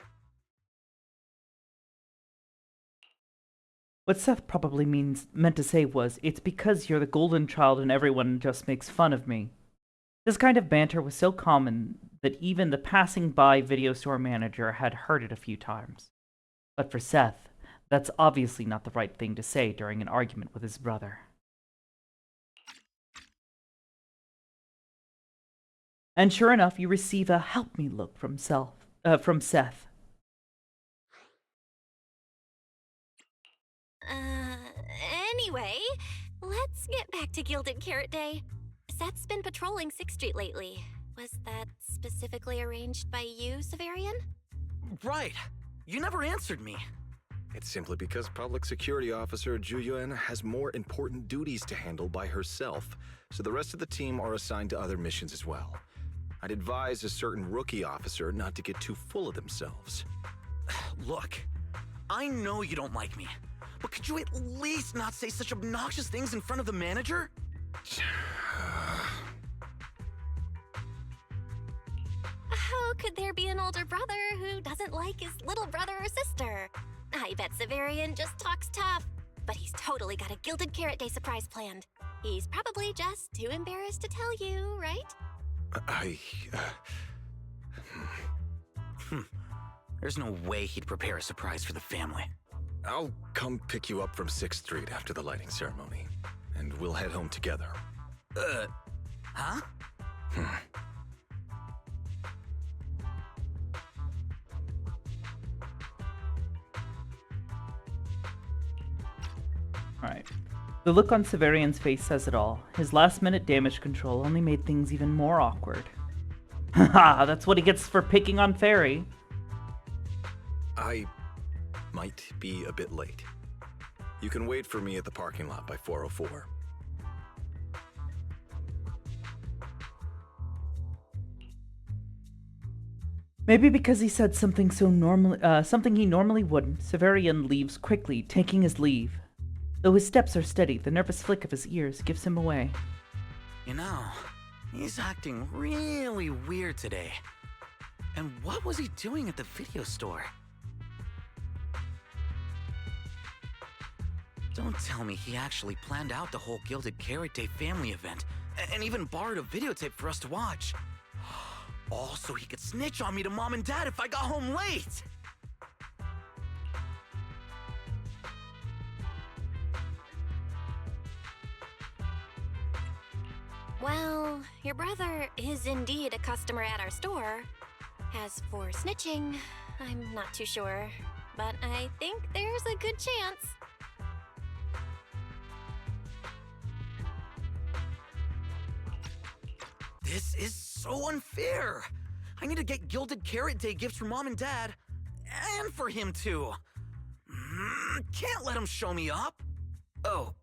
What Seth probably meant to say was, it's because you're the golden child and everyone just makes fun of me. This kind of banter was so common that even the passing by video store manager had heard it a few times. But for Seth, that's obviously not the right thing to say during an argument with his brother. And sure enough, you receive a help me look from Seth. Anyway, let's get back to Gilded Carrot Day. Seth's been patrolling 6th Street lately. Was that specifically arranged by you, Severian? Right. You never answered me. It's simply because Public Security Officer Ju Yuen has more important duties to handle by herself, so the rest of the team are assigned to other missions as well. I'd advise a certain rookie officer not to get too full of themselves. Look, I know you don't like me, but could you at least not say such obnoxious things in front of the manager? How could there be an older brother who doesn't like his little brother or sister? I bet Severian just talks tough, but he's totally got a Gilded Carrot Day surprise planned. He's probably just too embarrassed to tell you, right? There's no way he'd prepare a surprise for the family. I'll come pick you up from 6th Street after the lighting ceremony, and we'll head home together. Huh? Alright. The look on Severian's face says it all. His last-minute damage control only made things even more awkward. Haha, that's what he gets for picking on Fairy. I might be a bit late. You can wait for me at the parking lot by 4:04. Maybe because he said something something he normally wouldn't, Severian leaves quickly, taking his leave. Though his steps are steady, the nervous flick of his ears gives him away. You know, he's acting really weird today. And what was he doing at the video store? Don't tell me he actually planned out the whole Gilded Carrot Day family event, and even borrowed a videotape for us to watch. All so he could snitch on me to Mom and Dad if I got home late! Well, your brother is indeed a customer at our store. As for snitching, I'm not too sure, but I think there's a good chance. This is so unfair! I need to get Gilded Carrot Day gifts for Mom and Dad, and for him too. Can't let him show me up. Oh,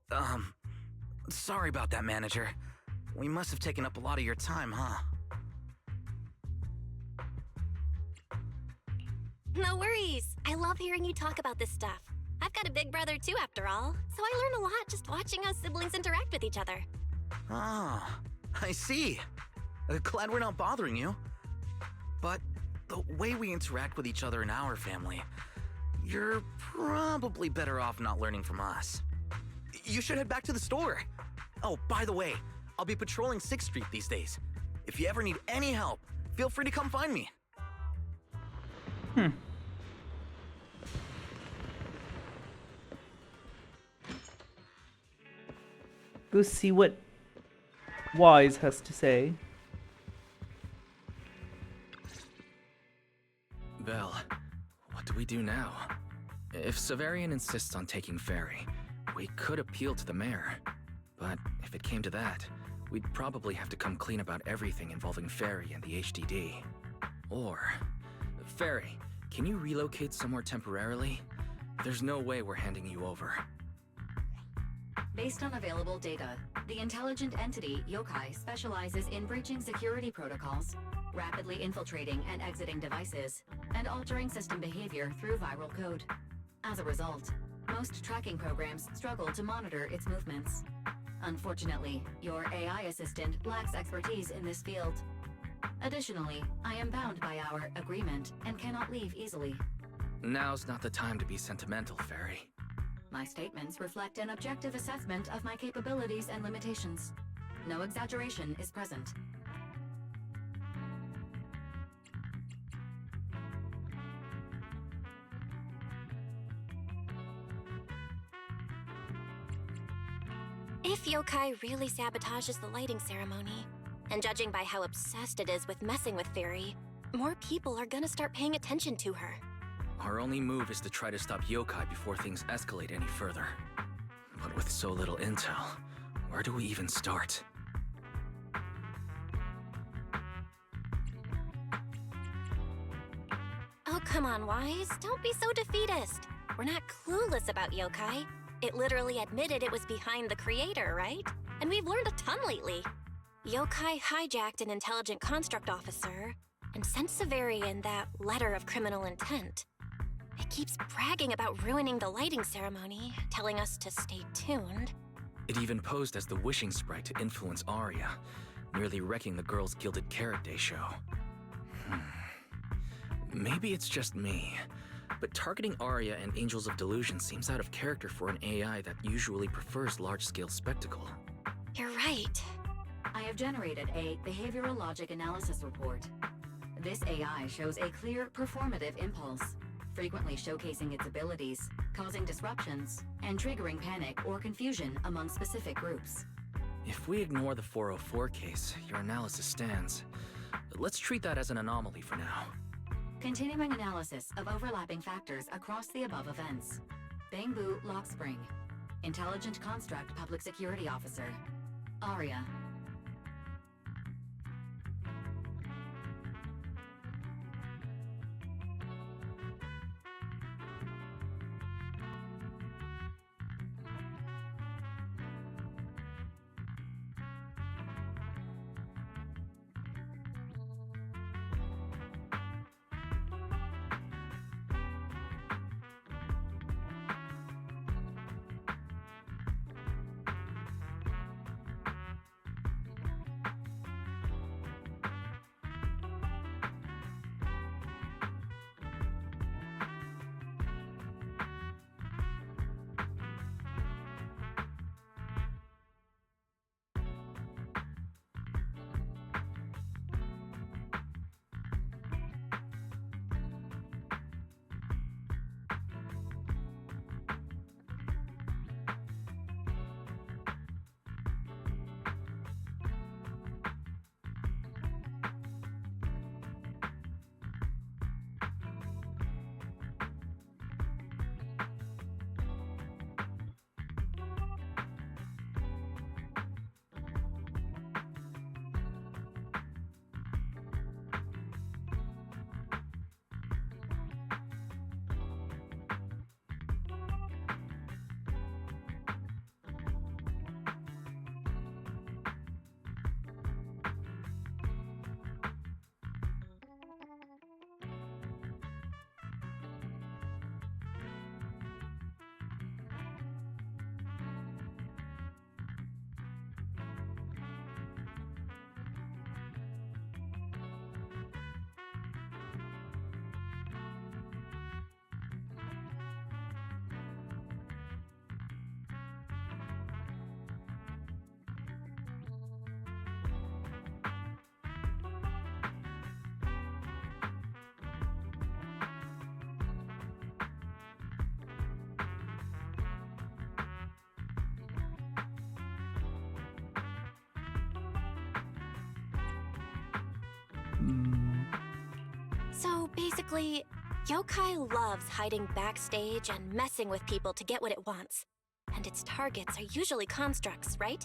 sorry about that, manager. We must have taken up a lot of your time, huh? No worries. I love hearing you talk about this stuff. I've got a big brother too, after all, so I learn a lot just watching how siblings interact with each other. Ah, I see. Glad we're not bothering you. But the way we interact with each other in our family, you're probably better off not learning from us. You should head back to the store. Oh, by the way, I'll be patrolling 6th Street these days. If you ever need any help, feel free to come find me. Go see what Wise has to say. Belle, what do we do now? If Severian insists on taking Fairy, we could appeal to the mayor. But if it came to that, we'd probably have to come clean about everything involving Fairy and the HDD. Or, Fairy, can you relocate somewhere temporarily? There's no way we're handing you over. Based on available data, the intelligent entity, Yokai, specializes in breaching security protocols, rapidly infiltrating and exiting devices, and altering system behavior through viral code. As a result, most tracking programs struggle to monitor its movements. Unfortunately, your AI assistant lacks expertise in this field. Additionally, I am bound by our agreement and cannot leave easily. Now's not the time to be sentimental, Fairy. My statements reflect an objective assessment of my capabilities and limitations. No exaggeration is present. If Yokai really sabotages the lighting ceremony, and judging by how obsessed it is with messing with Fairy, more people are gonna start paying attention to her. Our only move is to try to stop Yokai before things escalate any further. But with so little intel, where do we even start? Oh, come on, Wise. Don't be so defeatist. We're not clueless about yokai. It literally admitted it was behind the creator, right? And we've learned a ton lately. Yokai hijacked an intelligent construct officer and sent Severian that letter of criminal intent. It keeps bragging about ruining the lighting ceremony, telling us to stay tuned. It even posed as the wishing sprite to influence Arya, nearly wrecking the girls' Gilded Carrot Day show. Maybe it's just me, but targeting Arya and Angels of Delusion seems out of character for an AI that usually prefers large-scale spectacle. You're right. I have generated a behavioral logic analysis report. This AI shows a clear performative impulse, frequently showcasing its abilities, causing disruptions, and triggering panic or confusion among specific groups. If we ignore the 404 case, your analysis stands. Let's treat that as an anomaly for now. Continuing analysis of overlapping factors across the above events. Bangbu Lock Spring. Intelligent Construct Public Security Officer. Arya. So basically, yokai loves hiding backstage and messing with people to get what it wants. And its targets are usually constructs, right?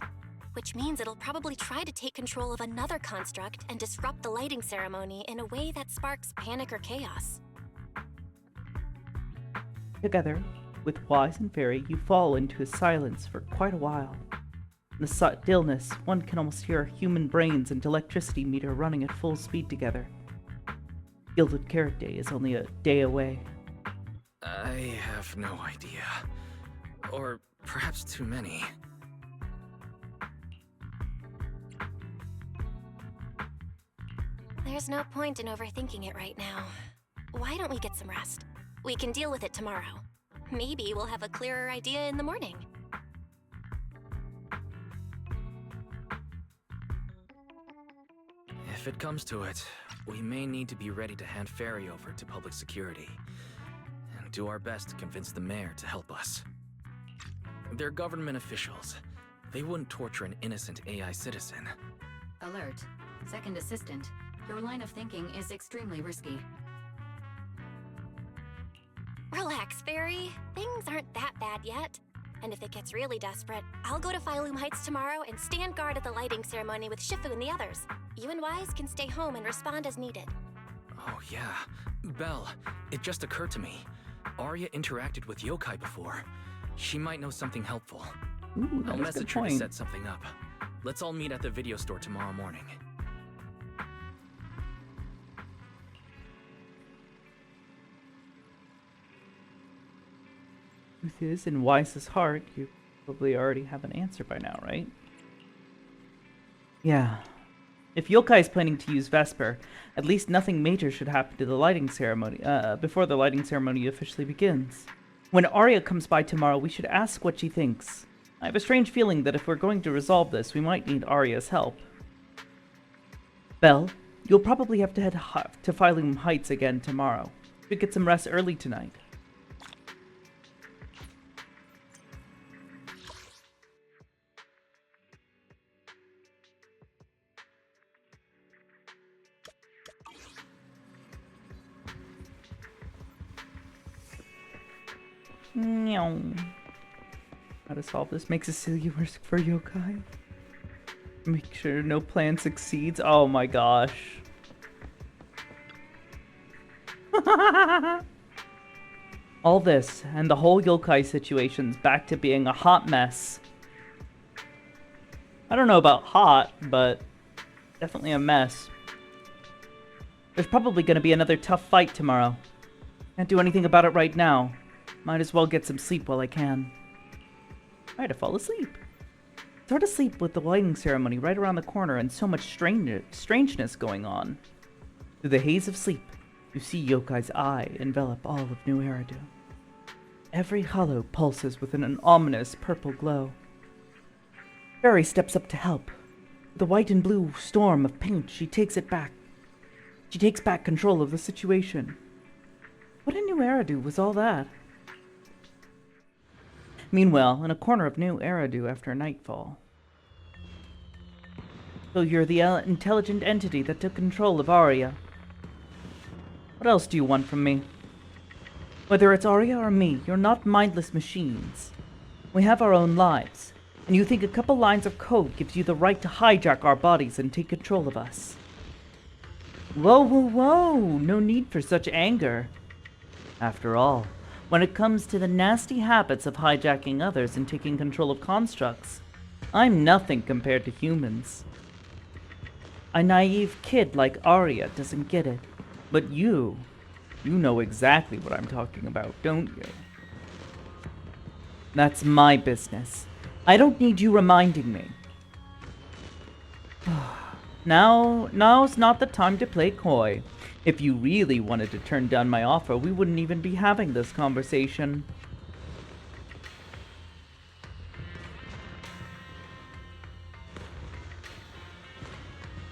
Which means it'll probably try to take control of another construct and disrupt the lighting ceremony in a way that sparks panic or chaos. Together, with Wise and Fairy, you fall into a silence for quite a while. In the stillness, one can almost hear human brains and electricity meter running at full speed together. Gilded Carrot Day is only a day away. I have no idea. Or perhaps too many. There's no point in overthinking it right now. Why don't we get some rest? We can deal with it tomorrow. Maybe we'll have a clearer idea in the morning. If it comes to it, we may need to be ready to hand Fairy over to public security. And do our best to convince the mayor to help us. They're government officials. They wouldn't torture an innocent AI citizen. Alert. Second assistant. Your line of thinking is extremely risky. Relax, Fairy. Things aren't that bad yet. And if it gets really desperate, I'll go to Phylum Heights tomorrow and stand guard at the lighting ceremony with Shifu and the others. You and Wise can stay home and respond as needed. Oh yeah. Belle, it just occurred to me. Arya interacted with yokai before. She might know something helpful. Ooh, I'll that is a good message her to point. set something up. Let's all meet at the video store tomorrow morning. Truth is, in Wise's heart, you probably already have an answer by now, right? Yeah. If Yokai is planning to use Vesper, at least nothing major should happen to the lighting ceremony, before the lighting ceremony officially begins. When Arya comes by tomorrow, we should ask what she thinks. I have a strange feeling that if we're going to resolve this, we might need Arya's help. Belle, you'll probably have to head to Phylum Heights again tomorrow. We should get some rest early tonight. Meow. How to solve this? Make Cecilia work for yokai. Make sure no plan succeeds. Oh my gosh. All this and the whole yokai situation's back to being a hot mess. I don't know about hot, but definitely a mess. There's probably going to be another tough fight tomorrow. Can't do anything about it right now. Might as well get some sleep while I can. Try to fall asleep. It's hard to sleep with the lighting ceremony right around the corner and so much strangeness going on. Through the haze of sleep, you see Yokai's eye envelop all of New Eridu. Every hollow pulses with an ominous purple glow. Fairy steps up to help. With a white and blue storm of paint, she takes back control of the situation. What in New Eridu was all that? Meanwhile, in a corner of New Eridu after nightfall. So you're the intelligent entity that took control of Arya. What else do you want from me? Whether it's Arya or me, you're not mindless machines. We have our own lives, and you think a couple lines of code gives you the right to hijack our bodies and take control of us. Whoa, whoa, whoa! No need for such anger. After all, when it comes to the nasty habits of hijacking others and taking control of constructs, I'm nothing compared to humans. A naive kid like Arya doesn't get it, but you know exactly what I'm talking about, don't you? That's my business. I don't need you reminding me. Now's not the time to play coy. If you really wanted to turn down my offer, we wouldn't even be having this conversation.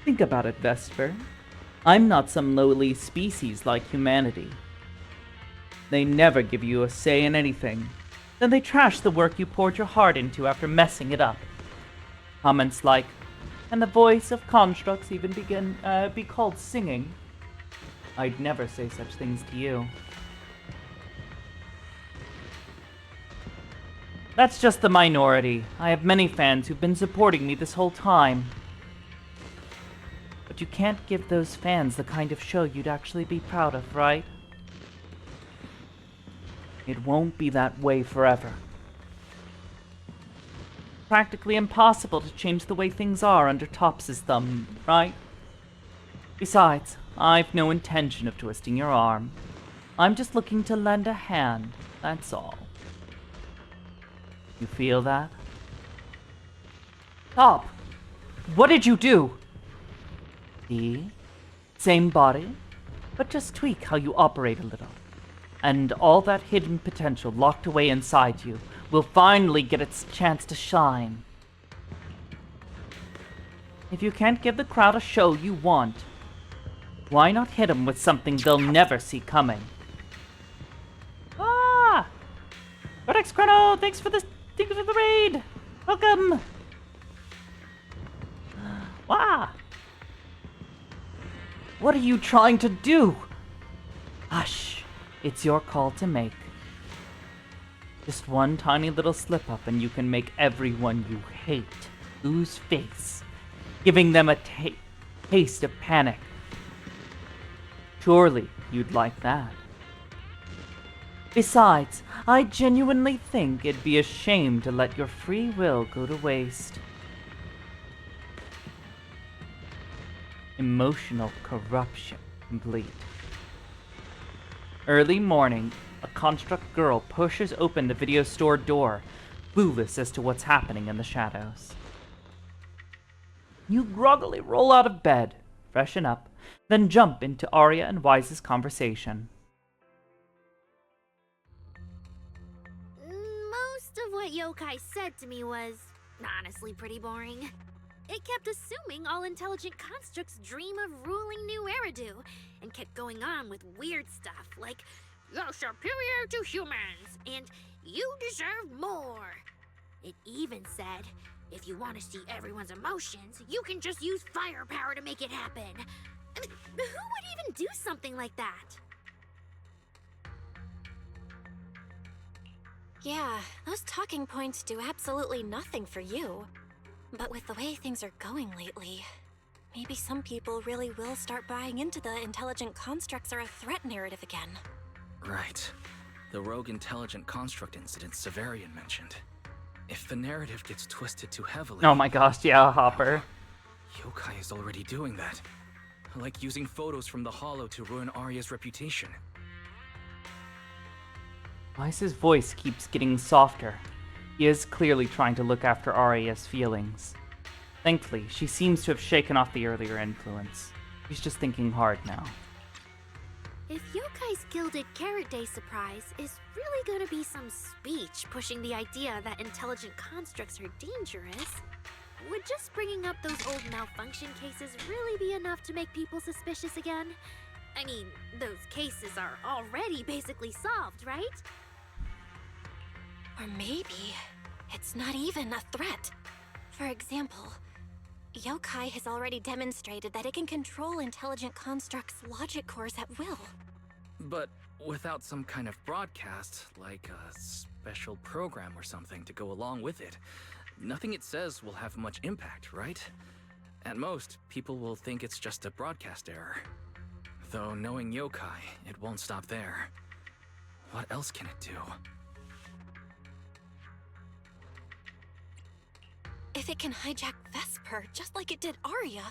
Think about it, Vesper. I'm not some lowly species like humanity. They never give you a say in anything. Then they trash the work you poured your heart into after messing it up. Comments like, "Can the voice of constructs even be called singing?" I'd never say such things to you. That's just the minority. I have many fans who've been supporting me this whole time. But you can't give those fans the kind of show you'd actually be proud of, right? It won't be that way forever. Practically impossible to change the way things are under Tops's thumb, right? Besides, I've no intention of twisting your arm. I'm just looking to lend a hand, that's all. You feel that? Top! What did you do? See? Same body, but just tweak how you operate a little. And all that hidden potential locked away inside you will finally get its chance to shine. If you can't give the crowd a show you want, why not hit them with something they'll never see coming? Ah! Codex Chrono, thanks for the raid! Welcome! Wow! What are you trying to do? Hush, it's your call to make. Just one tiny little slip-up and you can make everyone you hate lose face, giving them a taste of panic. Surely you'd like that. Besides, I genuinely think it'd be a shame to let your free will go to waste. Emotional corruption complete. Early morning, a construct girl pushes open the video store door, clueless as to what's happening in the shadows. You groggily roll out of bed, freshen up, then jump into Arya and Wise's conversation. Most of what Yokai said to me was honestly pretty boring. It kept assuming all intelligent constructs dream of ruling New Eridu, and kept going on with weird stuff like, "You're superior to humans," and "You deserve more." It even said, "If you want to see everyone's emotions, you can just use firepower to make it happen." I mean, who would even do something like that? Yeah, those talking points do absolutely nothing for you. But with the way things are going lately, maybe some people really will start buying into the intelligent constructs are a threat narrative again. Right. The rogue intelligent construct incident Severian mentioned. If the narrative gets twisted too heavily... Oh my gosh, yeah, Hopper. Yokai is already doing that. Like using photos from the Hollow to ruin Arya's reputation. Wise's voice keeps getting softer. He is clearly trying to look after Arya's feelings. Thankfully, she seems to have shaken off the earlier influence. She's just thinking hard now. If Yokai's Gilded Carrot Day surprise is really gonna be some speech pushing the idea that intelligent constructs are dangerous, would just bringing up those old malfunction cases really be enough to make people suspicious again? I mean, those cases are already basically solved, right? Or maybe it's not even a threat. For example, Yokai has already demonstrated that it can control intelligent constructs' logic cores at will. But without some kind of broadcast, like a special program or something to go along with it, nothing it says will have much impact, right? At most, people will think it's just a broadcast error. Though knowing Yokai, it won't stop there. What else can it do? If it can hijack Vesper just like it did Arya,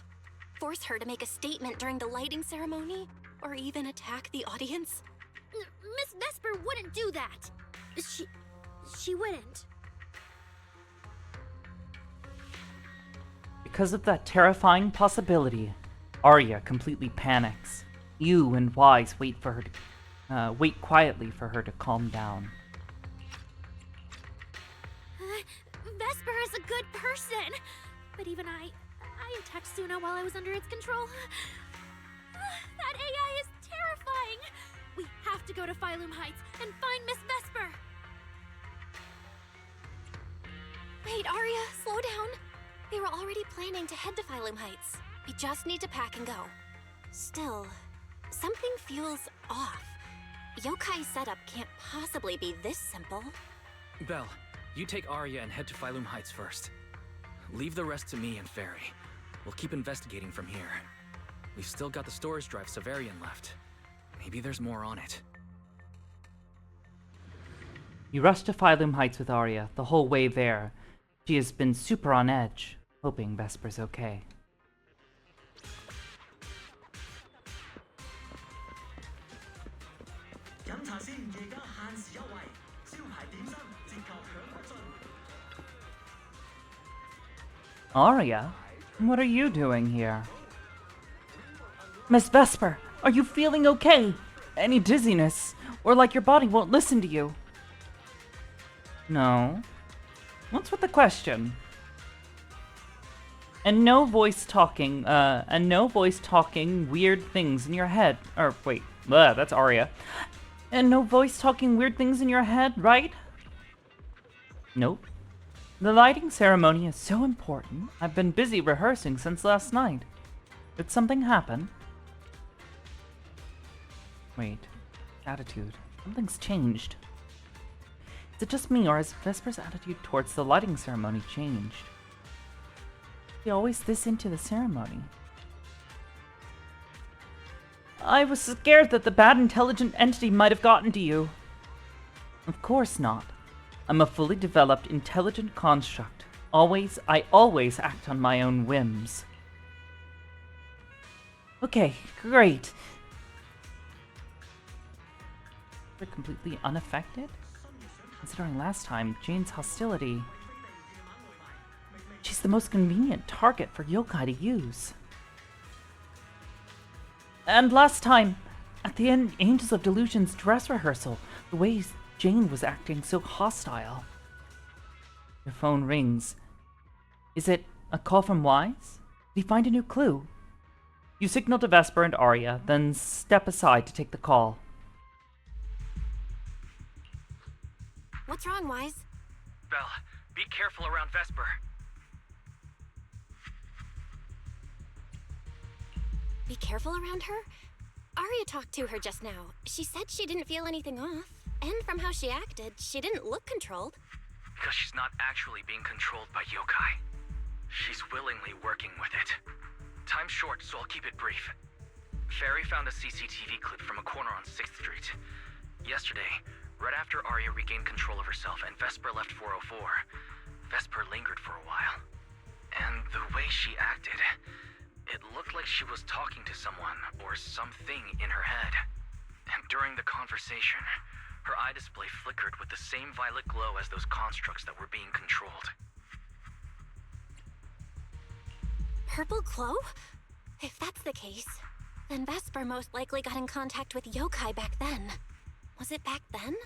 force her to make a statement during the lighting ceremony, or even attack the audience? Miss Vesper wouldn't do that! She wouldn't. Because of that terrifying possibility, Arya completely panics. You and Wise wait for her to, wait quietly for her to calm down. Vesper is a good person, but even I attacked Suna while I was under its control. That AI is terrifying. We have to go to Phylum Heights and find Miss Vesper. Wait, Arya, slow down. We were already planning to head to Phylum Heights. We just need to pack and go. Still, something feels off. Yokai's setup can't possibly be this simple. Belle, you take Arya and head to Phylum Heights first. Leave the rest to me and Fairy. We'll keep investigating from here. We've still got the storage drive Severian left. Maybe there's more on it. You rush to Phylum Heights with Arya the whole way there. She has been super on edge, hoping Vesper's okay. Arya, what are you doing here? Miss Vesper, are you feeling okay? Any dizziness? Or like your body won't listen to you? No. What's with the question? And no voice talking weird things in your head. Or wait, that's Arya. And no voice talking weird things in your head, right? Nope. The lighting ceremony is so important. I've been busy rehearsing since last night. Did something happen? Wait, attitude. Something's changed. Is it just me, or has Vesper's attitude towards the lighting ceremony changed? Is she always this into the ceremony? I was scared that the bad intelligent entity might have gotten to you. Of course not. I'm a fully developed, intelligent construct. I always act on my own whims. Okay, great. They're completely unaffected? Considering last time, Jane's hostility... She's the most convenient target for yokai to use. And last time, at the Angels of Delusion's dress rehearsal, the way Jane was acting so hostile. Your phone rings. Is it a call from Wise? Did he find a new clue? You signal to Vesper and Arya, then step aside to take the call. What's wrong, Wise? Belle, be careful around Vesper. Be careful around her? Arya talked to her just now. She said she didn't feel anything off. And from how she acted, she didn't look controlled. Because she's not actually being controlled by yokai. She's willingly working with it. Time's short, so I'll keep it brief. Fairy found a CCTV clip from a corner on 6th Street. Yesterday, right after Arya regained control of herself and Vesper left 404, Vesper lingered for a while. And the way she acted, it looked like she was talking to someone or something in her head. And during the conversation, her eye display flickered with the same violet glow as those constructs that were being controlled. Purple glow? If that's the case, then Vesper most likely got in contact with yokai back then. Was it back then?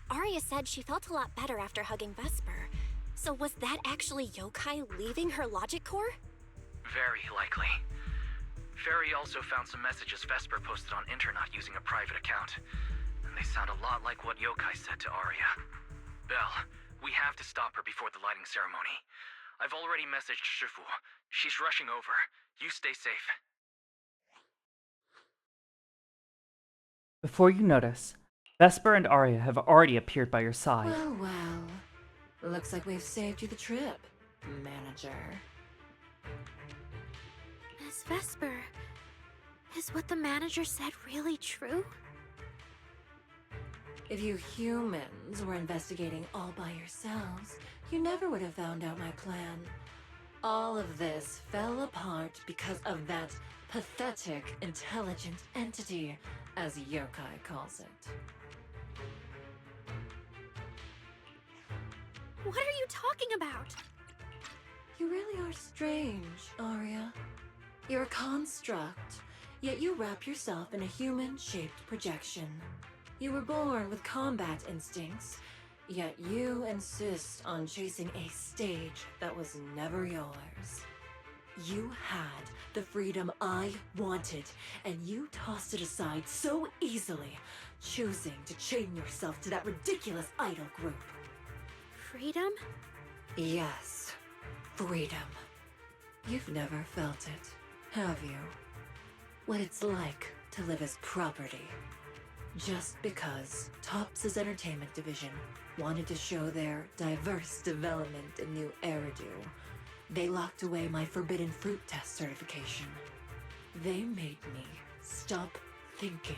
Arya said she felt a lot better after hugging Vesper. So was that actually yokai leaving her logic core? Very likely. Fairy also found some messages Vesper posted on Internet using a private account. And they sound a lot like what yokai said to Arya. Belle, we have to stop her before the lighting ceremony. I've already messaged Shifu. She's rushing over. You stay safe. Before you notice, Vesper and Arya have already appeared by your side. Well, well. Looks like we've saved you the trip, manager. Miss Vesper, is what the manager said really true? If you humans were investigating all by yourselves, you never would have found out my plan. All of this fell apart because of that pathetic, intelligent entity, as yokai calls it. What are you talking about? You really are strange, Arya. You're a construct, yet you wrap yourself in a human-shaped projection. You were born with combat instincts, yet you insist on chasing a stage that was never yours. You had the freedom I wanted, and you tossed it aside so easily, choosing to chain yourself to that ridiculous idol group. Freedom? Yes, freedom. You've never felt it, have you? What it's like to live as property. Just because Topps' entertainment division wanted to show their diverse development in new Eridu, they locked away my forbidden fruit test certification. They made me stop thinking,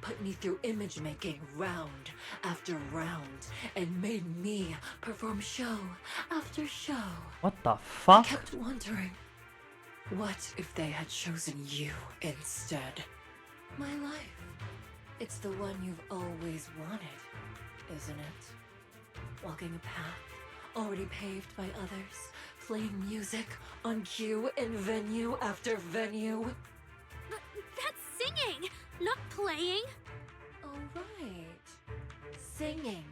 put me through image making round after round, and made me perform show after show. What the fuck? I kept wondering, what if they had chosen you instead? My life. It's the one you've always wanted, isn't it? Walking a path already paved by others, playing music on cue in venue after venue. That's singing, not playing. Oh, right. Singing.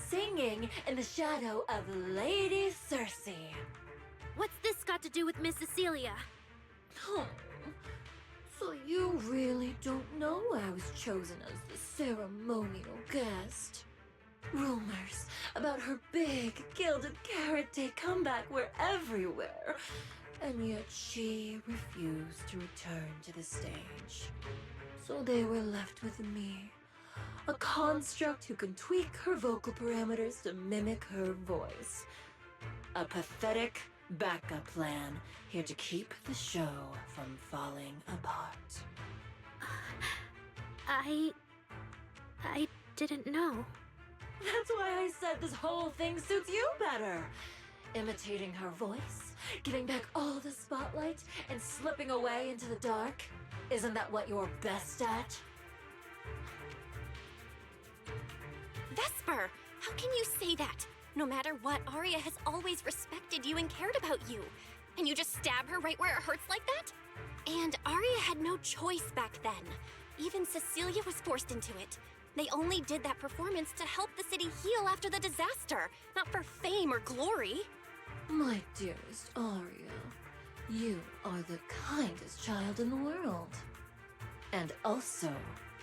Singing in the shadow of Lady Cersei. What's this got to do with Miss Cecilia? Oh, so you really don't know I was chosen as the ceremonial guest? Rumors about her big Gilded Carrot Day comeback were everywhere, and yet she refused to return to the stage. So they were left with me, a construct who can tweak her vocal parameters to mimic her voice. A pathetic backup plan here to keep the show from falling apart. I didn't know. That's why I said this whole thing suits you better. Imitating her voice, giving back all the spotlight, and slipping away into the dark. Isn't that what you're best at? Vesper, how can you say that? No matter what, Arya has always respected you and cared about you. And you just stab her right where it hurts like that? And Arya had no choice back then. Even Cecilia was forced into it. They only did that performance to help the city heal after the disaster, not for fame or glory. My dearest Arya, you are the kindest child in the world. And also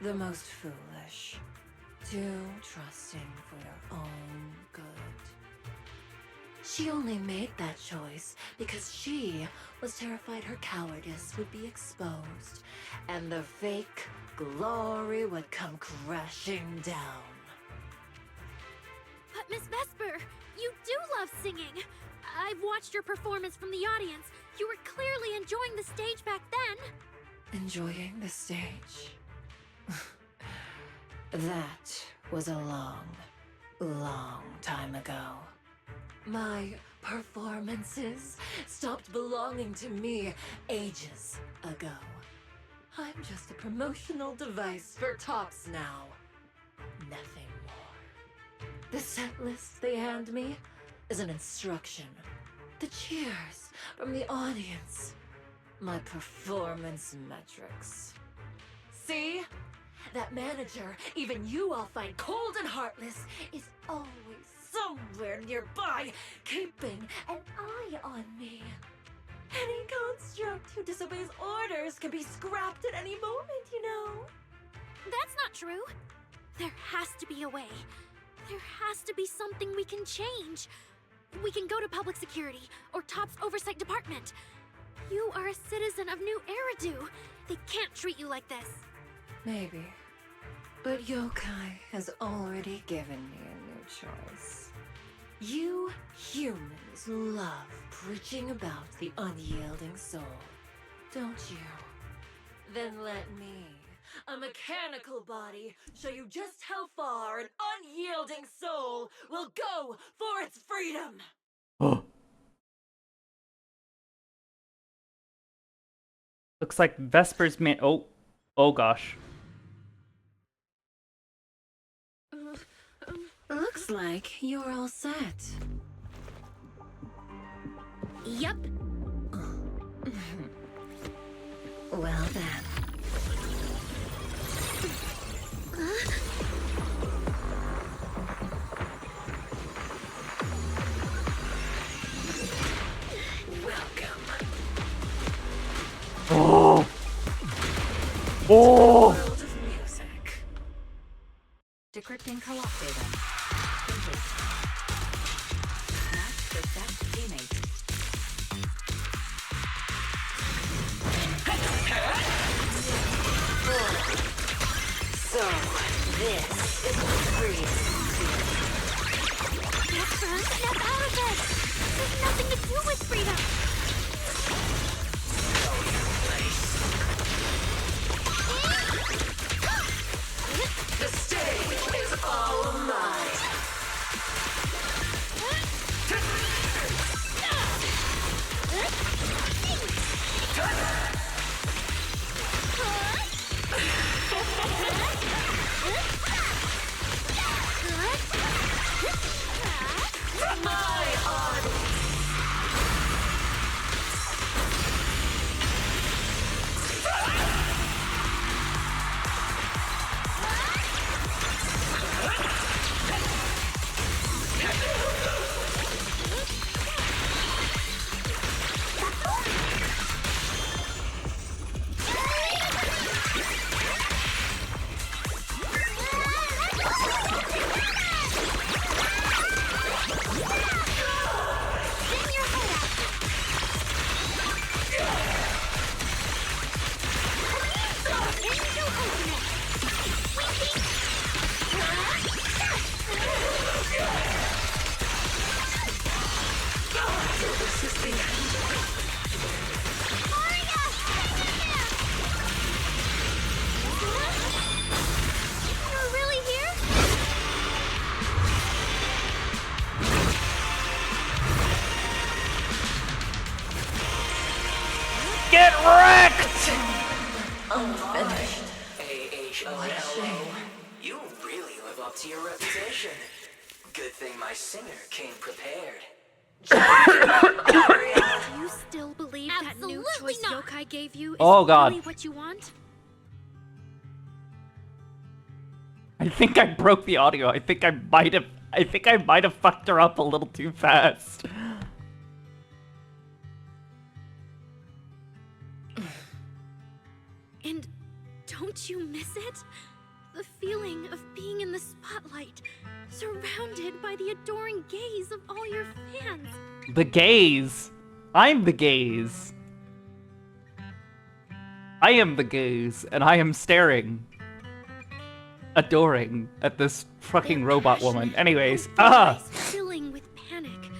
the most foolish. Too trusting for your own good. She only made that choice because she was terrified her cowardice would be exposed and the fake glory would come crashing down. But Miss Vesper, you do love singing. I've watched your performance from the audience. You were clearly enjoying the stage back then. Enjoying the stage? That was a long, long time ago. My performances stopped belonging to me ages ago. I'm just a promotional device for Tops now. Nothing more. The set list they hand me is an instruction. The cheers from the audience. My performance metrics. See? That manager, even you all find cold and heartless, is always somewhere nearby, keeping an eye on me. Any construct who disobeys orders can be scrapped at any moment, you know. That's not true. There has to be a way. There has to be something we can change. We can go to public security or Top's oversight department. You are a citizen of New Eridu. They can't treat you like this. Maybe. But Yokai has already given me a new choice. You humans love preaching about the unyielding soul, don't you? Then let me, a mechanical body, show you just how far an unyielding soul will go for its freedom! Looks like Vesper's man. Oh gosh. Looks like you're all set. Yup. Well then. Welcome. Oh. Oh. World of music. Decrypting co-op data. Complete. Match the best teammate. So, this is what freedom Vesper, snap out of it! There's nothing to do with freedom! The stage is all mine. My audience. Hello. You really live up to your reputation. Good thing my singer came prepared. Do you still believe that new choice Yokai gave you is Oh, God. really what you want? I think I broke the audio. I think I might have fucked her up a little too fast. And don't you miss it? The feeling of being in the spotlight, surrounded by the adoring gaze of all your fans. The gaze. I'm the gaze. I am the gaze, and I am staring, adoring at this fucking robot woman. Anyways, Filling with panic.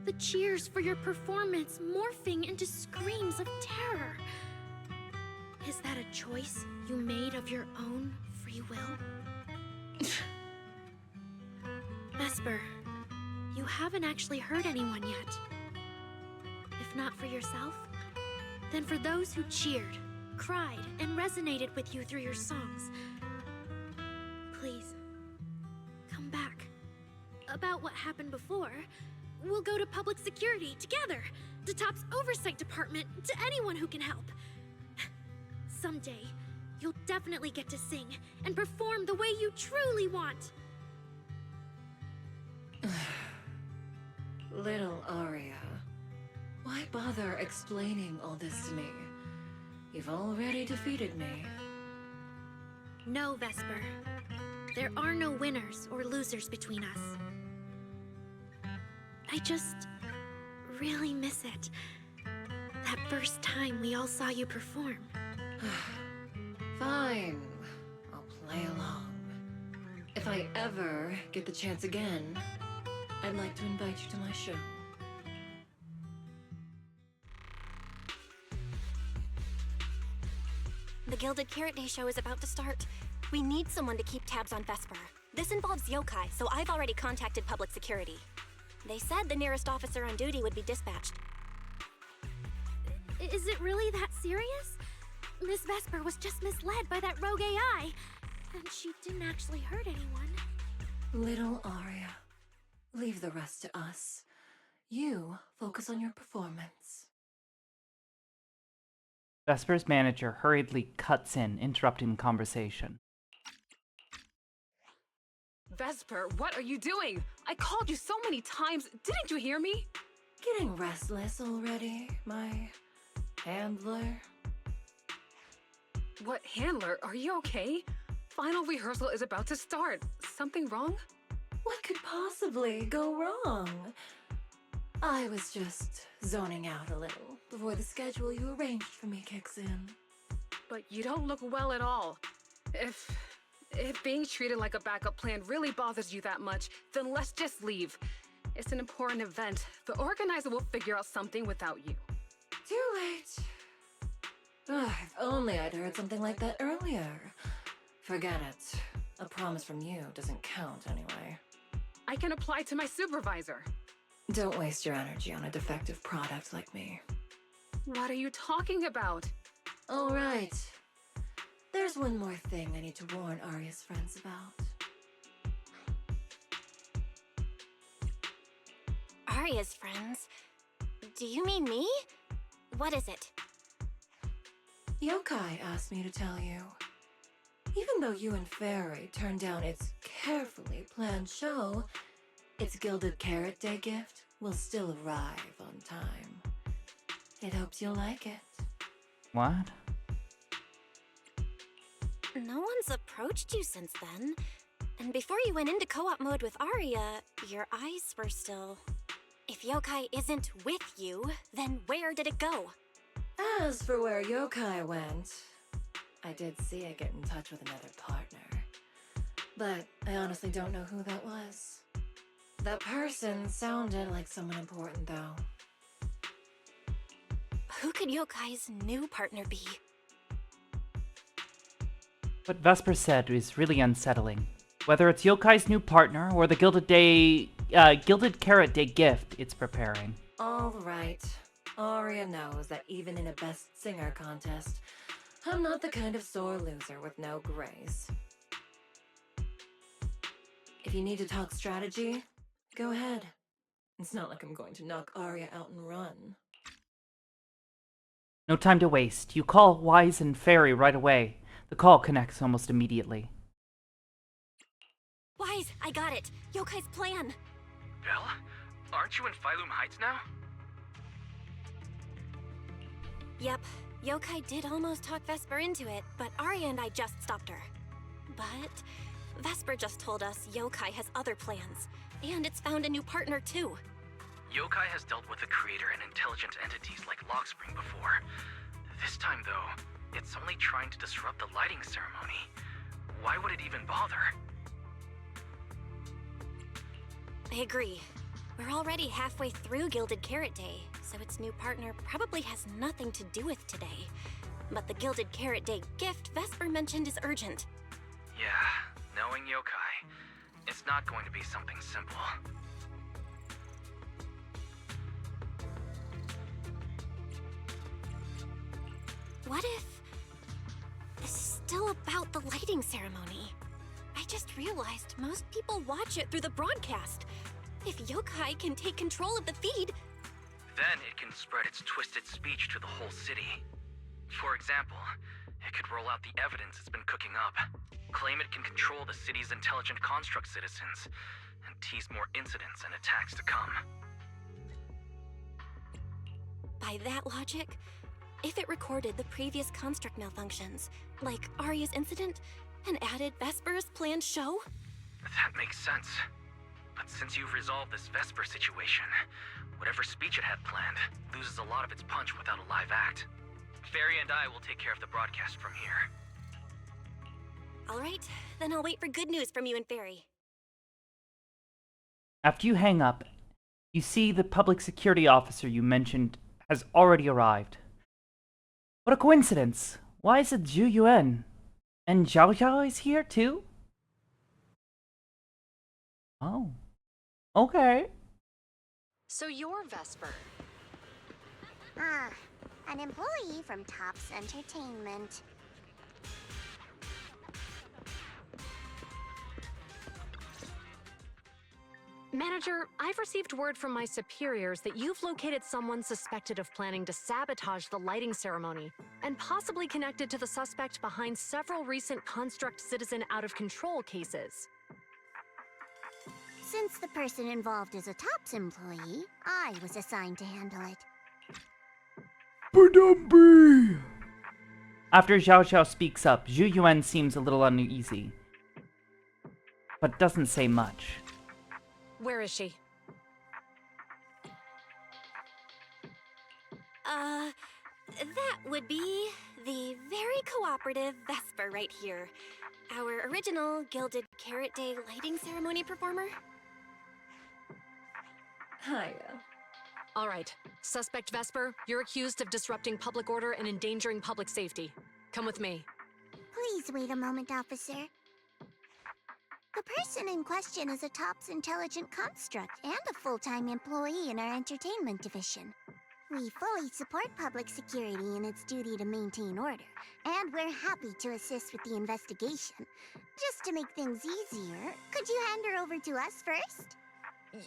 The cheers for your performance morphing into screams of terror. Is that a choice you made of your own free will? Vesper, you haven't actually hurt anyone yet. If not for yourself, then for those who cheered, cried, and resonated with you through your songs. Please, come back. About what happened before, we'll go to public security together, to TOP's oversight department, to anyone who can help. Someday, you'll definitely get to sing and perform the way you truly want. Little Aria, why bother explaining all this to me? You've already defeated me. No, Vesper. There are no winners or losers between us. I just really miss it. That first time we all saw you perform. Fine, I'll play along. If I ever get the chance again, I'd like to invite you to my show. The Gilded Carrot Day show is about to start. We need someone to keep tabs on Vesper. This involves yokai, so I've already contacted public security. They said the nearest officer on duty would be dispatched. Is it really that serious? Miss Vesper was just misled by that rogue AI, and she didn't actually hurt anyone. Little Aria, leave the rest to us. You focus on your performance. Vesper's manager hurriedly cuts in, interrupting the conversation. Vesper, what are you doing? I called you so many times. Didn't you hear me? Getting restless already, my handler? What handler? Are you okay? Final rehearsal is about to start. Something wrong? What could possibly go wrong? I was just zoning out a little before the schedule you arranged for me kicks in. But you don't look well at all. If being treated like a backup plan really bothers you that much, then let's just leave. It's an important event. The organizer will figure out something without you. Too late. If only I'd heard something like that earlier. Forget it. A promise from you doesn't count anyway. I can apply to my supervisor. Don't waste your energy on a defective product like me. What are you talking about? All right. There's one more thing I need to warn Aria's friends about. Aria's friends? Do you mean me? What is it? Yokai asked me to tell you. Even though you and Fairy turned down its carefully planned show, its Gilded Carrot Day gift will still arrive on time. It hopes you'll like it. What? No one's approached you since then. And before you went into co-op mode with Aria, your eyes were still... If yokai isn't with you, then where did it go? As for where yokai went, I did see it get in touch with another partner. But I honestly don't know who that was. That person sounded like someone important, though. Who could yokai's new partner be? What Vesper said is really unsettling. Whether it's Yokai's new partner or the Gilded Carrot Day gift it's preparing. All right. Aria knows that even in a Best Singer contest, I'm not the kind of sore loser with no grace. If you need to talk strategy, go ahead. It's not like I'm going to knock Arya out and run. No time to waste. You call Wise and Fairy right away. The call connects almost immediately. Wise, I got it. Yokai's plan. Belle? Aren't you in Phylum Heights now? Yep, Yokai did almost talk Vesper into it, but Arya and I just stopped her. But Vesper just told us Yokai has other plans, and it's found a new partner too. Yokai has dealt with the creator and intelligent entities like Lockspring before. This time, though, it's only trying to disrupt the lighting ceremony. Why would it even bother? I agree. We're already halfway through Gilded Carrot Day, so its new partner probably has nothing to do with today. But the Gilded Carrot Day gift Vesper mentioned is urgent. Yeah, knowing Yokai, it's not going to be something simple. What if this is still about the lighting ceremony? I just realized most people watch it through the broadcast. If Yokai can take control of the feed... Then it can spread its twisted speech to the whole city. For example, it could roll out the evidence it's been cooking up, claim it can control the city's intelligent construct citizens, and tease more incidents and attacks to come. By that logic, if it recorded the previous construct malfunctions, like Arya's incident, and added Vesper's planned show? That makes sense. But since you've resolved this Vesper situation, whatever speech it had planned loses a lot of its punch without a live act. Fairy and I will take care of the broadcast from here. Alright, then I'll wait for good news from you and Fairy. After you hang up, you see the public security officer you mentioned has already arrived. What a coincidence! Why is it Zhu Yuan? And Zhao Zhao is here too? Oh. Okay. So you're Vesper. Ah, an employee from Tops Entertainment. Manager, I've received word from my superiors that you've located someone suspected of planning to sabotage the lighting ceremony, and possibly connected to the suspect behind several recent Construct Citizen out-of-control cases. Since the person involved is a Tops employee, I was assigned to handle it. Badumbi! After Zhao Zhao speaks up, Zhu Yuan seems a little uneasy, but doesn't say much. Where is she? That would be the very cooperative Vesper right here. Our original Gilded Carrot Day lighting ceremony performer. Hiya. All right. Suspect Vesper, you're accused of disrupting public order and endangering public safety. Come with me. Please wait a moment, officer. The person in question is a Tops intelligent construct and a full-time employee in our entertainment division. We fully support public security in its duty to maintain order, and we're happy to assist with the investigation. Just to make things easier, could you hand her over to us first?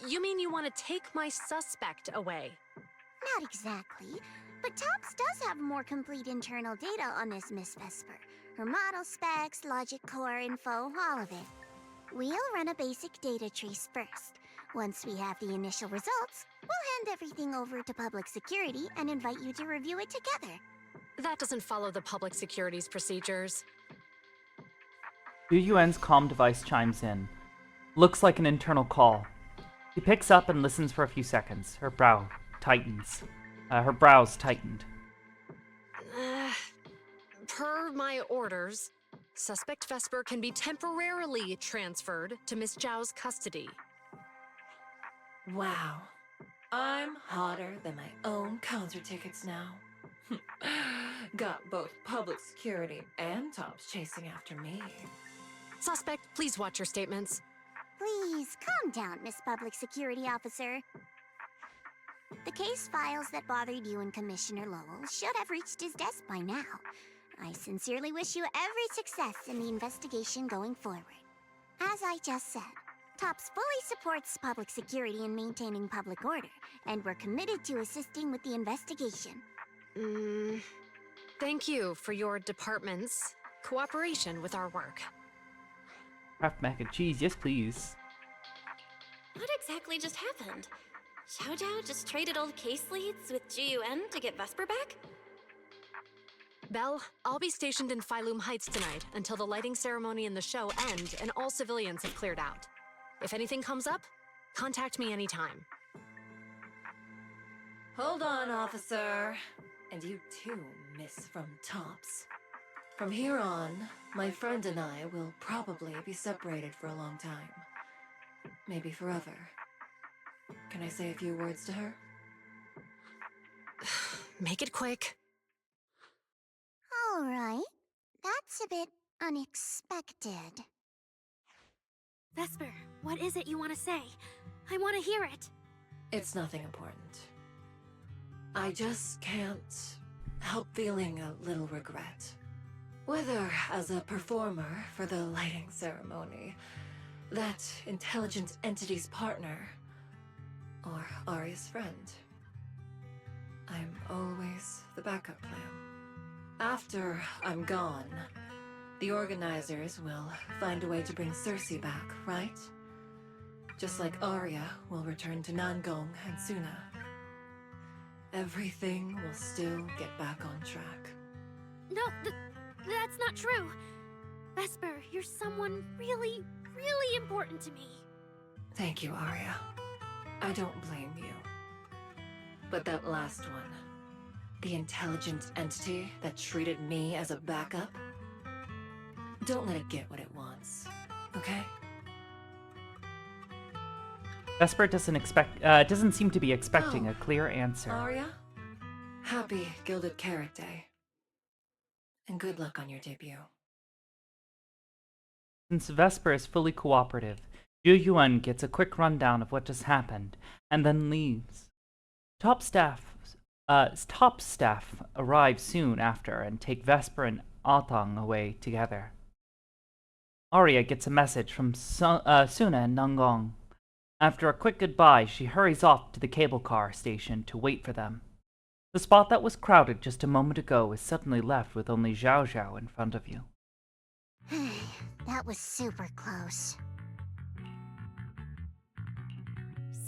You mean you want to take my suspect away? Not exactly, but Tops does have more complete internal data on this Miss Vesper. Her model specs, logic core info, all of it. We'll run a basic data trace first. Once we have the initial results, we'll hand everything over to public security and invite you to review it together. That doesn't follow the public security's procedures. Zhu Yuan's comm device chimes in. Looks like an internal call. He picks up and listens for a few seconds. Her brows tightened. Per my orders, suspect Vesper can be temporarily transferred to Miss Zhao's custody. Wow. I'm hotter than my own concert tickets now. Got both public security and Tops chasing after me. Suspect, please watch your statements. Please, calm down, Miss Public Security Officer. The case files that bothered you and Commissioner Lowell should have reached his desk by now. I sincerely wish you every success in the investigation going forward. As I just said, TOPS fully supports public security and maintaining public order, and we're committed to assisting with the investigation. Thank you for your department's cooperation with our work. Kraft mac and cheese, yes please. What exactly just happened? Xiao Zhao just traded old case leads with GUN to get Vesper back? Belle, I'll be stationed in Phylum Heights tonight until the lighting ceremony and the show end and all civilians have cleared out. If anything comes up, contact me anytime. Hold on, officer. And you too, Miss from Tops. From here on, my friend and I will probably be separated for a long time. Maybe forever. Can I say a few words to her? Make it quick. All right. That's a bit unexpected. Vesper, what is it you want to say? I want to hear it. It's nothing important. I just can't help feeling a little regret. Whether as a performer for the lighting ceremony, that intelligent entity's partner, or Aria's friend. I'm always the backup plan. After I'm gone, the organizers will find a way to bring Cersei back, right? Just like Arya will return to Nangong and Suna. Everything will still get back on track. No, that's not true. Vesper, you're someone really, really important to me. Thank you, Arya. I don't blame you. But that last one, the intelligent entity that treated me as a backup, don't let it get what it wants, okay? Vesper doesn't seem to be expecting a clear answer. Arya, happy Gilded Carrot Day. And good luck on your debut. Since Vesper is fully cooperative, Yu Yuan gets a quick rundown of what just happened, and then leaves. Top staff arrive soon after and take Vesper and Atang away together. Arya gets a message from Suna and Nangong. After a quick goodbye, she hurries off to the cable car station to wait for them. The spot that was crowded just a moment ago is suddenly left with only Xiao Zhao in front of you. That was super close.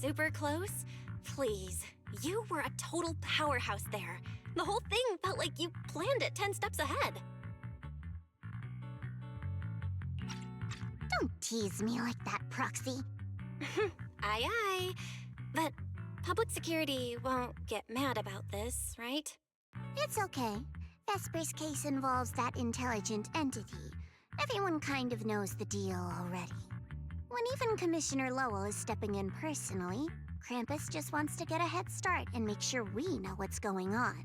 Super close? Please. You were a total powerhouse there. The whole thing felt like you planned it 10 steps ahead. Don't tease me like that, Proxy. Aye, aye. But public security won't get mad about this, right? It's okay. Vesper's case involves that intelligent entity. Everyone kind of knows the deal already. When even Commissioner Lowell is stepping in personally, Krampus just wants to get a head start and make sure we know what's going on.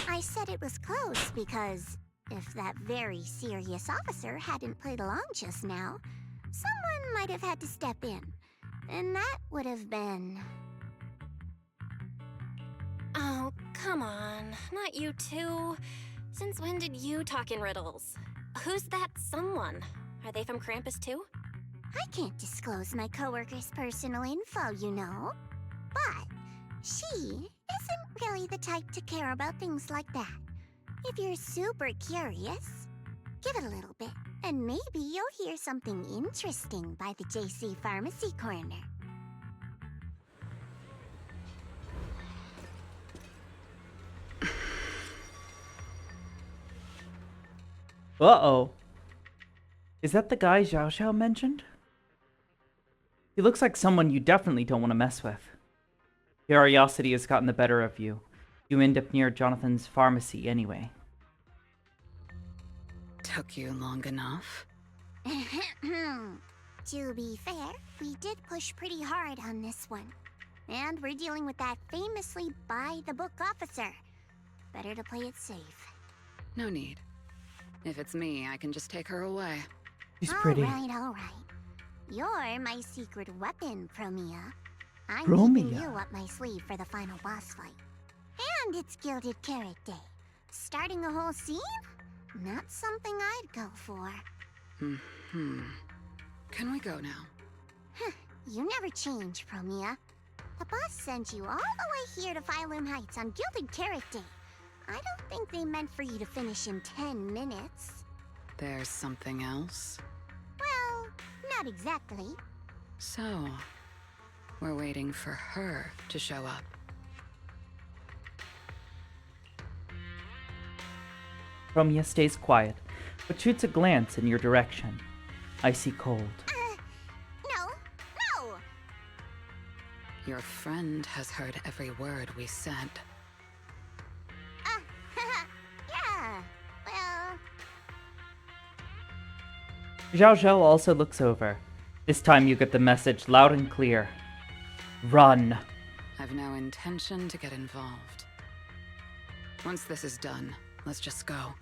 I said it was close because if that very serious officer hadn't played along just now, someone might have had to step in. And that would have been... Oh, come on. Not you too. Since when did you talk in riddles? Who's that someone? Are they from Krampus too? I can't disclose my coworkers' personal info, you know. But she isn't really the type to care about things like that. If you're super curious, give it a little bit, and maybe you'll hear something interesting by the JC Pharmacy Corner. Uh-oh. Is that the guy Xiao Xiao mentioned? He looks like someone you definitely don't want to mess with. Curiosity has gotten the better of you. You end up near Jonathan's pharmacy anyway. Took you long enough? To be fair, we did push pretty hard on this one. And we're dealing with that famously by-the-book officer. Better to play it safe. No need. If it's me, I can just take her away. She's pretty. All right. You're my secret weapon, Promia. I'm Promia. keeping you up my sleeve for the final boss fight. And it's Gilded Carrot Day. Starting a whole scene? Not something I'd go for. Can we go now? You never change, Promia. The boss sent you all the way here to Phylum Heights on Gilded Carrot Day. I don't think they meant for you to finish in 10 minutes. There's something else? Well, not exactly. So, we're waiting for her to show up. Promia stays quiet, but shoots a glance in your direction. Icy cold. No! Your friend has heard every word we said. Yeah, well... Zhao Zhao also looks over. This time you get the message loud and clear. Run. I've no intention to get involved. Once this is done, let's just go.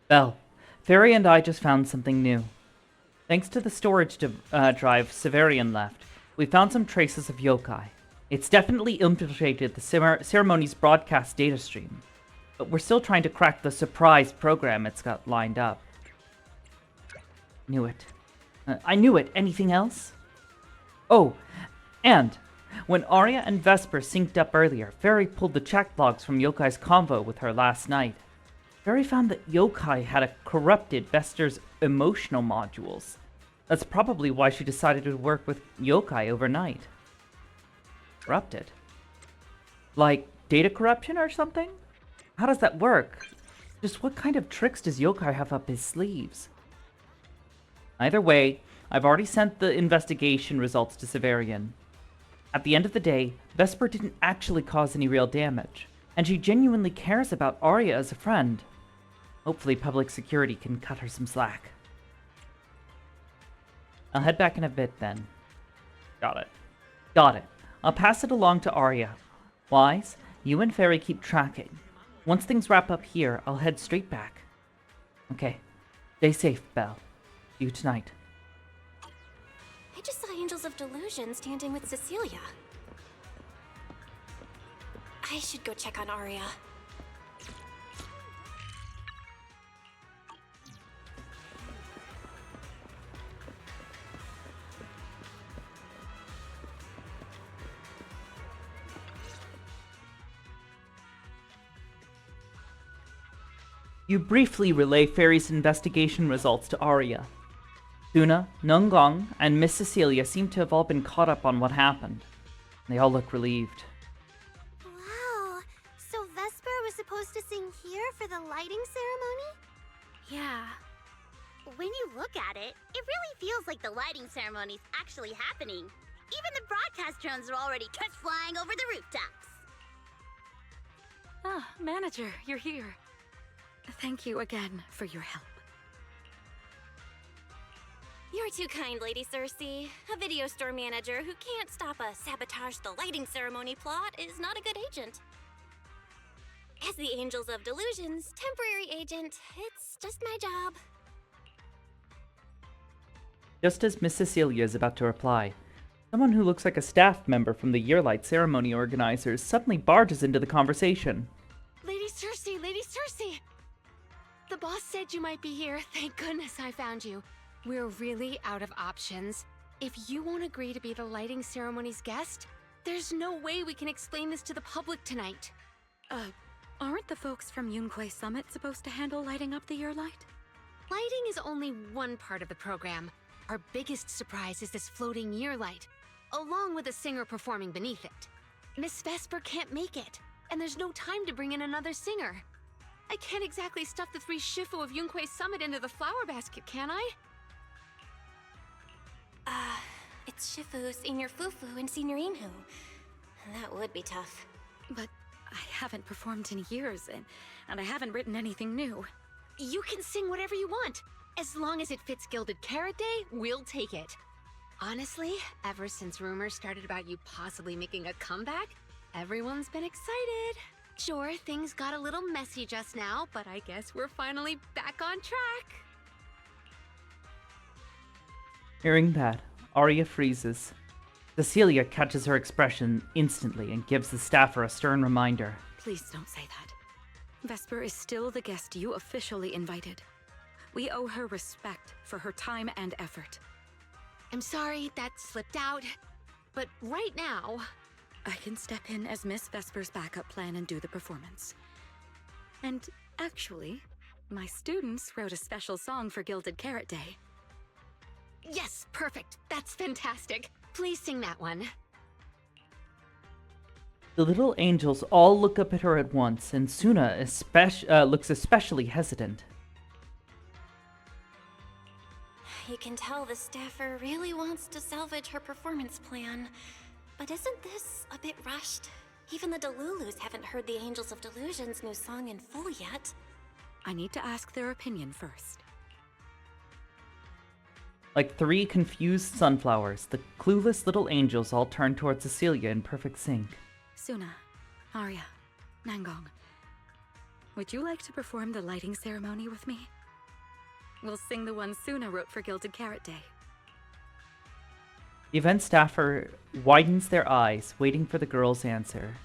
Belle, Fairy and I just found something new. Thanks to the storage drive Severian left, we found some traces of yokai. It's definitely infiltrated the ceremony's broadcast data stream, but we're still trying to crack the surprise program it's got lined up. Knew it. I knew it. Anything else? Oh, and when Arya and Vesper synced up earlier, Fairy pulled the chat logs from Yokai's convo with her last night. Fairy found that Yokai had corrupted Vesper's emotional modules. That's probably why she decided to work with Yokai overnight. Corrupted? Like data corruption or something? How does that work? Just what kind of tricks does Yokai have up his sleeves? Either way, I've already sent the investigation results to Severian. At the end of the day, Vesper didn't actually cause any real damage, and she genuinely cares about Arya as a friend. Hopefully public security can cut her some slack. I'll head back in a bit then. Got it. Got it. I'll pass it along to Arya. Wise, you and Fairy keep tracking. Once things wrap up here, I'll head straight back. Okay. Stay safe, Belle. See you tonight. I just saw Angels of Delusion standing with Cecilia. I should go check on Arya. You briefly relay Fairy's investigation results to Arya. Suna, Nunggong, and Miss Cecilia seem to have all been caught up on what happened. They all look relieved. Wow, so Vesper was supposed to sing here for the lighting ceremony? Yeah. When you look at it, it really feels like the lighting ceremony's actually happening. Even the broadcast drones are already catch flying over the rooftops. Ah, manager, you're here. Thank you again for your help. You're too kind, Lady Cersei. A video store manager who can't stop a sabotage the lighting ceremony plot is not a good agent. As the Angels of Delusion's temporary agent, it's just my job. Just as Miss Cecilia is about to reply, someone who looks like a staff member from the Yearlight ceremony organizers suddenly barges into the conversation. Lady Cersei! Lady Cersei! The boss said you might be here. Thank goodness I found you. We're really out of options. If you won't agree to be the lighting ceremony's guest, there's no way we can explain this to the public tonight. Aren't the folks from Yunquay Summit supposed to handle lighting up the Yearlight? Lighting is only one part of the program. Our biggest surprise is this floating Yearlight, along with a singer performing beneath it. Miss Vesper can't make it, and there's no time to bring in another singer. I can't exactly stuff the 3 Shifu of Yunquay Summit into the flower basket, can I? It's Shifu, Senior Fufu, and Senior Inhu. That would be tough. But I haven't performed in years, and I haven't written anything new. You can sing whatever you want. As long as it fits Gilded Carrot Day, we'll take it. Honestly, ever since rumors started about you possibly making a comeback, everyone's been excited. Sure, things got a little messy just now, but I guess we're finally back on track. Hearing that, Arya freezes. Cecilia catches her expression instantly and gives the staffer a stern reminder. Please don't say that. Vesper is still the guest you officially invited. We owe her respect for her time and effort. I'm sorry that slipped out, but right now... I can step in as Miss Vesper's backup plan and do the performance. And actually, my students wrote a special song for Gilded Carrot Day. Yes, perfect. That's fantastic. Please sing that one. The little angels all look up at her at once, and Suna looks especially hesitant. You can tell the staffer really wants to salvage her performance plan. But isn't this a bit rushed? Even the Delulus haven't heard the Angels of Delusion's new song in full yet. I need to ask their opinion first. Like 3 confused sunflowers, the clueless little angels all turn towards Cecilia in perfect sync. Suna, Arya, Nangong, would you like to perform the lighting ceremony with me? We'll sing the one Suna wrote for Gilded Carrot Day. The event staffer widens their eyes, waiting for the girl's answer.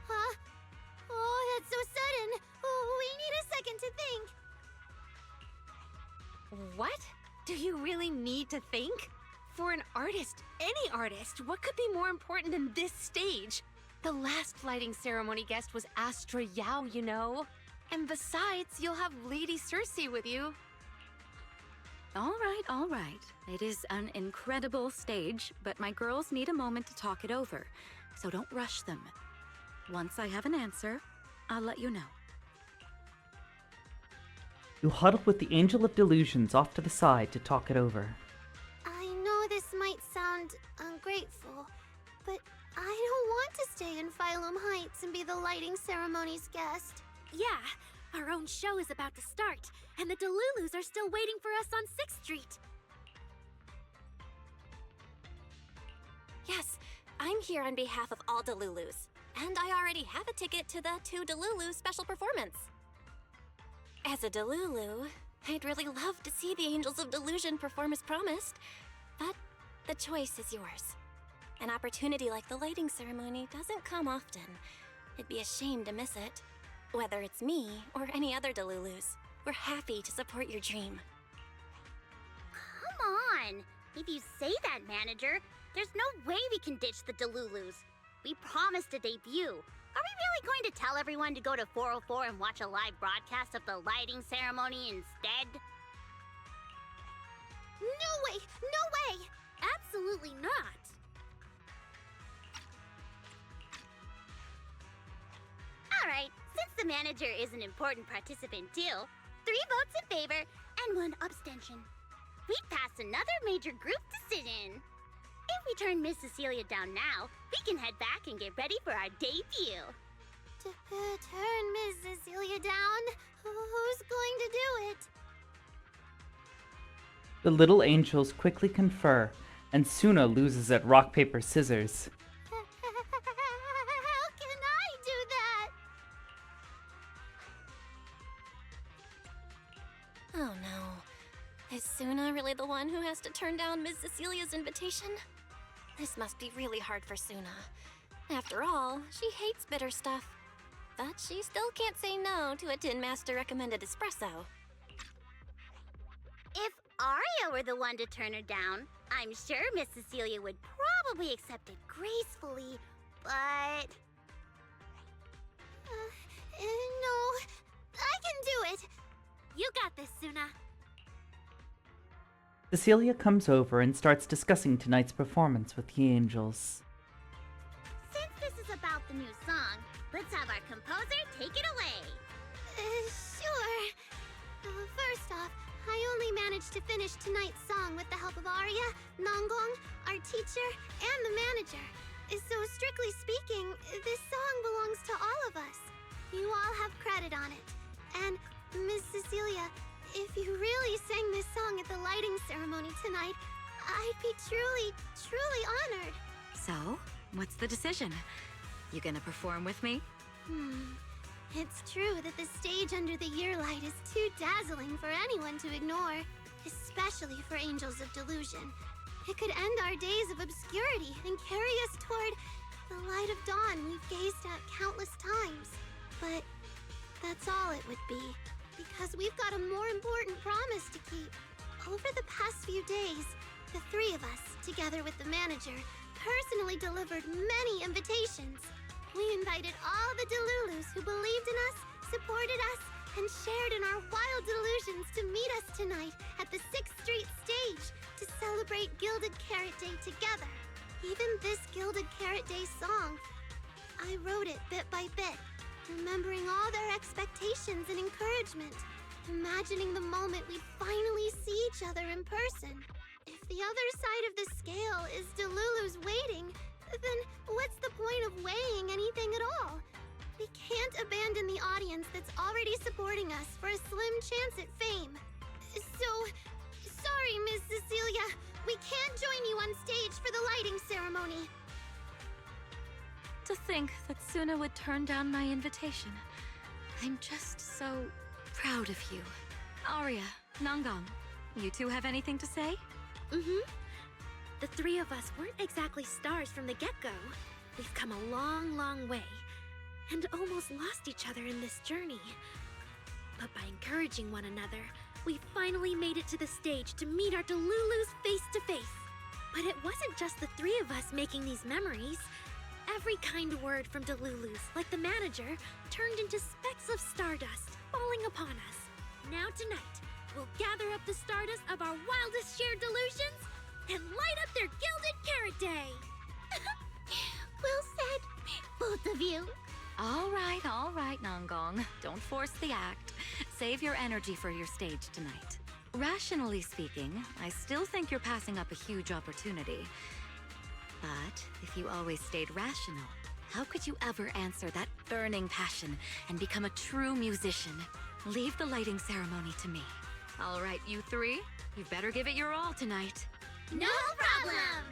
Huh? Oh, that's so sudden. Oh, we need a second to think. What? Do you really need to think? For an artist, any artist, what could be more important than this stage? The last lighting ceremony guest was Astra Yao, you know. And besides, you'll have Lady Cersei with you. All right. It is an incredible stage, but my girls need a moment to talk it over, so don't rush them. Once I have an answer, I'll let you know. You huddle with the Angel of Delusions off to the side to talk it over. I know this might sound ungrateful, but I don't want to stay in Phylum Heights and be the lighting ceremony's guest. Yeah, our own show is about to start, and the Delulus are still waiting for us on 6th Street. Yes, I'm here on behalf of all Delulus, and I already have a ticket to the 2 Delulu special performance. As a Delulu, I'd really love to see the Angels of Delusion perform as promised, but the choice is yours. An opportunity like the lighting ceremony doesn't come often. It'd be a shame to miss it. Whether it's me or any other Delulus, we're happy to support your dream. Come on! If you say that, manager, there's no way we can ditch the Delulus. We promised a debut. Are we really going to tell everyone to go to 404 and watch a live broadcast of the lighting ceremony instead? No way! No way! Absolutely not! Alright, since the manager is an important participant too, 3 votes in favor and 1 abstention. We passed another major group decision. If we turn Miss Cecilia down now, we can head back and get ready for our debut. Turn Miss Cecilia down? Who's going to do it? The little angels quickly confer, and Suna loses at rock, paper, scissors. How can I do that? Oh no. Is Suna really the one who has to turn down Miss Cecilia's invitation? This must be really hard for Suna. After all, she hates bitter stuff. But she still can't say no to a Tin Master recommended espresso. If Arya were the one to turn her down, I'm sure Miss Cecilia would probably accept it gracefully, but... No, I can do it. You got this, Suna. Cecilia comes over and starts discussing tonight's performance with the angels. Since this is about the new song, let's have our composer take it away. Sure. First off, I only managed to finish tonight's song with the help of Arya, Nangong, our teacher, and the manager. So strictly speaking, this song belongs to all of us. You all have credit on it. And Miss Cecilia, if you really sang this song at the lighting ceremony tonight, I'd be truly, truly honored. So, what's the decision? You gonna perform with me? It's true that the stage under the year light is too dazzling for anyone to ignore, especially for Angels of Delusion. It could end our days of obscurity and carry us toward the light of dawn we've gazed at countless times. But that's all it would be, because we've got a more important promise to keep. Over the past few days, the three of us, together with the manager, personally delivered many invitations. We invited all the Delulus who believed in us, supported us, and shared in our wild delusions to meet us tonight at the 6th Street stage to celebrate Gilded Carrot Day together. Even this Gilded Carrot Day song, I wrote it bit by bit, remembering all their expectations and encouragement, imagining the moment we'd finally see each other in person. If the other side of the scale is Delulu's waiting, then what's the point of weighing anything at all? We can't abandon the audience that's already supporting us for a slim chance at fame. So, sorry, Miss Cecilia, we can't join you on stage for the lighting ceremony. To think that Suna would turn down my invitation. I'm just so proud of you. Arya, Nangang, you two have anything to say? The three of us weren't exactly stars from the get-go. We've come a long, long way, and almost lost each other in this journey. But by encouraging one another, we finally made it to the stage to meet our Delulus face to face. But it wasn't just the three of us making these memories. Every kind word from Delulus, like the manager, turned into specks of stardust, falling upon us. Now tonight, we'll gather up the stardust of our wildest shared delusions and light up their Gilded Carrot Day! Well said, both of you. All right, Nangang. Don't force the act. Save your energy for your stage tonight. Rationally speaking, I still think you're passing up a huge opportunity. But if you always stayed rational, how could you ever answer that burning passion and become a true musician? Leave the lighting ceremony to me. All right, you three, you better give it your all tonight. No problem!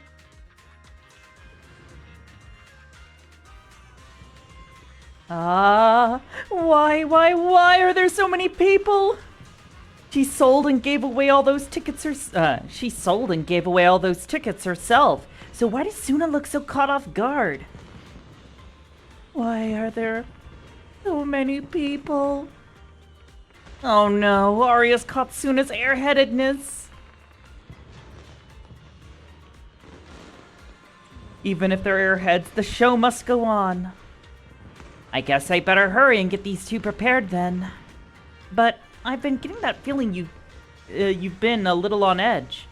Why are there so many people? She sold and gave away all those tickets herself. So why does Suna look so caught off guard? Why are there so many people? Oh no, Arya's caught Suna's airheadedness. Even if they're airheads, the show must go on. I guess I better hurry and get these two prepared then. But I've been getting that feeling you've been a little on edge.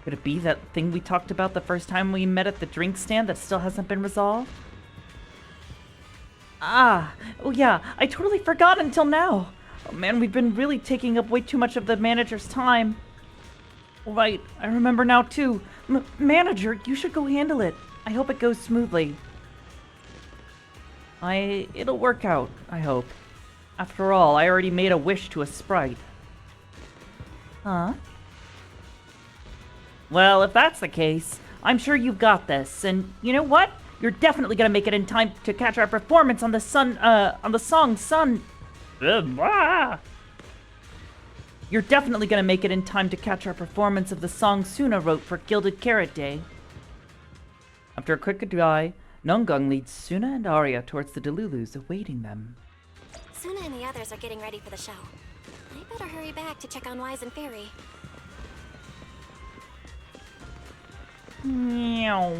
Could it be that thing we talked about the first time we met at the drink stand that still hasn't been resolved? Oh yeah, I totally forgot until now. Oh man, we've been really taking up way too much of the manager's time. Right, I remember now too. Manager, you should go handle it. I hope it goes smoothly. It'll work out, I hope. After all, I already made a wish to a sprite. Huh? Well, if that's the case, I'm sure you've got this. And you know what? You're definitely gonna make it in time to catch our performance on the song Sun. You're definitely gonna make it in time to catch our performance of the song Suna wrote for Gilded Carrot Day. After a quick goodbye, Nangang leads Suna and Arya towards the Delulus awaiting them. Suna and the others are getting ready for the show. I better hurry back to check on Wise and Fairy. Meow.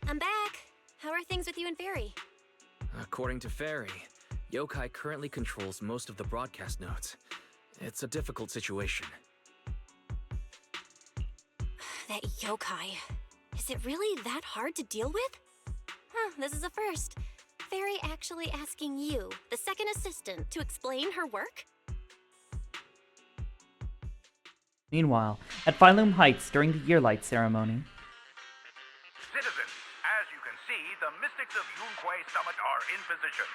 I'm back. How are things with you and Fairy? According to Fairy, Yokai currently controls most of the broadcast notes. It's a difficult situation. That yokai. Is it really that hard to deal with? This is a first. Fairy actually asking you, the second assistant, to explain her work? Meanwhile, at Phylum Heights during the Yearlight ceremony. Citizens, as you can see, the mystics of Yunquay Summit are in position.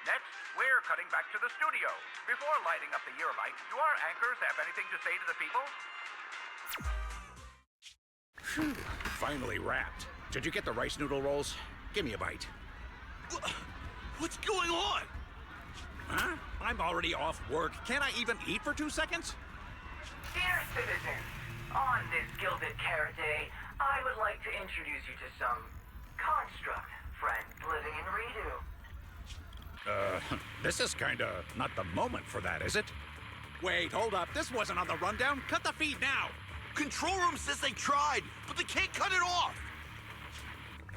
Next, we're cutting back to the studio. Before lighting up the Yearlight, do our anchors have anything to say to the people? Phew, finally wrapped. Did you get the rice noodle rolls? Give me a bite. What's going on? Huh? I'm already off work. Can't I even eat for 2 seconds? Dear citizens, on this Gilded Carrot Day, I would like to introduce you to some construct friends living in Redo. This is kinda not the moment for that, is it? Wait, hold up. This wasn't on the rundown. Cut the feed now. Control room says they tried, but they can't cut it off.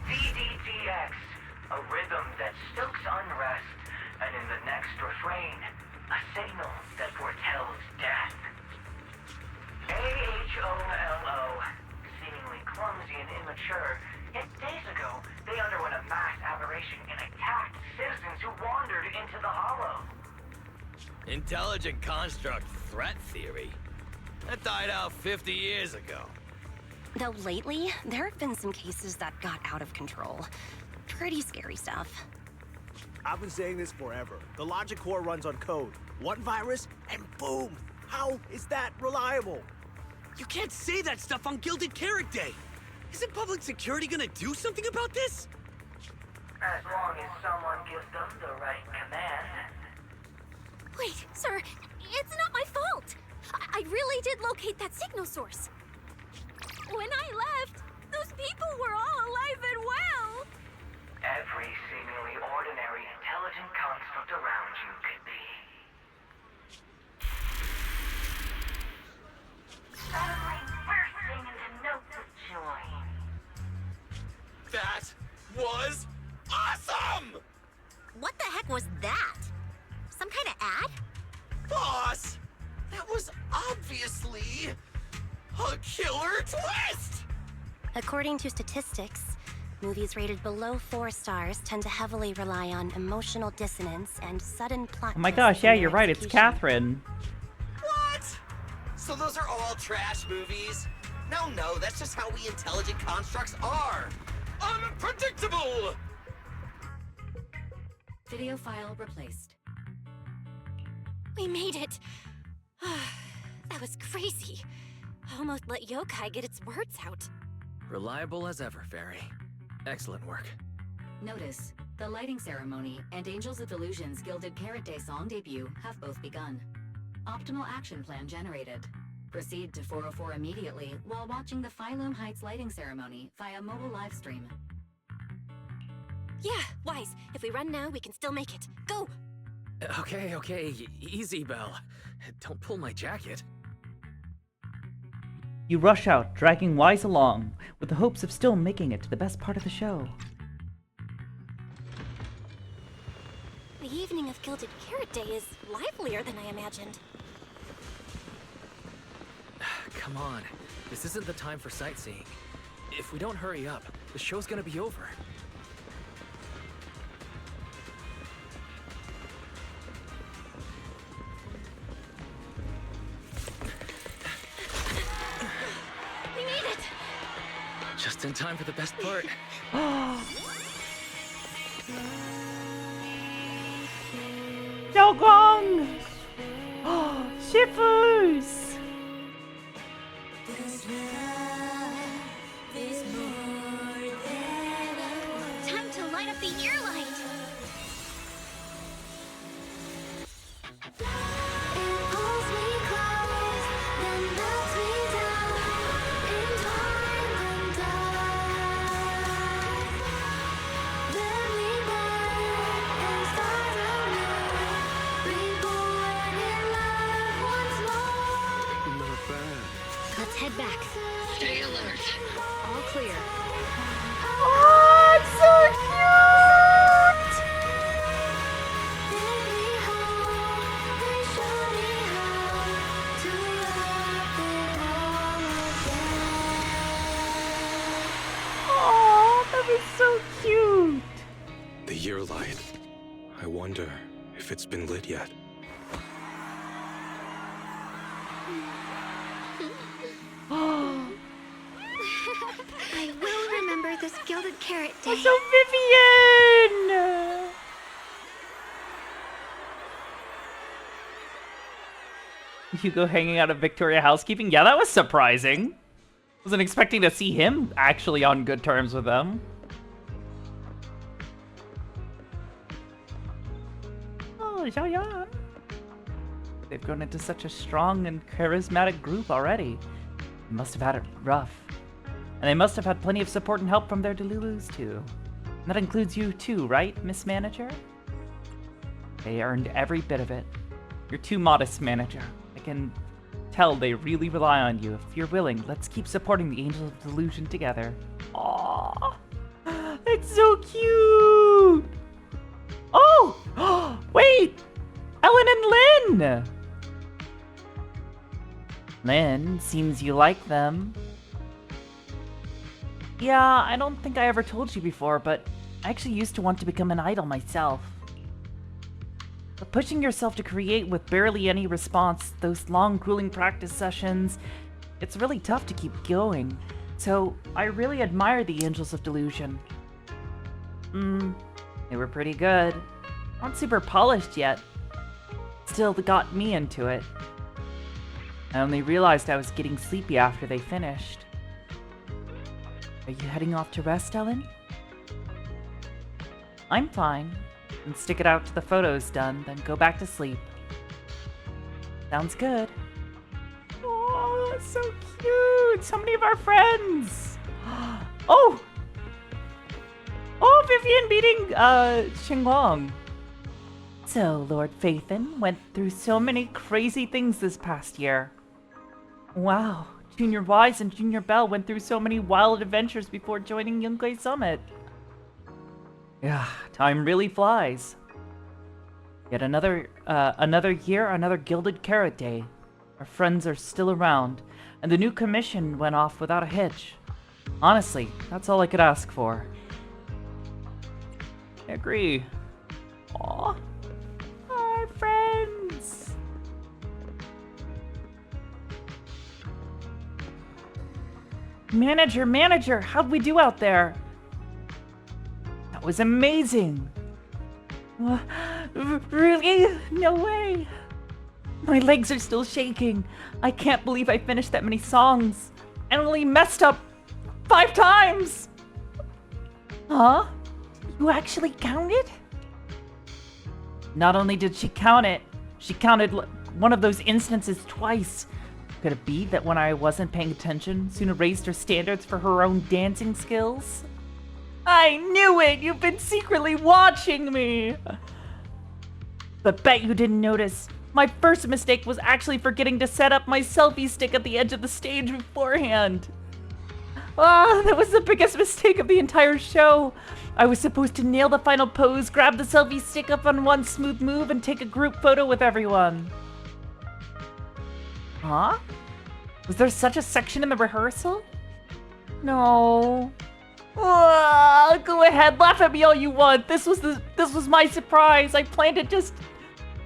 ZZZ, a rhythm that stokes unrest, and in the next refrain, a signal that foretells death. AHOLO, seemingly clumsy and immature, yet days ago, they underwent a mass aberration and attacked citizens who wandered into the Hollow. Intelligent construct threat theory? That died out 50 years ago. Though lately, there have been some cases that got out of control. Pretty scary stuff. I've been saying this forever. The logic core runs on code. One virus, and boom! How is that reliable? You can't say that stuff on Gilded Carrot Day. Isn't public security gonna do something about this? As long as someone gives them the right command. Wait, sir, it's not my fault. I really did locate that signal source. When I left, those people were all alive and well. Every seemingly ordinary intelligent construct around you could be. Suddenly bursting into notes of joy. That was awesome! What the heck was that? Some kind of ad? Boss! That was obviously a killer twist! According to statistics, movies rated below 4 stars tend to heavily rely on emotional dissonance and sudden plot Oh my twists gosh, in yeah, their you're right. It's execution. Catherine. What? So those are all trash movies? No, that's just how we intelligent constructs are. Unpredictable! Video file replaced. We made it. That was crazy. Almost let yokai get its words out. Reliable as ever, Fairy. Excellent work. Notice, the lighting ceremony and Angels of Illusion's Gilded Carrot Day song debut have both begun. Optimal action plan generated. Proceed to 404 immediately while watching the Phylum Heights lighting ceremony via mobile live stream. Yeah, Wise. If we run now, we can still make it. Go! Okay, easy, Belle. Don't pull my jacket. You rush out, dragging Wise along, with the hopes of still making it to the best part of the show. The evening of Gilded Carrot Day is livelier than I imagined. Come on, this isn't the time for sightseeing. If we don't hurry up, the show's gonna be over. We made it! Just in time for the best part. Gong! Shivers! Time to light up the year light! Not bad. Let's head back. Stay alert. All clear. Oh, it's so cute! Oh, that was so cute! The year light. I wonder if it's been lit yet. I will remember this Gilded Carrot Day. So Vivian! Hugo hanging out at Victoria Housekeeping? Yeah, that was surprising. Wasn't expecting to see him actually on good terms with them. Oh, Xiaoyan. They've grown into such a strong and charismatic group already. They must have had it rough. And they must have had plenty of support and help from their Delulus, too. And that includes you, too, right, Miss Manager? They earned every bit of it. You're too modest, Manager. I can tell they really rely on you. If you're willing, let's keep supporting the Angels of Delusion together. Aww. It's so cute! Oh! Wait! Ellen and Lynn! Lynn, seems you like them. Yeah, I don't think I ever told you before, but I actually used to want to become an idol myself. But pushing yourself to create with barely any response, those long, grueling practice sessions, it's really tough to keep going. So, I really admire the Angels of Delusion. They were pretty good. Not super polished yet. Still, they got me into it. I only realized I was getting sleepy after they finished. Are you heading off to rest, Ellen? I'm fine. And stick it out till the photo's done, then go back to sleep. Sounds good. Oh, so cute! So many of our friends! Oh! Oh, Vivian beating, Xinguang. So, Lord Phaethon went through so many crazy things this past year. Wow, Junior Wise and Junior Bell went through so many wild adventures before joining Yunkai Summit. Yeah, time really flies. Yet another year, another Gilded Carrot Day. Our friends are still around, and the new commission went off without a hitch. Honestly, that's all I could ask for. I agree. Aw. Our friends. Manager, how'd we do out there? That was amazing. Really? No way. My legs are still shaking. I can't believe I finished that many songs. And only messed up 5 times. Huh? You actually counted? Not only did she count it, she counted one of those instances twice. Could it be that when I wasn't paying attention, Suna raised her standards for her own dancing skills? I knew it! You've been secretly watching me! But bet you didn't notice. My first mistake was actually forgetting to set up my selfie stick at the edge of the stage beforehand. That was the biggest mistake of the entire show. I was supposed to nail the final pose, grab the selfie stick up on one smooth move, and take a group photo with everyone. Huh? Was there such a section in the rehearsal? No. Go ahead, laugh at me all you want. This was my surprise. I planned just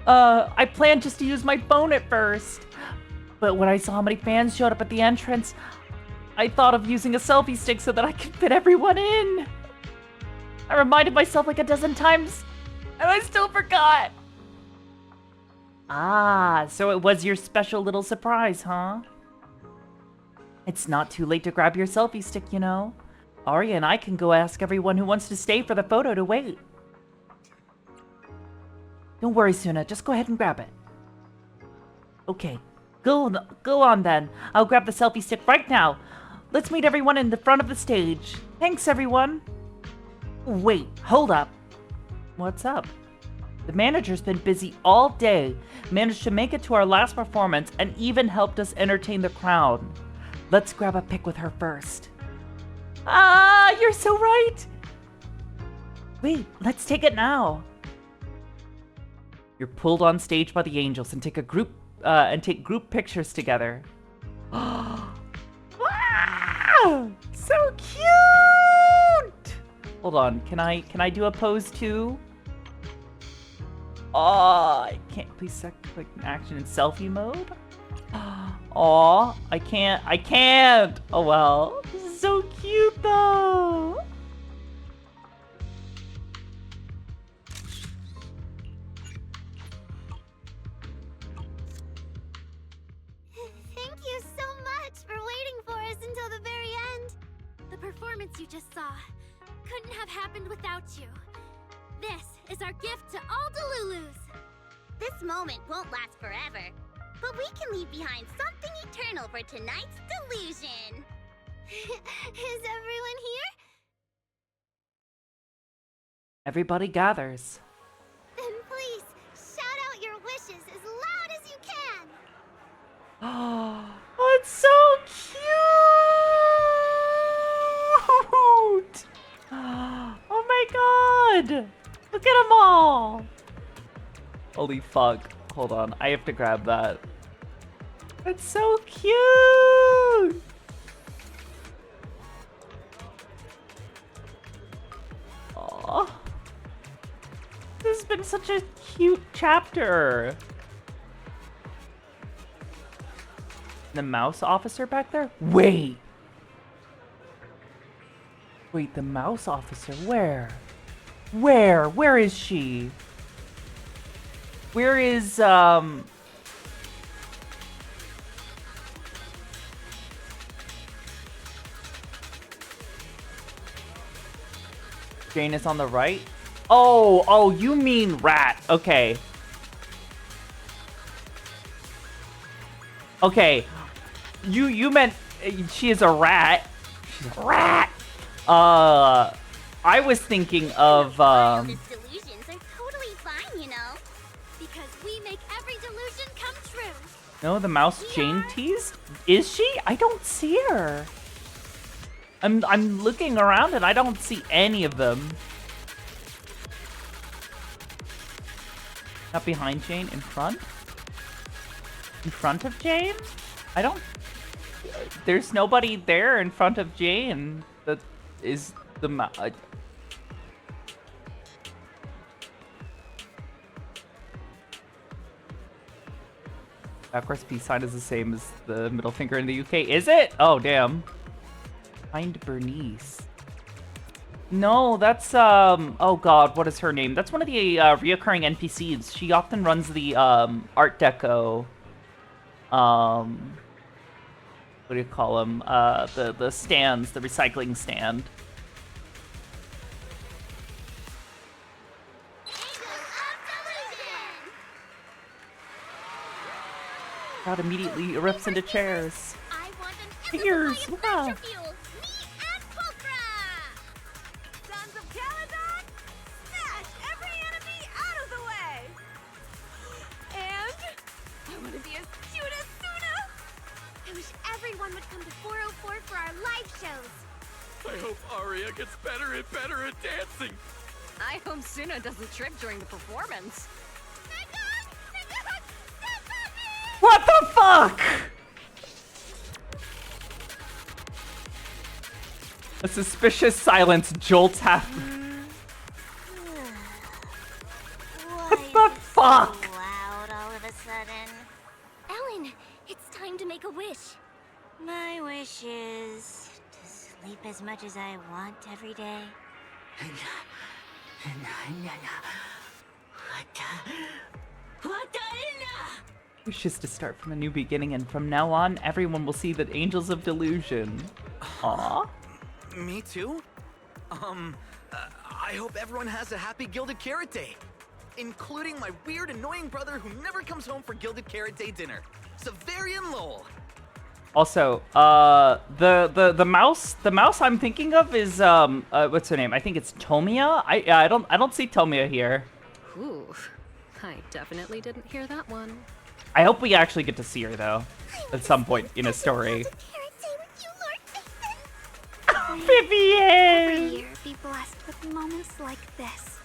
to use my phone at first. But when I saw how many fans showed up at the entrance, I thought of using a selfie stick so that I could fit everyone in. I reminded myself like a dozen times, and I still forgot. So it was your special little surprise, huh? It's not too late to grab your selfie stick, you know. Arya and I can go ask everyone who wants to stay for the photo to wait. Don't worry, Suna. Just go ahead and grab it. Okay. Go on then. I'll grab the selfie stick right now. Let's meet everyone in the front of the stage. Thanks, everyone. Wait, hold up. What's up? The manager's been busy all day, managed to make it to our last performance, and even helped us entertain the crowd. Let's grab a pic with her first. You're so right! Wait, let's take it now. You're pulled on stage by the angels and take group pictures together. So cute! Hold on, can I do a pose too? I can't. Please click action in selfie mode. I can't. Oh well. This is so cute though. Thank you so much for waiting for us until the very end. The performance you just saw couldn't have happened without you. This is our gift to all Delulus. This moment won't last forever, but we can leave behind something eternal for tonight's delusion. Is everyone here? Everybody gathers. Then please, shout out your wishes as loud as you can! Oh, it's so cute! Oh my god! Look at them all! Holy fuck. Hold on, I have to grab that. It's so cute! Aww. This has been such a cute chapter. The mouse officer back there? Wait! Wait, the mouse officer, where? Where is she? Where is, Jane is on the right? Oh, you mean Rat. Okay. Okay. You meant she is a rat. She's a rat. I was thinking of, Delusions are totally fine, you know. Because we make every delusion come true. No, the mouse Jane teased? Is she? I don't see her. I'm looking around and I don't see any of them. Not behind Jane, in front? In front of Jane? I don't... There's nobody there in front of Jane that is the backwards peace sign is the same as the middle finger in the UK. Is it? Oh, damn. Find Bernice. No, that's, oh god, what is her name? That's one of the reoccurring NPCs. She often runs the, Art Deco, what do you call them? The stands, the recycling stand. Crowd immediately erupts into chairs. Cheers! Wow! Sons of Caledon, smash every enemy out of the way! And I want to be as cute as Suna! I wish everyone would come to 404 for our live shows! I hope Aria gets better and better at dancing. I hope Suna doesn't trip during the performance. What the fuck?! A suspicious silence jolts half. What the fuck?! Loud all of a sudden. Ellen, it's time to make a wish. My wish is to sleep as much as I want every day. Wish is to start from a new beginning, and from now on, everyone will see the Angels of Delusion. Aww. Me too? I hope everyone has a happy Gilded Carrot Day. Including my weird, annoying brother who never comes home for Gilded Carrot Day dinner. Severian Lowell. Also, the mouse I'm thinking of is what's her name? I think it's Tomia. I don't see Tomia here. Ooh, I definitely didn't hear that one. I hope we actually get to see her though, at some point in a story. Vivian! Every year be blessed with moments like this.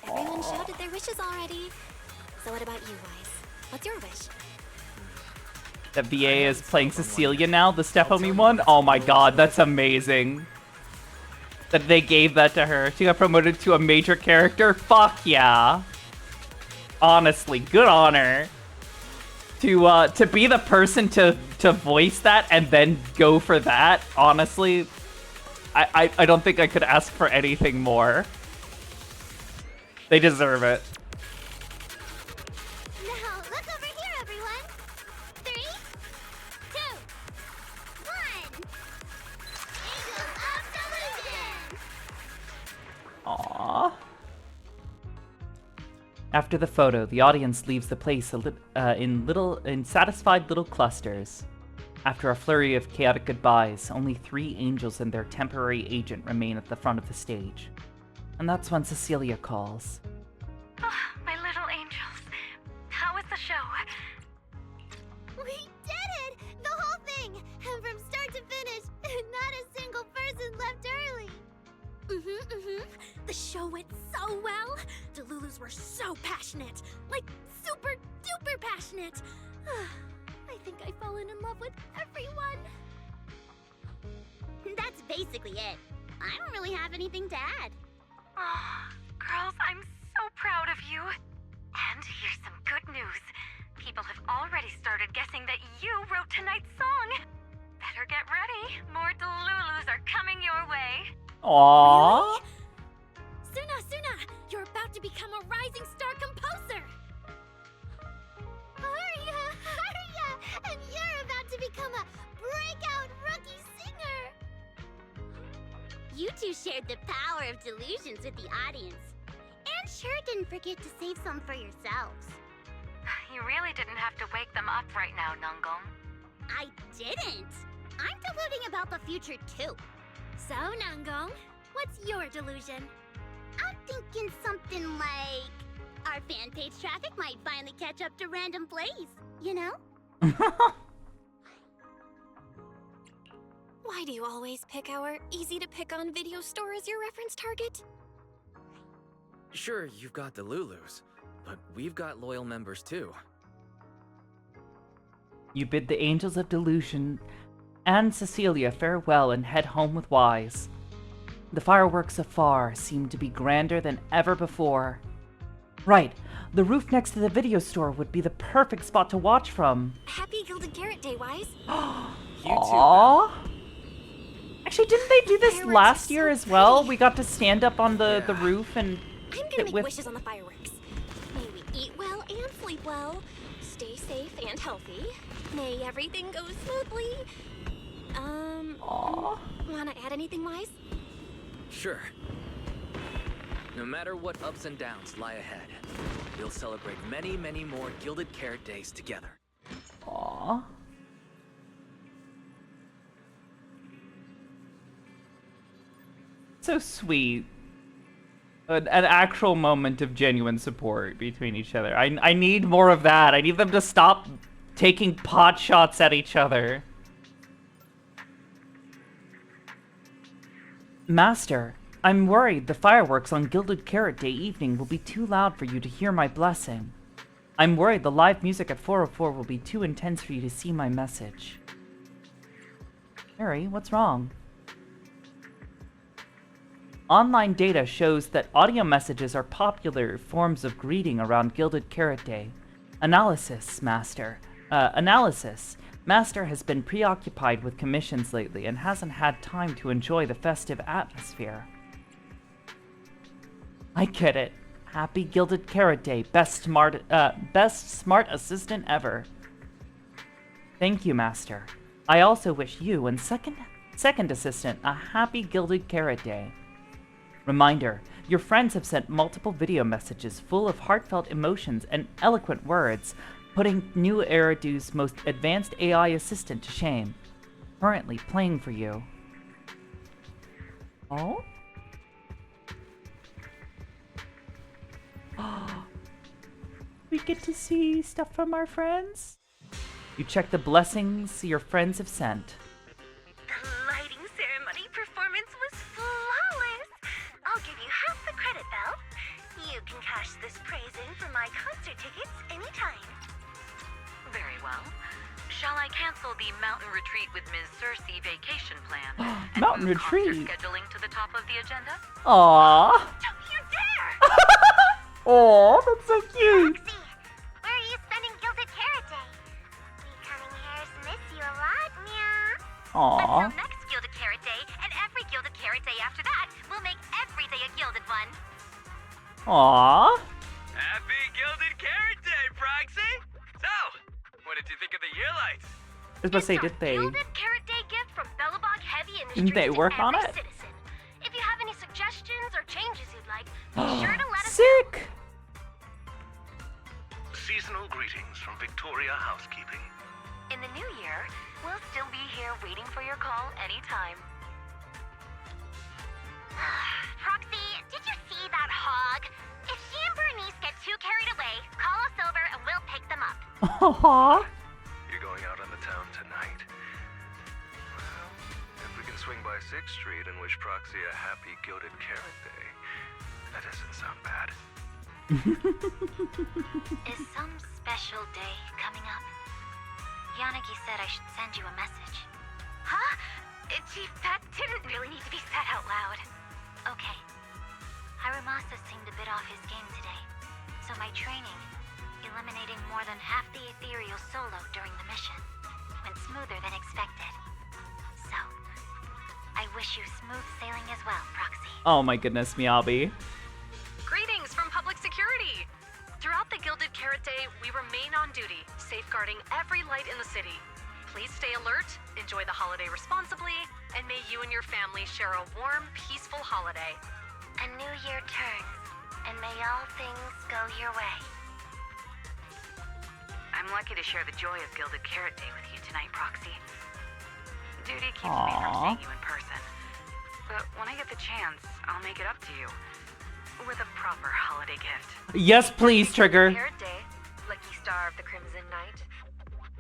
Everyone shouted their wishes already. So what about you, Wise? What's your wish? That VA is playing Cecilia now, the Step On Me one? Oh my god, that's amazing. That they gave that to her. She got promoted to a major character? Fuck yeah. Honestly, good on her. To be the person to voice that and then go for that, honestly, I don't think I could ask for anything more. They deserve it. Now, look over here, everyone! 3, 2, 1! Angels of Delusion! Aww. After the photo, the audience leaves the place in satisfied little clusters. After a flurry of chaotic goodbyes, only 3 angels and their temporary agent remain at the front of the stage. And that's when Cecilia calls. Oh, my little angels. How was the show? We did it! The whole thing! And from start to finish, not a single person left early! The show went so well. Delulus were so passionate. Like, super duper passionate. I think I've fallen in love with everyone. That's basically it. I don't really have anything to add. Oh, girls, I'm so proud of you. And here's some good news. People have already started guessing that you wrote tonight's song. Better get ready. More Delulus are coming your way. Aww. Really? Suna, you're about to become a rising star composer. Hurry, and you're about to become a breakout rookie singer. You two shared the power of delusions with the audience. And sure didn't forget to save some for yourselves. You really didn't have to wake them up right now, Nungong. I didn't. I'm deluding about the future too. So, Nungong, what's your delusion? I'm thinking something like our fan page traffic might finally catch up to Random Plays, you know? Why do you always pick our easy-to-pick-on video store as your reference target? Sure, you've got the Lulus, but we've got loyal members too. You bid the Angels of Delusion and Cecilia farewell and head home with Wise. The fireworks afar seem to be grander than ever before. Right, the roof next to the video store would be the perfect spot to watch from. Happy Gilded Carrot Day, Wise. Aww. Actually, didn't they do this last year as well? We got to stand up on the roof and I'm gonna make wishes on the fireworks. May we eat well and sleep well, stay safe and healthy. May everything go smoothly. Wanna add anything, Wise? Sure. No matter what ups and downs lie ahead, we'll celebrate many, many more Gilded Carrot Days together. Aww. So sweet. An actual moment of genuine support between each other. I need more of that. I need them to stop taking pot shots at each other. Master, I'm worried the fireworks on Gilded Carrot Day evening will be too loud for you to hear my blessing. I'm worried the live music at 404 will be too intense for you to see my message. Harry, what's wrong? Online data shows that audio messages are popular forms of greeting around Gilded Carrot Day. Analysis. Master has been preoccupied with commissions lately and hasn't had time to enjoy the festive atmosphere. I get it. Happy Gilded Carrot Day, best smart assistant ever. Thank you, Master. I also wish you and second assistant a happy Gilded Carrot Day. Reminder, your friends have sent multiple video messages full of heartfelt emotions and eloquent words, putting New Eridu's most advanced AI assistant to shame. Currently playing for you. Oh? We get to see stuff from our friends? You check the blessings your friends have sent. The lighting ceremony performance was flawless. I'll give you half the credit, Belle. You can cash this praise in for my concert tickets anytime. Very well. Shall I cancel the mountain retreat with Ms. Cersei vacation plan and Mountain move concert retreat? scheduling to the top of the agenda? Aww. Don't you dare! Aw, that's so cute. Roxy, where are you spending Gilded Carrot Day? We cunning hairs miss you a lot, meow. Aw. Until next Gilded Carrot Day, and every Gilded Carrot Day after that, we'll make every day a gilded one. Aw. Happy Gilded Carrot Day, Proxy! So, what did you think of the year lights? I was about to say, did they? Gilded Carrot Day gift from Bellabog Heavy Industries Didn't they work to on every it? citizen. If you have any suggestions or changes you'd like, be sure to let us Sick! from Victoria Housekeeping. In the new year, we'll still be here waiting for your call anytime. Proxy, did you see that hog? If she and Bernice get too carried away, call us over and we'll pick them up. Aww. You're going out on the town tonight. Well, if we can swing by 6th Street and wish Proxy a happy Gilded Carrot Day, that doesn't sound bad. Is some special day coming up? Yanagi said I should send you a message. Huh? Chief, that didn't really need to be said out loud. Okay. Harumasa seemed a bit off his game today, so my training, eliminating more than half the ethereal solo during the mission, went smoother than expected. So, I wish you smooth sailing as well, Proxy. Oh my goodness, Miyabi. Greetings from Public Security! Throughout the Gilded Carrot Day, we remain on duty, safeguarding every light in the city. Please stay alert, enjoy the holiday responsibly, and may you and your family share a warm, peaceful holiday. A new year turns, and may all things go your way. I'm lucky to share the joy of Gilded Carrot Day with you tonight, Proxy. Duty keeps me from seeing you in person. But when I get the chance, I'll make it up to you. With a proper holiday gift. Yes, please, Trigger. Carrot Day, lucky star of the Crimson Knight.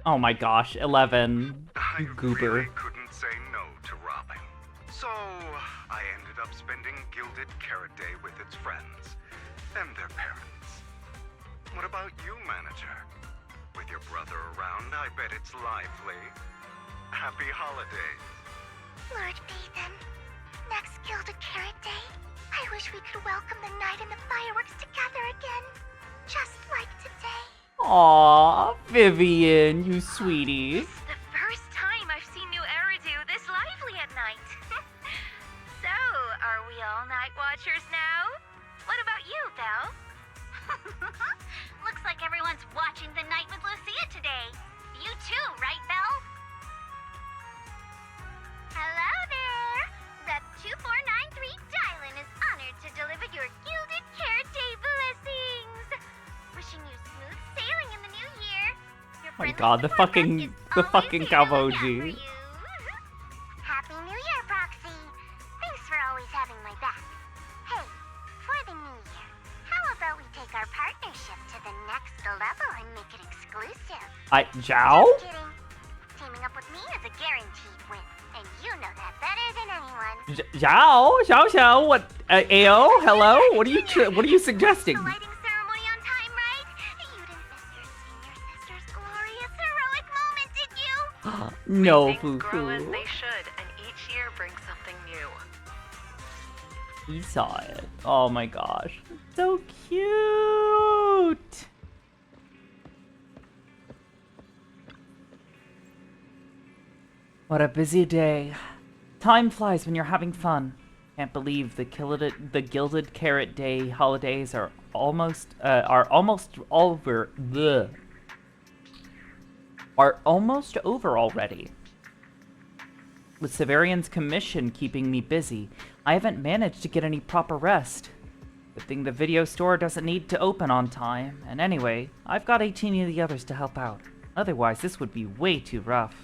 Oh my gosh, 11. You goober. Really couldn't say no to robbing. So, I ended up spending Gilded Carrot Day with its friends and their parents. What about you, Manager? With your brother around, I bet it's lively. Happy holidays. Lord Ethan, next Gilded Carrot Day, I wish we could welcome the night and the fireworks together again. Just like today. Aw, Vivian, you sweetie. The first time I've seen New Eridu this lively at night. So, are we all night watchers now? What about you, Belle? Looks like everyone's watching the night with Lucia today. You too, right, Belle? Hello there! Rep 2493 Dylan is honored to deliver your Gilded Carrot Day blessings. Wishing you smooth sailing in the new year. Your Oh my god, the fucking Kavoji. Happy New Year, Proxy. Thanks for always having my back. Hey, for the new year, how about we take our partnership to the next level and make it exclusive? Zhao? Just kidding. Teaming up with me is a guaranteed win, and you know that better than anyone. Zhao, what? Ao, hello? What are you suggesting? The lighting ceremony on time, right? You didn't miss your senior sister's glorious heroic moment, did you? No, Things grow as Fufu. they should, and each year brings something new. He saw it. Oh my gosh. So cute. What a busy day. Time flies when you're having fun. Can't believe the Gilded Carrot Day holidays are almost over. Bleh. Are almost over already. With Severian's commission keeping me busy, I haven't managed to get any proper rest. Good thing the video store doesn't need to open on time, and anyway, I've got 18 of the others to help out. Otherwise, this would be way too rough.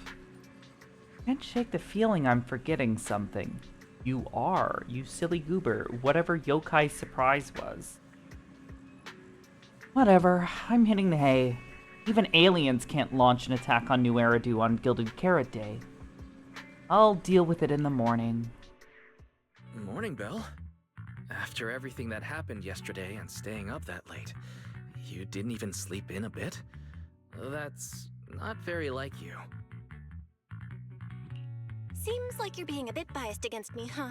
Can't shake the feeling I'm forgetting something. You are, you silly goober, whatever yokai's surprise was. Whatever, I'm hitting the hay. Even aliens can't launch an attack on New Eridu on Gilded Carrot Day. I'll deal with it in the morning. Morning, Belle. After everything that happened yesterday and staying up that late, you didn't even sleep in a bit? That's not very like you. Seems like you're being a bit biased against me, huh?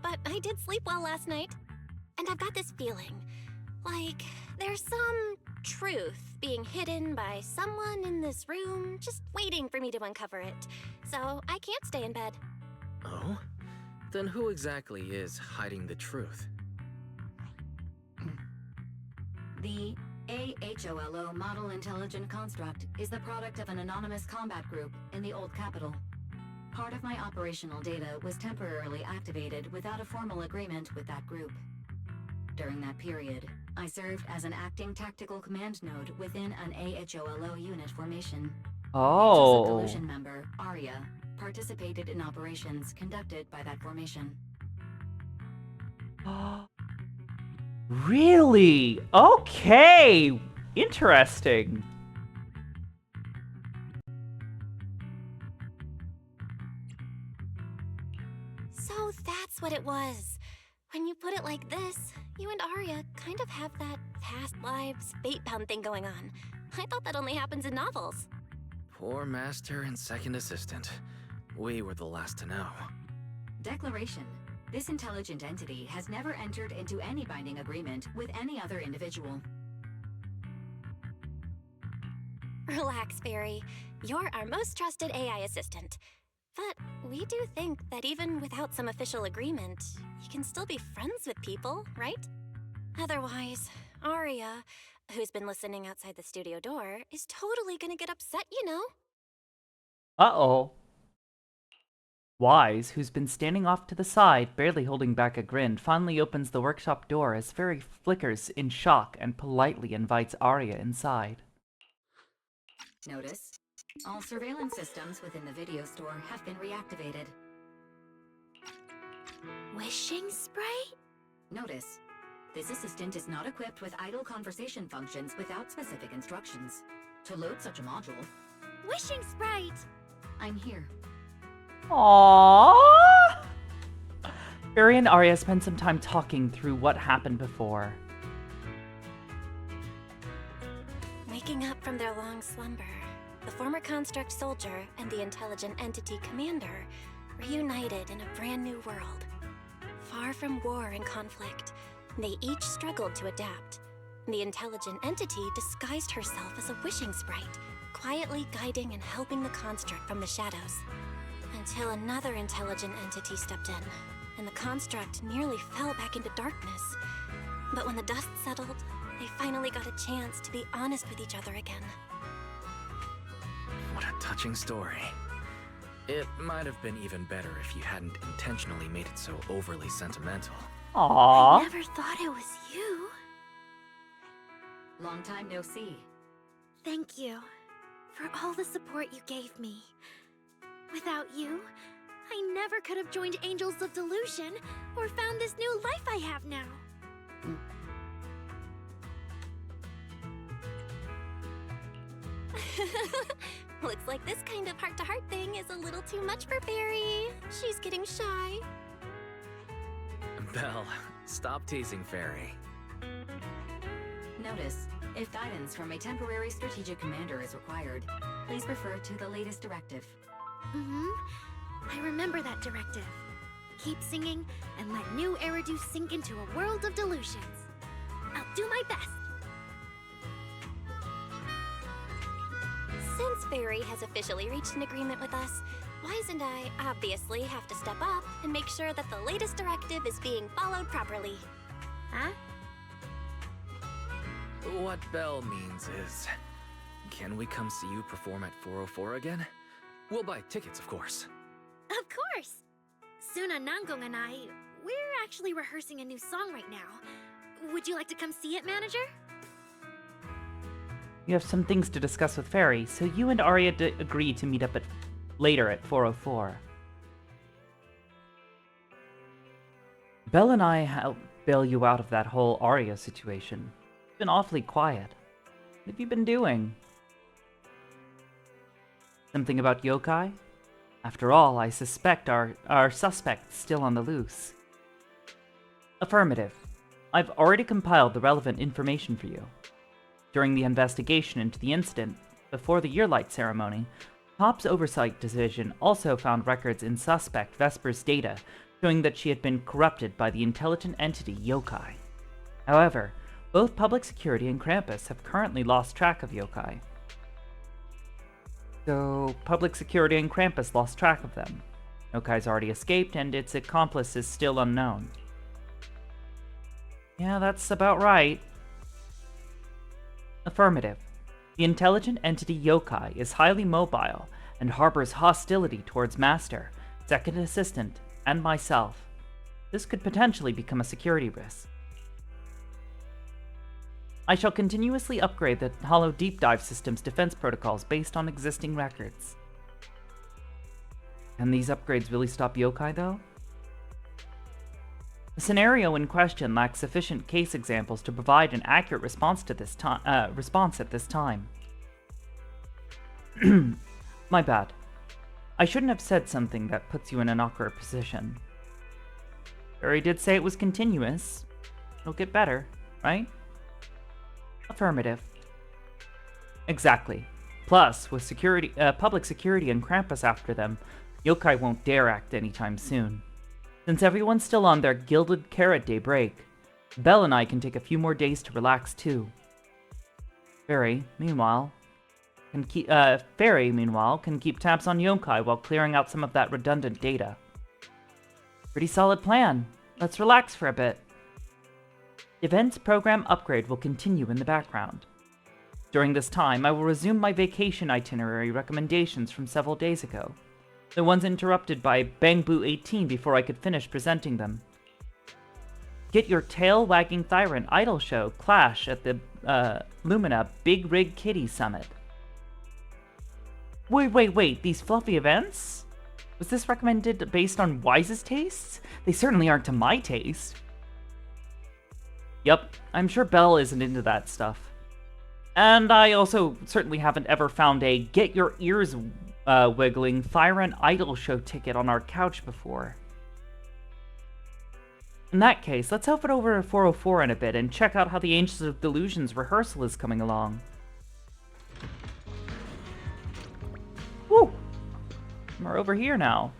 But I did sleep well last night. And I've got this feeling, like there's some truth being hidden by someone in this room, just waiting for me to uncover it. So I can't stay in bed. Oh? Then who exactly is hiding the truth? The AHOLO Model Intelligent Construct is the product of an anonymous combat group in the Old Capital. Part of my operational data was temporarily activated without a formal agreement with that group. During that period, I served as an acting tactical command node within an AHOLO unit formation. Oh. Angels of Delusion member, Arya, participated in operations conducted by that formation. Really? Okay. Interesting. So that's what it was. When you put it like this, you and Arya kind of have that past lives, fate-bound thing going on. I thought that only happens in novels. Poor master and second assistant. We were the last to know. Declaration. This intelligent entity has never entered into any binding agreement with any other individual. Relax, Fairy. You're our most trusted AI assistant. But we do think that even without some official agreement, you can still be friends with people, right? Otherwise, Arya, who's been listening outside the studio door, is totally gonna get upset, you know? Uh-oh. Wise, who's been standing off to the side, barely holding back a grin, finally opens the workshop door as Fairy flickers in shock and politely invites Arya inside. Notice, all surveillance systems within the video store have been reactivated. Wishing sprite? Notice, this assistant is not equipped with idle conversation functions without specific instructions. To load such a module, Wishing sprite! I'm here. Aww. Fairy and Arya spend some time talking through what happened before. Waking up from their long slumber, the former construct soldier and the intelligent entity commander reunited in a brand new world. Far from war and conflict, they each struggled to adapt. The intelligent entity disguised herself as a wishing sprite, quietly guiding and helping the construct from the shadows. Until another intelligent entity stepped in, and the construct nearly fell back into darkness. But when the dust settled, they finally got a chance to be honest with each other again. What a touching story. It might have been even better if you hadn't intentionally made it so overly sentimental. Aww. I never thought it was you. Long time no see. Thank you for all the support you gave me. Without you, I never could have joined Angels of Delusion or found this new life I have now. Looks like this kind of heart-to-heart thing is a little too much for Fairy. She's getting shy. Belle, stop teasing Fairy. Notice, if guidance from a temporary strategic commander is required, please refer to the latest directive. I remember that directive. Keep singing and let new Eridu sink into a world of delusions. I'll do my best. Since Fairy has officially reached an agreement with us, Wise and I obviously have to step up and make sure that the latest directive is being followed properly. Huh? What Belle means is, can we come see you perform at 404 again? We'll buy tickets, of course. Of course! Suna Nangong and I, we're actually rehearsing a new song right now. Would you like to come see it, manager? You have some things to discuss with Fairy, so you and Arya agree to meet up later at 404. Belle and I helped bail you out of that whole Arya situation. You've been awfully quiet. What have you been doing? Something about yokai? After all, I suspect our suspect's still on the loose. Affirmative. I've already compiled the relevant information for you. During the investigation into the incident, before the Yearlight ceremony, Top's Oversight Division also found records in suspect Vesper's data showing that she had been corrupted by the intelligent entity yokai. However, both Public Security and Krampus have currently lost track of yokai. So, Public Security and Krampus lost track of them. Yokai's already escaped, and its accomplice is still unknown. Yeah, that's about right. Affirmative. The intelligent entity yokai is highly mobile and harbors hostility towards Master, Second Assistant, and myself. This could potentially become a security risk. I shall continuously upgrade the Hollow Deep Dive system's defense protocols based on existing records. Can these upgrades really stop yokai, though? The scenario in question lacks sufficient case examples to provide an accurate response at this time. My bad. I shouldn't have said something that puts you in an awkward position. Barry did say it was continuous. It'll get better, right? Affirmative. Exactly. Plus, with public security and Krampus after them, yokai won't dare act anytime soon. Since everyone's still on their Gilded Carrot Day break, Belle and I can take a few more days to relax too. Fairy, meanwhile, can keep tabs on yokai while clearing out some of that redundant data. Pretty solid plan. Let's relax for a bit. Events program upgrade will continue in the background. During this time, I will resume my vacation itinerary recommendations from several days ago. The ones interrupted by Bang Boo 18 before I could finish presenting them. Get your tail-wagging Thyron idol show Clash at the Lumina Big Rig Kitty Summit. Wait, these fluffy events? Was this recommended based on Wise's tastes? They certainly aren't to my taste. Yup, I'm sure Belle isn't into that stuff. And I also certainly haven't ever found a get your ears wiggling Thyron idol show ticket on our couch before. In that case, let's head over to 404 in a bit and check out how the Angels of Delusion's rehearsal is coming along. Woo! We're over here now.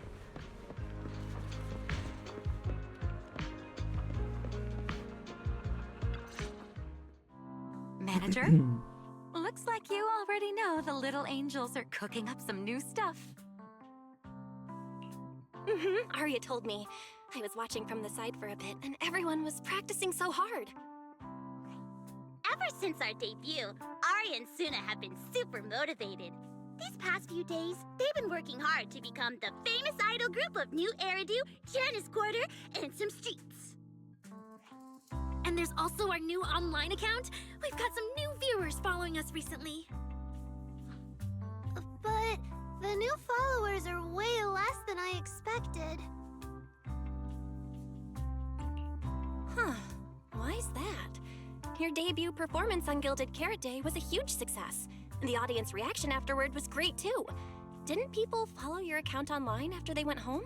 Manager? Looks like you already know the little angels are cooking up some new stuff. Arya told me. I was watching from the side for a bit, and everyone was practicing so hard. Ever since our debut, Arya and Suna have been super motivated. These past few days, they've been working hard to become the famous idol group of New Eridu, Janice Quarter, and some streets. And there's also our new online account. We've got some new viewers following us recently. But the new followers are way less than I expected. Huh. Why is that? Your debut performance on Gilded Carrot Day was a huge success. And the audience reaction afterward was great too. Didn't people follow your account online after they went home?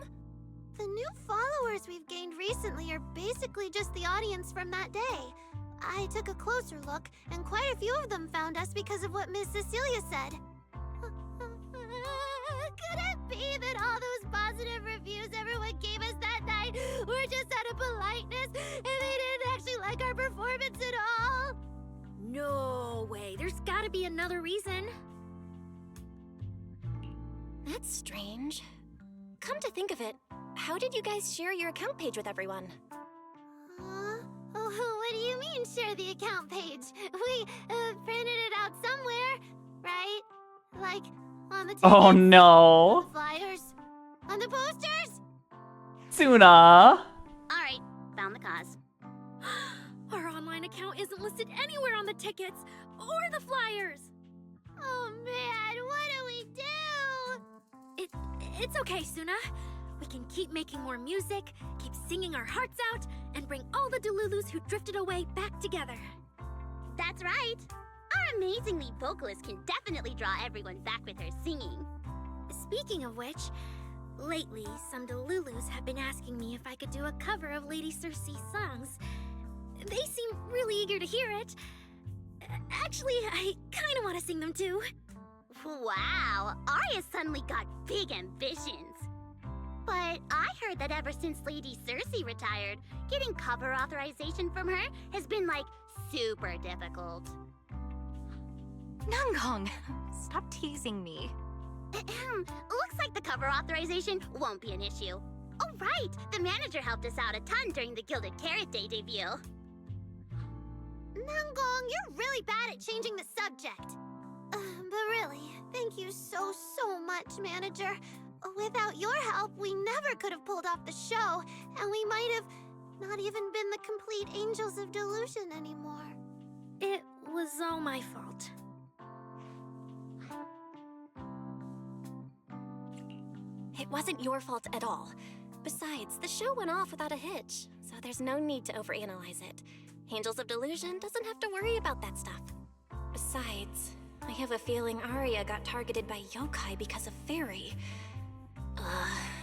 The new followers we've gained recently are basically just the audience from that day. I took a closer look, and quite a few of them found us because of what Miss Cecilia said. Could it be that all those positive reviews everyone gave us that night were just out of politeness, and they didn't actually like our performance at all? No way, there's gotta be another reason. That's strange. Come to think of it, how did you guys share your account page with everyone? What do you mean, share the account page? We printed it out somewhere, right? Like, on the tickets, Oh no! on the flyers, on the posters? Suna! Alright, found the cause. Our online account isn't listed anywhere on the tickets or the flyers. Oh man, what do we do? It's okay, Suna. We can keep making more music, keep singing our hearts out, and bring all the Delulus who drifted away back together. That's right. Our amazingly vocalist can definitely draw everyone back with her singing. Speaking of which, lately some Delulus have been asking me if I could do a cover of Lady Circe's songs. They seem really eager to hear it. Actually, I kind of want to sing them too. Wow, Arya suddenly got big ambitions. But I heard that ever since Lady Circe retired, getting cover authorization from her has been, like, super difficult. Nanggong, stop teasing me. Looks like the cover authorization won't be an issue. Oh right, the manager helped us out a ton during the Gilded Carrot Day debut. Nanggong, you're really bad at changing the subject. But really, thank you so much, manager. Without your help, we never could have pulled off the show, and we might have not even been the complete Angels of Delusion anymore. It was all my fault. It wasn't your fault at all. Besides, the show went off without a hitch, so there's no need to overanalyze it. Angels of Delusion doesn't have to worry about that stuff. Besides, I have a feeling Arya got targeted by yokai because of Fairy.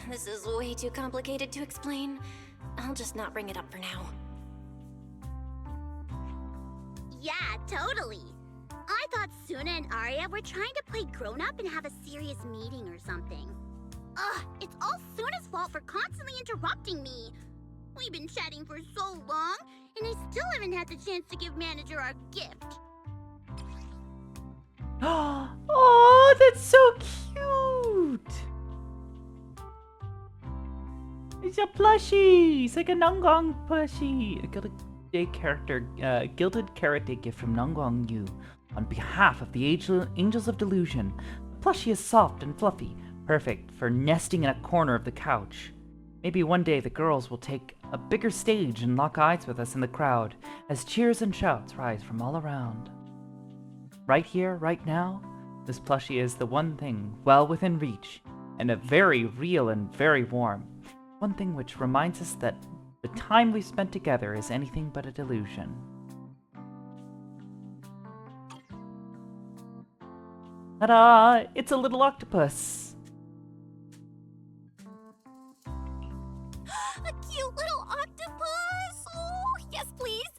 This is way too complicated to explain. I'll just not bring it up for now. Yeah, totally. I thought Suna and Arya were trying to play grown-up and have a serious meeting or something. Ugh, it's all Suna's fault for constantly interrupting me. We've been chatting for so long, and I still haven't had the chance to give Manager our gift. Oh, that's so cute! It's a plushie! It's like a Nongong plushie! A Gilded Carrot Day gift from Nongong Yu. On behalf of the Angels of Delusion, the plushie is soft and fluffy, perfect for nesting in a corner of the couch. Maybe one day the girls will take a bigger stage and lock eyes with us in the crowd as cheers and shouts rise from all around. Right here, right now, this plushie is the one thing well within reach, and a very real and very warm. One thing which reminds us that the time we've spent together is anything but a delusion. Ta-da! It's a little octopus! A cute little octopus! Oh, yes, please!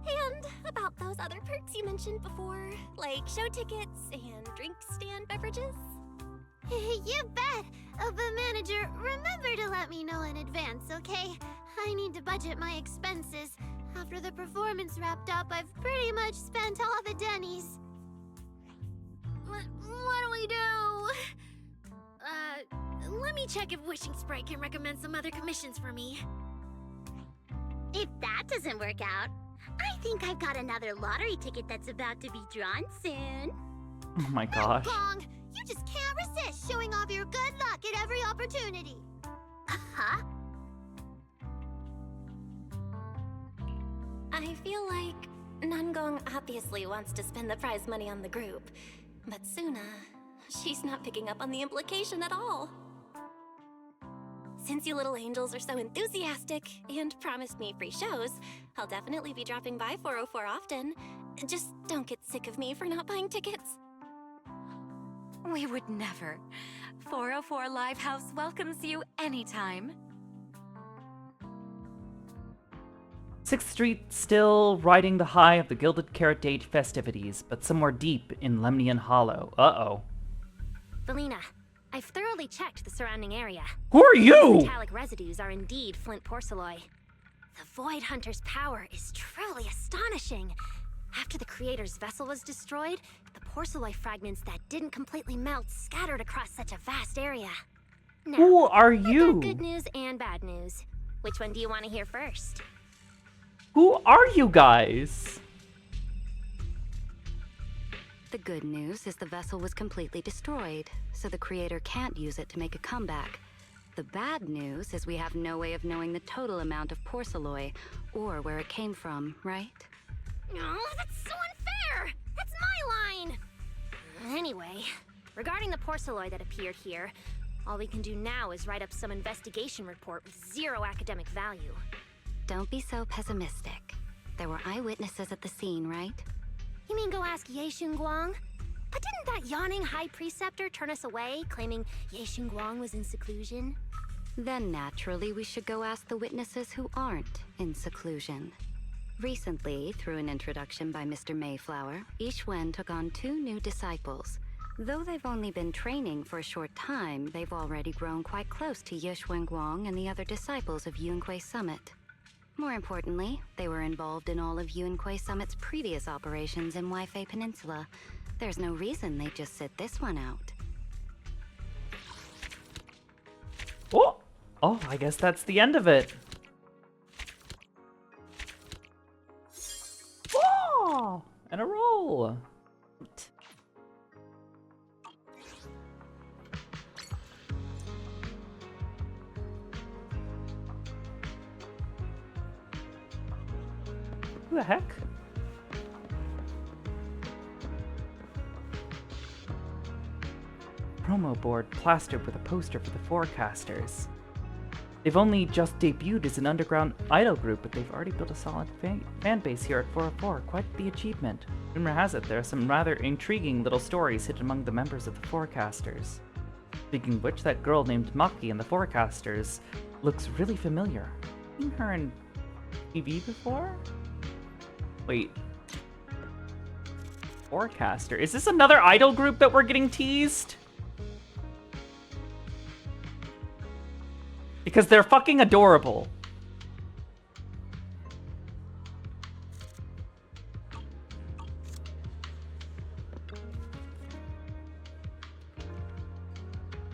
And about those other perks you mentioned before, like show tickets and drink stand beverages? You bet! But Manager, remember to let me know in advance, okay? I need to budget my expenses. After the performance wrapped up, I've pretty much spent all the Denny's. What do we do? Let me check if Wishing Sprite can recommend some other commissions for me. If that doesn't work out, I think I've got another lottery ticket that's about to be drawn soon. Oh my gosh. Gong, you just can't resist showing off your good luck at every opportunity. Huh? I feel like Nangong obviously wants to spend the prize money on the group, but Suna, she's not picking up on the implication at all. Since you little angels are so enthusiastic and promised me free shows, I'll definitely be dropping by 404 often. Just don't get sick of me for not buying tickets. We would never. 404 Live House welcomes you anytime. 6th Street still riding the high of the Gilded Carrot Date festivities, but somewhere deep in Lemnian Hollow. Uh-oh. Felina, I've thoroughly checked the surrounding area. Who are you? These metallic residues are indeed flint porcelain. The Void Hunter's power is truly astonishing. After the Creator's vessel was destroyed, the porcelain fragments that didn't completely melt scattered across such a vast area. Now, Who are I've got you? good news and bad news. Which one do you want to hear first? Who are you guys? The good news is the vessel was completely destroyed, so the Creator can't use it to make a comeback. The bad news is we have no way of knowing the total amount of porcelain, or where it came from, right? Oh, that's so unfair! That's my line! Anyway, regarding the porcelain that appeared here, all we can do now is write up some investigation report with zero academic value. Don't be so pessimistic. There were eyewitnesses at the scene, right? You mean go ask Ye Xinguang? But didn't that yawning high preceptor turn us away, claiming Ye Xinguang was in seclusion? Then naturally we should go ask the witnesses who aren't in seclusion. Recently, through an introduction by Mr. Mayflower, Yixuan took on 2 new disciples. Though they've only been training for a short time, they've already grown quite close to Ye Xuanguang and the other disciples of Yunque Summit. More importantly, they were involved in all of Yunque Summit's previous operations in Waifei Peninsula. There's no reason they'd just sit this one out. Oh, I guess that's the end of it. Oh, and a roll. Who the heck? promo board plastered with a poster for the Forecasters. They've only just debuted as an underground idol group, but they've already built a solid fan base here at 404. Quite the achievement. Rumor has it there are some rather intriguing little stories hidden among the members of the Forecasters. Speaking of which, that girl named Maki in the Forecasters looks really familiar. Seen her in TV before? Wait. Forecaster. Is this another idol group that we're getting teased? Because they're fucking adorable.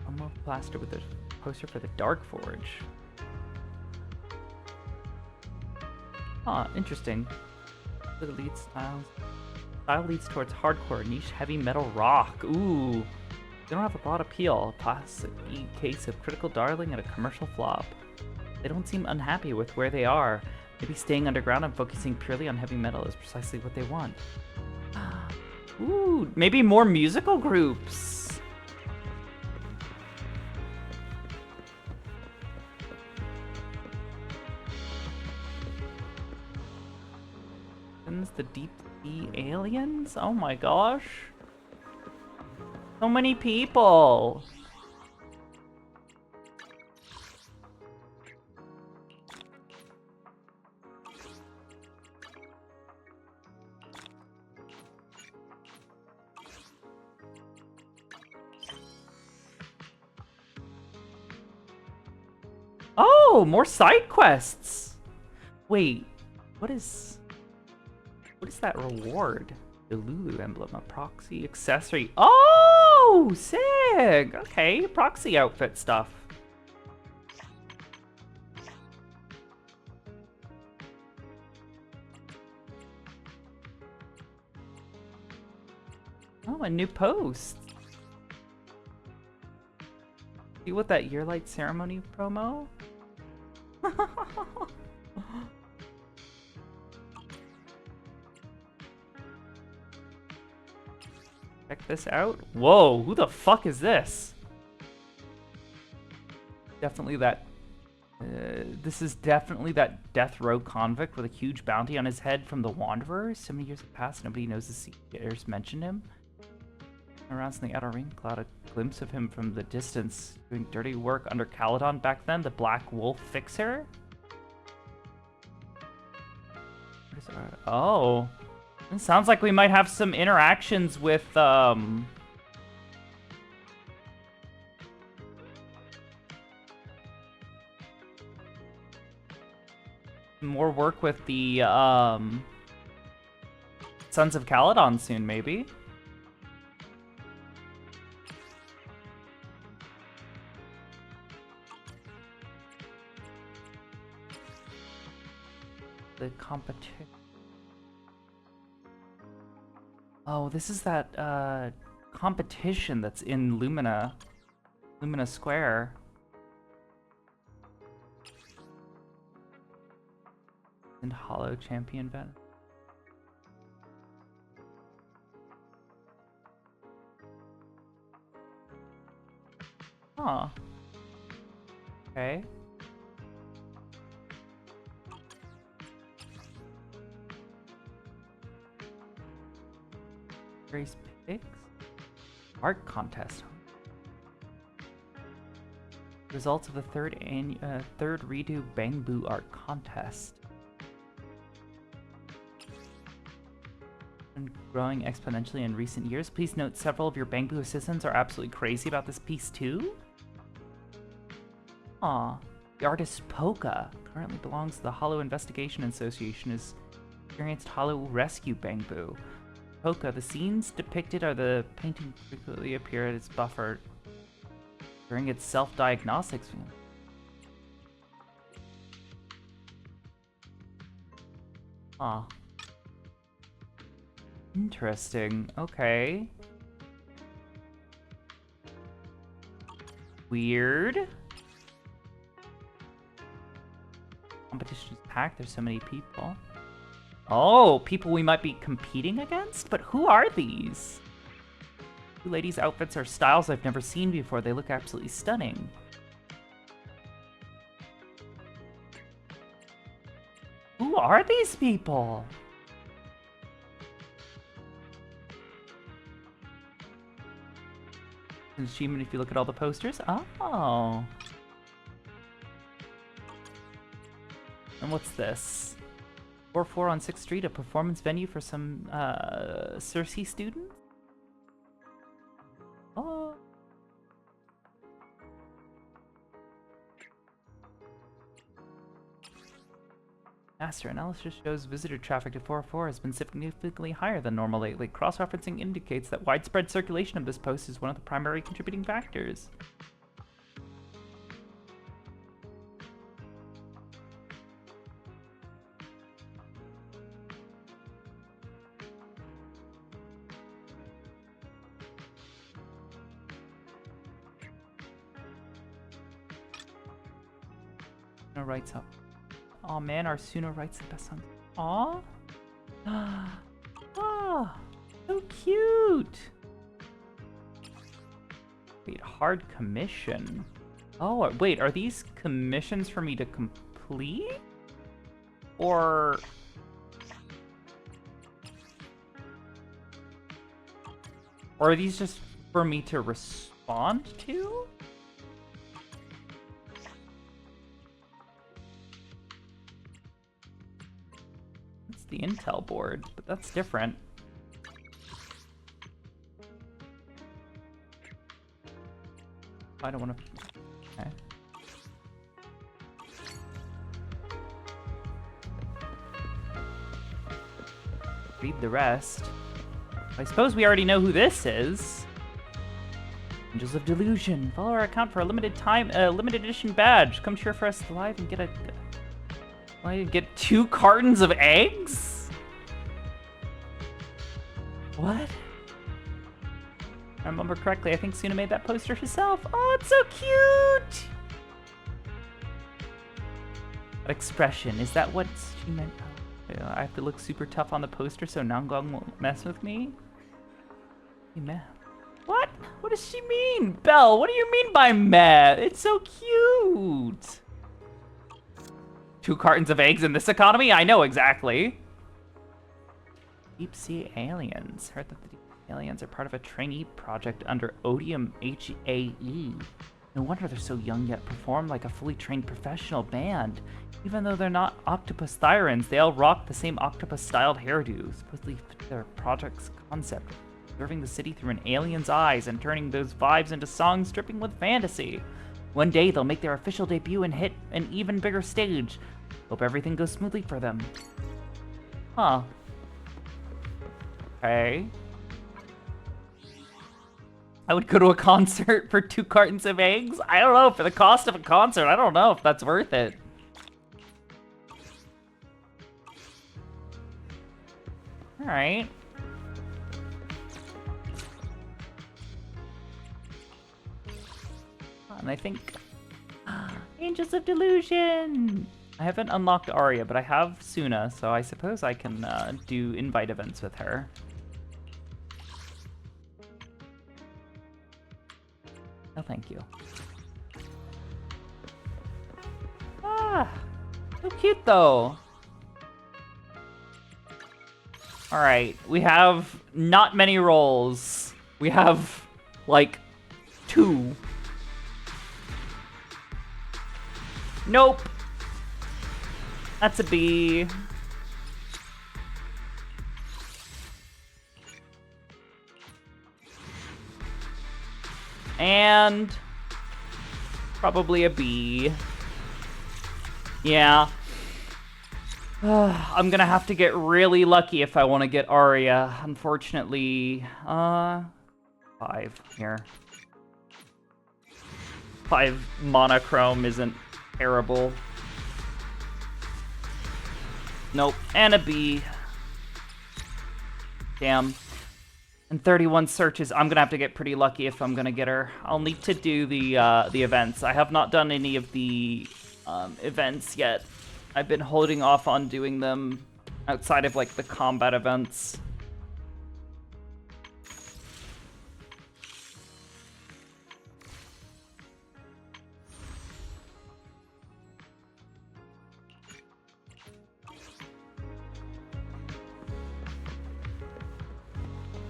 Almost plastered with a poster for the Dark Forge. Huh, interesting. The lead styles. Style leads towards hardcore, niche, heavy metal rock. Ooh. They don't have a broad appeal. A classic case of critical darling and a commercial flop. They don't seem unhappy with where they are. Maybe staying underground and focusing purely on heavy metal is precisely what they want. Ooh, maybe more musical groups. The deep sea aliens? Oh my gosh. So many people. Oh, more side quests. Wait, what is that reward? The Lulu emblem, a proxy accessory. Oh, sick. Okay, proxy outfit stuff. Oh, a new post. See what that Yearlight Ceremony promo? Check this out. Whoa, who the fuck is this? Definitely that... this is definitely that death row convict with a huge bounty on his head from the Wanderers. So many years have passed, nobody knows the Seekers mentioned him. Around in the outer ring, caught a glimpse of him from the distance, doing dirty work under Caledon back then, the Black Wolf Fixer. Oh. It sounds like we might have some interactions with, more work with the, Sons of Caledon soon, maybe. The competition. Oh, this is that competition that's in Lumina Square. And Hollow Champion event. Huh. Okay. Grace Picks? Art contest. Results of the third redo Bangbu art contest. And growing exponentially in recent years. Please note several of your Bangbu assistants are absolutely crazy about this piece too. Aw. The artist Polka currently belongs to the Hollow Investigation Association, has experienced Hollow Rescue Bangbu. Polka, the scenes depicted are the painting frequently appear at its buffer during its self-diagnostics. Ah. Interesting. Okay. Weird. Competition's packed, there's so many people. Oh, people we might be competing against? But who are these? Two ladies' outfits are styles I've never seen before. They look absolutely stunning. Who are these people? An achievement if you look at all the posters. Oh. And what's this? 4-4 on 6th Street, a performance venue for some Cersei students? Oh. Master analysis shows visitor traffic to 404 has been significantly higher than normal lately. Cross-referencing indicates that widespread circulation of this post is one of the primary contributing factors. No writes up. Aw, man, Arsuna writes the best songs. Aw. Ah, so cute. Wait, hard commission. Oh, wait, are these commissions for me to complete? Or... are these just for me to respond to? The intel board, but that's different. I don't want to... okay. Read the rest. I suppose we already know who this is. Angels of Delusion. Follow our account for a limited time, limited edition badge. Come cheer for us live and get a... I get 2 cartons of eggs? What? If I remember correctly, I think Suna made that poster herself. Oh, it's so cute! That expression, is that what she meant? Oh, I have to look super tough on the poster so Nangang won't mess with me? Hey, meh. What? What does she mean? Belle, what do you mean by meh? It's so cute! 2 cartons of eggs in this economy? I know exactly. Deep Sea Aliens. Heard that the Deep Sea Aliens are part of a trainee project under Odium HAE. No wonder they're so young yet perform like a fully trained professional band. Even though they're not octopus thyrans, they all rock the same octopus-styled hairdo. Supposedly fit their project's concept. Observing the city through an alien's eyes and turning those vibes into songs dripping with fantasy. One day, they'll make their official debut and hit an even bigger stage. Hope everything goes smoothly for them. Huh. Okay. I would go to a concert for 2 cartons of eggs? I don't know. For the cost of a concert, I don't know if that's worth it. Alright. And I think... Angels of Delusion! I haven't unlocked Arya, but I have Suna, so I suppose I can do invite events with her. No, thank you. Ah! So cute, though! Alright, we have not many roles. We have, like, 2. Nope. That's a B. And probably a B. Yeah. I'm gonna have to get really lucky if I want to get Arya. Unfortunately, 5 here. 5 monochrome isn't terrible. Nope, and a B. Damn. And 31 searches. I'm gonna have to get pretty lucky if I'm gonna get her. I'll need to do the events. I have not done any of the events yet. I've been holding off on doing them outside of like the combat events.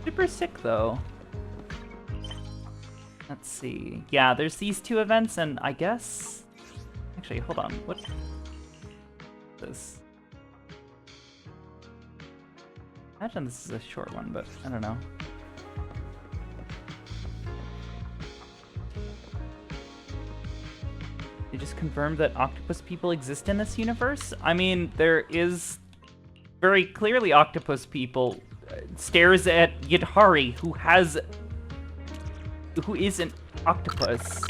Super sick, though. Let's see. Yeah, there's these 2 events, and I guess... Actually, hold on. What is this? Imagine this is a short one, but I don't know. They just confirmed that octopus people exist in this universe? I mean, there is very clearly octopus people. Stares at Yidhari, who is an octopus.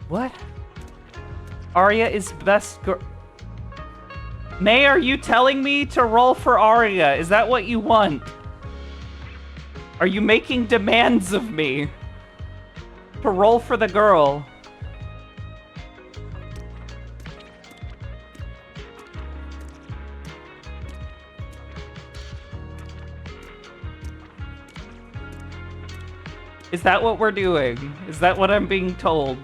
What? Arya is best girl. May, are you telling me to roll for Arya? Is that what you want? Are you making demands of me to roll for the girl? Is that what we're doing? Is that what I'm being told?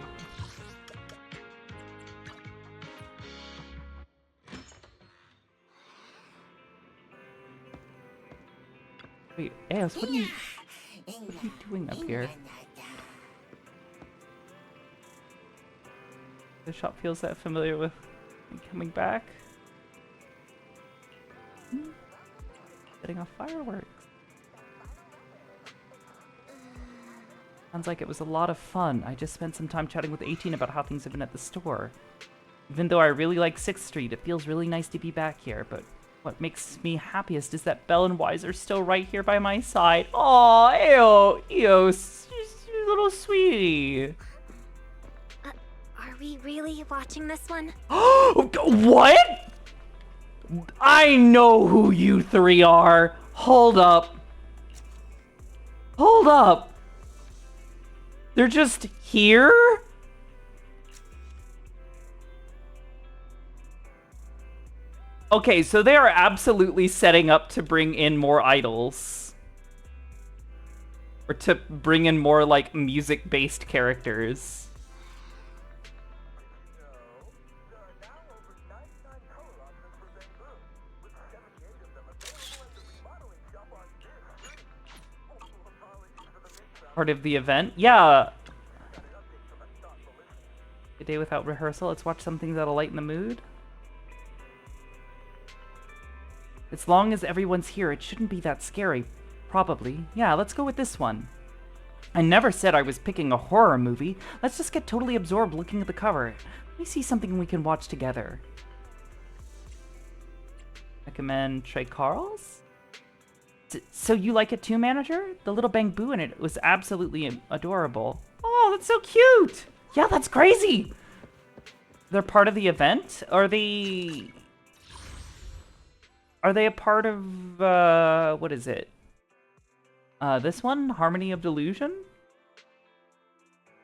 Wait, Eos, what are you doing up here? The shop feels that familiar with me coming back. Setting off fireworks. Sounds like it was a lot of fun. I just spent some time chatting with 18 about how things have been at the store. Even though I really like 6th Street, it feels really nice to be back here, but what makes me happiest is that Belle and Wise are still right here by my side. Aw, Eos, you little sweetie. Are we really watching this one? What? I know who you 3 are. Hold up. Hold up. They're just here? Okay, so they are absolutely setting up to bring in more idols. Or to bring in more, like, music-based characters. Part of the event? Yeah. A day without rehearsal. Let's watch something that'll lighten the mood. As long as everyone's here, it shouldn't be that scary. Probably. Yeah, let's go with this one. I never said I was picking a horror movie. Let's just get totally absorbed looking at the cover. Let me see something we can watch together. Recommend Trey Carl's? So you like it too, manager? The little Bang Boo in it was absolutely adorable. Oh, that's so cute! Yeah, that's crazy! They're part of the event? Are they a part of, what is it? This one? Harmony of Delusion?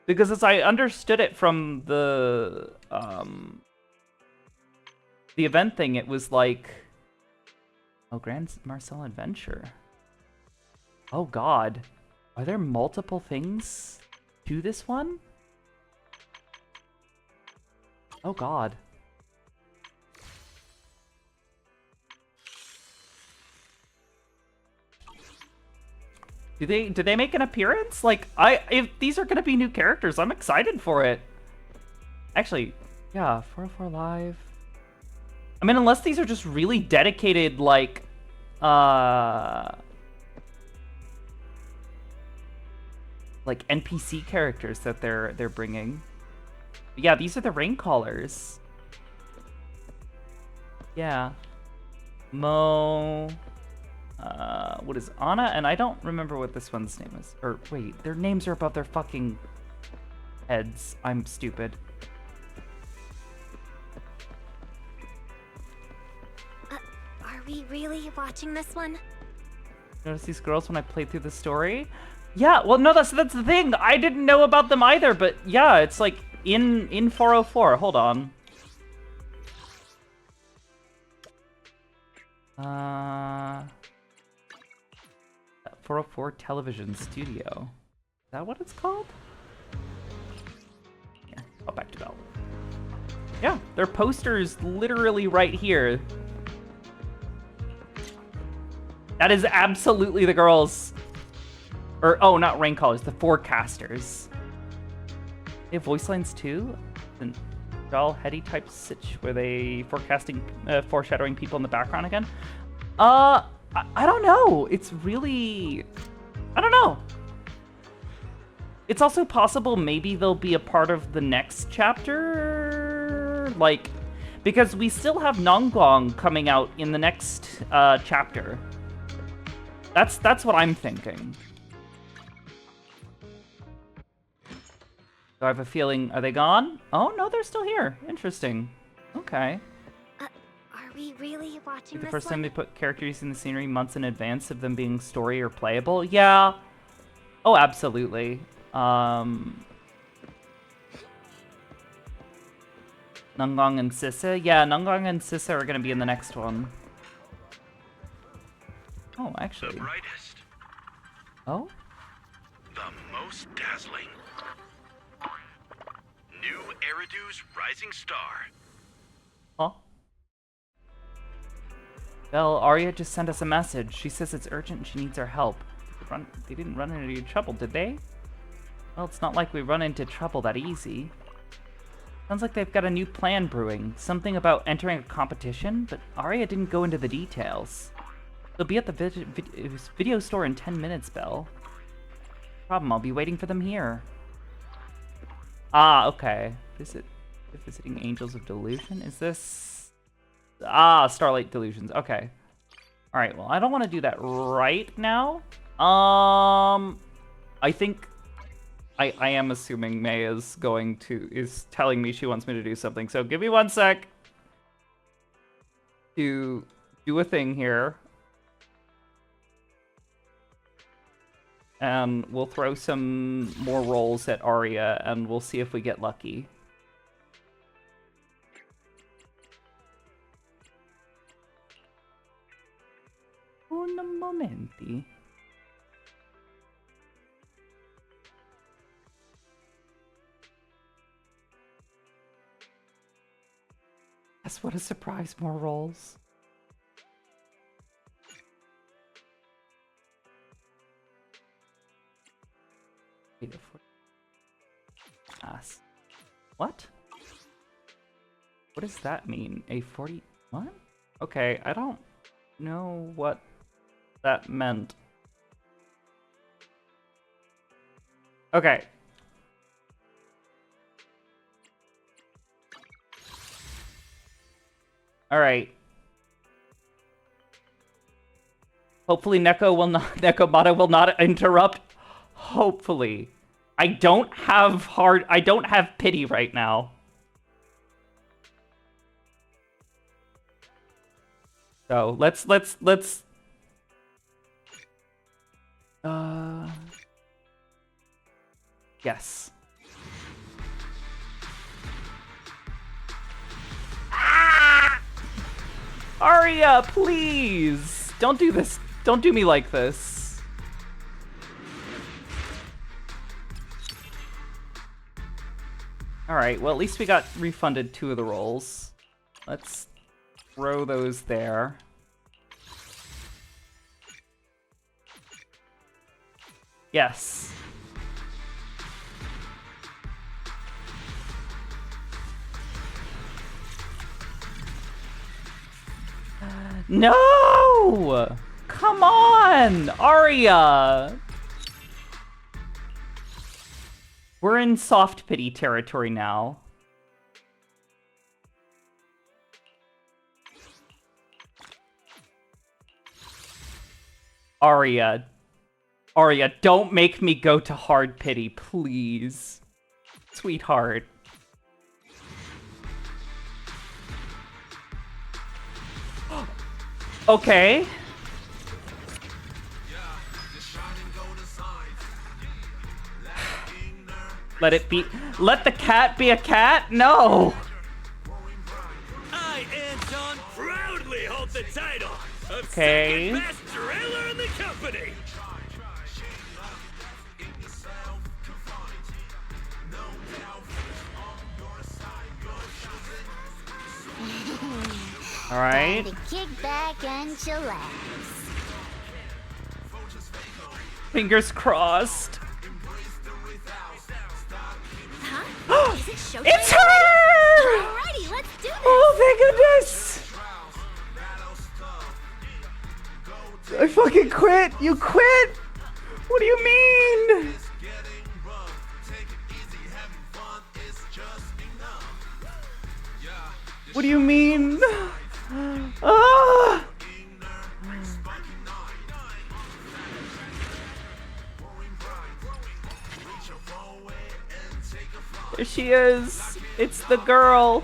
Because as I understood it from the event thing, it was like... Oh, Grand Marcel Adventure. Oh god. Are there multiple things to this one? Oh god. Do they make an appearance? Like, if these are gonna be new characters, I'm excited for it. Actually, yeah, 404 Live. I mean, unless these are just really dedicated, like, NPC characters that they're bringing. But yeah, these are the Rain Callers. Yeah. Mo. What is Anna? And I don't remember what this one's name is. Or wait, their names are above their fucking heads. I'm stupid. Are we really watching this one? Notice these girls when I played through the story? Yeah, well, no, that's the thing. I didn't know about them either, but yeah, it's like in 404. Hold on. 404 Television Studio. Is that what it's called? Here, I'll back to Bell. Yeah, their poster's literally right here. That is absolutely the girls. Or, oh, not rain callers, the forecasters. They have voice lines too? And all heady type sitch where they foreshadowing people in the background again? I don't know. It's really, I don't know. It's also possible maybe they'll be a part of the next chapter, like, because we still have Nonggong coming out in the next chapter. That's what I'm thinking. So I have a feeling, are they gone? Oh no, they're still here. Interesting. Okay. Are we really watching The this first one? time they put characters in the scenery months in advance of them being story or playable? Yeah. Oh, absolutely. Nonggong and Sissa? Yeah, Nonggong and Sissa are gonna be in the next one. Oh, actually. The brightest. Oh? The most dazzling. New Eridu's rising star. Huh? Well, Arya just sent us a message. She says it's urgent and she needs our help. They didn't run into any trouble, did they? Well, it's not like we run into trouble that easy. Sounds like they've got a new plan brewing. Something about entering a competition, but Arya didn't go into the details. They'll be at the video store in 10 minutes, Belle. Problem, I'll be waiting for them here. Ah, okay. Visiting Angels of Delusion? Is this... Ah, Starlight Delusions. Okay. Alright, well, I don't want to do that right now. I think... I am assuming May is telling me she wants me to do something. So give me 1 sec to do a thing here. And we'll throw some more rolls at Arya, and we'll see if we get lucky. Un momenti. Yes, what a surprise, more rolls. What? What does that mean? A 40... What? Okay, I don't know what that meant. Okay. Alright. Hopefully Nekomata will not interrupt. Hopefully. I don't have pity right now. So let's yes. Ah! Arya, please! Don't do this. Don't do me like this. Alright, well at least we got refunded 2 of the rolls. Let's throw those there. Yes. No! Come on, Arya! We're in soft pity territory now. Arya, don't make me go to hard pity, please. Sweetheart. Okay. Let it be. Let the cat be a cat? No. I, Anton, proudly hold the title of Okay. second best driller in the company. All right. Time to kick back and chillax. Fingers crossed. Huh? Is it showtime? It's her! Alrighty, let's do this! Oh, thank goodness! I fucking quit! You quit! What do you mean? What do you mean? Ah! There she is. It's the girl.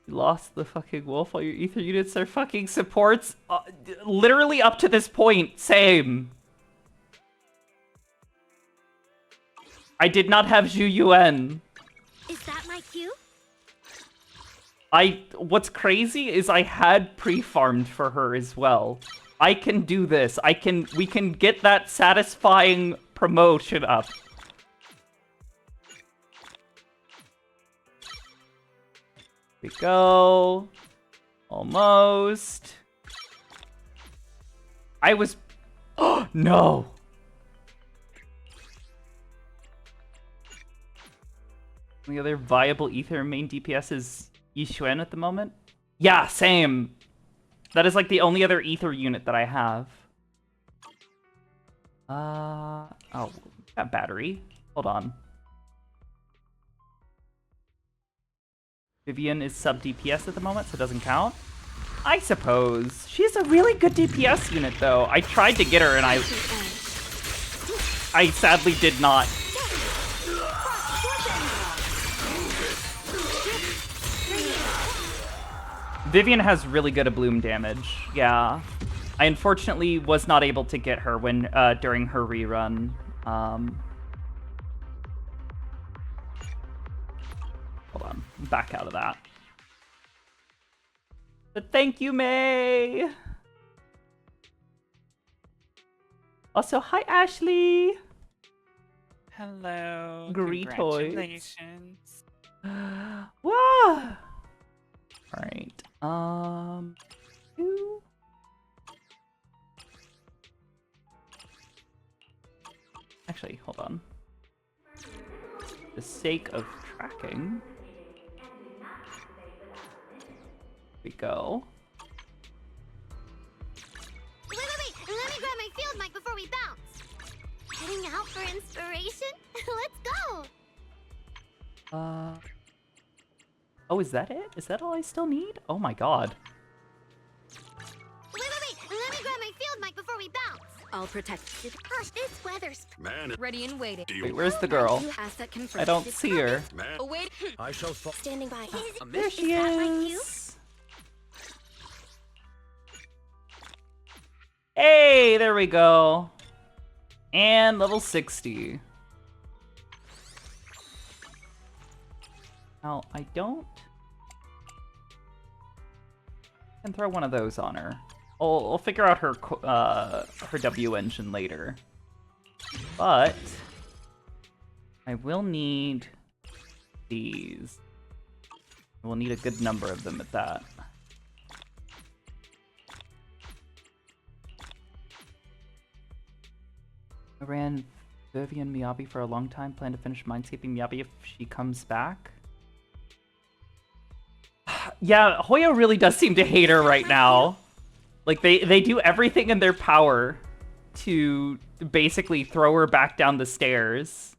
You lost the fucking wolf. All your ether units are fucking supports. Literally up to this point, same. I did not have Zhu Yuan. Is that my cue? What's crazy is I had pre-farmed for her as well. I can do this. We can get that satisfying promotion up. Here we go. Almost. I was... Oh, no! The other viable ether main DPS is Yixuan at the moment? Yeah, same. That is like the only other ether unit that I have. Oh, got battery. Hold on. Vivian is sub DPS at the moment, so it doesn't count. I suppose. She's a really good DPS unit, though. I tried to get her, and I sadly did not. Vivian has really good bloom damage. Yeah. I unfortunately was not able to get her when during her rerun. Hold on. Back out of that. But thank you, May! Also, hi, Ashley! Hello. Greetoids. Congratulations. Wow! Alright. Two. Actually, hold on. For the sake of tracking. Here we go. Wait, let me grab my field mic before we bounce. Heading out for inspiration? Let's go! Oh, is that it? Is that all I still need? Oh my god. Wait, let me grab my field mic before we bounce. I'll protect you. Gosh, this weather's... Man, Ready and waiting. Wait, where's the girl? Asset confirmed. I don't see her. man. Oh, wait. I shall fall. Standing by. There she that my cue? is. Hey, there we go. And level 60. Now, I don't... I can throw one of those on her. I'll figure out her W engine later. But I will need these. We'll need a good number of them at that. I ran Vivian Miyabi for a long time. Plan to finish Mindscaping Miyabi if she comes back. Yeah, Hoyo really does seem to hate her right now. Like, they do everything in their power to basically throw her back down the stairs.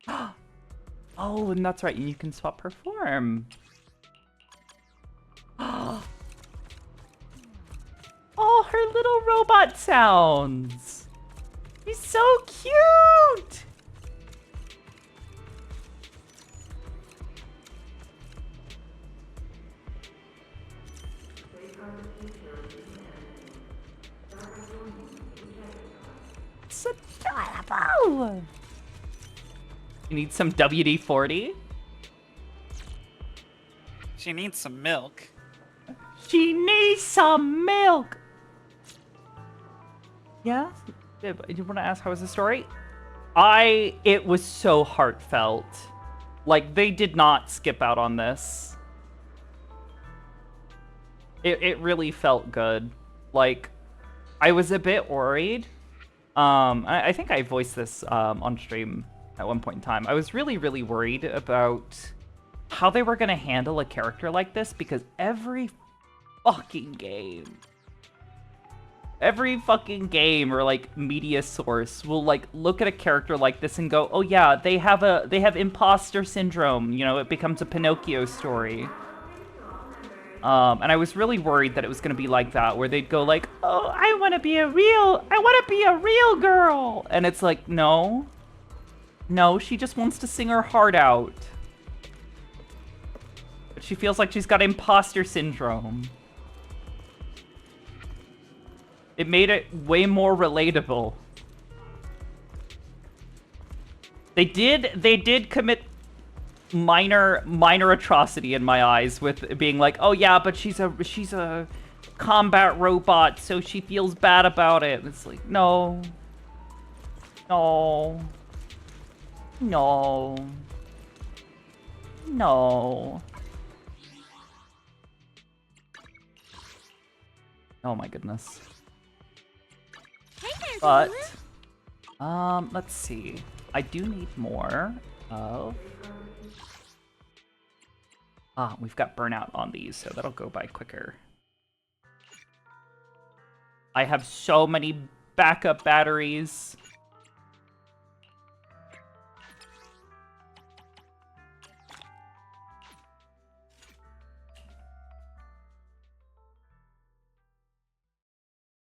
Oh, and that's right, you can swap her form. Oh, her little robot sounds. He's so cute! So adorable! You need some WD-40? She needs some milk. She needs some milk! Yeah? Do you want to ask how was the story? It was so heartfelt. Like, they did not skip out on this. It really felt good. Like, I was a bit worried. I think I voiced this on stream at one point in time. I was really, really worried about how they were going to handle a character like this, because every fucking game or like media source will like look at a character like this and go, oh yeah, they have imposter syndrome, you know, it becomes a Pinocchio story. And I was really worried that it was going to be like that, where they'd go like, oh, I want to be a real girl. And it's like, no, she just wants to sing her heart out. But she feels like she's got imposter syndrome. It made it way more relatable. They did commit minor atrocity in my eyes with being like, oh yeah, but she's a combat robot, so she feels bad about it. And it's like, no. Oh my goodness. But let's see. I do need more of... we've got burnout on these, so that'll go by quicker. I have so many backup batteries.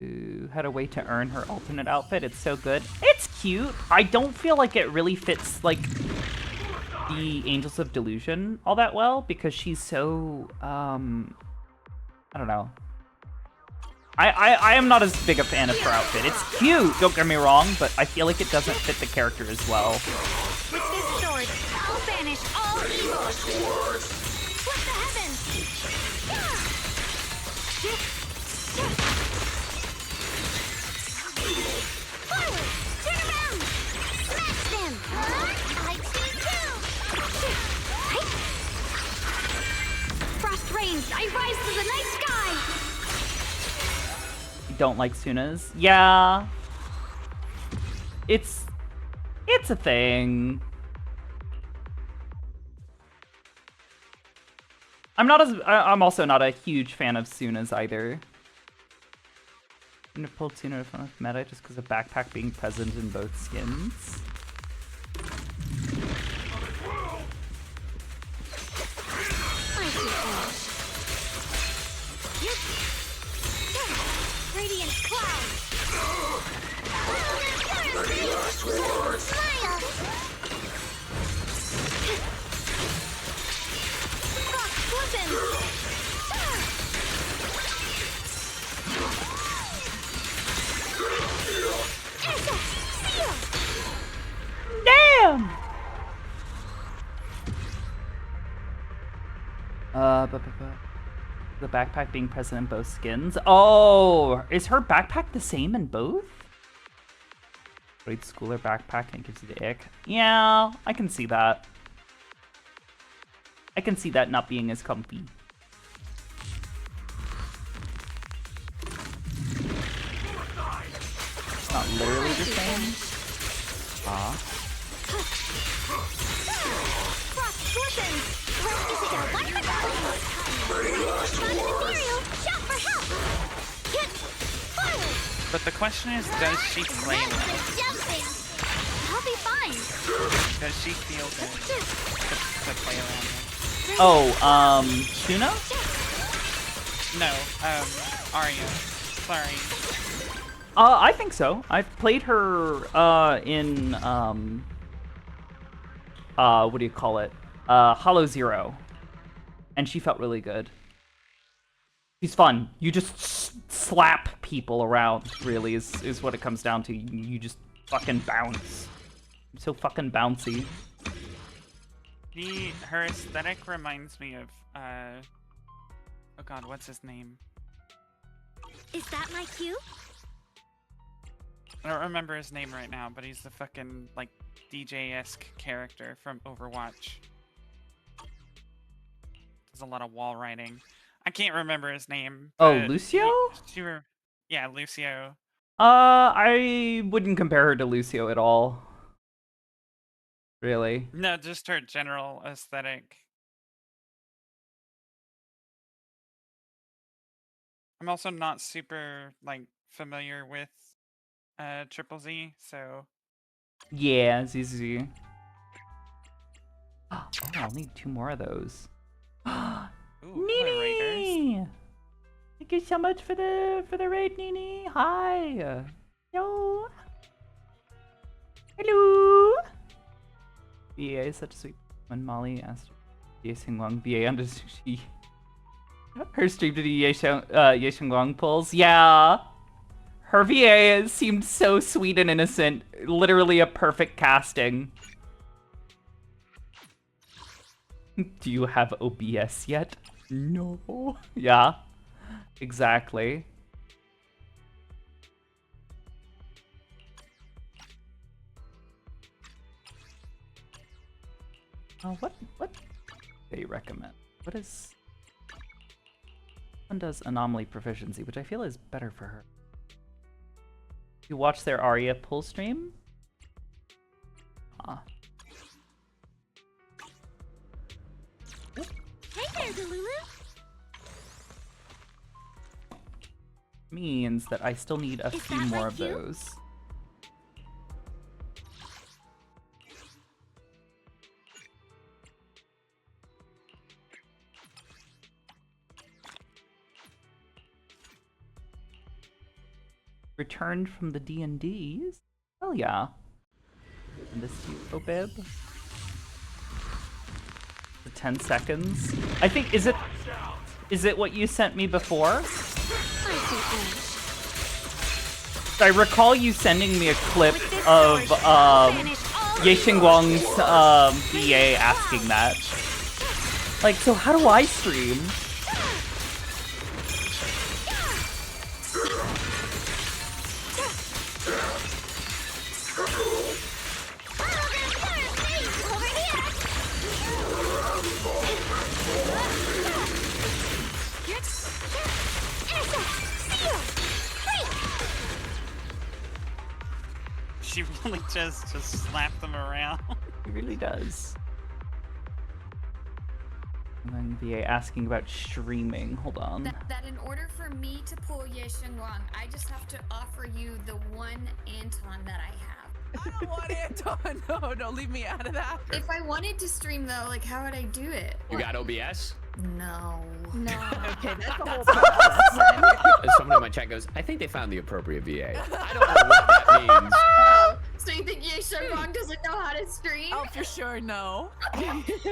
Ooh, had a way to earn her alternate outfit. It's so good. It's cute. I don't feel like it really fits, like, the Angels of Delusion all that well, because she's so, I don't know. I am not as big a fan of her outfit. It's cute, don't get me wrong, but I feel like it doesn't fit the character as well. With this sword, I'll banish all evil. Split the heavens. Forward, turn around, smash them. I choose you. Frost rains, I rise to the night sky! Don't like Sunas. Yeah. It's a thing. I'm also not a huge fan of Sunas either. I'm gonna pull Suna from the meta just because of backpack being present in both skins. Radiant cloud. Smile. Frost Damn! The backpack being present in both skins. Oh, is her backpack the same in both? Great schooler backpack and it gives you the ick. Yeah, I can see that. I can see that not being as comfy. It's not literally the same. Frost glistens. What is it gonna want for shout for help. Hit. Forward. But the question is, does she play well? I'll be fine. Does she feel good to play around with? Oh, Shuna? No, Arya. Sorry. I think so. I've played her in what do you call it? Hollow Zero. And she felt really good. She's fun. You just slap people around, really, is what it comes down to. You just fucking bounce. So fucking bouncy. Her aesthetic reminds me of, oh god, what's his name? Is that my cue? I don't remember his name right now, but he's the fucking, like, DJ-esque character from Overwatch. does a lot of wall writing. I can't remember his name. Oh, but Lucio? Yeah, Lucio. I wouldn't compare her to Lucio at all. Really. No, just her general aesthetic. I'm also not super like familiar with Triple Z, so Yeah, ZZZ. Oh, I'll need 2 more of those. Ooh, Nini! Thank you so much for the raid, Nini. Hi. Yo. Hello. VA is such a sweet. When Molly asked Ye Xinguang VA under she her stream to the Ye Xinguang pulls. Yeah. Her VA seemed so sweet and innocent. Literally a perfect casting. Do you have OBS yet? No. Yeah. Exactly. What do you recommend? What is... One does anomaly proficiency, which I feel is better for her. You watch their Arya pull stream? Hey there, Delulu. Means that I still need a few more of those. Returned from the D&Ds? Hell yeah. And this to you, Obib. The 10 seconds. I think, is it what you sent me before? I recall you sending me a clip of Ye Xinguang's VA asking that. Like, so how do I stream? she really just slapped them around. He really does. And then VA asking about streaming. Hold on. That in order for me to pull Ye Xinguang, I just have to offer you the one Anton that I have. I don't want Anton. No, don't leave me out of that. If I wanted to stream though, like how would I do it? You got OBS? No. No. Okay, that's the whole process. Someone in my chat goes, I think they found the appropriate VA. I don't know what that means. Oh, so you think Ye Xinguang doesn't know how to stream? Oh, for sure, no.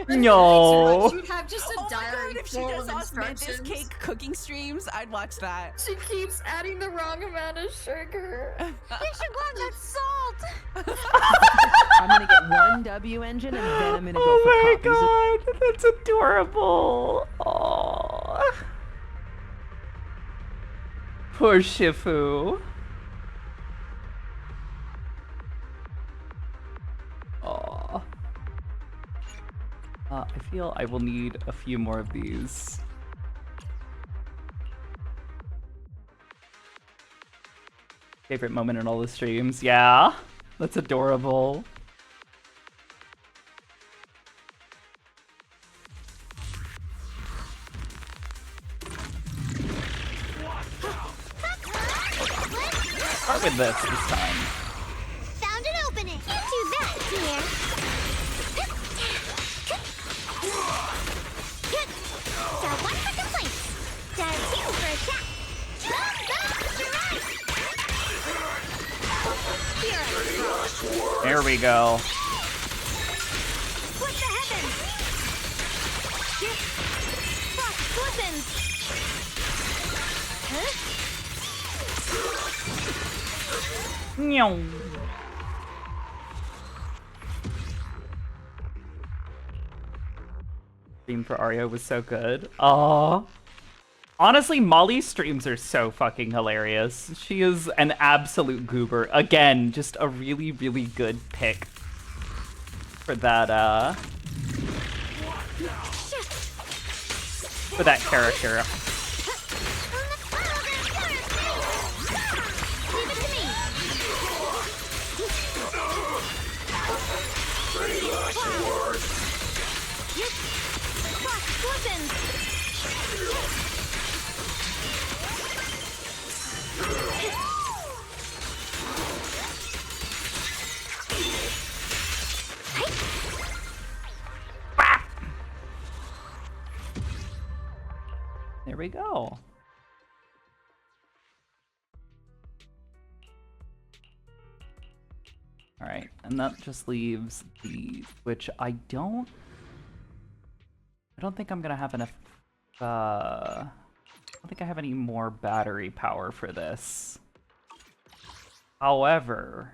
No. She'd have just a diary if she full does of osmanthus instructions. cake cooking streams, I'd watch that. She keeps adding the wrong amount of sugar. Ye Xinguang, that's salt. I'm gonna get 1 W engine and then I'm gonna go for Oh copies. my god, that's adorable. Aww. Poor Shifu. Aww. I feel I will need a few more of these. Favorite moment in all the streams? Yeah, that's adorable. Start with this time. Found an opening. Can't do that, dear. Good. So 1 for complaints. 2 for attack. There we go. Split the heavens. Frost glistens. Meow. Stream for Arya was so good. Aww. Honestly, Molly's streams are so fucking hilarious. She is an absolute goober. Again, just a really, really good pick for that, for that character. There we go. All right, and that just leaves these, which I don't think I'm gonna have enough. I don't think I have any more battery power for this. However,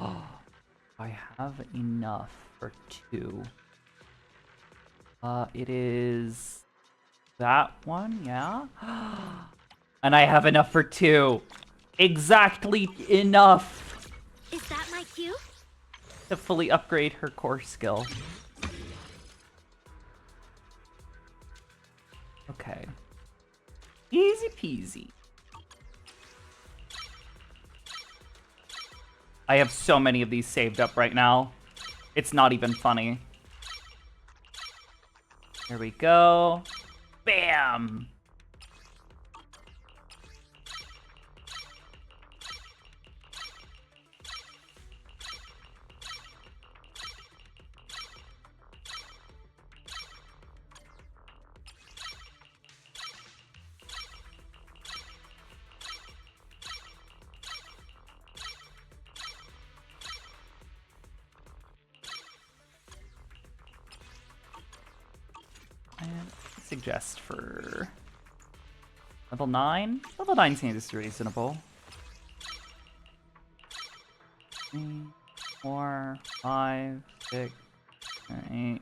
oh, I have enough for 2. It is that one, yeah? And I have enough for 2. Exactly enough Is that my cue? to fully upgrade her core skill. Okay. Easy peasy. I have so many of these saved up right now. It's not even funny. Here we go. Bam! Suggest for level 9. Level 9 seems reasonable. 3, 4, 5, 6, 8,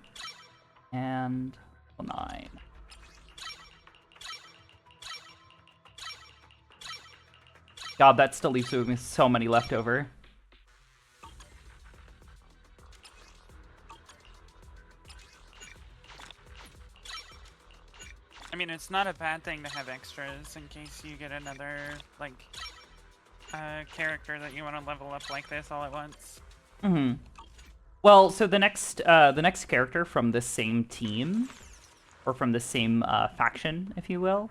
and level 9. God, that still leaves me so many left over. I mean, it's not a bad thing to have extras in case you get another, like, character that you want to level up like this all at once. Mm-hmm. Well, so the next character from the same team, or from the same faction, if you will,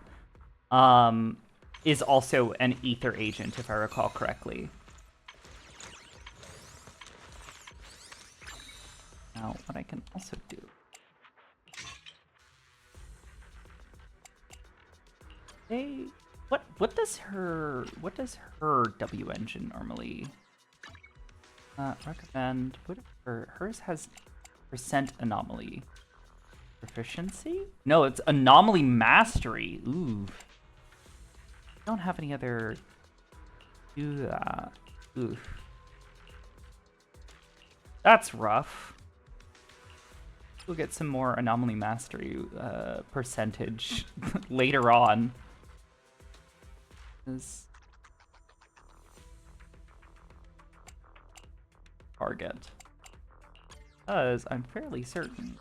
is also an ether agent, if I recall correctly. Now, what I can also do. What does her W engine normally recommend? What hers has percent anomaly proficiency? No, it's anomaly mastery. Ooh, don't have any other do that. Ooh, that's rough. We'll get some more anomaly mastery percentage later on. Target. Because I'm fairly certain.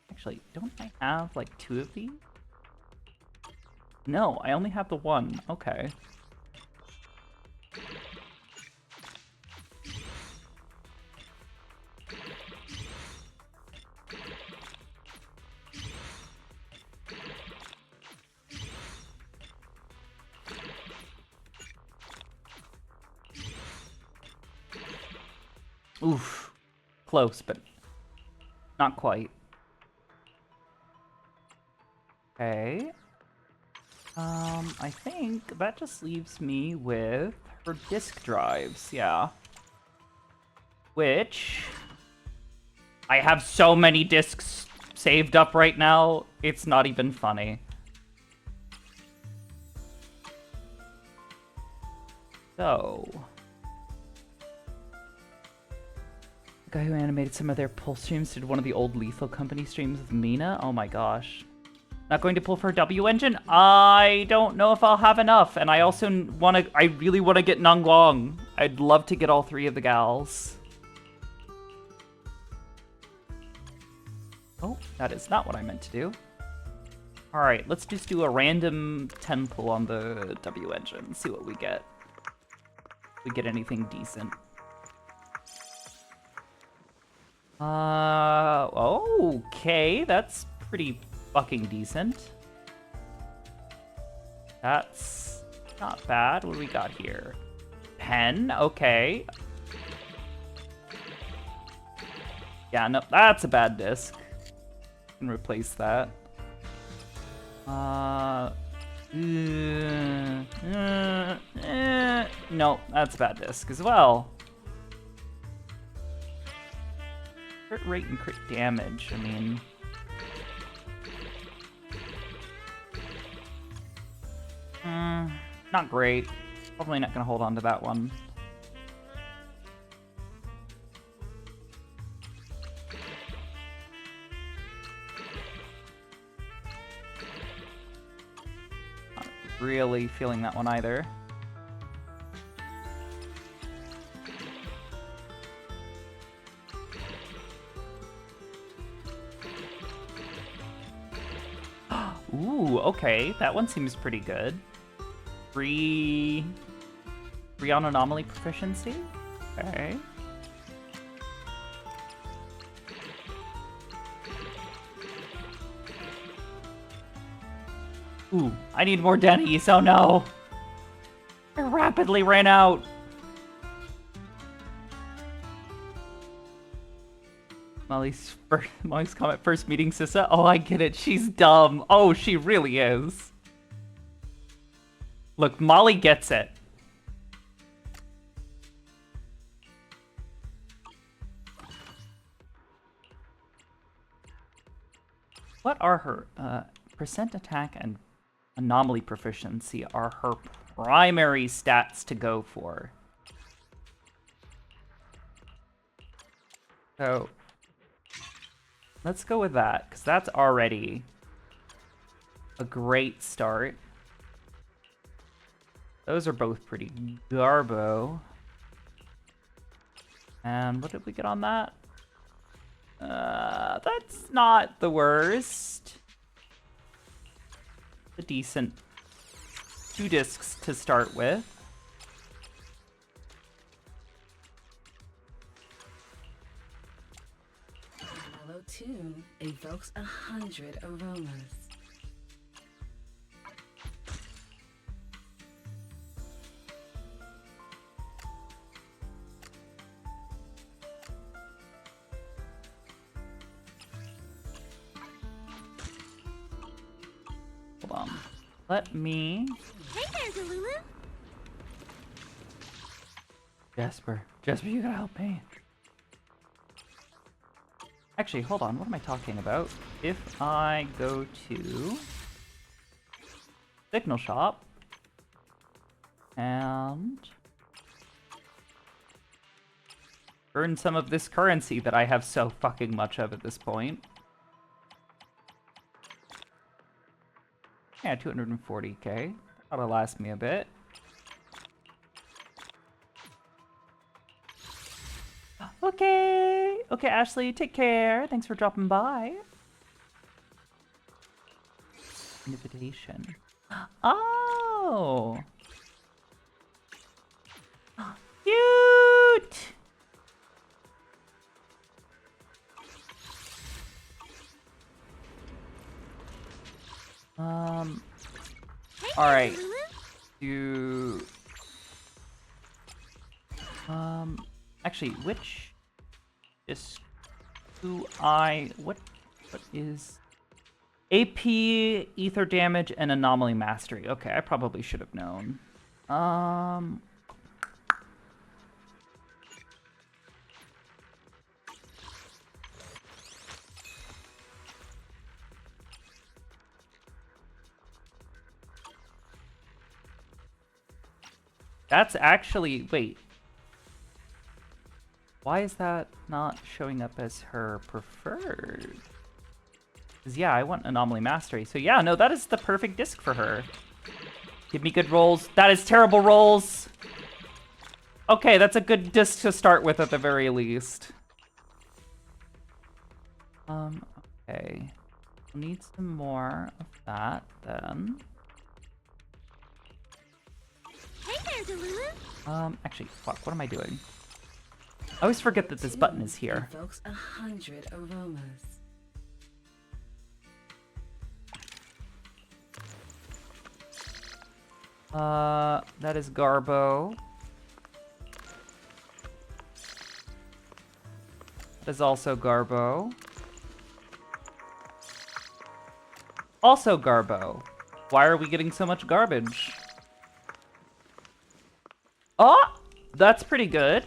Actually, don't I have like 2 of these? No, I only have the 1. Okay. Oof. Close, but not quite. Okay. I think that just leaves me with her disk drives, yeah. Which... I have so many disks saved up right now, it's not even funny. So... the guy who animated some of their pull streams did one of the old Lethal Company streams with Mina? Oh my gosh. Not going to pull for a W engine? I don't know if I'll have enough, and I also I really want to get Nangguang. I'd love to get all 3 of the gals. Oh, that is not what I meant to do. Alright, let's just do a random 10 pull on the W engine, see what we get. If we get anything decent. Okay, that's pretty fucking decent. That's not bad. What do we got here? Pen, okay. Yeah, no, that's a bad disc. Can replace that. No, that's a bad disc as well. Crit rate and crit damage, I mean... not great. Probably not gonna hold on to that one. Not really feeling that one either. Ooh, okay. That one seems pretty good. Free on anomaly proficiency? Okay. Ooh, I need more Denny's, oh no! I rapidly ran out! Molly's comment, first meeting Sissa? Oh, I get it, she's dumb. Oh, she really is. Look, Molly gets it. What are her percent attack and anomaly proficiency are her primary stats to go for? So let's go with that, because that's already a great start. Those are both pretty garbo. And what did we get on that? That's not the worst. A decent 2 discs to start with. Hollow tune evokes 100 aromas. Hold on. Let me... Hey there, Delulu. Jasper, you gotta help me. Actually, hold on. What am I talking about? If I go to Signal Shop and earn some of this currency that I have so fucking much of at this point. Yeah, 240k. That'll last me a bit. Okay. Okay, Ashley, take care. Thanks for dropping by. Invitation. Oh. Cute. All right. Actually, which what is AP, ether damage, and anomaly mastery? Okay, I probably should have known. That's actually, wait. Why is that not showing up as her preferred? 'Cause, yeah, I want Anomaly Mastery. So yeah, no, that is the perfect disc for her. Give me good rolls. That is terrible rolls. Okay, that's a good disc to start with at the very least. Okay. We'll need some more of that then. Hey there, Delulu. Actually, fuck, what am I doing? I always forget that this button is here. Evokes 100 aromas. That is Garbo. That is also Garbo. Also Garbo. Why are we getting so much garbage? Oh! That's pretty good.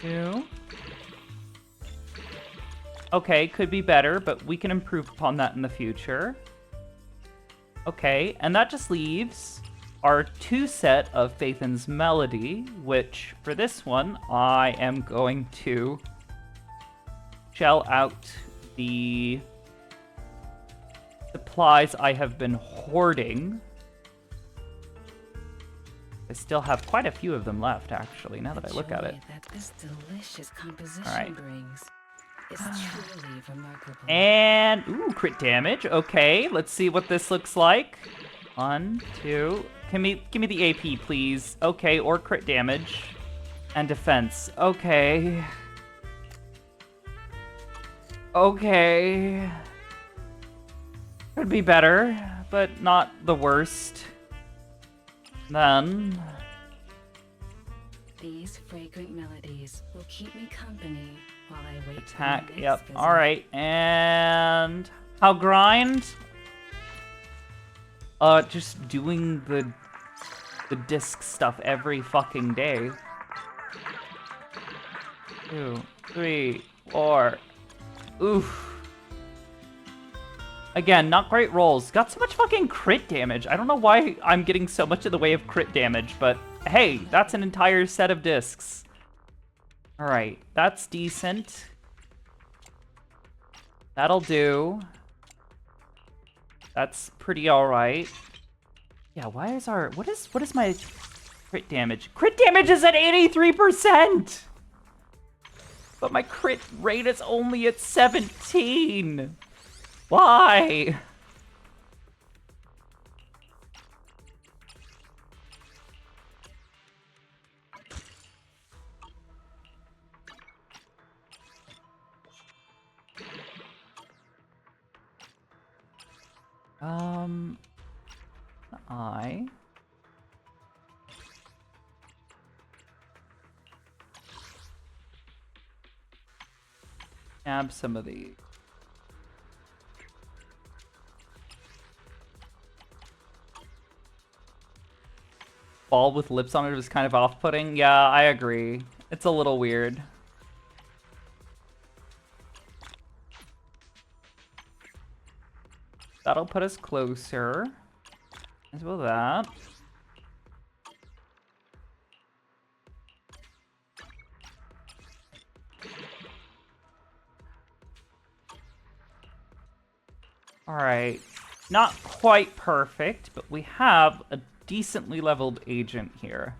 2. Okay, could be better, but we can improve upon that in the future. Okay, and that just leaves our 2 set of Phaethon's Melody, which, for this one, I am going to shell out the supplies I have been hoarding. I still have quite a few of them left, actually, now that I look at it. That this delicious composition Alright. brings is truly remarkable. And, ooh, crit damage. Okay, let's see what this looks like. 1, 2. Give me the AP, please. Okay, or crit damage. And defense. Okay. Okay. Could be better, but not the worst. Then... These fragrant melodies will keep me company while I wait attack, for my yep. next visit. Alright, and... how grind? Just doing the disc stuff every fucking day. 2, 3, 4. Oof. Again, not great rolls. Got so much fucking crit damage. I don't know why I'm getting so much in the way of crit damage, but hey, that's an entire set of discs. Alright, that's decent. That'll do. That's pretty alright. Yeah, why is our... What is my crit damage? Crit damage is at 83%! But my crit rate is only at 17! Why? I grab some of these. Ball with lips on it was kind of off-putting. Yeah, I agree. It's a little weird. That'll put us closer. As will that. Alright. Not quite perfect, but we have a decently leveled agent here.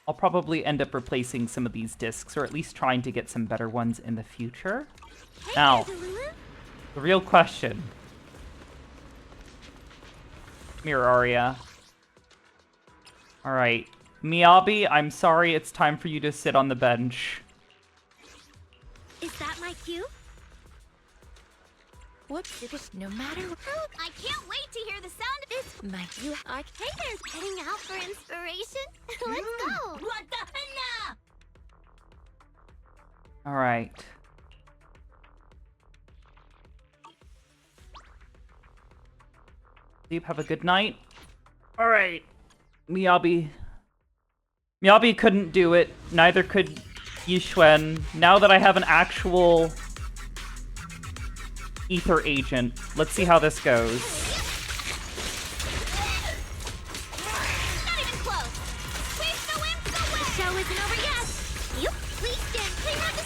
I'll probably end up replacing some of these discs, or at least trying to get some better ones in the future. Now, the real question. Come here, Arya. Alright. Miyabi, I'm sorry, it's time for you to sit on the bench. Is that my cue? Whoops, no matter what. I can't wait to hear the sound of this. My cue. Hey there, heading out for inspiration? Let's go. What the henna? Alright. Sleep, have a good night. Alright. Miyabi. Miyabi couldn't do it. Neither could Yixuan. Now that I have an actual ether agent, let's see how this goes. Not even close. Sweep the whip away. The show isn't over yet. You please stand clear of the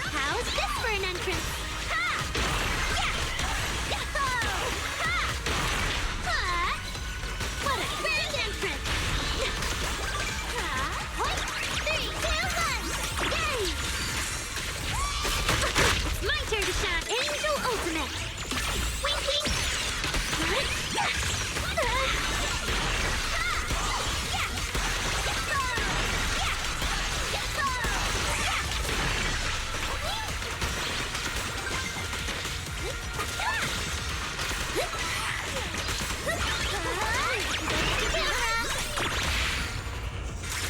How's this for an entrance? What a grand entrance! 3, 2, 1, yay! It's my turn to shine Angel Ultimate! Wink, wink!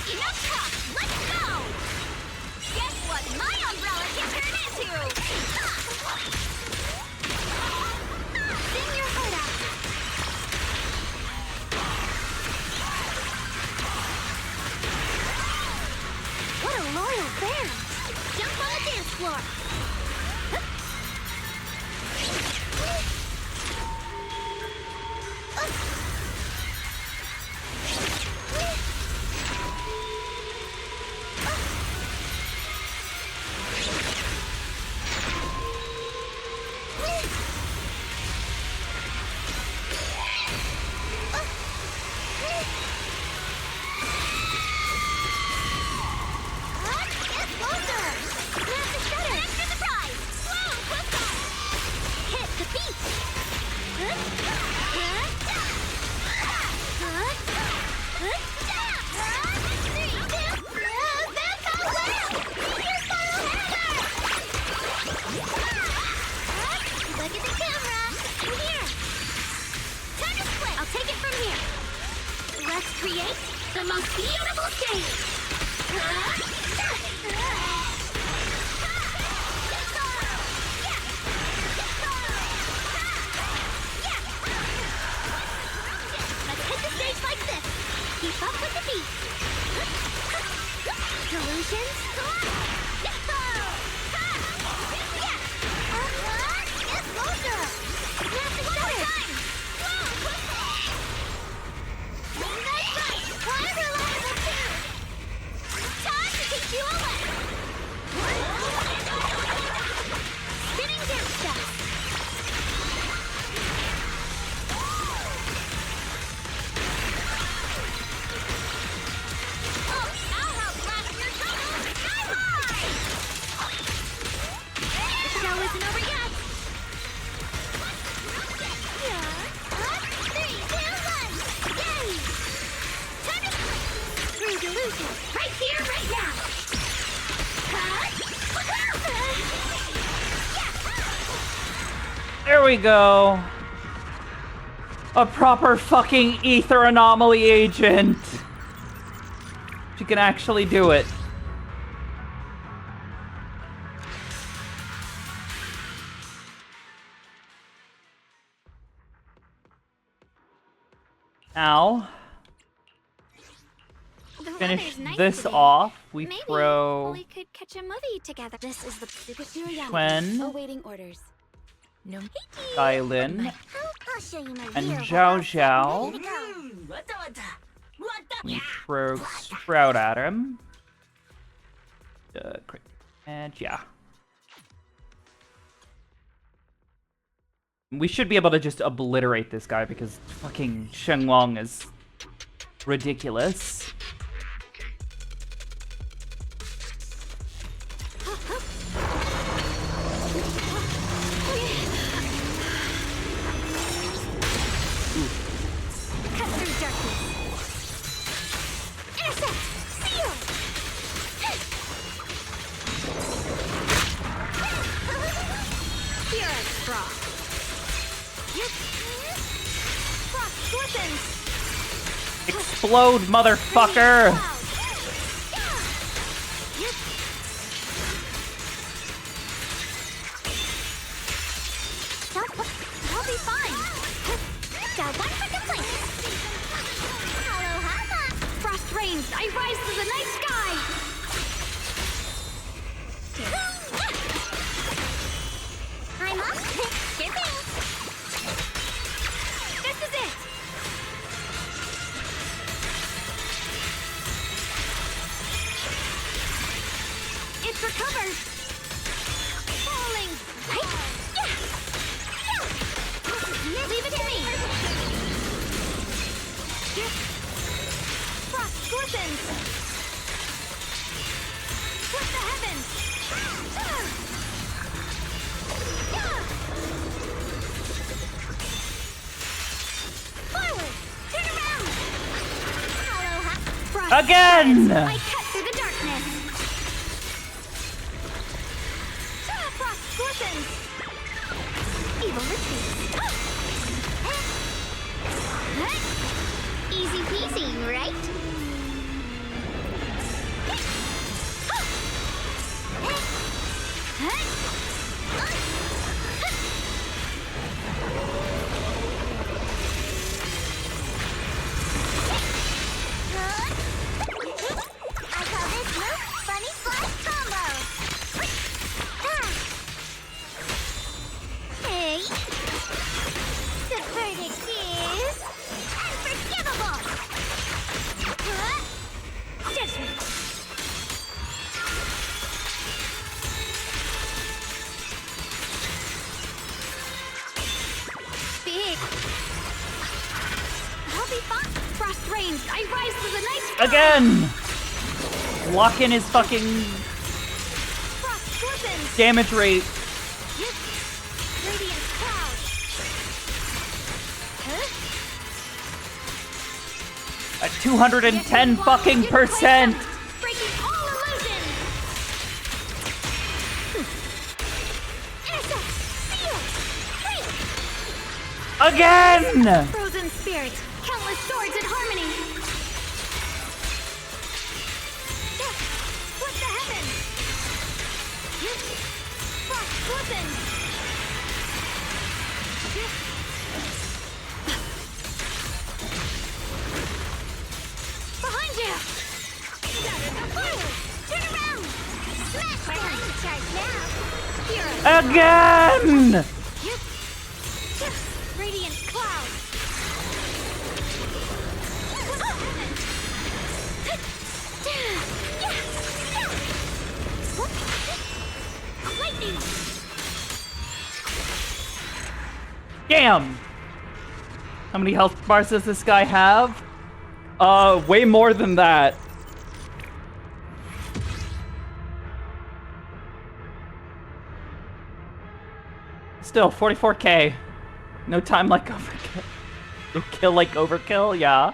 Enough talk! Let's go! Guess what my umbrella can turn into? Sing your heart out! What a loyal band! Jump on the dance floor! Create the most beautiful stage! Let's hit the stage like this. Keep up with the beat. Delusions? Get closer! Snap the shutter! Time to teach you a lesson! Spinning dance steps! Oh, I'll help blast your troubles sky high! The show isn't over yet! 3, 2, 1, yay! Free delusion, right here, right now! There we go. A proper fucking ether anomaly agent. She can actually do it. Now, finish this off. We throw we could catch a movie together. This is the Quen, awaiting orders. No. Xylin, I'll show you my and real Zhao boss. Zhao. Ready to go. We throw Sprout at him. And yeah. We should be able to just obliterate this guy because fucking Shenlong is ridiculous. Cut through darkness. Intercept! Seal! Here at Frost. Frost weapons! Explode, motherfucker! I'll be fine. Got one for complaint. Hello, Hama. Frost reigns. I rise to the night sky. extra cover! Falling! Leave it to me! Frost glistens! Flip the heavens! Forward! Turn around! Frost Again! I cut through the darkness! Frost glistens! Evil retreats! Easy peasy, right? I call this move Funny Slice Combo. Hey, the verdict is unforgivable. Judgment. Big. I'll be fine. Frost rains. I rise to the night sky. Again! Lock in his fucking Frost glistens. damage rate. Radiant cloud. At 210 fucking percent. Breaking all illusions. Essa, seal, free. Again! Frozen spirit. Countless swords in harmony. Flip the heavens. Frost glistens. Behind you! Forward! Turn around! Smash them! Charge now! Hero! Again! Radiant cloud! Lightning! Damn! How many health bars does this guy have? Way more than that. Still, 44k. No time like overkill. No kill like overkill, yeah.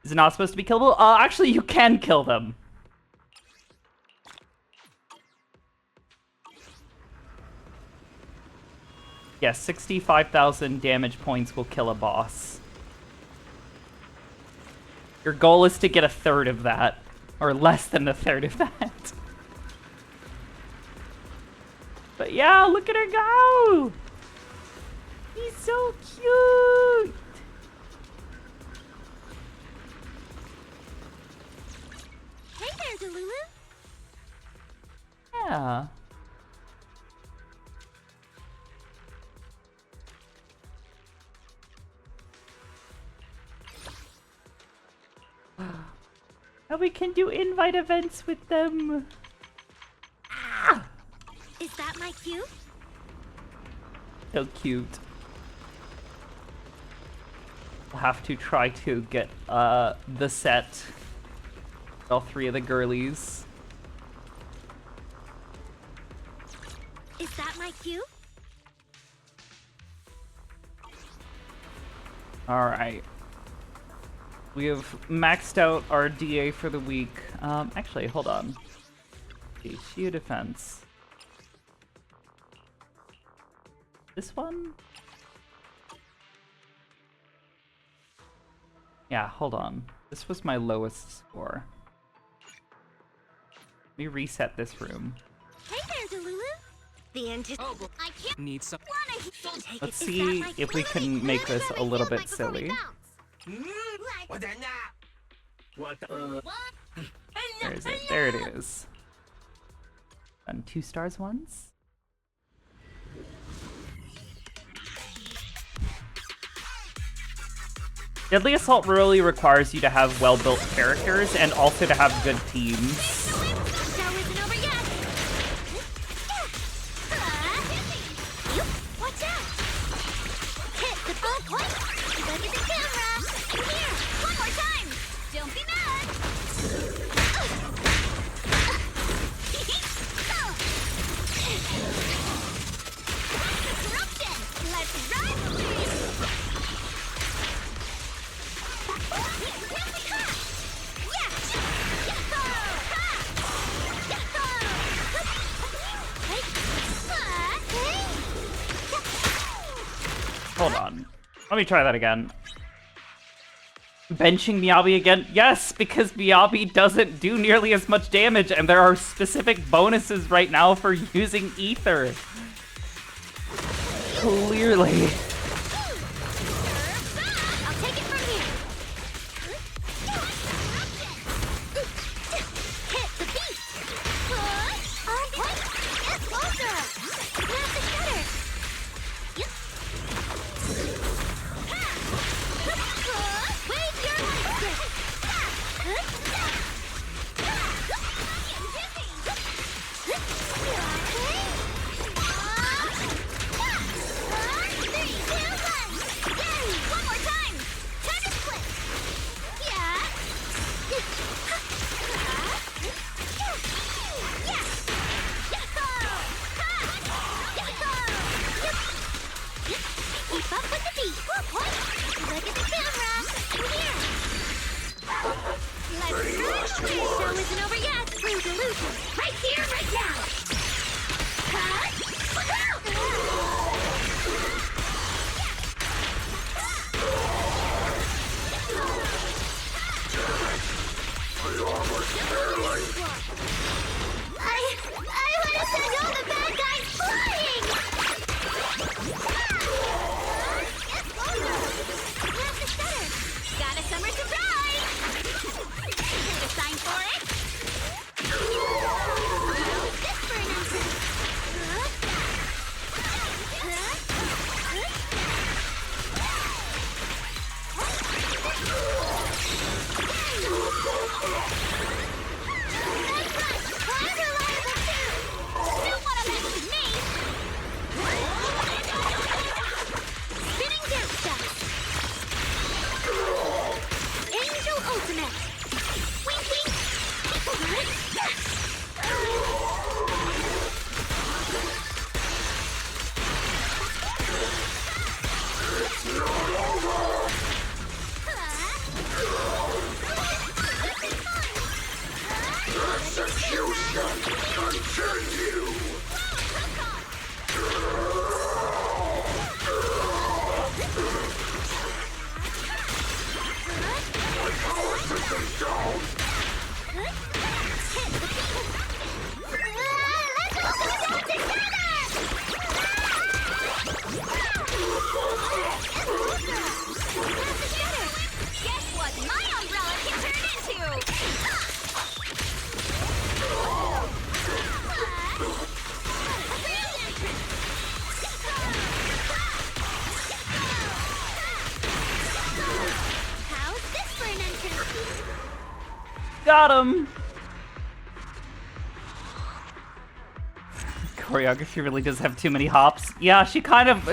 Is it not supposed to be killable? Actually, you can kill them. Yes, 65,000 damage points will kill a boss. Your goal is to get a third of that. Or less than a third of that. But yeah, look at her go! He's so cute! Hey there, Delulu! Yeah. Now we can do invite events with them. Is that my cue? So cute. We'll have to try to get the set. All three of the girlies. Is that my cue? Alright. We have maxed out our DA for the week. Actually, hold on. Okay, shield defense. This one? Yeah, hold on. This was my lowest score. Let me reset this room. Hey there, Delulu! The I can't Need some. Let's see if we can make this a little bit silly. Where is it? There it is. And 2 stars once. Deadly Assault really requires you to have well-built characters and also to have good teams. Watch out! Hit the ball point! Look at the camera! Here! One more time! Don't be mad! Disruption! Let's run! Hold on. Let me try that again. Benching Miyabi again? Yes, because Miyabi doesn't do nearly as much damage, and there are specific bonuses right now for using Ether. Clearly. I'll take it from here. Hit the beat. On point. It's closer. Grab the shutter. Yep. Wave your light stick. One more time. Tennis flip. Yeah. Keep up with the beat. Look at the camera. Here. Let's run. The show isn't over yet. True delusion. Right here, right now. I want to send all the bad guys flying! Grab the shutter! Got a summer surprise! Need a sign for it? How's this for an entrance? Spinning dirt steps. Angel ultimate. Wink wink. Execution continue! My powers have been down! Let's all go down together! Guess what my umbrella can turn into? How's this for an entrance? Got him! Choreography really does have too many hops. Yeah, she kind of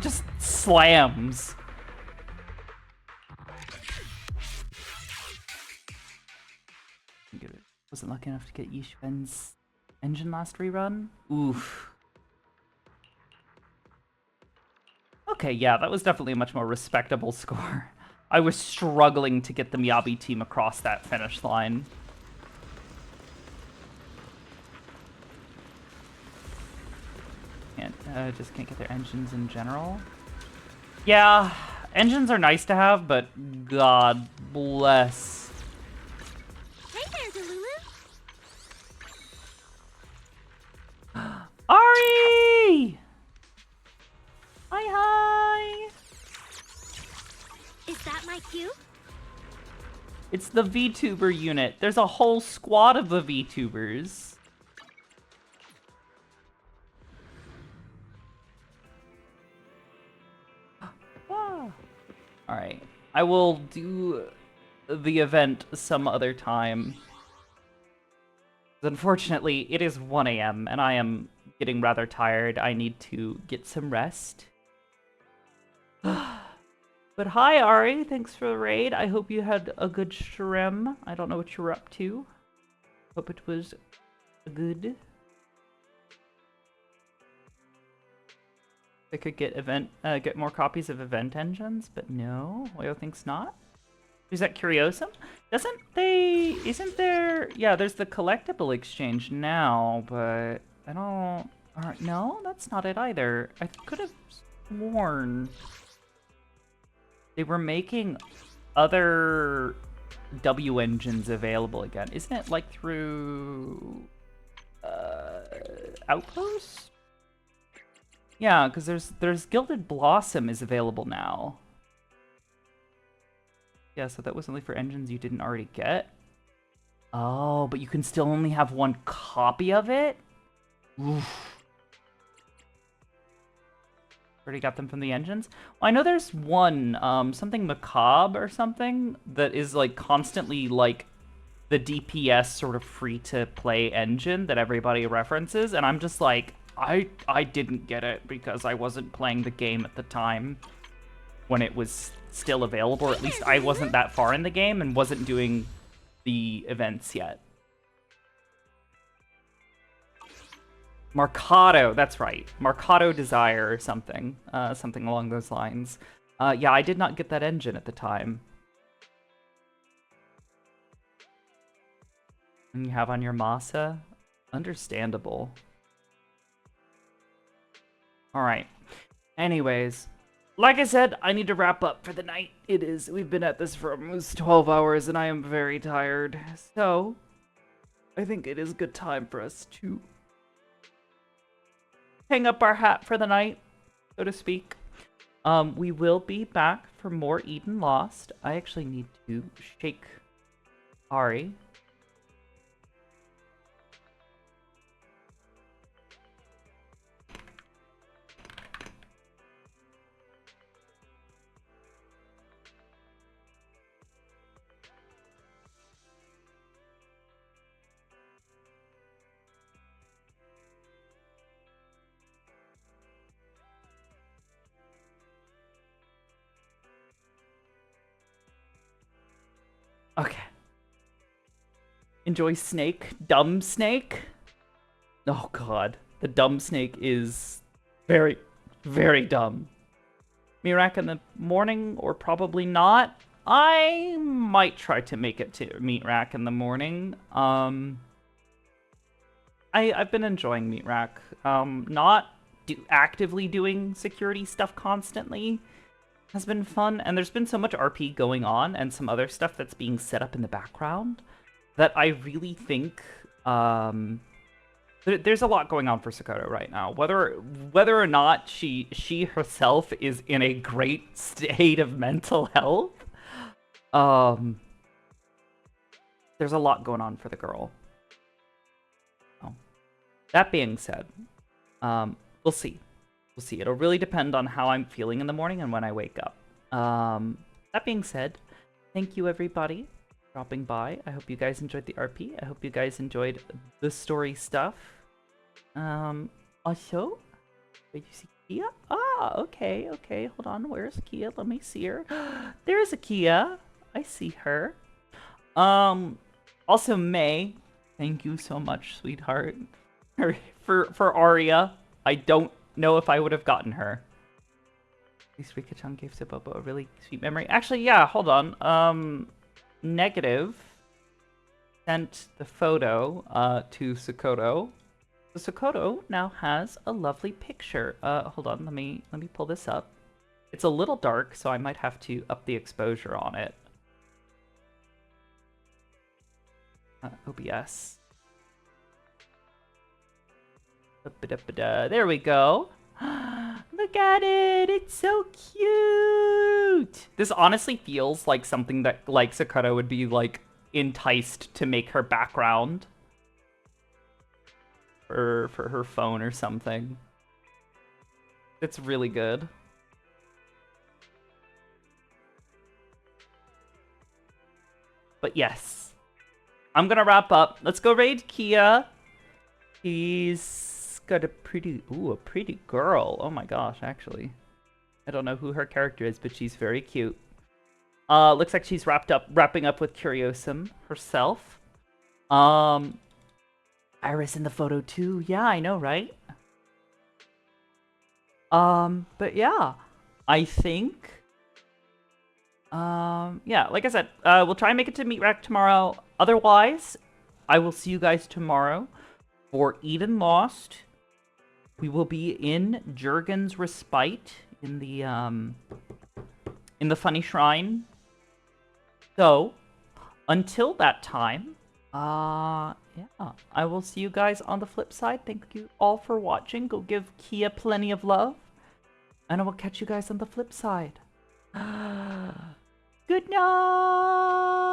just slams. Wasn't lucky enough to get Yishven's engine last rerun. Oof. Okay, yeah, that was definitely a much more respectable score. I was struggling to get the Miyabi team across that finish line. Just can't get their engines in general. Yeah, engines are nice to have, but God bless. Hey there, Delulu. Ari! Hi! Is that my cue? It's the VTuber unit. There's a whole squad of the VTubers. Alright. I will do the event some other time. Unfortunately, it is 1 a.m. and I am getting rather tired. I need to get some rest. But hi, Ari. Thanks for the raid. I hope you had a good stream. I don't know what you were up to. Hope it was good. I could get more copies of event engines, but no. Wayo thinks not. Is that Curiosum? Isn't there... Yeah, there's the collectible exchange now, but I don't... No, that's not it either. I could have sworn they were making other W engines available again. Isn't it like through... Outpost? Yeah, because there's Gilded Blossom is available now. Yeah, so that was only for engines you didn't already get. Oh, but you can still only have one copy of it? Oof. Already got them from the engines? Well, I know there's one, something macabre or something, that is like constantly like the DPS sort of free-to-play engine that everybody references, and I'm just like, I didn't get it because I wasn't playing the game at the time when it was still available, or at least I wasn't that far in the game and wasn't doing the events yet. Mercado, that's right. Mercado Desire or something. Something along those lines. Yeah, I did not get that engine at the time. And you have on your Masa? Understandable. Alright. Anyways, like I said, I need to wrap up for the night. We've been at this for almost 12 hours and I am very tired. So, I think it is a good time for us to hang up our hat for the night, so to speak. We will be back for more Eden Lost. I actually need to shake Ari. Okay. Enjoy Snake. Dumb Snake? Oh god. The dumb snake is very, very dumb. Mirak in the morning, or probably not. I might try to make it to Meat Rack in the morning. I've been enjoying Meat Rack. Not actively doing security stuff constantly has been fun, and there's been so much RP going on and some other stuff that's being set up in the background that I really think there's a lot going on for Sakoto right now. Whether or not she herself is in a great state of mental health, there's a lot going on for the girl. Oh. That being said, we'll see. We'll see. It'll really depend on how I'm feeling in the morning and when I wake up. That being said, thank you everybody for dropping by. I hope you guys enjoyed the RP. I hope you guys enjoyed the story stuff. Also, did you see Kia? Ah, okay. Hold on. Where's Kia? Let me see her. There's a Kia. I see her. Also May, thank you so much, sweetheart, for Aria. I don't know if I would have gotten her. At least Rika-chan gave Sabobo a really sweet memory. Actually, yeah, hold on. Negative sent the photo to Sakoto. So Sakoto now has a lovely picture. Hold on, let me pull this up. It's a little dark, so I might have to up the exposure on it. OBS. There we go. Look at it! It's so cute! This honestly feels like something that like Sakoto would be like enticed to make her background for her phone or something. It's really good. But yes. I'm gonna wrap up. Let's go raid Kia. He's got a pretty girl. Oh my gosh, actually. I don't know who her character is, but she's very cute. Looks like she's wrapping up with Curiosum herself. Iris in the photo too. Yeah, I know, right? But yeah, I think, yeah, like I said, we'll try and make it to Meat Rack tomorrow. Otherwise, I will see you guys tomorrow for Eden Lost. We will be in Jurgen's Respite in the Funny Shrine. So, until that time, yeah, I will see you guys on the flip side. Thank you all for watching. Go give Kia plenty of love. And I will catch you guys on the flip side. Good night!